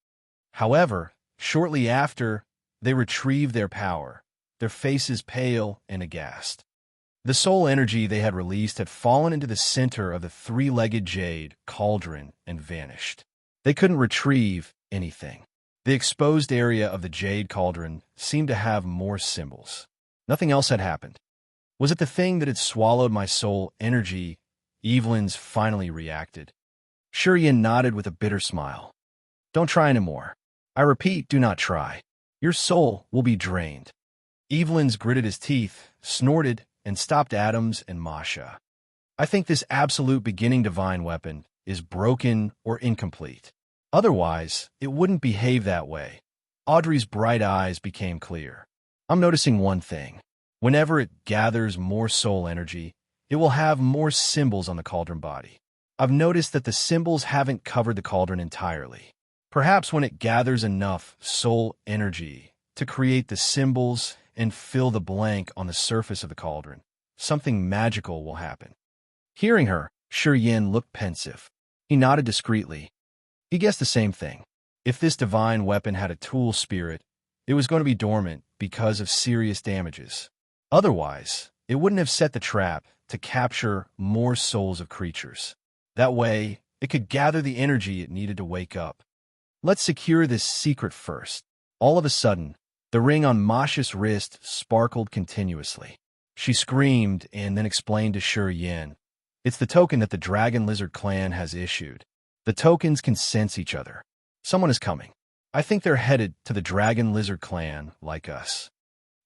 However, shortly after, they retrieved their power, their faces pale and aghast. The soul energy they had released had fallen into the center of the three-legged jade cauldron and vanished. They couldn't retrieve anything. The exposed area of the jade cauldron seemed to have more symbols. Nothing else had happened. Was it the thing that had swallowed my soul energy? Evelyn's finally reacted. Yin nodded with a bitter smile. Don't try anymore. I repeat, do not try. Your soul will be drained. Evelyn's gritted his teeth, snorted, and stopped Adams and Masha. I think this absolute beginning divine weapon is broken or incomplete. Otherwise, it wouldn't behave that way. Audrey's bright eyes became clear. I'm noticing one thing. Whenever it gathers more soul energy, it will have more symbols on the cauldron body. I've noticed that the symbols haven't covered the cauldron entirely. Perhaps when it gathers enough soul energy to create the symbols and fill the blank on the surface of the cauldron, something magical will happen. Hearing her, Yin looked pensive. He nodded discreetly. He guessed the same thing. If this divine weapon had a tool spirit, it was going to be dormant because of serious damages. Otherwise, it wouldn't have set the trap to capture more souls of creatures. That way, it could gather the energy it needed to wake up. Let's secure this secret first. All of a sudden, the ring on Masha's wrist sparkled continuously. She screamed and then explained to Yin. It's the token that the Dragon Lizard clan has issued. The tokens can sense each other. Someone is coming. I think they're headed to the Dragon Lizard clan, like us.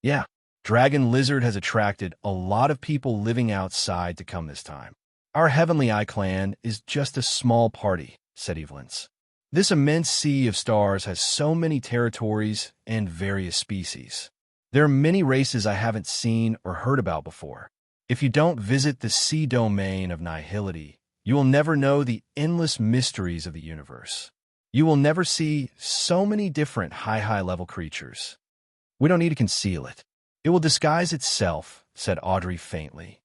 Yeah, Dragon Lizard has attracted a lot of people living outside to come this time. Our Heavenly Eye clan is just a small party, said Evelyn's. This immense sea of stars has so many territories and various species. There are many races I haven't seen or heard about before. If you don't visit the sea domain of nihility, you will never know the endless mysteries of the universe. You will never see so many different high-level creatures. We don't need to conceal it. It will disguise itself, said Audrey faintly.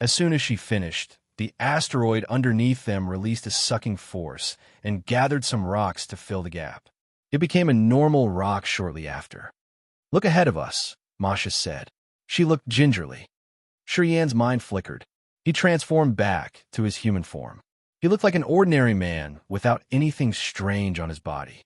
As soon as she finished, the asteroid underneath them released a sucking force and gathered some rocks to fill the gap. It became a normal rock shortly after. Look ahead of us, Masha said. She looked gingerly. Shurian's mind flickered. He transformed back to his human form. He looked like an ordinary man without anything strange on his body.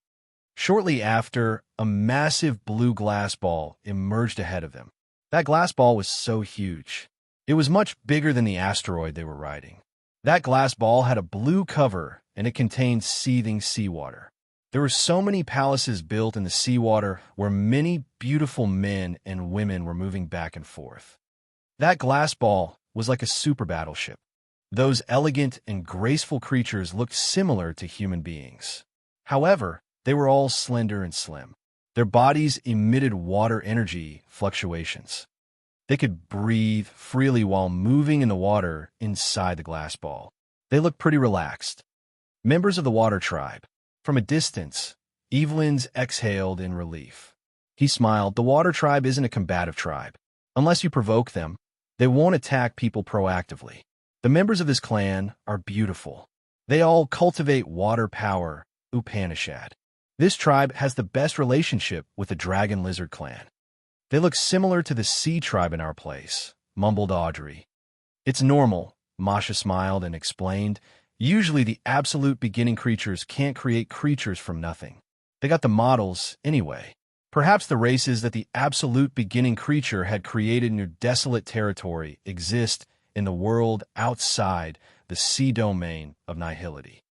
Shortly after, a massive blue glass ball emerged ahead of them. That glass ball was so huge. It was much bigger than the asteroid they were riding. That glass ball had a blue cover, and it contained seething seawater. There were so many palaces built in the seawater where many beautiful men and women were moving back and forth. That glass ball was like a super battleship. Those elegant and graceful creatures looked similar to human beings. However, they were all slender and slim. Their bodies emitted water energy fluctuations. They could breathe freely while moving in the water inside the glass ball. They looked pretty relaxed. Members of the water tribe. From a distance, Evelyn's exhaled in relief. He smiled. The water tribe isn't a combative tribe. Unless you provoke them, they won't attack people proactively. The members of this clan are beautiful. They all cultivate water power, Upanishad. This tribe has the best relationship with the dragon lizard clan. They look similar to the sea tribe in our place, mumbled Audrey. It's normal, Masha smiled and explained. Usually the absolute beginning creatures can't create creatures from nothing. They got the models anyway. Perhaps the races that the absolute beginning creature had created in your desolate territory exist in the world outside the sea domain of nihility.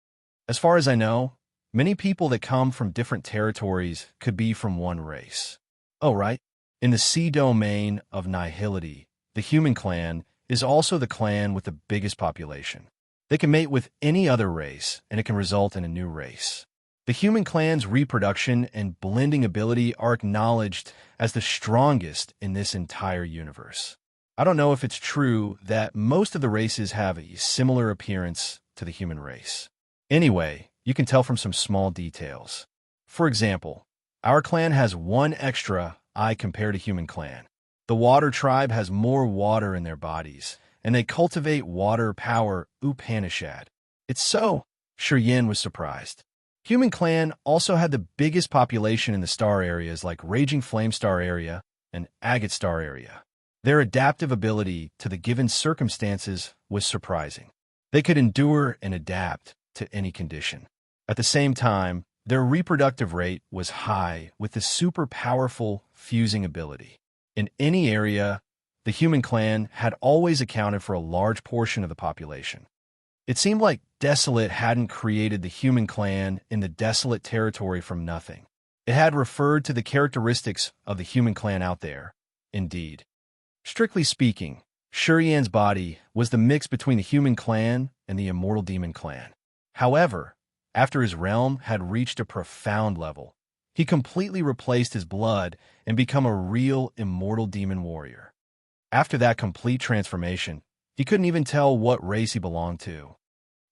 As far as I know, many people that come from different territories could be from one race. Oh, right. In the sea domain of nihility, the human clan is also the clan with the biggest population. They can mate with any other race, and it can result in a new race. The human clan's reproduction and blending ability are acknowledged as the strongest in this entire universe. I don't know if it's true that most of the races have a similar appearance to the human race. Anyway, you can tell from some small details. For example, our clan has one extra eye compared to human clan. The water tribe has more water in their bodies, and they cultivate water power Upanishad. It's so. Shurian was surprised. Human clan also had the biggest population in the star areas like Raging Flame Star area and Agate Star area. Their adaptive ability to the given circumstances was surprising. They could endure and adapt to any condition. At the same time, their reproductive rate was high with the super powerful fusing ability. In any area, the human clan had always accounted for a large portion of the population. It seemed like Desolate hadn't created the human clan in the desolate territory from nothing. It had referred to the characteristics of the human clan out there. Indeed. Strictly speaking, Shurian's body was the mix between the human clan and the immortal demon clan. However, after his realm had reached a profound level, he completely replaced his blood and become a real immortal demon warrior. After that complete transformation, he couldn't even tell what race he belonged to.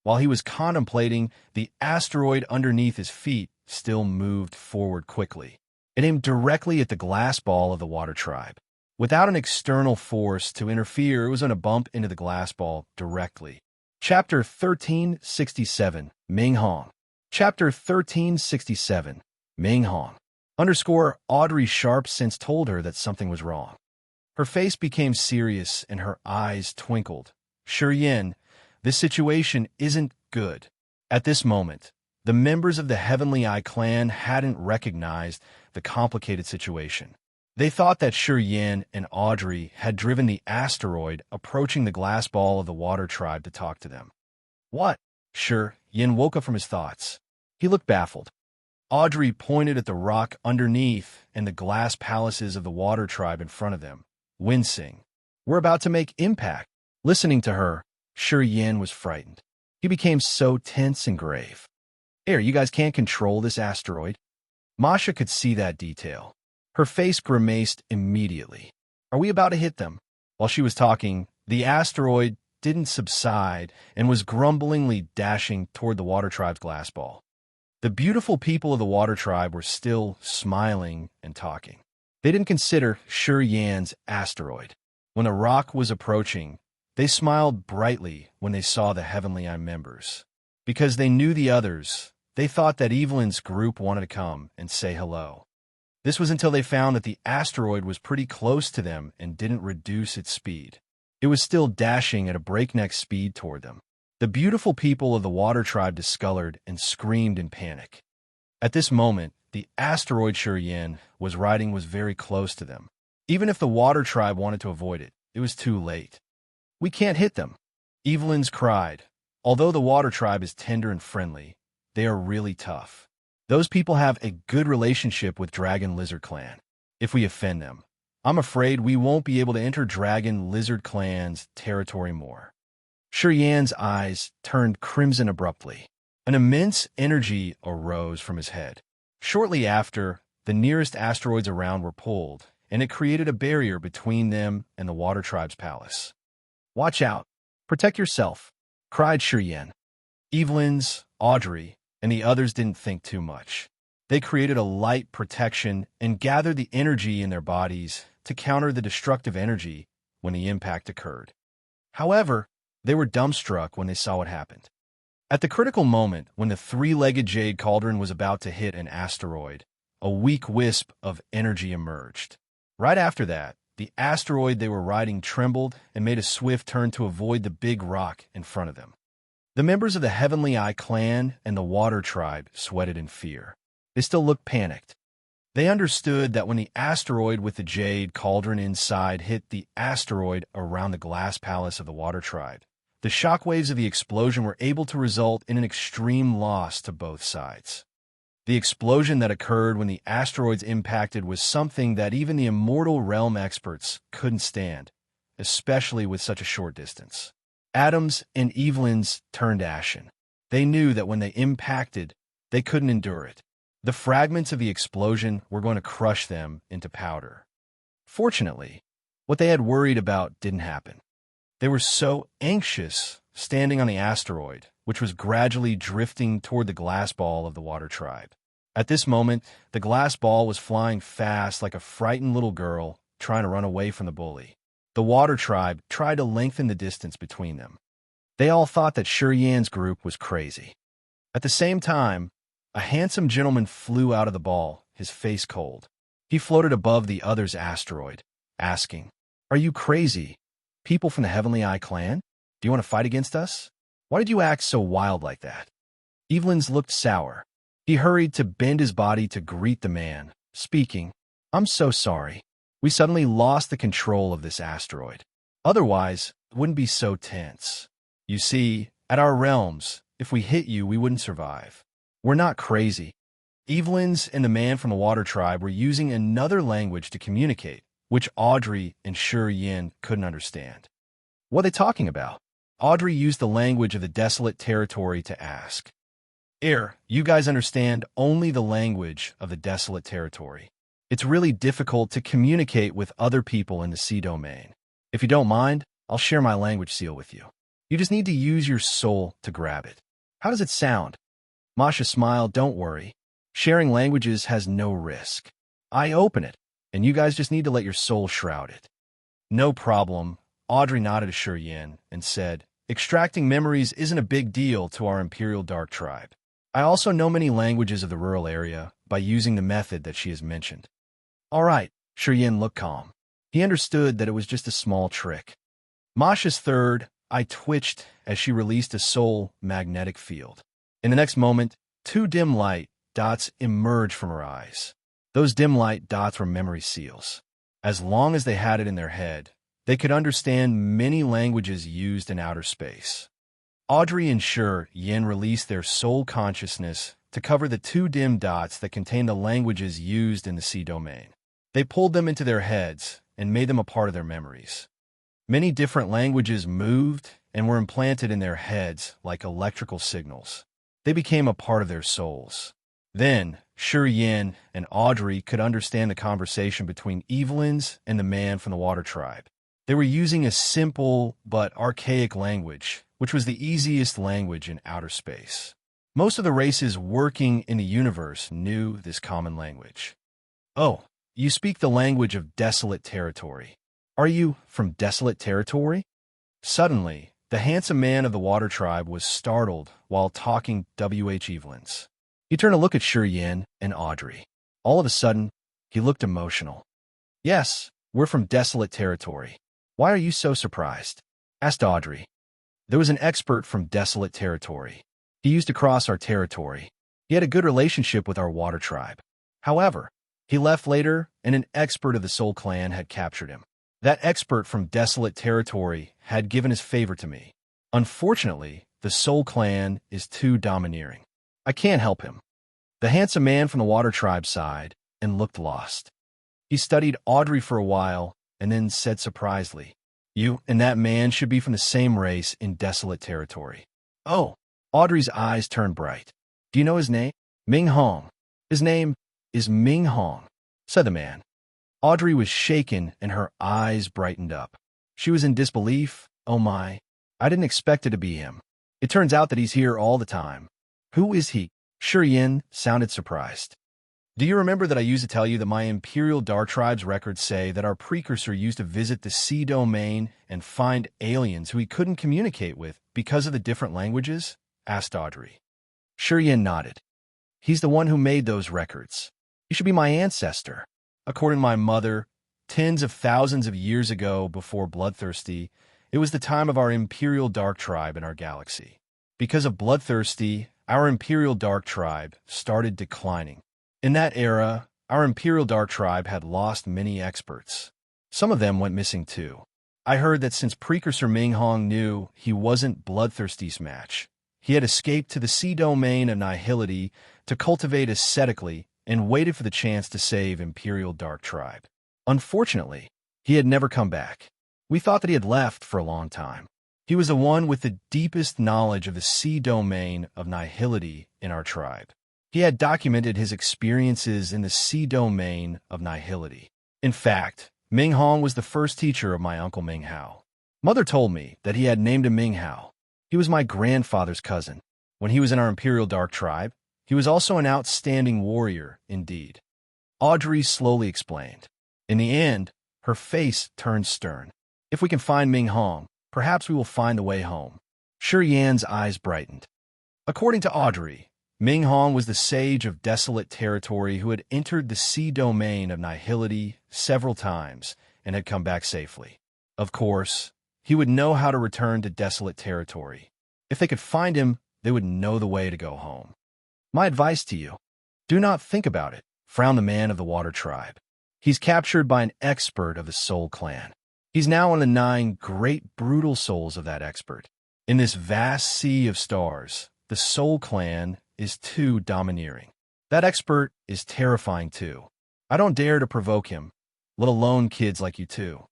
While he was contemplating, the asteroid underneath his feet still moved forward quickly. It aimed directly at the glass ball of the water tribe. Without an external force to interfere, it was going to bump into the glass ball directly. Chapter 1367, Ming Hong. Chapter 1367, Ming Hong. Audrey's sharp sense told her that something was wrong. Her face became serious and her eyes twinkled. Shurian, this situation isn't good. At this moment, the members of the Heavenly Eye clan hadn't recognized the complicated situation. They thought that Shurian and Audrey had driven the asteroid approaching the glass ball of the water tribe to talk to them. What? Shurian woke up from his thoughts. He looked baffled. Audrey pointed at the rock underneath and the glass palaces of the water tribe in front of them, wincing. We're about to make impact. Listening to her, Shurian was frightened. He became so tense and grave. Here, you guys can't control this asteroid. Masha could see that detail. Her face grimaced immediately. Are we about to hit them? While she was talking, the asteroid didn't subside and was grumblingly dashing toward the water tribe's glass ball. The beautiful people of the Water Tribe were still smiling and talking. They didn't consider Shi Yan's asteroid. When the rock was approaching, they smiled brightly when they saw the Heavenly Eye members. Because they knew the others, they thought that Evelyn's group wanted to come and say hello. This was until they found that the asteroid was pretty close to them and didn't reduce its speed. It was still dashing at a breakneck speed toward them. The beautiful people of the Water Tribe discolored and screamed in panic. At this moment, the asteroid Shi Yan was riding was very close to them. Even if the Water Tribe wanted to avoid it, it was too late. "We can't hit them," Evelyn's cried. Although the Water Tribe is tender and friendly, they are really tough. Those people have a good relationship with Dragon Lizard Clan. If we offend them, I'm afraid we won't be able to enter Dragon Lizard Clan's territory more. Shi Yan's eyes turned crimson abruptly. An immense energy arose from his head. Shortly after, the nearest asteroids around were pulled, and it created a barrier between them and the Water Tribe's palace. "Watch out! Protect yourself!" cried Shi Yan. Evelyn's, Audrey, and the others didn't think too much. They created a light protection and gathered the energy in their bodies to counter the destructive energy when the impact occurred. However, they were dumbstruck when they saw what happened. At the critical moment, when the three-legged jade cauldron was about to hit an asteroid, a weak wisp of energy emerged. Right after that, the asteroid they were riding trembled and made a swift turn to avoid the big rock in front of them. The members of the Heavenly Eye clan and the Water Tribe sweated in fear. They still looked panicked. They understood that when the asteroid with the jade cauldron inside hit the asteroid around the glass palace of the Water Tribe, the shockwaves of the explosion were able to result in an extreme loss to both sides. The explosion that occurred when the asteroids impacted was something that even the Immortal Realm experts couldn't stand, especially with such a short distance. Adam's and Evelyn's turned ashen. They knew that when they impacted, they couldn't endure it. The fragments of the explosion were going to crush them into powder. Fortunately, what they had worried about didn't happen. They were so anxious standing on the asteroid, which was gradually drifting toward the glass ball of the Water Tribe. At this moment, the glass ball was flying fast like a frightened little girl trying to run away from the bully. The Water Tribe tried to lengthen the distance between them. They all thought that Shi Yan's group was crazy. At the same time, a handsome gentleman flew out of the ball, his face cold. He floated above the other's asteroid, asking, "Are you crazy? People from the Heavenly Eye clan? Do you want to fight against us? Why did you act so wild like that?" Evelyn's looked sour. He hurried to bend his body to greet the man, speaking, "I'm so sorry. We suddenly lost the control of this asteroid. Otherwise, it wouldn't be so tense. You see, at our realms, if we hit you, we wouldn't survive. We're not crazy." Evelyn's and the man from the Water Tribe were using another language to communicate, which Audrey and Shi Yan couldn't understand. "What are they talking about?" Audrey used the language of the desolate territory to ask. You guys understand only the language of the desolate territory. It's really difficult to communicate with other people in the sea domain. If you don't mind, I'll share my language seal with you. You just need to use your soul to grab it. How does it sound?" Masha smiled. "Don't worry. Sharing languages has no risk. I open it, and you guys just need to let your soul shroud it." "No problem." Audrey nodded to Shi Yan and said, "Extracting memories isn't a big deal to our Imperial Dark Tribe. I also know many languages of the rural area by using the method that she has mentioned." "All right." Shi Yan looked calm. He understood that it was just a small trick. Masha's third eye twitched as she released a soul magnetic field. In the next moment, two dim light dots emerged from her eyes. Those dim light dots were memory seals. As long as they had it in their head, they could understand many languages used in outer space. Audrey and Shi Yan released their soul consciousness to cover the two dim dots that contained the languages used in the sea domain. They pulled them into their heads and made them a part of their memories. Many different languages moved and were implanted in their heads like electrical signals. They became a part of their souls. Then, Shi Yan and Audrey could understand the conversation between Evelyn's and the man from the Water Tribe. They were using a simple but archaic language, which was the easiest language in outer space. Most of the races working in the universe knew this common language. Oh, you speak the language of desolate territory. Are you from desolate territory? Suddenly, the handsome man of the water tribe was startled while talking W.H. Evelyn's. He turned to look at Yin and Audrey. All of a sudden, he looked emotional. Yes, we're from desolate territory. Why are you so surprised? Asked Audrey. There was an expert from desolate territory. He used to cross our territory. He had a good relationship with our water tribe. However, he left later and an expert of the Soul Clan had captured him. That expert from desolate territory had given his favor to me. Unfortunately, the Soul Clan is too domineering. I can't help him. The handsome man from the water tribe sighed and looked lost. He studied Audrey for a while and then said surprisedly, "You and that man should be from the same race in desolate territory." Oh, Audrey's eyes turned bright. Do you know his name? Ming Hong. His name is Ming Hong, said the man. Audrey was shaken and her eyes brightened up. She was in disbelief. Oh my, I didn't expect it to be him. It turns out that he's here all the time. Who is he? Yin sounded surprised. Do you remember that I used to tell you that my Imperial Dark Tribe's records say that our precursor used to visit the sea domain and find aliens who he couldn't communicate with because of the different languages? Asked Audrey. Yin nodded. He's the one who made those records. He should be my ancestor. According to my mother, tens of thousands of years ago before Bloodthirsty, it was the time of our Imperial Dark Tribe in our galaxy. Because of Bloodthirsty, our Imperial Dark Tribe started declining. In that era, our Imperial Dark Tribe had lost many experts. Some of them went missing too. I heard that since Precursor Ming Hong knew he wasn't Bloodthirsty's match, he had escaped to the sea domain of Nihility to cultivate ascetically and waited for the chance to save Imperial Dark Tribe. Unfortunately, he had never come back. We thought that he had left for a long time. He was the one with the deepest knowledge of the sea domain of Nihility in our tribe. He had documented his experiences in the sea domain of Nihility. In fact, Ming Hong was the first teacher of my uncle Ming Hao. Mother told me that he had named him Ming Hao. He was my grandfather's cousin. When he was in our Imperial Dark Tribe, he was also an outstanding warrior indeed. Audrey slowly explained. In the end, her face turned stern. If we can find Ming Hong, perhaps we will find the way home. Yan's eyes brightened. According to Audrey, Ming Hong was the sage of desolate territory who had entered the sea domain of Nihility several times and had come back safely. Of course, he would know how to return to desolate territory. If they could find him, they would know the way to go home. My advice to you, do not think about it, frowned the man of the water tribe. He's captured by an expert of the Soul Clan. He's now on the 9 great brutal souls of that expert. In this vast sea of stars, the Soul Clan is too domineering. That expert is terrifying too. I don't dare to provoke him, let alone kids like you two.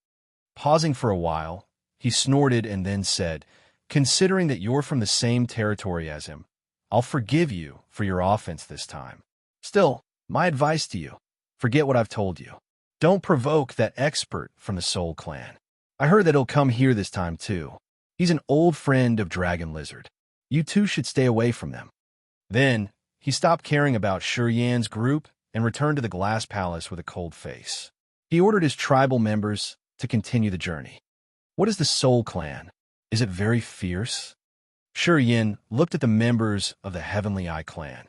Pausing for a while, he snorted and then said, "Considering that you're from the same territory as him, I'll forgive you for your offense this time. Still, my advice to you, forget what I've told you. Don't provoke that expert from the Soul Clan. I heard that he'll come here this time too. He's an old friend of Dragon Lizard. You two should stay away from them." Then, he stopped caring about Yan's group and returned to the glass palace with a cold face. He ordered his tribal members to continue the journey. What is the Soul Clan? Is it very fierce? Yin looked at the members of the Heavenly Eye Clan.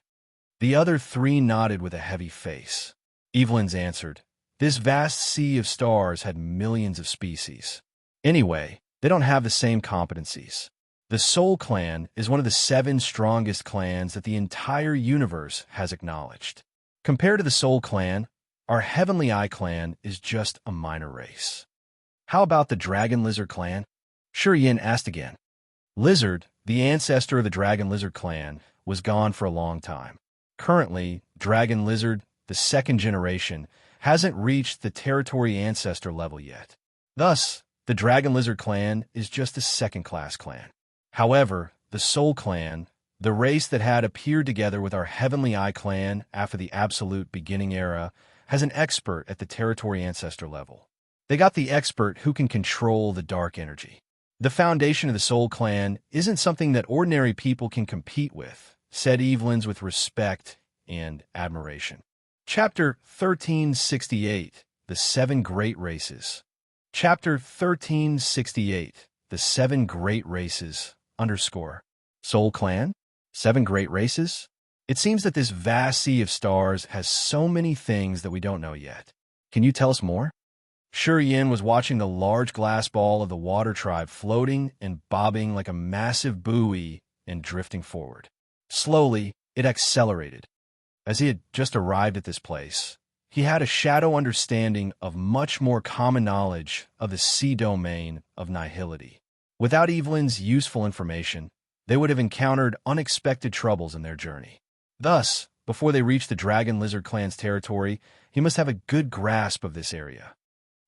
The other 3 nodded with a heavy face. Evelyn's answered, "This vast sea of stars had millions of species. Anyway, they don't have the same competencies. The Soul Clan is one of the 7 strongest clans that the entire universe has acknowledged. Compared to the Soul Clan, our Heavenly Eye Clan is just a minor race." How about the Dragon Lizard Clan? Yin asked again. Lizard, the ancestor of the Dragon Lizard Clan, was gone for a long time. Currently, Dragon Lizard, the 2nd generation, hasn't reached the territory ancestor level yet. Thus, the Dragon Lizard Clan is just a 2nd-class clan. However, the Soul Clan, the race that had appeared together with our Heavenly Eye Clan after the Absolute Beginning era, has an expert at the territory ancestor level. They got the expert who can control the dark energy. The foundation of the Soul Clan isn't something that ordinary people can compete with, said Evelyn's with respect and admiration. Chapter 1368, The Seven Great Races. Chapter 1368, The Seven Great Races, _ Soul Clan? Seven Great Races? It seems that this vast sea of stars has so many things that we don't know yet. Can you tell us more? Yin was watching the large glass ball of the water tribe floating and bobbing like a massive buoy and drifting forward. Slowly, it accelerated. As he had just arrived at this place, he had a shadow understanding of much more common knowledge of the sea domain of nihility. Without Evelyn's useful information, they would have encountered unexpected troubles in their journey. Thus, before they reached the Dragon Lizard Clan's territory, he must have a good grasp of this area.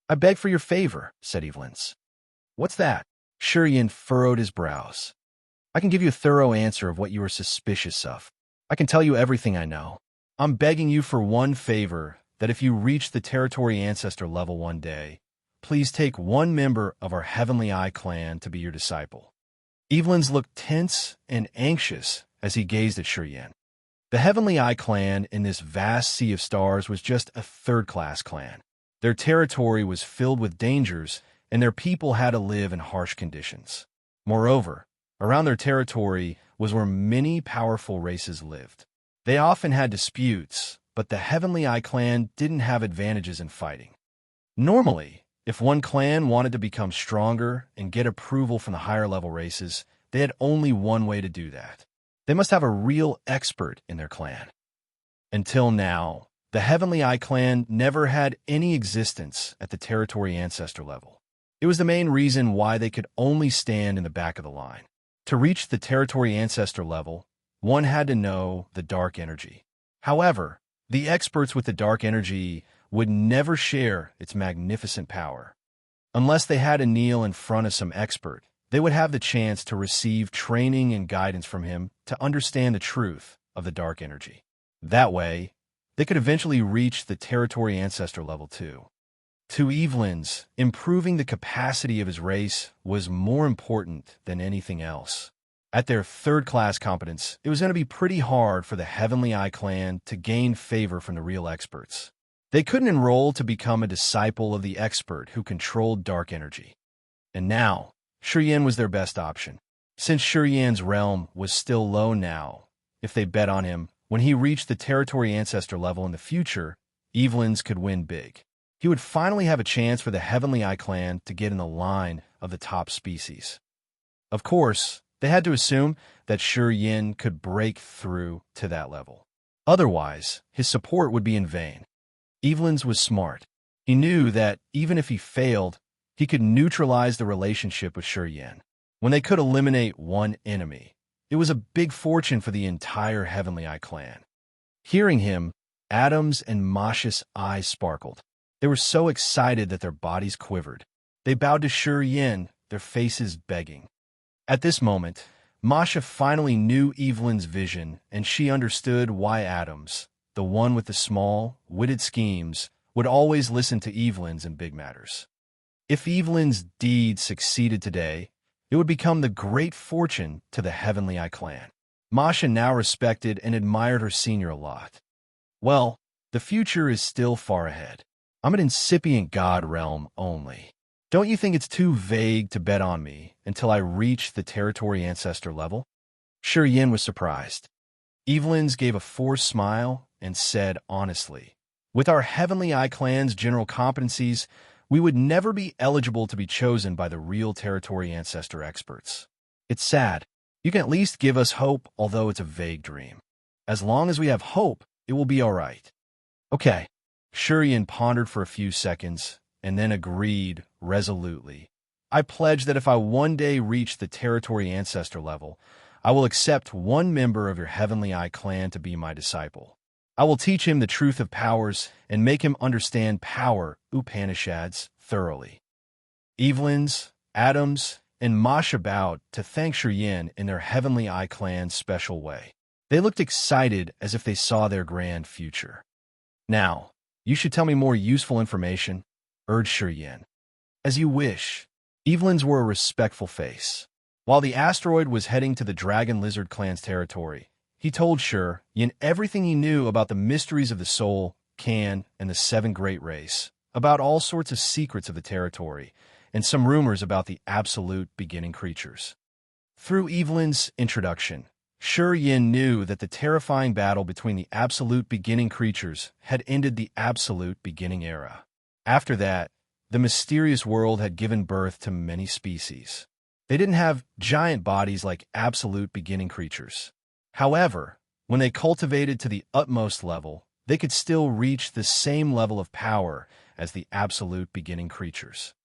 "I beg for your favor," said Evelyn's. "What's that?" Yin furrowed his brows. "I can give you a thorough answer of what you are suspicious of. I can tell you everything I know. I'm begging you for one favor, that if you reach the territory ancestor level one day, please take one member of our Heavenly Eye clan to be your disciple." Evelyn's looked tense and anxious as he gazed at Yin. The Heavenly Eye clan in this vast sea of stars was just a third-class clan. Their territory was filled with dangers, and their people had to live in harsh conditions. Moreover, around their territory was where many powerful races lived. They often had disputes, but the Heavenly Eye clan didn't have advantages in fighting. Normally, if one clan wanted to become stronger and get approval from the higher-level races, they had only one way to do that. They must have a real expert in their clan. Until now, the Heavenly Eye clan never had any existence at the territory ancestor level. It was the main reason why they could only stand in the back of the line. To reach the territory ancestor level, one had to know the dark energy. However, the experts with the dark energy would never share its magnificent power. Unless they had to kneel in front of some expert, they would have the chance to receive training and guidance from him to understand the truth of the dark energy. That way, they could eventually reach the territory ancestor level too. To Evelyn's, improving the capacity of his race was more important than anything else. At their third-class competence, it was going to be pretty hard for the Heavenly Eye clan to gain favor from the real experts. They couldn't enroll to become a disciple of the expert who controlled dark energy. And now, Yin was their best option. Since Yin's realm was still low now, if they bet on him, when he reached the territory ancestor level in the future, Evelyn's could win big. He would finally have a chance for the Heavenly Eye clan to get in the line of the top species. Of course, they had to assume that Yin could break through to that level. Otherwise, his support would be in vain. Evelyn's was smart. He knew that even if he failed, he could neutralize the relationship with Yin. When they could eliminate one enemy, it was a big fortune for the entire Heavenly Eye clan. Hearing him, Adam's and Masha's eyes sparkled. They were so excited that their bodies quivered. They bowed to Yin, their faces begging. At this moment, Masha finally knew Evelyn's vision, and she understood why Adams, the one with the small, witted schemes, would always listen to Evelyn's in big matters. If Evelyn's deed succeeded today, it would become the great fortune to the Heavenly Eye clan. Masha now respected and admired her senior a lot. Well, the future is still far ahead. I'm an incipient god realm only. Don't you think it's too vague to bet on me until I reach the territory ancestor level? Yin was surprised. Evelyn's gave a forced smile and said honestly, "With our Heavenly Eye clan's general competencies, we would never be eligible to be chosen by the real territory ancestor experts. It's sad. You can at least give us hope, although it's a vague dream. As long as we have hope, it will be all right." Okay. Yin pondered for a few seconds and then agreed resolutely. "I pledge that if I one day reach the territory ancestor level, I will accept one member of your Heavenly Eye clan to be my disciple. I will teach him the truth of powers and make him understand power Upanishads thoroughly." Evelyn's, Adams, and Masha bowed to thank Yin in their Heavenly Eye clan's special way. They looked excited as if they saw their grand future. "Now, you should tell me more useful information," urged Yin. "As you wish." Evelyn's wore a respectful face. While the asteroid was heading to the Dragon Lizard clan's territory, He told Yin everything he knew about the mysteries of the soul, Can, and the seven great race, about all sorts of secrets of the territory, and some rumors about the absolute beginning creatures. Through Evelyn's introduction, Yin knew that the terrifying battle between the absolute beginning creatures had ended the absolute beginning era. After that, the mysterious world had given birth to many species. They didn't have giant bodies like absolute beginning creatures. However, when they cultivated to the utmost level, they could still reach the same level of power as the absolute beginning creatures.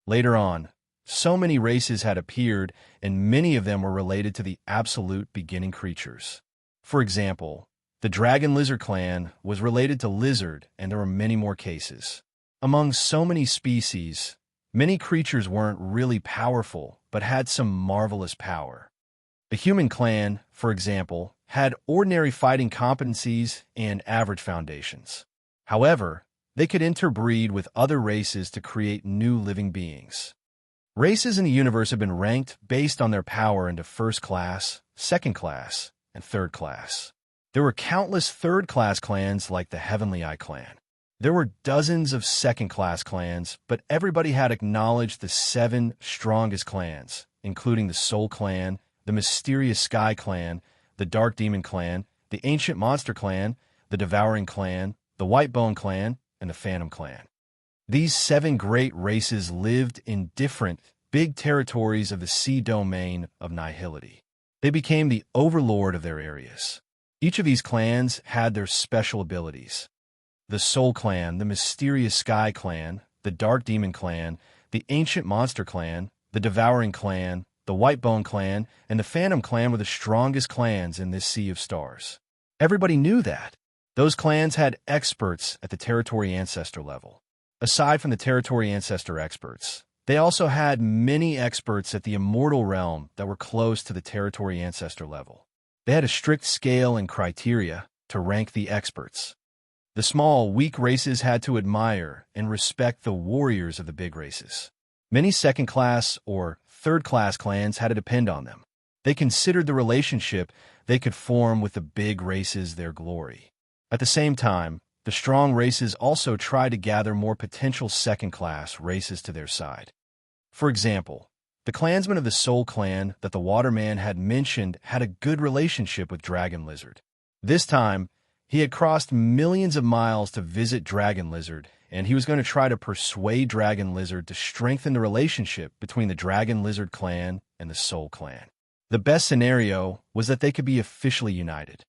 Later on, so many races had appeared, and many of them were related to the absolute beginning creatures. For example, the Dragon Lizard clan was related to lizard, and there were many more cases. Among so many species, many creatures weren't really powerful, but had some marvelous power. The human clan, for example, had ordinary fighting competencies and average foundations. However, they could interbreed with other races to create new living beings. Races in the universe have been ranked based on their power into first class, second class, and third class. There were countless third-class clans like the Heavenly Eye clan. There were dozens of second-class clans, but everybody had acknowledged the 7 strongest clans, including the Soul Clan, the Mysterious Sky Clan, the Dark Demon Clan, the Ancient Monster Clan, the Devouring Clan, the White Bone Clan, and the Phantom Clan. These 7 great races lived in different, big territories of the sea domain of nihility. They became the overlord of their areas. Each of these clans had their special abilities. The Soul Clan, the Mysterious Sky Clan, the Dark Demon Clan, the Ancient Monster Clan, the Devouring Clan, the White Bone Clan, and the Phantom Clan were the strongest clans in this sea of stars. Everybody knew that. Those clans had experts at the territory ancestor level. Aside from the territory ancestor experts, they also had many experts at the immortal realm that were close to the territory ancestor level. They had a strict scale and criteria to rank the experts. The small, weak races had to admire and respect the warriors of the big races. Many second-class or third-class clans had to depend on them. They considered the relationship they could form with the big races their glory. At the same time, the strong races also tried to gather more potential second-class races to their side. For example, the clansmen of the Soul Clan that the Waterman had mentioned had a good relationship with Dragon Lizard. This time, he had crossed millions of miles to visit Dragon Lizard, and he was going to try to persuade Dragon Lizard to strengthen the relationship between the Dragon Lizard clan and the Soul Clan. The best scenario was that they could be officially united.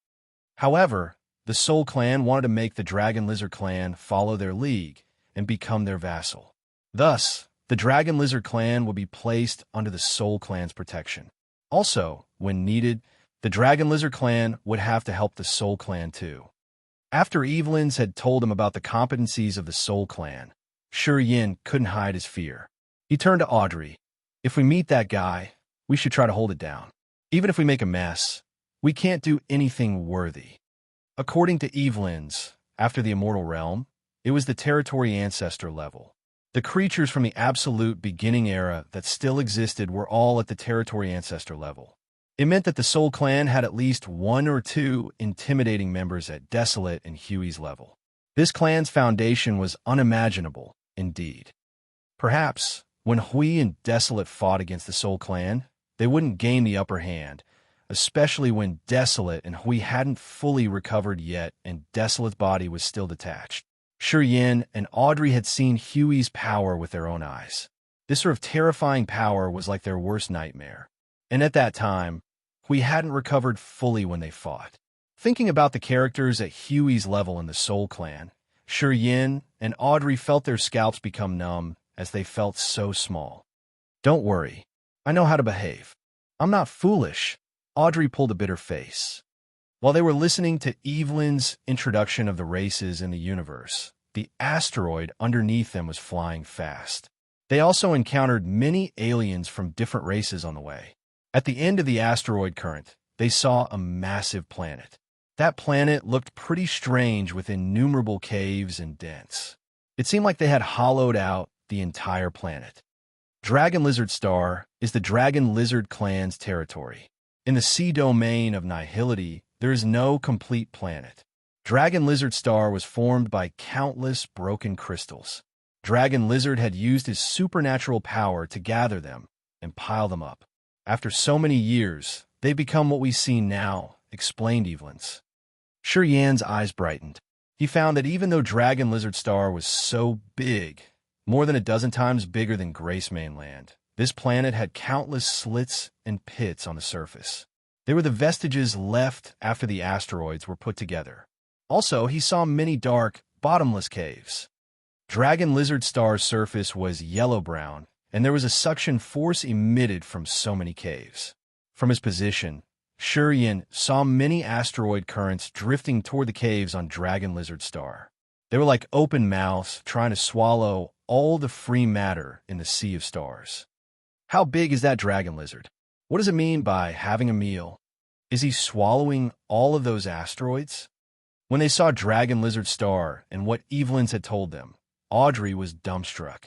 However, the Soul Clan wanted to make the Dragon Lizard clan follow their league and become their vassal. Thus, the Dragon Lizard clan would be placed under the Soul Clan's protection. Also, when needed, the Dragon Lizard clan would have to help the Soul Clan too. After Evelyn's had told him about the competencies of the Soul Clan, Yin couldn't hide his fear. He turned to Audrey. If we meet that guy, we should try to hold it down. Even if we make a mess, we can't do anything worthy. According to Evelyn's, after the immortal realm, it was the territory ancestor level. The creatures from the absolute beginning era that still existed were all at the territory ancestor level. It meant that the Soul Clan had at least 1 or 2 intimidating members at Desolate and Huey's level. This clan's foundation was unimaginable, indeed. Perhaps, when Hui and Desolate fought against the Soul Clan, they wouldn't gain the upper hand, especially when Desolate and Hui hadn't fully recovered yet and Desolate's body was still detached. Yin and Audrey had seen Huey's power with their own eyes. This sort of terrifying power was like their worst nightmare. And at that time, Hui hadn't recovered fully when they fought. Thinking about the characters at Huey's level in the Soul Clan, Yin and Audrey felt their scalps become numb as they felt so small. Don't worry, I know how to behave. I'm not foolish. Audrey pulled a bitter face. While they were listening to Evelyn's introduction of the races in the universe, the asteroid underneath them was flying fast. They also encountered many aliens from different races on the way. At the end of the asteroid current, they saw a massive planet. That planet looked pretty strange with innumerable caves and dents. It seemed like they had hollowed out the entire planet. Dragon Lizard Star is the Dragon Lizard clan's territory. In the sea domain of nihility, there is no complete planet. Dragon Lizard Star was formed by countless broken crystals. Dragon Lizard had used his supernatural power to gather them and pile them up. After so many years, they've become what we see now, explained Evelyn's. Shi Yan's eyes brightened. He found that even though Dragon Lizard Star was so big, more than a dozen times bigger than Grace Mainland, this planet had countless slits and pits on the surface. They were the vestiges left after the asteroids were put together. Also, he saw many dark, bottomless caves. Dragon Lizard Star's surface was yellow-brown, and there was a suction force emitted from so many caves. From his position, Shi Yan saw many asteroid currents drifting toward the caves on Dragon Lizard Star. They were like open mouths trying to swallow all the free matter in the sea of stars. How big is that dragon lizard? What does it mean by having a meal? Is he swallowing all of those asteroids? When they saw Dragon Lizard Star and what Evelyn's had told them, Audrey was dumbstruck.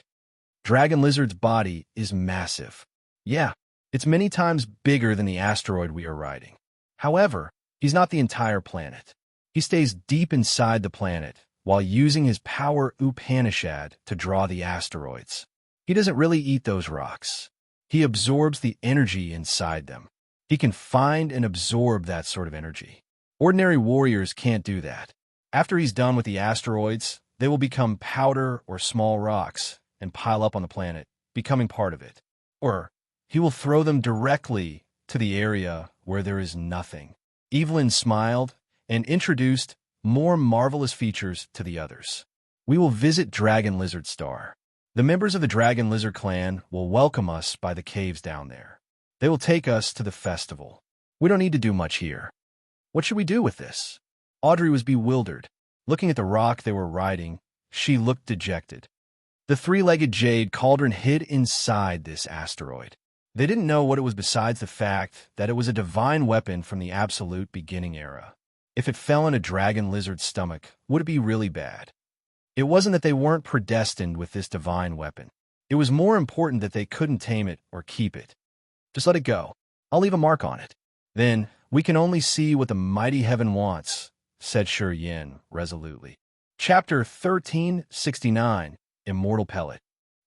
Dragon Lizard's body is massive. Yeah, it's many times bigger than the asteroid we are riding. However, he's not the entire planet. He stays deep inside the planet while using his power Upanishad to draw the asteroids. He doesn't really eat those rocks. He absorbs the energy inside them. He can find and absorb that sort of energy. Ordinary warriors can't do that. After he's done with the asteroids, they will become powder or small rocks and pile up on the planet, becoming part of it. Or he will throw them directly to the area where there is nothing. Evelyn smiled and introduced more marvelous features to the others. We will visit Dragon Lizard Star. The members of the Dragon Lizard clan will welcome us by the caves down there. They will take us to the festival. We don't need to do much here. What should we do with this? Audrey was bewildered. Looking at the rock they were riding, she looked dejected. The three-legged jade cauldron hid inside this asteroid. They didn't know what it was besides the fact that it was a divine weapon from the absolute beginning era. If it fell in a dragon lizard's stomach, would it be really bad? It wasn't that they weren't predestined with this divine weapon. It was more important that they couldn't tame it or keep it. Just let it go. I'll leave a mark on it. Then we can only see what the mighty heaven wants, said Shi Yan resolutely. Chapter 1369, Immortal Pellet.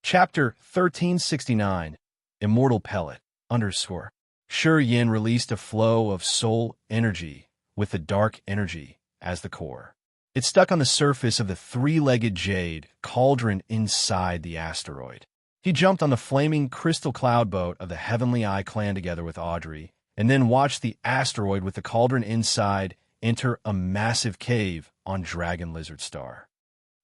Chapter 1369, Immortal Pellet, _ Shi Yan released a flow of soul energy with the dark energy as the core. It stuck on the surface of the three-legged jade cauldron inside the asteroid. He jumped on the flaming crystal cloud boat of the Heavenly Eye clan together with Audrey, and then watched the asteroid with the cauldron inside enter a massive cave on Dragon Lizard Star.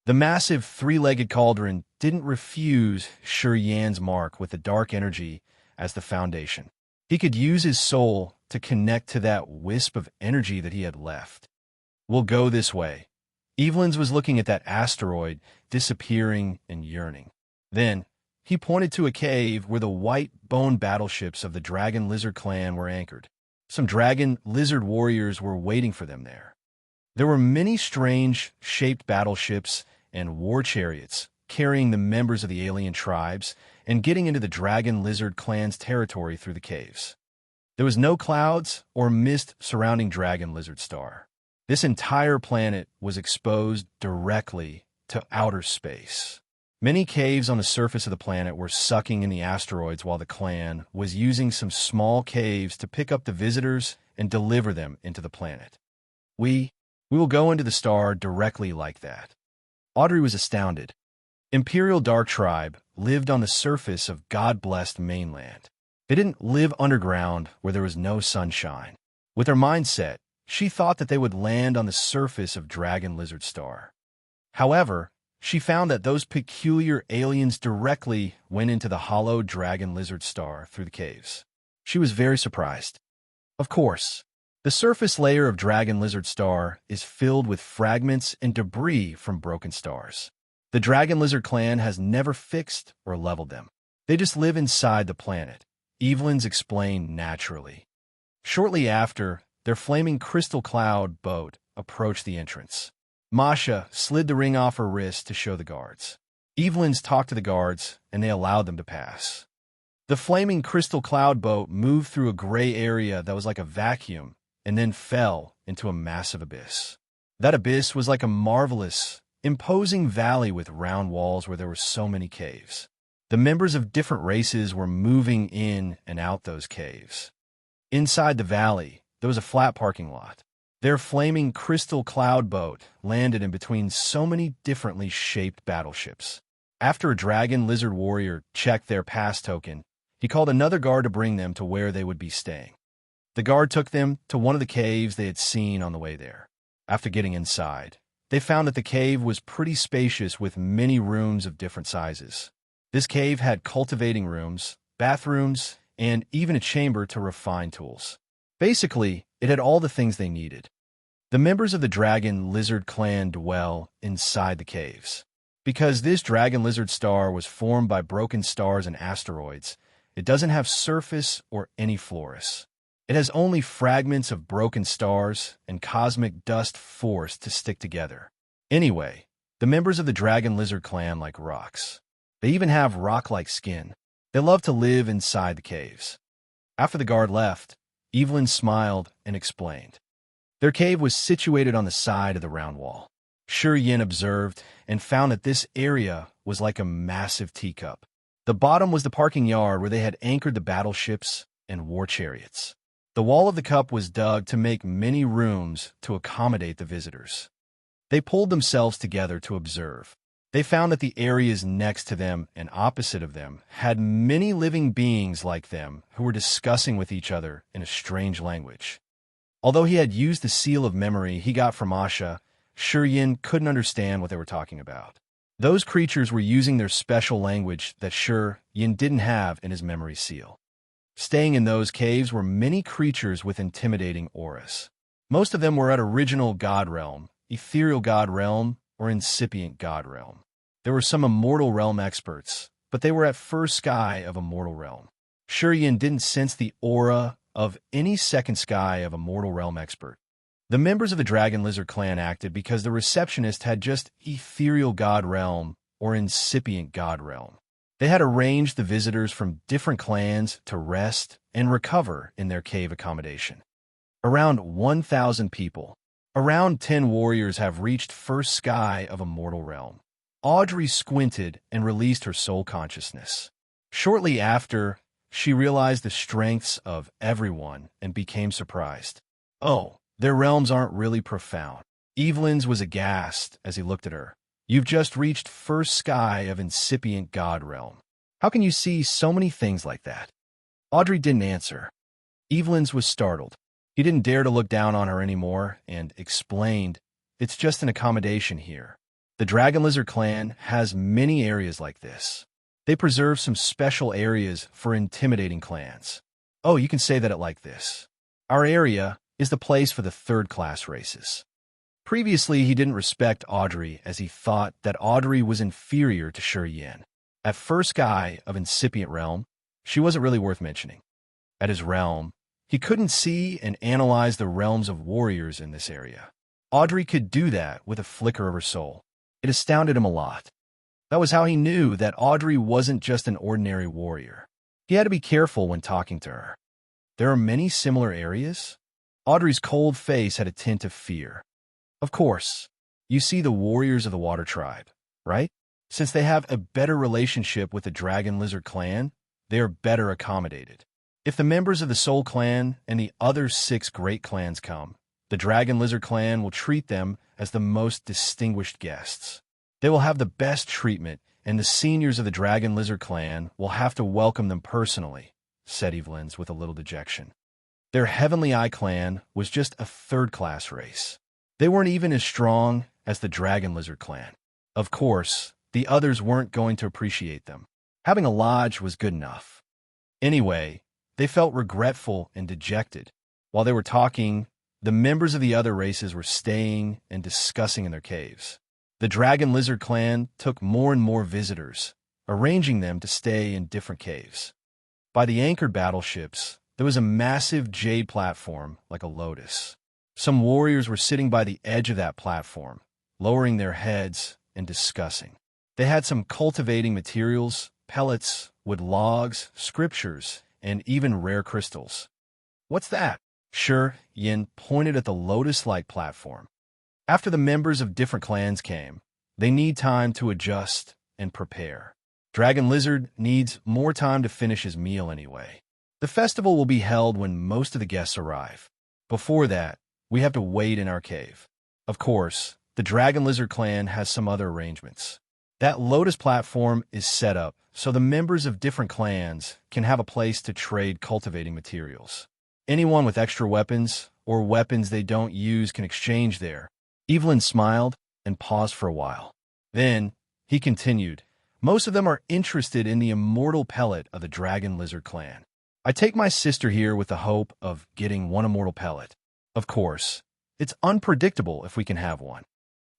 The massive three-legged cauldron didn't refuse Shi Yan's mark with the dark energy as the foundation. He could use his soul to connect to that wisp of energy that he had left. We'll go this way. Evelyn's was looking at that asteroid disappearing and yearning. Then, he pointed to a cave where the white bone battleships of the Dragon Lizard clan were anchored. Some Dragon Lizard warriors were waiting for them there. There were many strange-shaped battleships and war chariots carrying the members of the alien tribes and getting into the Dragon Lizard clan's territory through the caves. There was no clouds or mist surrounding Dragon Lizard Star. This entire planet was exposed directly to outer space. Many caves on the surface of the planet were sucking in the asteroids while the clan was using some small caves to pick up the visitors and deliver them into the planet. We will go into the star directly like that. Audrey was astounded. Imperial Dark Tribe lived on the surface of God-blessed mainland. They didn't live underground where there was no sunshine. With her mindset, she thought that they would land on the surface of Dragon Lizard Star. However, she found that those peculiar aliens directly went into the hollow Dragon Lizard Star through the caves. She was very surprised. Of course, the surface layer of Dragon Lizard Star is filled with fragments and debris from broken stars. The Dragon Lizard clan has never fixed or leveled them. They just live inside the planet. Evelyn's explained naturally. Shortly after, their flaming crystal cloud boat approached the entrance. Masha slid the ring off her wrist to show the guards. Evelyn's talked to the guards, and they allowed them to pass. The flaming crystal cloud boat moved through a gray area that was like a vacuum and then fell into a massive abyss. That abyss was like a marvelous, imposing valley with round walls where there were so many caves. The members of different races were moving in and out those caves. Inside the valley, there was a flat parking lot. Their flaming crystal cloud boat landed in between so many differently shaped battleships. After a dragon lizard warrior checked their pass token, he called another guard to bring them to where they would be staying. The guard took them to one of the caves they had seen on the way there. After getting inside, they found that the cave was pretty spacious with many rooms of different sizes. This cave had cultivating rooms, bathrooms, and even a chamber to refine tools. Basically, it had all the things they needed. The members of the dragon lizard clan dwell inside the caves. Because this dragon lizard star was formed by broken stars and asteroids, it doesn't have surface or any floors. It has only fragments of broken stars and cosmic dust forced to stick together. Anyway, the members of the dragon lizard clan like rocks. They even have rock-like skin. They love to live inside the caves. After the guard left, Evelyn smiled and explained. Their cave was situated on the side of the round wall. Yin observed and found that this area was like a massive teacup. The bottom was the parking yard where they had anchored the battleships and war chariots. The wall of the cup was dug to make many rooms to accommodate the visitors. They pulled themselves together to observe. They found that the areas next to them and opposite of them had many living beings like them who were discussing with each other in a strange language. Although he had used the seal of memory he got from Asha, Yin couldn't understand what they were talking about. Those creatures were using their special language that Yin didn't have in his memory seal. Staying in those caves were many creatures with intimidating auras. Most of them were at original god realm, ethereal god realm, or incipient god realm. There were some immortal realm experts, but they were at first sky of immortal realm. Yin didn't sense the aura of any second sky of immortal realm expert. The members of the dragon lizard clan acted because the receptionist had just ethereal god realm or incipient god realm. They had arranged the visitors from different clans to rest and recover in their cave accommodation. Around 1,000 people. Around 10 warriors have reached first sky of immortal realm. Audrey squinted and released her soul consciousness. Shortly after, she realized the strengths of everyone and became surprised. Oh, their realms aren't really profound. Evelyn's was aghast as he looked at her. You've just reached first sky of incipient god realm. How can you see so many things like that? Audrey didn't answer. Evelyn's was startled. He didn't dare to look down on her anymore and explained, it's just an accommodation here. The dragon lizard clan has many areas like this. They preserve some special areas for intimidating clans. Oh, you can say that it like this. Our area is the place for the third-class races. Previously, he didn't respect Audrey as he thought that Audrey was inferior to Yin. At first sky of incipient realm, she wasn't really worth mentioning. At his realm, he couldn't see and analyze the realms of warriors in this area. Audrey could do that with a flicker of her soul. It astounded him a lot. That was how he knew that Audrey wasn't just an ordinary warrior. He had to be careful when talking to her. There are many similar areas? Audrey's cold face had a tint of fear. Of course, you see the warriors of the water tribe, right? Since they have a better relationship with the dragon lizard clan, they are better accommodated. If the members of the soul clan and the other 6 great clans come, the dragon lizard clan will treat them as the most distinguished guests. They will have the best treatment, and the seniors of the dragon lizard clan will have to welcome them personally, said Evelyn's with a little dejection. Their Heavenly Eye clan was just a third-class race. They weren't even as strong as the dragon lizard clan. Of course, the others weren't going to appreciate them. Having a lodge was good enough. Anyway, they felt regretful and dejected. While they were talking, the members of the other races were staying and discussing in their caves. The dragon lizard clan took more and more visitors, arranging them to stay in different caves. By the anchored battleships, there was a massive jade platform like a lotus. Some warriors were sitting by the edge of that platform, lowering their heads and discussing. They had some cultivating materials, pellets, wood logs, scriptures, and even rare crystals. What's that? Sure, Yin pointed at the lotus-like platform. After the members of different clans came, they need time to adjust and prepare. Dragon Lizard needs more time to finish his meal anyway. The festival will be held when most of the guests arrive. Before that, we have to wait in our cave. Of course, the Dragon Lizard clan has some other arrangements. That lotus platform is set up so the members of different clans can have a place to trade cultivating materials. Anyone with extra weapons or weapons they don't use can exchange there. Evelyn smiled and paused for a while. Then, he continued, most of them are interested in the immortal pellet of the Dragon Lizard clan. I take my sister here with the hope of getting one immortal pellet. Of course, it's unpredictable if we can have one.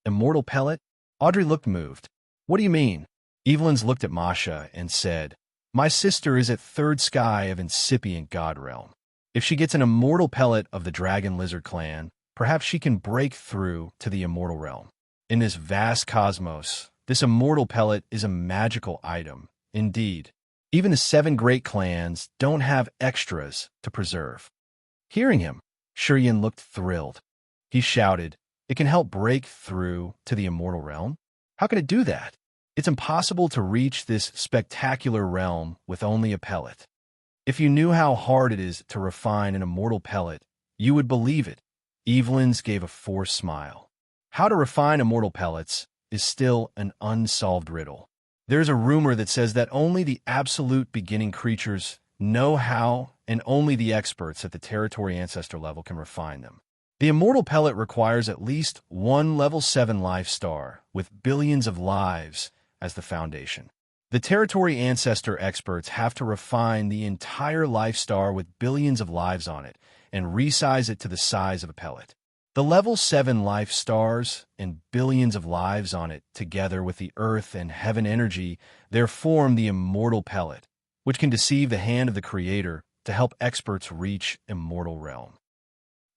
Immortal pellet? Audrey looked moved. What do you mean? Evelyn's looked at Masha and said, my sister is at third sky of incipient god realm. If she gets an immortal pellet of the Dragon Lizard clan, perhaps she can break through to the immortal realm. In this vast cosmos, this immortal pellet is a magical item. Indeed, even the 7 great clans don't have extras to preserve. Hearing him, Shiryan looked thrilled. He shouted, it can help break through to the immortal realm? How can it do that? It's impossible to reach this spectacular realm with only a pellet. If you knew how hard it is to refine an immortal pellet, you would believe it. Evelyn's gave a forced smile. How to refine immortal pellets is still an unsolved riddle. There's a rumor that says that only the absolute beginning creatures know how, and only the experts at the territory ancestor level can refine them. The immortal pellet requires at least one level 7 life star with billions of lives as the foundation. The territory ancestor experts have to refine the entire life star with billions of lives on it and resize it to the size of a pellet. The level 7 life stars and billions of lives on it, together with the earth and heaven energy, there form the immortal pellet, which can deceive the hand of the creator to help experts reach immortal realm.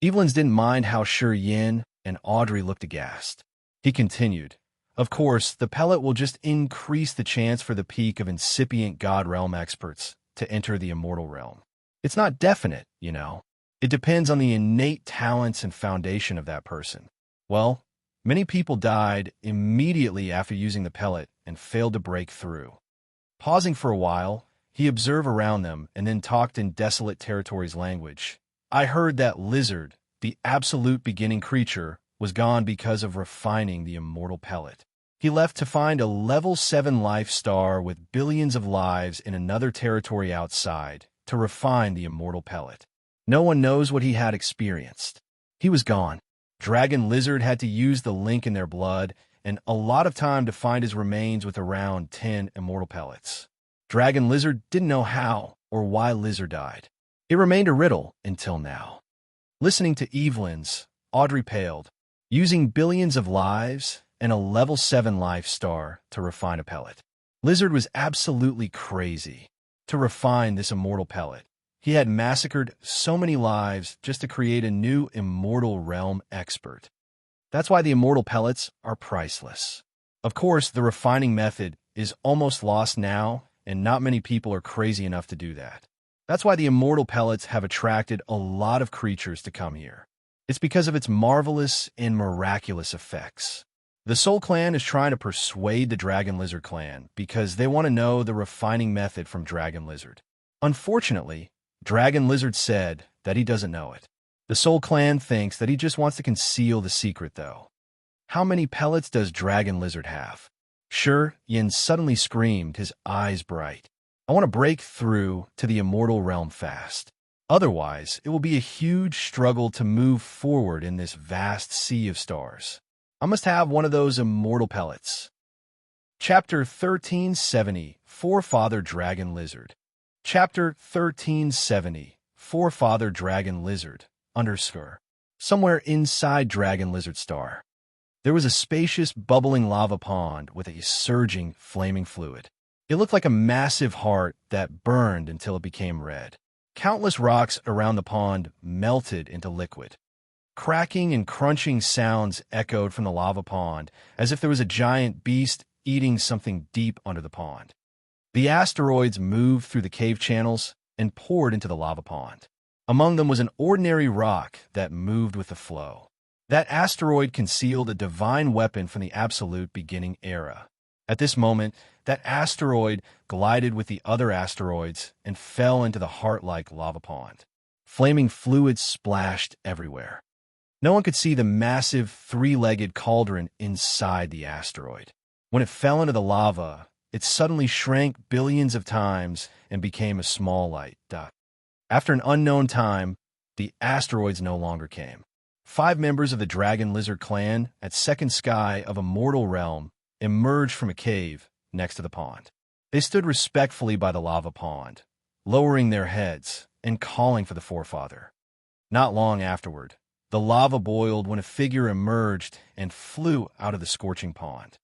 Evelyn's didn't mind how Sure Yin and Audrey looked aghast. He continued, of course, the pellet will just increase the chance for the peak of incipient god realm experts to enter the immortal realm. It's not definite, you know. It depends on the innate talents and foundation of that person. Well, many people died immediately after using the pellet and failed to break through. Pausing for a while, he observed around them and then talked in Desolate Territories language. I heard that Lizard, the absolute beginning creature, was gone because of refining the immortal pellet. He left to find a level 7 life star with billions of lives in another territory outside to refine the immortal pellet. No one knows what he had experienced. He was gone. Dragon Lizard had to use the link in their blood and a lot of time to find his remains with around 10 immortal pellets. Dragon Lizard didn't know how or why Lizard died. It remained a riddle until now. Listening to Evelyn's, Audrey paled, using billions of lives and a level 7 life star to refine a pellet. Lizard was absolutely crazy to refine this immortal pellet. He had massacred so many lives just to create a new immortal realm expert. That's why the immortal pellets are priceless. Of course, the refining method is almost lost now, and not many people are crazy enough to do that. That's why the immortal pellets have attracted a lot of creatures to come here. It's because of its marvelous and miraculous effects. The Soul Clan is trying to persuade the Dragon Lizard clan because they want to know the refining method from Dragon Lizard. Unfortunately, Dragon Lizard said that he doesn't know it. The Soul Clan thinks that he just wants to conceal the secret, though. How many pellets does Dragon Lizard have? Sure, Yin suddenly screamed, his eyes bright. I want to break through to the immortal realm fast. Otherwise, it will be a huge struggle to move forward in this vast sea of stars. I must have one of those immortal pellets. Chapter 1370, Forefather Dragon Lizard. Chapter 1370, Forefather Dragon Lizard, _ somewhere inside Dragon Lizard Star. There was a spacious, bubbling lava pond with a surging, flaming fluid. It looked like a massive heart that burned until it became red. Countless rocks around the pond melted into liquid. Cracking and crunching sounds echoed from the lava pond, as if there was a giant beast eating something deep under the pond. The asteroids moved through the cave channels and poured into the lava pond. Among them was an ordinary rock that moved with the flow. That asteroid concealed a divine weapon from the absolute beginning era. At this moment, that asteroid glided with the other asteroids and fell into the heart-like lava pond. Flaming fluids splashed everywhere. No one could see the massive three-legged cauldron inside the asteroid. When it fell into the lava, it suddenly shrank billions of times and became a small light dot. After an unknown time, the asteroids no longer came. 5 members of the Dragon Lizard clan at second sky of a mortal realm emerged from a cave next to the pond. They stood respectfully by the lava pond, lowering their heads and calling for the forefather. Not long afterward, the lava boiled when a figure emerged and flew out of the scorching pond.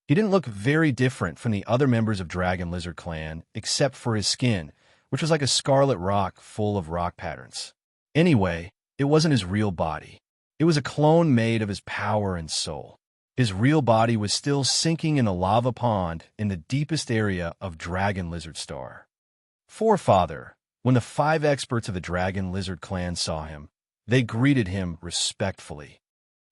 He didn't look very different from the other members of Dragon Lizard clan except for his skin, which was like a scarlet rock full of rock patterns. Anyway, it wasn't his real body. It was a clone made of his power and soul. His real body was still sinking in the lava pond in the deepest area of Dragon Lizard Star. Forefather, when the 5 experts of the Dragon Lizard clan saw him, they greeted him respectfully.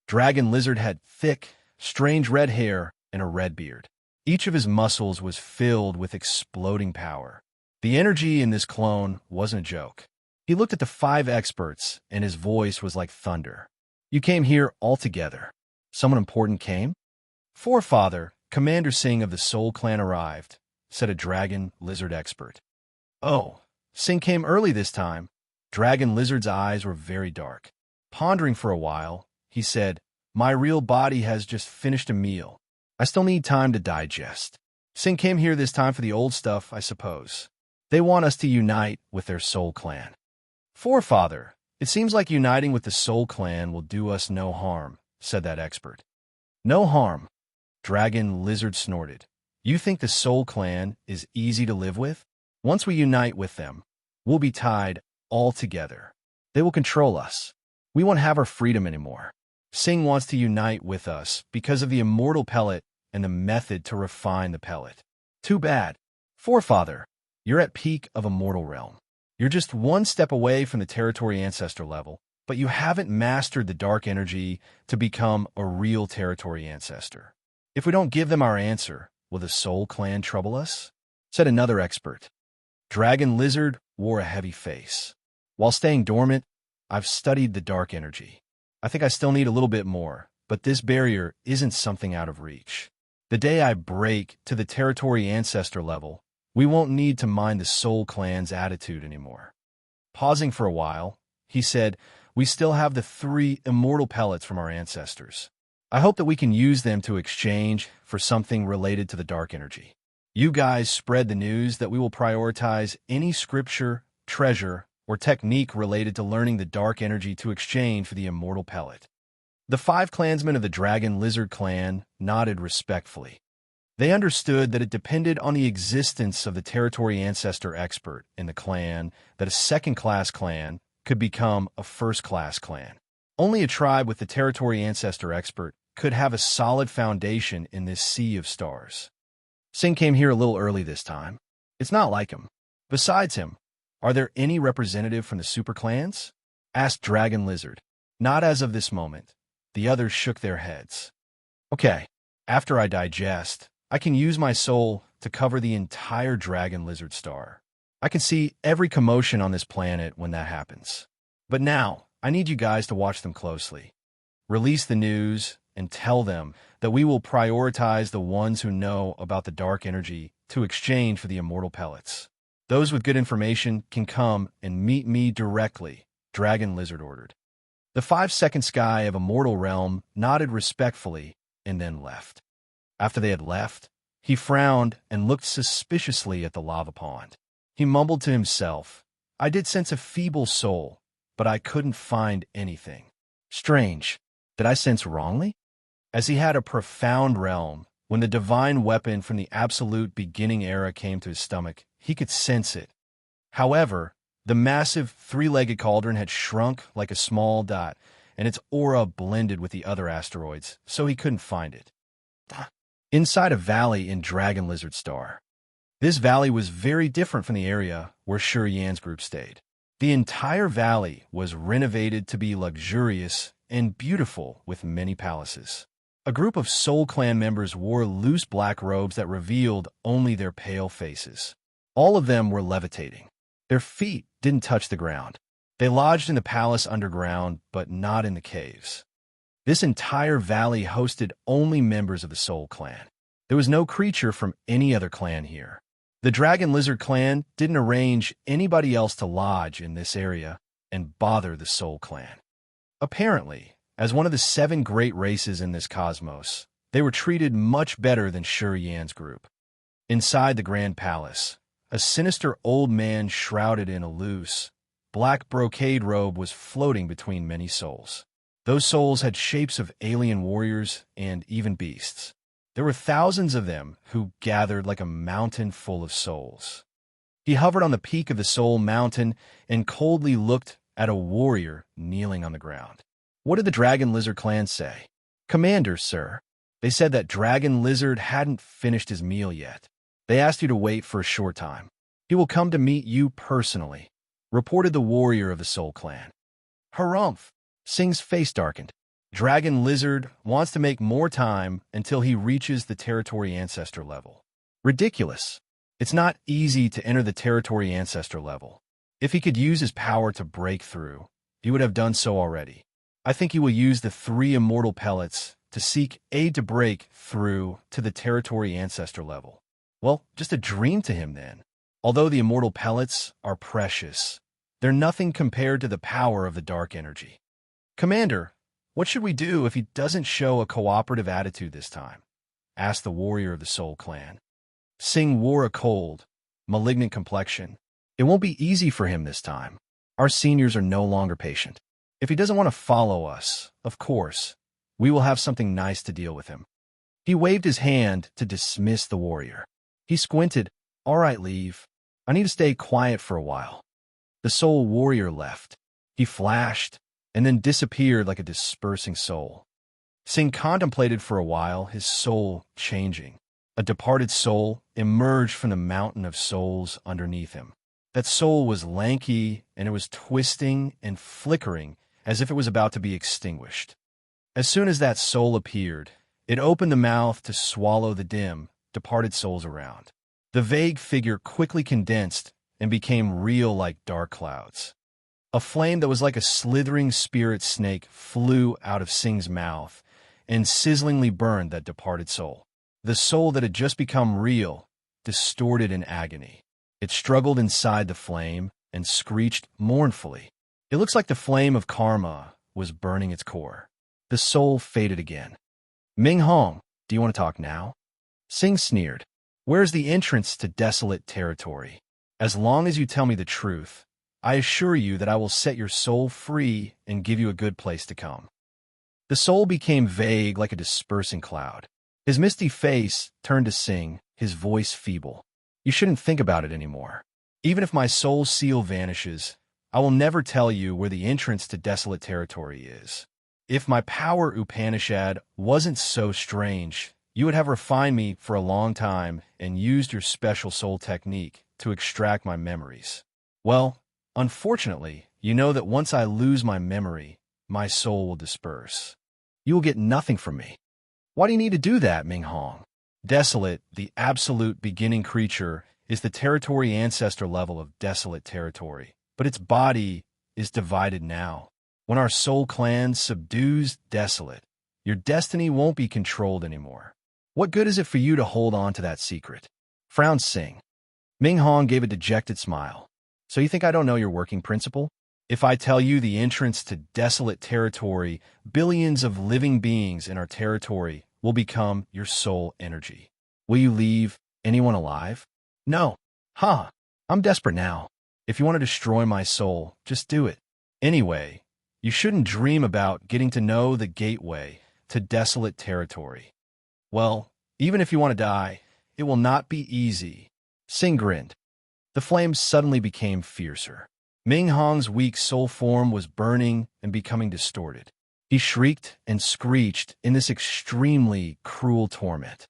Dragon Lizard had thick, strange red hair and a red beard. Each of his muscles was filled with exploding power. The energy in this clone wasn't a joke. He looked at the 5 experts, and his voice was like thunder. "You came here all together. Someone important came?" "Forefather, Commander Singh of the Soul Clan arrived," said a Dragon Lizard expert. "Oh, Singh came early this time." Dragon Lizard's eyes were very dark. Pondering for a while, he said, "My real body has just finished a meal. I still need time to digest. Singh came here this time for the old stuff, I suppose. They want us to unite with their Soul Clan." "Forefather, it seems like uniting with the Soul Clan will do us no harm," said that expert. "No harm?" Dragon Lizard snorted. "You think the Soul Clan is easy to live with? Once we unite with them, we'll be tied all together. They will control us. We won't have our freedom anymore. Singh wants to unite with us because of the immortal pellet and the method to refine the pellet. Too bad. Forefather, you're at peak of immortal realm. You're just one step away from the territory ancestor level, but you haven't mastered the dark energy to become a real territory ancestor. If we don't give them our answer, will the Soul Clan trouble us?" said another expert. Dragon Lizard wore a heavy face. "While staying dormant, I've studied the dark energy. I think I still need a little bit more, but this barrier isn't something out of reach. The day I break to the territory ancestor level, we won't need to mind the Soul Clan's attitude anymore." Pausing for a while, he said, "We still have the 3 immortal pellets from our ancestors. I hope that we can use them to exchange for something related to the dark energy. You guys spread the news that we will prioritize any scripture, treasure, or technique related to learning the dark energy to exchange for the immortal pellet." The 5 clansmen of the Dragon Lizard clan nodded respectfully. They understood that it depended on the existence of the territory ancestor expert in the clan that a second-class clan could become a first-class clan. Only a tribe with the territory ancestor expert could have a solid foundation in this sea of stars. Singh came here a little early this time. It's not like him. Besides him, are there any representative from the super clans? Asked Dragon Lizard. Not as of this moment. The others shook their heads. Okay, after I digest, I can use my soul to cover the entire Dragon Lizard star. I can see every commotion on this planet when that happens. But now, I need you guys to watch them closely. Release the news and tell them that we will prioritize the ones who know about the dark energy to exchange for the immortal pellets. Those with good information can come and meet me directly, Dragon Lizard ordered. The 5-second sky of Immortal Realm nodded respectfully and then left. After they had left, he frowned and looked suspiciously at the lava pond. He mumbled to himself, "I did sense a feeble soul, but I couldn't find anything. Strange. Did I sense wrongly?" As he had a profound realm, when the divine weapon from the absolute beginning era came to his stomach, he could sense it. However, the massive 3-legged cauldron had shrunk like a small dot, and its aura blended with the other asteroids, so he couldn't find it. Inside a valley in Dragon Lizard Star. This valley was very different from the area where Shur Yan's group stayed. The entire valley was renovated to be luxurious and beautiful with many palaces. A group of Soul Clan members wore loose black robes that revealed only their pale faces. All of them were levitating. Their feet didn't touch the ground. They lodged in the palace underground, but not in the caves. This entire valley hosted only members of the Soul Clan. There was no creature from any other clan here. The Dragon Lizard clan didn't arrange anybody else to lodge in this area and bother the Soul Clan. Apparently, as one of the 7 great races in this cosmos, they were treated much better than Shuri Yan's group. Inside the Grand Palace, a sinister old man shrouded in a loose, black brocade robe was floating between many souls. Those souls had shapes of alien warriors and even beasts. There were thousands of them who gathered like a mountain full of souls. He hovered on the peak of the Soul Mountain and coldly looked at a warrior kneeling on the ground. What did the Dragon Lizard clan say? Commander, sir. They said that Dragon Lizard hadn't finished his meal yet. They asked you to wait for a short time. He will come to meet you personally, reported the warrior of the Soul Clan. Harumph! Sing's face darkened. Dragon Lizard wants to make more time until he reaches the Territory Ancestor level. Ridiculous. It's not easy to enter the Territory Ancestor level. If he could use his power to break through, he would have done so already. I think he will use the 3 immortal pellets to seek aid to break through to the Territory Ancestor level. Well, just a dream to him then. Although the immortal pellets are precious, they're nothing compared to the power of the dark energy. Commander, what should we do if he doesn't show a cooperative attitude this time? Asked the warrior of the Soul Clan. Sing wore a cold, malignant complexion. It won't be easy for him this time. Our seniors are no longer patient. If he doesn't want to follow us, of course, we will have something nice to deal with him. He waved his hand to dismiss the warrior. He squinted. All right, leave. I need to stay quiet for a while. The Soul Warrior left. He flashed and then disappeared like a dispersing soul. Sing contemplated for a while, his soul changing. A departed soul emerged from the mountain of souls underneath him. That soul was lanky, and it was twisting and flickering as if it was about to be extinguished. As soon as that soul appeared, it opened the mouth to swallow the dim, departed souls around. The vague figure quickly condensed and became real like dark clouds. A flame that was like a slithering spirit snake flew out of Sing's mouth and sizzlingly burned that departed soul. The soul that had just become real, distorted in agony. It struggled inside the flame and screeched mournfully. It looks like the flame of karma was burning its core. The soul faded again. Ming Hong, do you want to talk now? Sing sneered. Where's the entrance to desolate territory? As long as you tell me the truth, I assure you that I will set your soul free and give you a good place to come. The soul became vague like a dispersing cloud. His misty face turned to Sing, his voice feeble. You shouldn't think about it anymore. Even if my soul seal vanishes, I will never tell you where the entrance to desolate territory is. If my power Upanishad wasn't so strange, you would have refined me for a long time and used your special soul technique to extract my memories. Well, unfortunately, you know that once I lose my memory, my soul will disperse. You will get nothing from me. Why do you need to do that, Ming Hong? Desolate, the absolute beginning creature, is the territory ancestor level of desolate territory, but its body is divided now. When our soul clan subdues desolate, your destiny won't be controlled anymore. What good is it for you to hold on to that secret? Frowned Sing. Ming Hong gave a dejected smile. So you think I don't know your working principle? If I tell you the entrance to desolate territory, billions of living beings in our territory will become your soul energy. Will you leave anyone alive? No. I'm desperate now. If you want to destroy my soul, just do it. Anyway, you shouldn't dream about getting to know the gateway to desolate territory. Well, even if you want to die, it will not be easy. Sing grinned. The flames suddenly became fiercer. Ming Hong's weak soul form was burning and becoming distorted. He shrieked and screeched in this extremely cruel torment.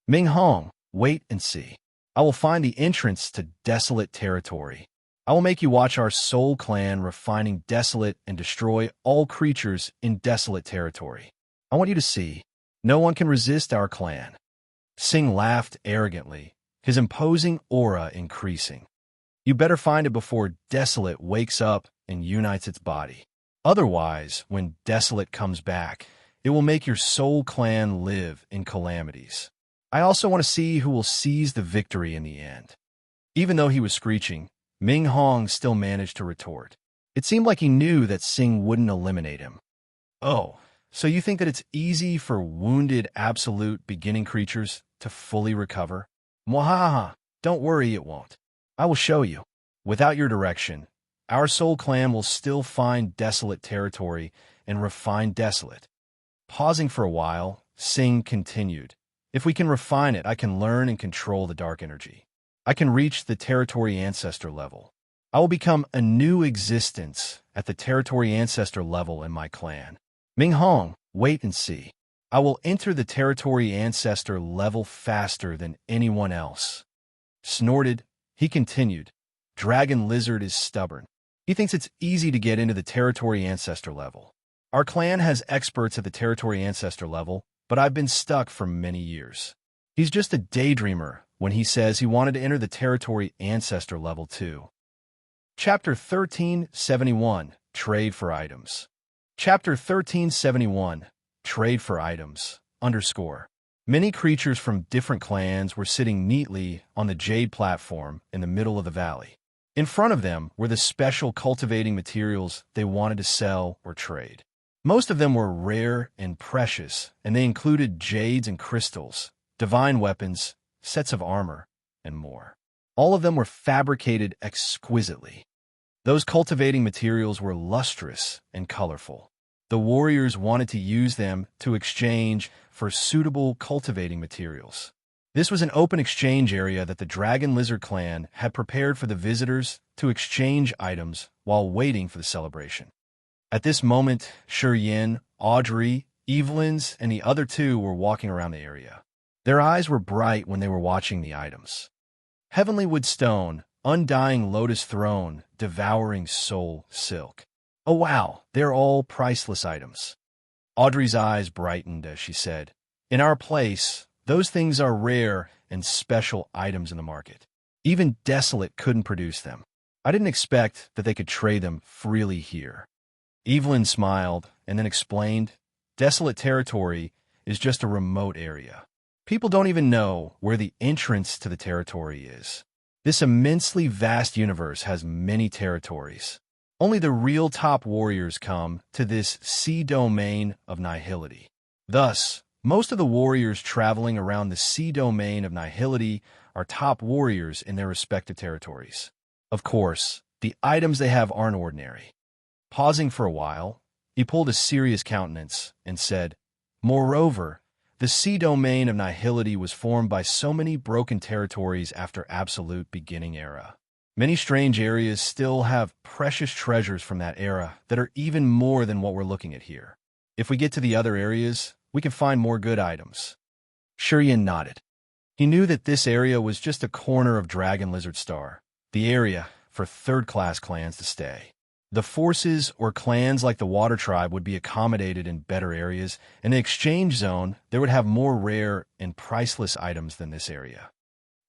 Ming Hong, wait and see. I will find the entrance to desolate territory. I will make you watch our soul clan refining desolate and destroy all creatures in desolate territory. I want you to see. No one can resist our clan. Sing laughed arrogantly, his imposing aura increasing. You better find it before Desolate wakes up and unites its body. Otherwise, when Desolate comes back, it will make your soul clan live in calamities. I also want to see who will seize the victory in the end. Even though he was screeching, Ming Hong still managed to retort. It seemed like he knew that Sing wouldn't eliminate him. Oh, so you think that it's easy for wounded absolute beginning creatures to fully recover? Mwahaha, don't worry, it won't. I will show you. Without your direction, our soul clan will still find desolate territory and refine desolate. Pausing for a while, Sing continued. If we can refine it, I can learn and control the dark energy. I can reach the territory ancestor level. I will become a new existence at the territory ancestor level in my clan. Ming Hong, wait and see. I will enter the territory ancestor level faster than anyone else. Snorted, he continued. Dragon Lizard is stubborn. He thinks it's easy to get into the territory ancestor level. Our clan has experts at the territory ancestor level, but I've been stuck for many years. He's just a daydreamer when he says he wanted to enter the territory ancestor level too. Chapter 1371, Trade for Items. Chapter 1371, Trade for Items, _ Many creatures from different clans were sitting neatly on the jade platform in the middle of the valley. In front of them were the special cultivating materials they wanted to sell or trade. Most of them were rare and precious, and they included jades and crystals, divine weapons, sets of armor, and more. All of them were fabricated exquisitely. Those cultivating materials were lustrous and colorful. The warriors wanted to use them to exchange for suitable cultivating materials. This was an open exchange area that the Dragon Lizard clan had prepared for the visitors to exchange items while waiting for the celebration. At this moment, Yin, Audrey, Evelyn's, and the other two were walking around the area. Their eyes were bright when they were watching the items. Heavenly Wood Stone, Undying Lotus Throne, Devouring Soul Silk. Oh wow, they're all priceless items. Audrey's eyes brightened as she said, in our place, those things are rare and special items in the market. Even Desolate couldn't produce them. I didn't expect that they could trade them freely here. Evelyn smiled and then explained, Desolate territory is just a remote area. People don't even know where the entrance to the territory is. This immensely vast universe has many territories. Only the real top warriors come to this sea domain of nihility. Thus, most of the warriors traveling around the sea domain of nihility are top warriors in their respective territories. Of course, the items they have aren't ordinary. Pausing for a while, he pulled a serious countenance and said, Moreover, the sea domain of nihility was formed by so many broken territories after Absolute Beginning Era. Many strange areas still have precious treasures from that era that are even more than what we're looking at here. If we get to the other areas, we can find more good items. Yin nodded. He knew that this area was just a corner of Dragon Lizard Star, the area for third-class clans to stay. The forces or clans like the Water Tribe would be accommodated in better areas, and the exchange zone there would have more rare and priceless items than this area.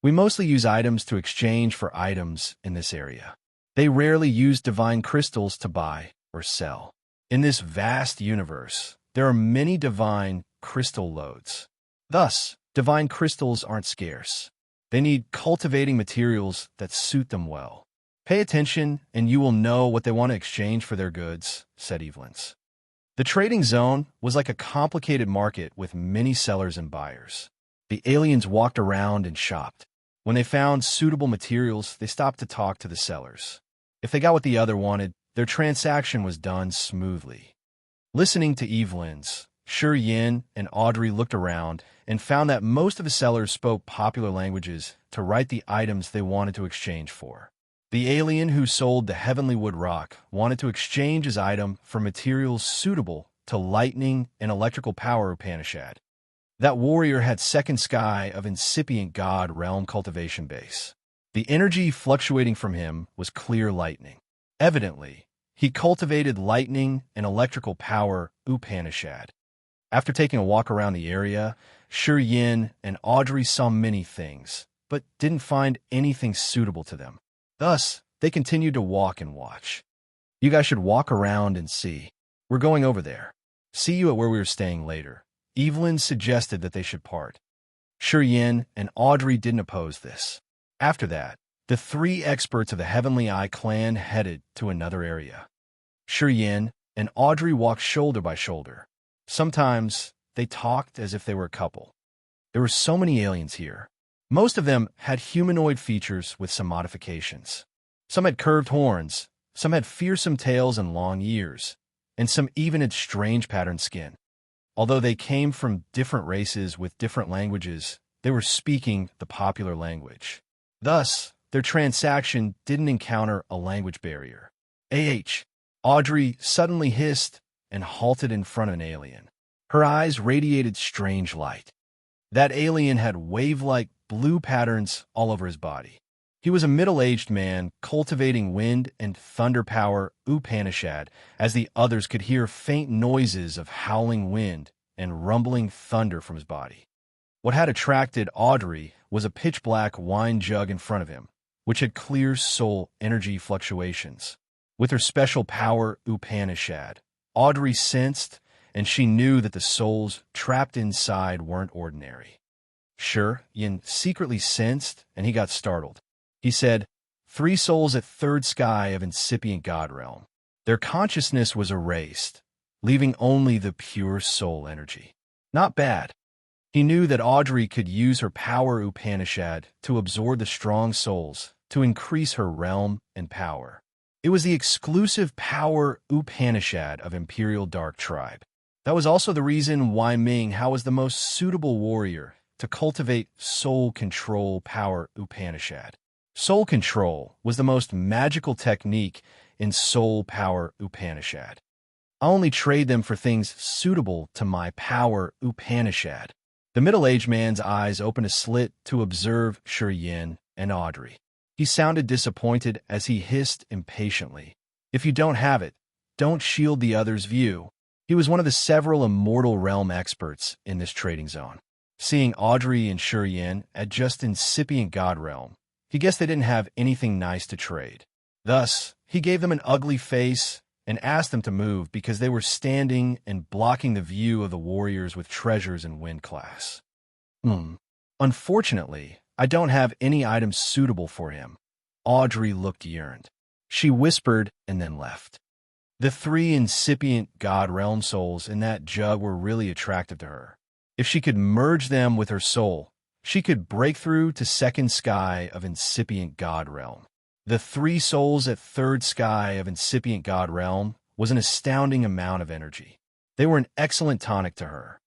We mostly use items to exchange for items in this area. They rarely use divine crystals to buy or sell. In this vast universe, there are many divine crystal lodes. Thus, divine crystals aren't scarce. They need cultivating materials that suit them well. Pay attention, and you will know what they want to exchange for their goods, said Evelyn's. The trading zone was like a complicated market with many sellers and buyers. The aliens walked around and shopped. When they found suitable materials, they stopped to talk to the sellers. If they got what the other wanted, their transaction was done smoothly. Listening to Evelyn's, Yin and Audrey looked around and found that most of the sellers spoke popular languages to write the items they wanted to exchange for. The alien who sold the Heavenly Wood Rock wanted to exchange his item for materials suitable to lightning and electrical power Upanishad. That warrior had Second Sky of Incipient God Realm Cultivation Base. The energy fluctuating from him was clear lightning. Evidently, he cultivated lightning and electrical power Upanishad. After taking a walk around the area, Yin and Audrey saw many things, but didn't find anything suitable to them. Thus, they continued to walk and watch. You guys should walk around and see. We're going over there. See you at where we were staying later. Evelyn suggested that they should part. Yin and Audrey didn't oppose this. After that, the three experts of the Heavenly Eye clan headed to another area. Yin and Audrey walked shoulder by shoulder. Sometimes, they talked as if they were a couple. There were so many aliens here. Most of them had humanoid features with some modifications. Some had curved horns, some had fearsome tails and long ears, and some even had strange patterned skin. Although they came from different races with different languages, they were speaking the popular language. Thus, their transaction didn't encounter a language barrier. Audrey suddenly hissed and halted in front of an alien. Her eyes radiated strange light. That alien had wave-like blue patterns all over his body. He was a middle-aged man cultivating wind and thunder power Upanishad, as the others could hear faint noises of howling wind and rumbling thunder from his body. What had attracted Audrey was a pitch-black wine jug in front of him, which had clear soul energy fluctuations. With her special power Upanishad, Audrey sensed, and she knew that the souls trapped inside weren't ordinary. Yin secretly sensed, and he got startled. He said, 3 souls at third sky of incipient God realm. Their consciousness was erased, leaving only the pure soul energy. Not bad. He knew that Audrey could use her power Upanishad to absorb the strong souls to increase her realm and power. It was the exclusive power Upanishad of Imperial Dark Tribe. That was also the reason why Ming Hao was the most suitable warrior to cultivate soul control power Upanishad. Soul control was the most magical technique in soul power Upanishad. I only trade them for things suitable to my power Upanishad. The middle-aged man's eyes opened a slit to observe Yin and Audrey. He sounded disappointed as he hissed impatiently. If you don't have it, don't shield the other's view. He was one of the several immortal realm experts in this trading zone. Seeing Audrey and Yin at just incipient God realm, he guessed they didn't have anything nice to trade. Thus, he gave them an ugly face and asked them to move because they were standing and blocking the view of the warriors with treasures in wind class. Unfortunately, I don't have any items suitable for him. Audrey looked yearned. She whispered and then left. The 3 incipient God realm souls in that jug were really attractive to her. If she could merge them with her soul, she could break through to second sky of incipient God realm. The 3 souls at third sky of incipient God realm was an astounding amount of energy. They were an excellent tonic to her.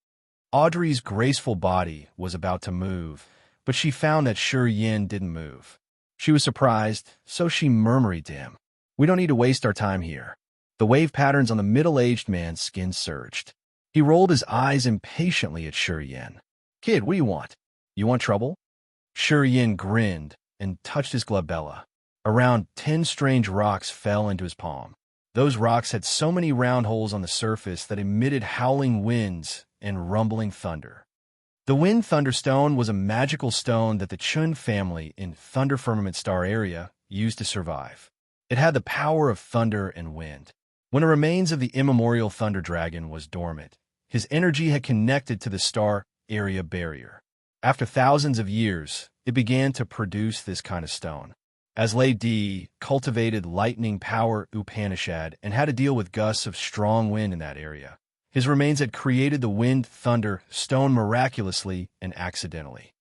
Audrey's graceful body was about to move, but she found that Yin didn't move. She was surprised, so she murmured to him, "We don't need to waste our time here." The wave patterns on the middle-aged man's skin surged. He rolled his eyes impatiently at Yin. "Kid, what do you want? You want trouble?" Yin grinned and touched his glabella. Around 10 strange rocks fell into his palm. Those rocks had so many round holes on the surface that emitted howling winds and rumbling thunder. The Wind Thunder Stone was a magical stone that the Chun family in Thunder Firmament Star area used to survive. It had the power of thunder and wind. When the remains of the immemorial Thunder Dragon was dormant, his energy had connected to the star area barrier. After thousands of years, it began to produce this kind of stone. As Lei cultivated lightning power Upanishad and had to deal with gusts of strong wind in that area, his remains had created the Wind Thunder Stone miraculously and accidentally.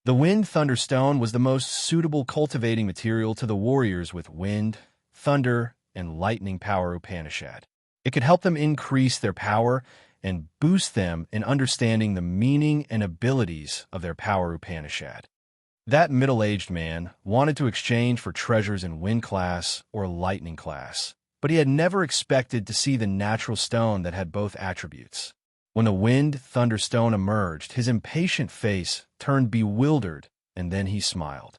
The Wind Thunder Stone was the most suitable cultivating material to the warriors with wind, thunder, and lightning power Upanishad. It could help them increase their power and boost them in understanding the meaning and abilities of their power Upanishad. That middle-aged man wanted to exchange for treasures in wind class or lightning class, but he had never expected to see the natural stone that had both attributes. When the Wind Thunder Stone emerged, his impatient face turned bewildered, and then he smiled.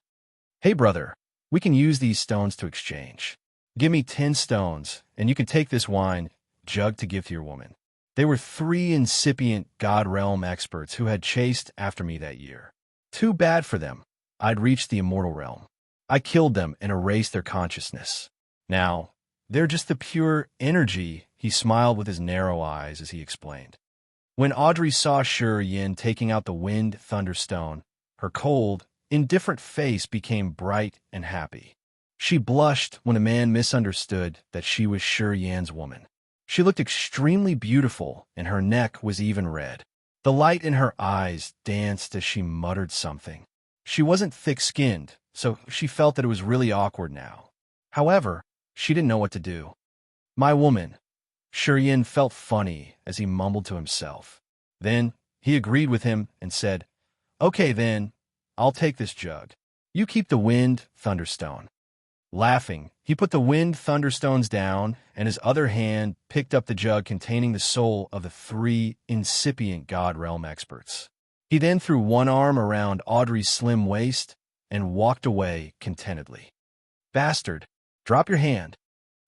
"Hey, brother, we can use these stones to exchange. Give me 10 stones, and you can take this wine jug to give to your woman." They were 3 incipient God Realm experts who had chased after me that year. Too bad for them. I'd reached the immortal realm. I killed them and erased their consciousness. Now, they're just the pure energy. He smiled with his narrow eyes as he explained. When Audrey saw Yin taking out the wind thunderstone, her cold, indifferent face became bright and happy. She blushed when a man misunderstood that she was Yin's woman. She looked extremely beautiful, and her neck was even red. The light in her eyes danced as she muttered something. She wasn't thick-skinned, so she felt that it was really awkward now. However, she didn't know what to do. "My woman." Yin felt funny as he mumbled to himself. Then, he agreed with him and said, "Okay then, I'll take this jug. You keep the wind thunderstone." Laughing, he put the wind thunderstones down, and his other hand picked up the jug containing the soul of the 3 incipient God Realm experts. He then threw one arm around Audrey's slim waist and walked away contentedly. "Bastard, drop your hand."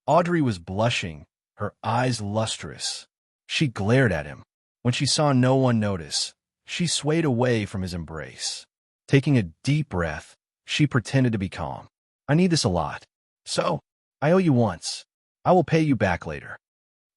Audrey was blushing, her eyes lustrous. She glared at him. When she saw no one notice, she swayed away from his embrace. Taking a deep breath, she pretended to be calm. "I need this a lot. So, I owe you once. I will pay you back later."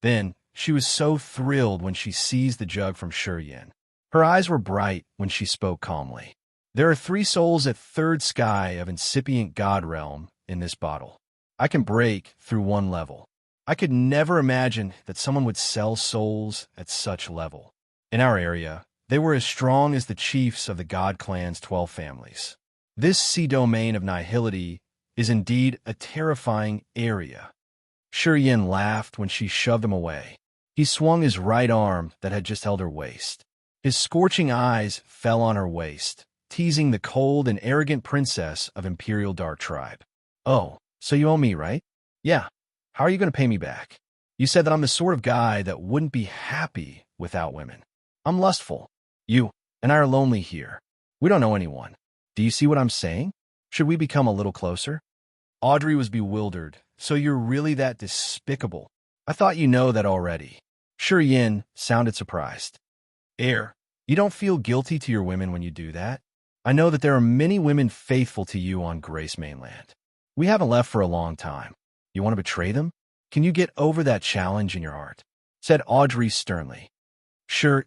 Then, she was so thrilled when she seized the jug from Yin. Her eyes were bright when she spoke calmly. "There are 3 souls at 3rd sky of incipient God Realm in this bottle. I can break through 1 level. I could never imagine that someone would sell souls at such level. In our area, they were as strong as the chiefs of the God Clan's 12 families. This sea domain of nihility is indeed a terrifying area." Yin laughed when she shoved him away. He swung his right arm that had just held her waist. His scorching eyes fell on her waist, teasing the cold and arrogant princess of Imperial Dark Tribe. "Oh, so you owe me, right? Yeah. How are you going to pay me back? You said that I'm the sort of guy that wouldn't be happy without women. I'm lustful. You and I are lonely here. We don't know anyone. Do you see what I'm saying? Should we become a little closer?" Audrey was bewildered. "So you're really that despicable? I thought you know that already." Yin sounded surprised. You don't feel guilty to your women when you do that? I know that there are many women faithful to you on Grace Mainland. We haven't left for a long time. You want to betray them? Can you get over that challenge in your heart?" said Audrey sternly.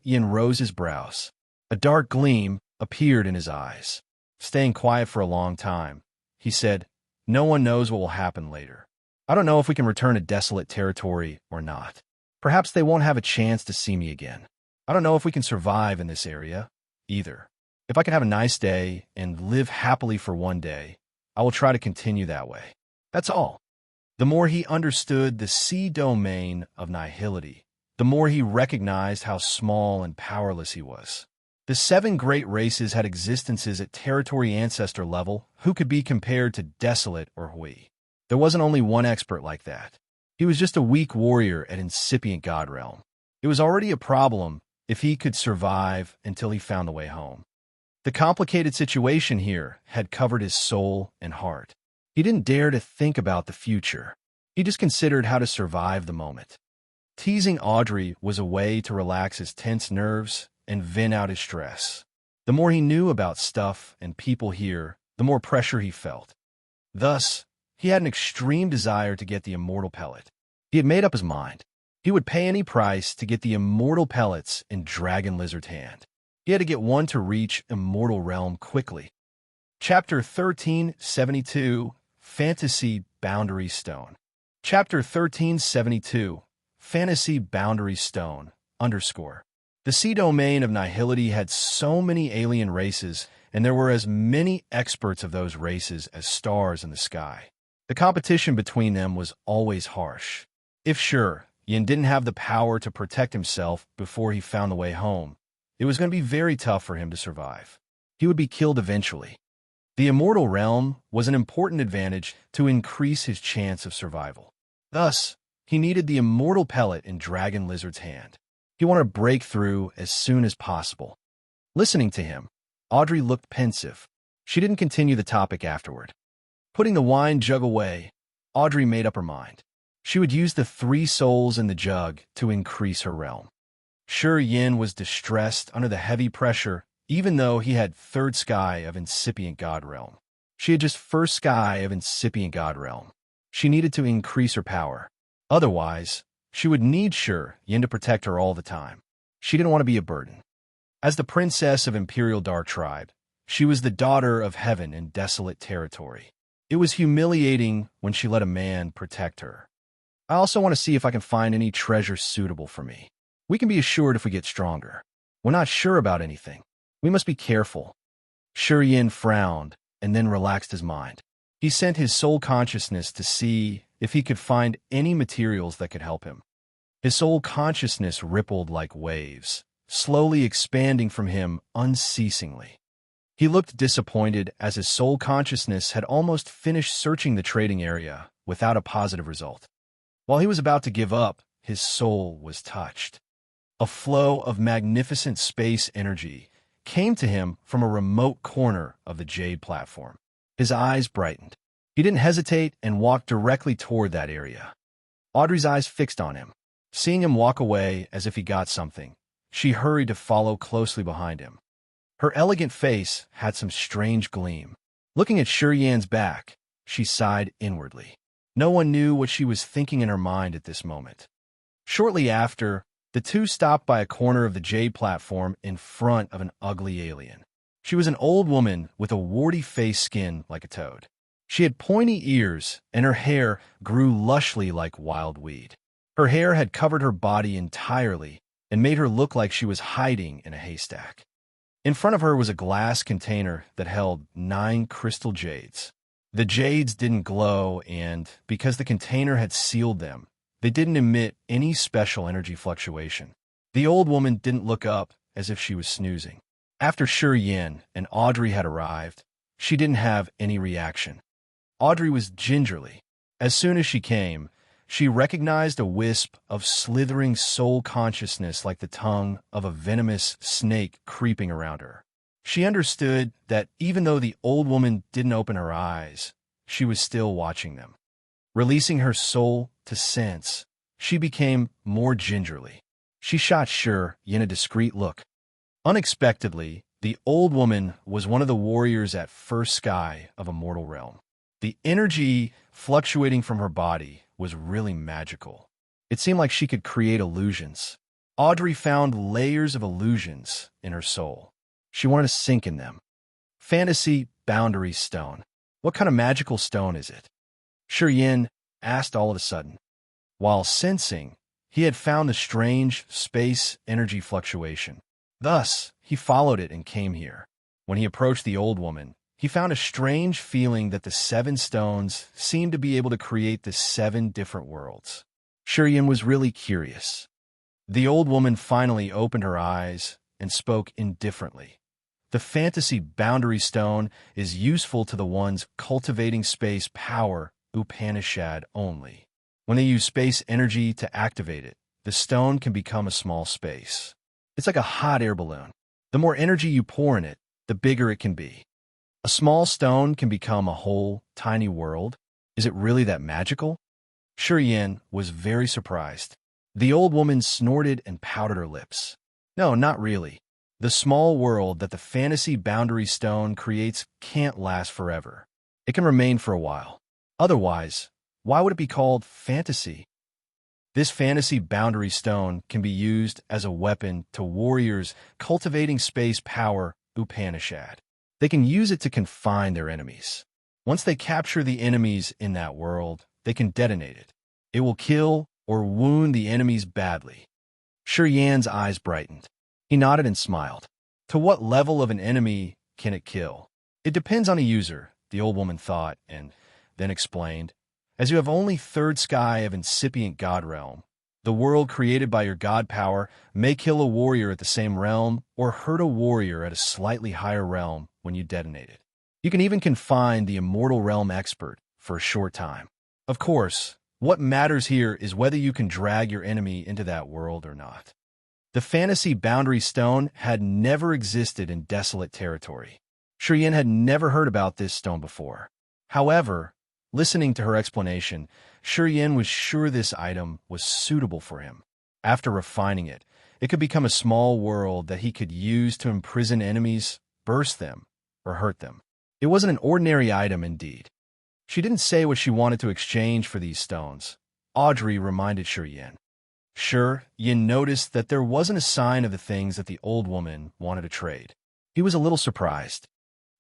Yin rose his brows. A dark gleam appeared in his eyes. Staying quiet for a long time, he said, "No one knows what will happen later. I don't know if we can return to desolate territory or not. Perhaps they won't have a chance to see me again. I don't know if we can survive in this area, either. If I can have a nice day and live happily for 1 day, I will try to continue that way. That's all." The more he understood the sea domain of nihility, the more he recognized how small and powerless he was. The 7 great races had existences at territory ancestor level who could be compared to Desolate or Hui. There wasn't only one expert like that. He was just a weak warrior at incipient God Realm. It was already a problem if he could survive until he found the way home. The complicated situation here had covered his soul and heart. He didn't dare to think about the future. He just considered how to survive the moment. Teasing Audrey was a way to relax his tense nerves and vent out his stress. The more he knew about stuff and people here, the more pressure he felt. Thus, he had an extreme desire to get the immortal pellet. He had made up his mind. He would pay any price to get the immortal pellets in Dragon Lizard's hand. He had to get one to reach immortal realm quickly. Chapter 1372, Fantasy Boundary Stone. Chapter 1372, Fantasy Boundary Stone, _ The sea domain of nihility had so many alien races, and there were as many experts of those races as stars in the sky. The competition between them was always harsh. If Yin didn't have the power to protect himself before he found the way home, it was going to be very tough for him to survive. He would be killed eventually. The immortal realm was an important advantage to increase his chance of survival. Thus, he needed the immortal pellet in Dragon Lizard's hand. He wanted to break through as soon as possible. Listening to him, Audrey looked pensive. She didn't continue the topic afterward. Putting the wine jug away, Audrey made up her mind. She would use the 3 souls in the jug to increase her realm. Yin was distressed under the heavy pressure, even though he had 3rd sky of incipient god realm. She had just 1st sky of incipient god realm. She needed to increase her power. Otherwise, she would need Yin to protect her all the time. She didn't want to be a burden. As the princess of Imperial Dark Tribe, she was the daughter of heaven in desolate territory. It was humiliating when she let a man protect her. I also want to see if I can find any treasure suitable for me. We can be assured if we get stronger. We're not sure about anything. We must be careful. Yin frowned and then relaxed his mind. He sent his soul consciousness to see if he could find any materials that could help him. His soul consciousness rippled like waves, slowly expanding from him unceasingly. He looked disappointed as his soul consciousness had almost finished searching the trading area without a positive result. While he was about to give up, his soul was touched. A flow of magnificent space energy came to him from a remote corner of the jade platform. His eyes brightened. He didn't hesitate and walked directly toward that area. Audrey's eyes fixed on him. Seeing him walk away as if he got something, she hurried to follow closely behind him. Her elegant face had some strange gleam. Looking at Yan's back, she sighed inwardly. No one knew what she was thinking in her mind at this moment. Shortly after, the two stopped by a corner of the jade platform in front of an ugly alien. She was an old woman with a warty face skin like a toad. She had pointy ears, and her hair grew lushly like wild weed. Her hair had covered her body entirely and made her look like she was hiding in a haystack. In front of her was a glass container that held 9 crystal jades. The jades didn't glow, and because the container had sealed them, they didn't emit any special energy fluctuation. The old woman didn't look up as if she was snoozing. After Yin and Audrey had arrived, she didn't have any reaction. Audrey was gingerly. As soon as she came, she recognized a wisp of slithering soul consciousness like the tongue of a venomous snake creeping around her. She understood that even though the old woman didn't open her eyes, she was still watching them. Releasing her soul to sense, she became more gingerly. She shot Yin a discreet look. Unexpectedly, the old woman was one of the warriors at 1st sky of a mortal realm. The energy fluctuating from her body was really magical. It seemed like she could create illusions. Audrey found layers of illusions in her soul. She wanted to sink in them. Fantasy boundary stone. What kind of magical stone is it? Yin asked all of a sudden. While sensing, he had found the strange space energy fluctuation. Thus, he followed it and came here. When he approached the old woman, he found a strange feeling that the 7 stones seemed to be able to create the 7 different worlds. Yin was really curious. The old woman finally opened her eyes and spoke indifferently. The fantasy boundary stone is useful to the ones cultivating space power Upanishad only. When they use space energy to activate it, the stone can become a small space. It's like a hot air balloon. The more energy you pour in it, the bigger it can be. A small stone can become a whole, tiny world. Is it really that magical? Yin was very surprised. The old woman snorted and pouted her lips. No, not really. The small world that the fantasy boundary stone creates can't last forever. It can remain for a while. Otherwise, why would it be called fantasy? This fantasy boundary stone can be used as a weapon to warriors cultivating space power Upanishad. They can use it to confine their enemies. Once they capture the enemies in that world, they can detonate it. It will kill or wound the enemies badly. Yan's eyes brightened. He nodded and smiled. To what level of an enemy can it kill? It depends on a user, the old woman thought, and then explained. As you have only 3rd sky of incipient god realm, the world created by your god power may kill a warrior at the same realm or hurt a warrior at a slightly higher realm when you detonate it. You can even confine the immortal realm expert for a short time. Of course, what matters here is whether you can drag your enemy into that world or not. The fantasy boundary stone had never existed in desolate territory. Yin had never heard about this stone before. However, listening to her explanation, Yin was sure this item was suitable for him. After refining it, it could become a small world that he could use to imprison enemies, burst them, or hurt them. It wasn't an ordinary item indeed. She didn't say what she wanted to exchange for these stones. Audrey reminded Yin. Yin noticed that there wasn't a sign of the things that the old woman wanted to trade. He was a little surprised.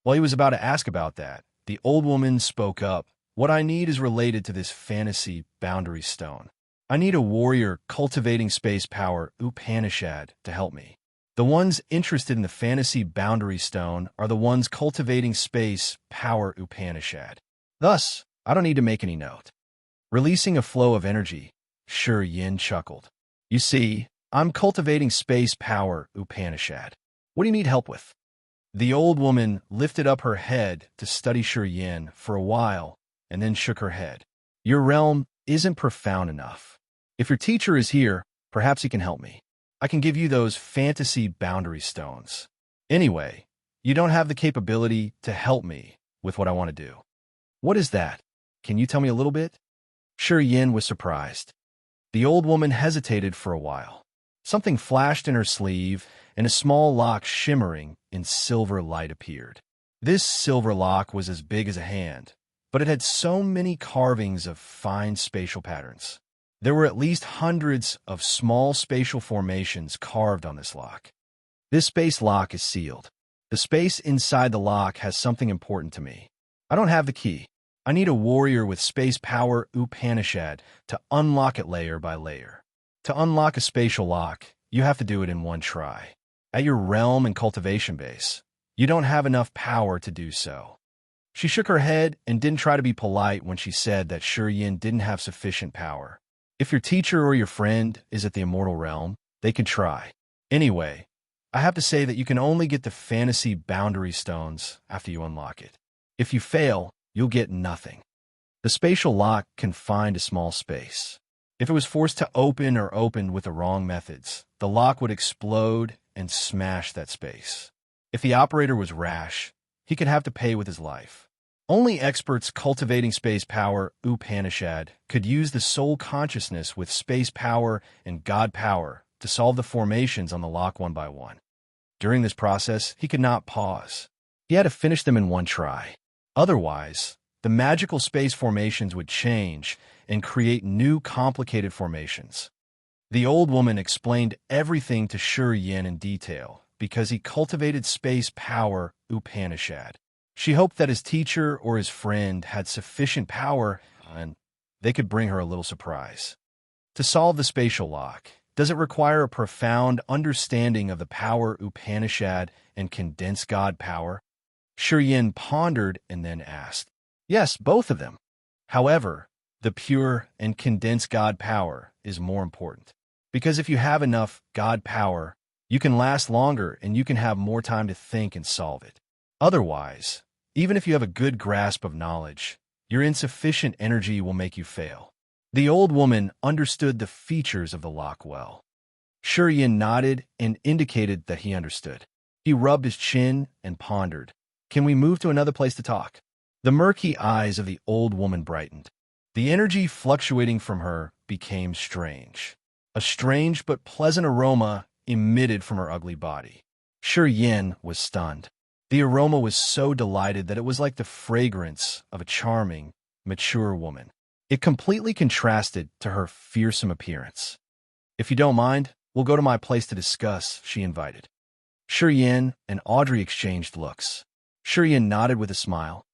While he was about to ask about that, the old woman spoke up. What I need is related to this fantasy boundary stone. I need a warrior cultivating space power, Upanishad, to help me. The ones interested in the fantasy boundary stone are the ones cultivating space power, Upanishad. Thus, I don't need to make any note. Releasing a flow of energy, Yin chuckled. You see, I'm cultivating space power, Upanishad. What do you need help with? The old woman lifted up her head to study Yin for a while and then shook her head. Your realm isn't profound enough. If your teacher is here, perhaps he can help me. I can give you those fantasy boundary stones. Anyway, you don't have the capability to help me with what I want to do. What is that? Can you tell me a little bit? Yin was surprised. The old woman hesitated for a while. Something flashed in her sleeve, and a small lock shimmering in silver light appeared. This silver lock was as big as a hand, but it had so many carvings of fine spatial patterns. There were at least hundreds of small spatial formations carved on this lock. This space lock is sealed. The space inside the lock has something important to me. I don't have the key. I need a warrior with space power, Upanishad, to unlock it layer by layer. To unlock a spatial lock, you have to do it in one try. At your realm and cultivation base, you don't have enough power to do so. She shook her head and didn't try to be polite when she said that Yin didn't have sufficient power. If your teacher or your friend is at the immortal realm, they could try. Anyway, I have to say that you can only get the fantasy boundary stones after you unlock it. If you fail, you'll get nothing. The spatial lock confined a small space. If it was forced to open or opened with the wrong methods, the lock would explode and smash that space. If the operator was rash, he could have to pay with his life. Only experts cultivating space power, Upanishad, could use the soul consciousness with space power and God power to solve the formations on the lock one by one. During this process, he could not pause. He had to finish them in one try. Otherwise, the magical space formations would change and create new complicated formations. The old woman explained everything to Yin in detail because he cultivated space power, Upanishad. She hoped that his teacher or his friend had sufficient power and they could bring her a little surprise. To solve the spatial lock, does it require a profound understanding of the power Upanishad and condensed God power? Yin pondered and then asked. Yes, both of them. However, the pure and condensed God power is more important. Because if you have enough God power, you can last longer and you can have more time to think and solve it. Otherwise, even if you have a good grasp of knowledge, your insufficient energy will make you fail. The old woman understood the features of the lock well. Yin nodded and indicated that he understood. He rubbed his chin and pondered. Can we move to another place to talk? The murky eyes of the old woman brightened. The energy fluctuating from her became strange. A strange but pleasant aroma emitted from her ugly body. Yin was stunned. The aroma was so delighted that it was like the fragrance of a charming, mature woman. It completely contrasted to her fearsome appearance. If you don't mind, we'll go to my place to discuss, she invited. Yin and Audrey exchanged looks. Yin nodded with a smile.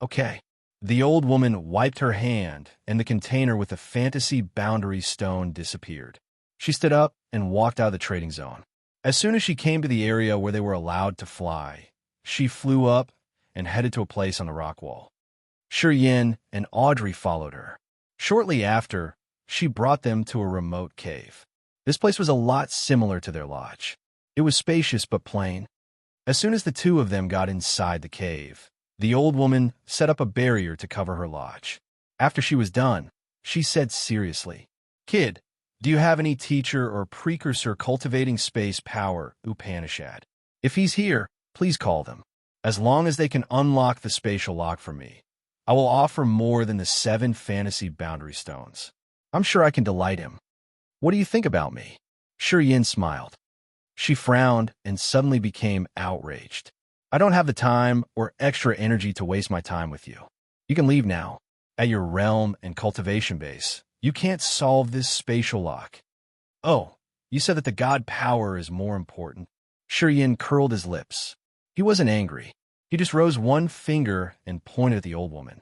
Okay. The old woman wiped her hand, and the container with the fantasy boundary stone disappeared. She stood up and walked out of the trading zone. As soon as she came to the area where they were allowed to fly, she flew up and headed to a place on the rock wall. Yin and Audrey followed her. Shortly after, she brought them to a remote cave. This place was a lot similar to their lodge. It was spacious but plain. As soon as the two of them got inside the cave, the old woman set up a barrier to cover her lodge. After she was done, she said seriously, Kid, do you have any teacher or precursor cultivating space power, Upanishad? If he's here, please call them. As long as they can unlock the spatial lock for me, I will offer more than the 7 fantasy boundary stones. I'm sure I can delight him. What do you think about me? Yin smiled. She frowned and suddenly became outraged. I don't have the time or extra energy to waste my time with you. You can leave now. At your realm and cultivation base, you can't solve this spatial lock. Oh, you said that the god power is more important. Yin curled his lips. He wasn't angry. He just rose one finger and pointed at the old woman.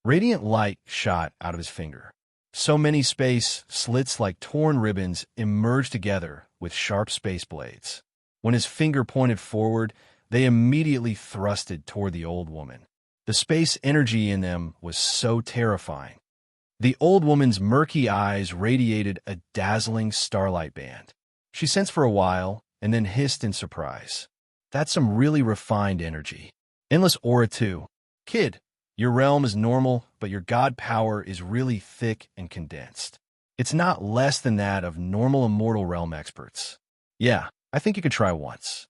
Radiant light shot out of his finger. So many space slits like torn ribbons emerged together with sharp space blades. When his finger pointed forward, they immediately thrusted toward the old woman. The space energy in them was so terrifying. The old woman's murky eyes radiated a dazzling starlight band. She sensed for a while and then hissed in surprise. That's some really refined energy. Endless aura too. Kid, your realm is normal, but your god power is really thick and condensed. It's not less than that of normal immortal realm experts. Yeah, I think you could try once.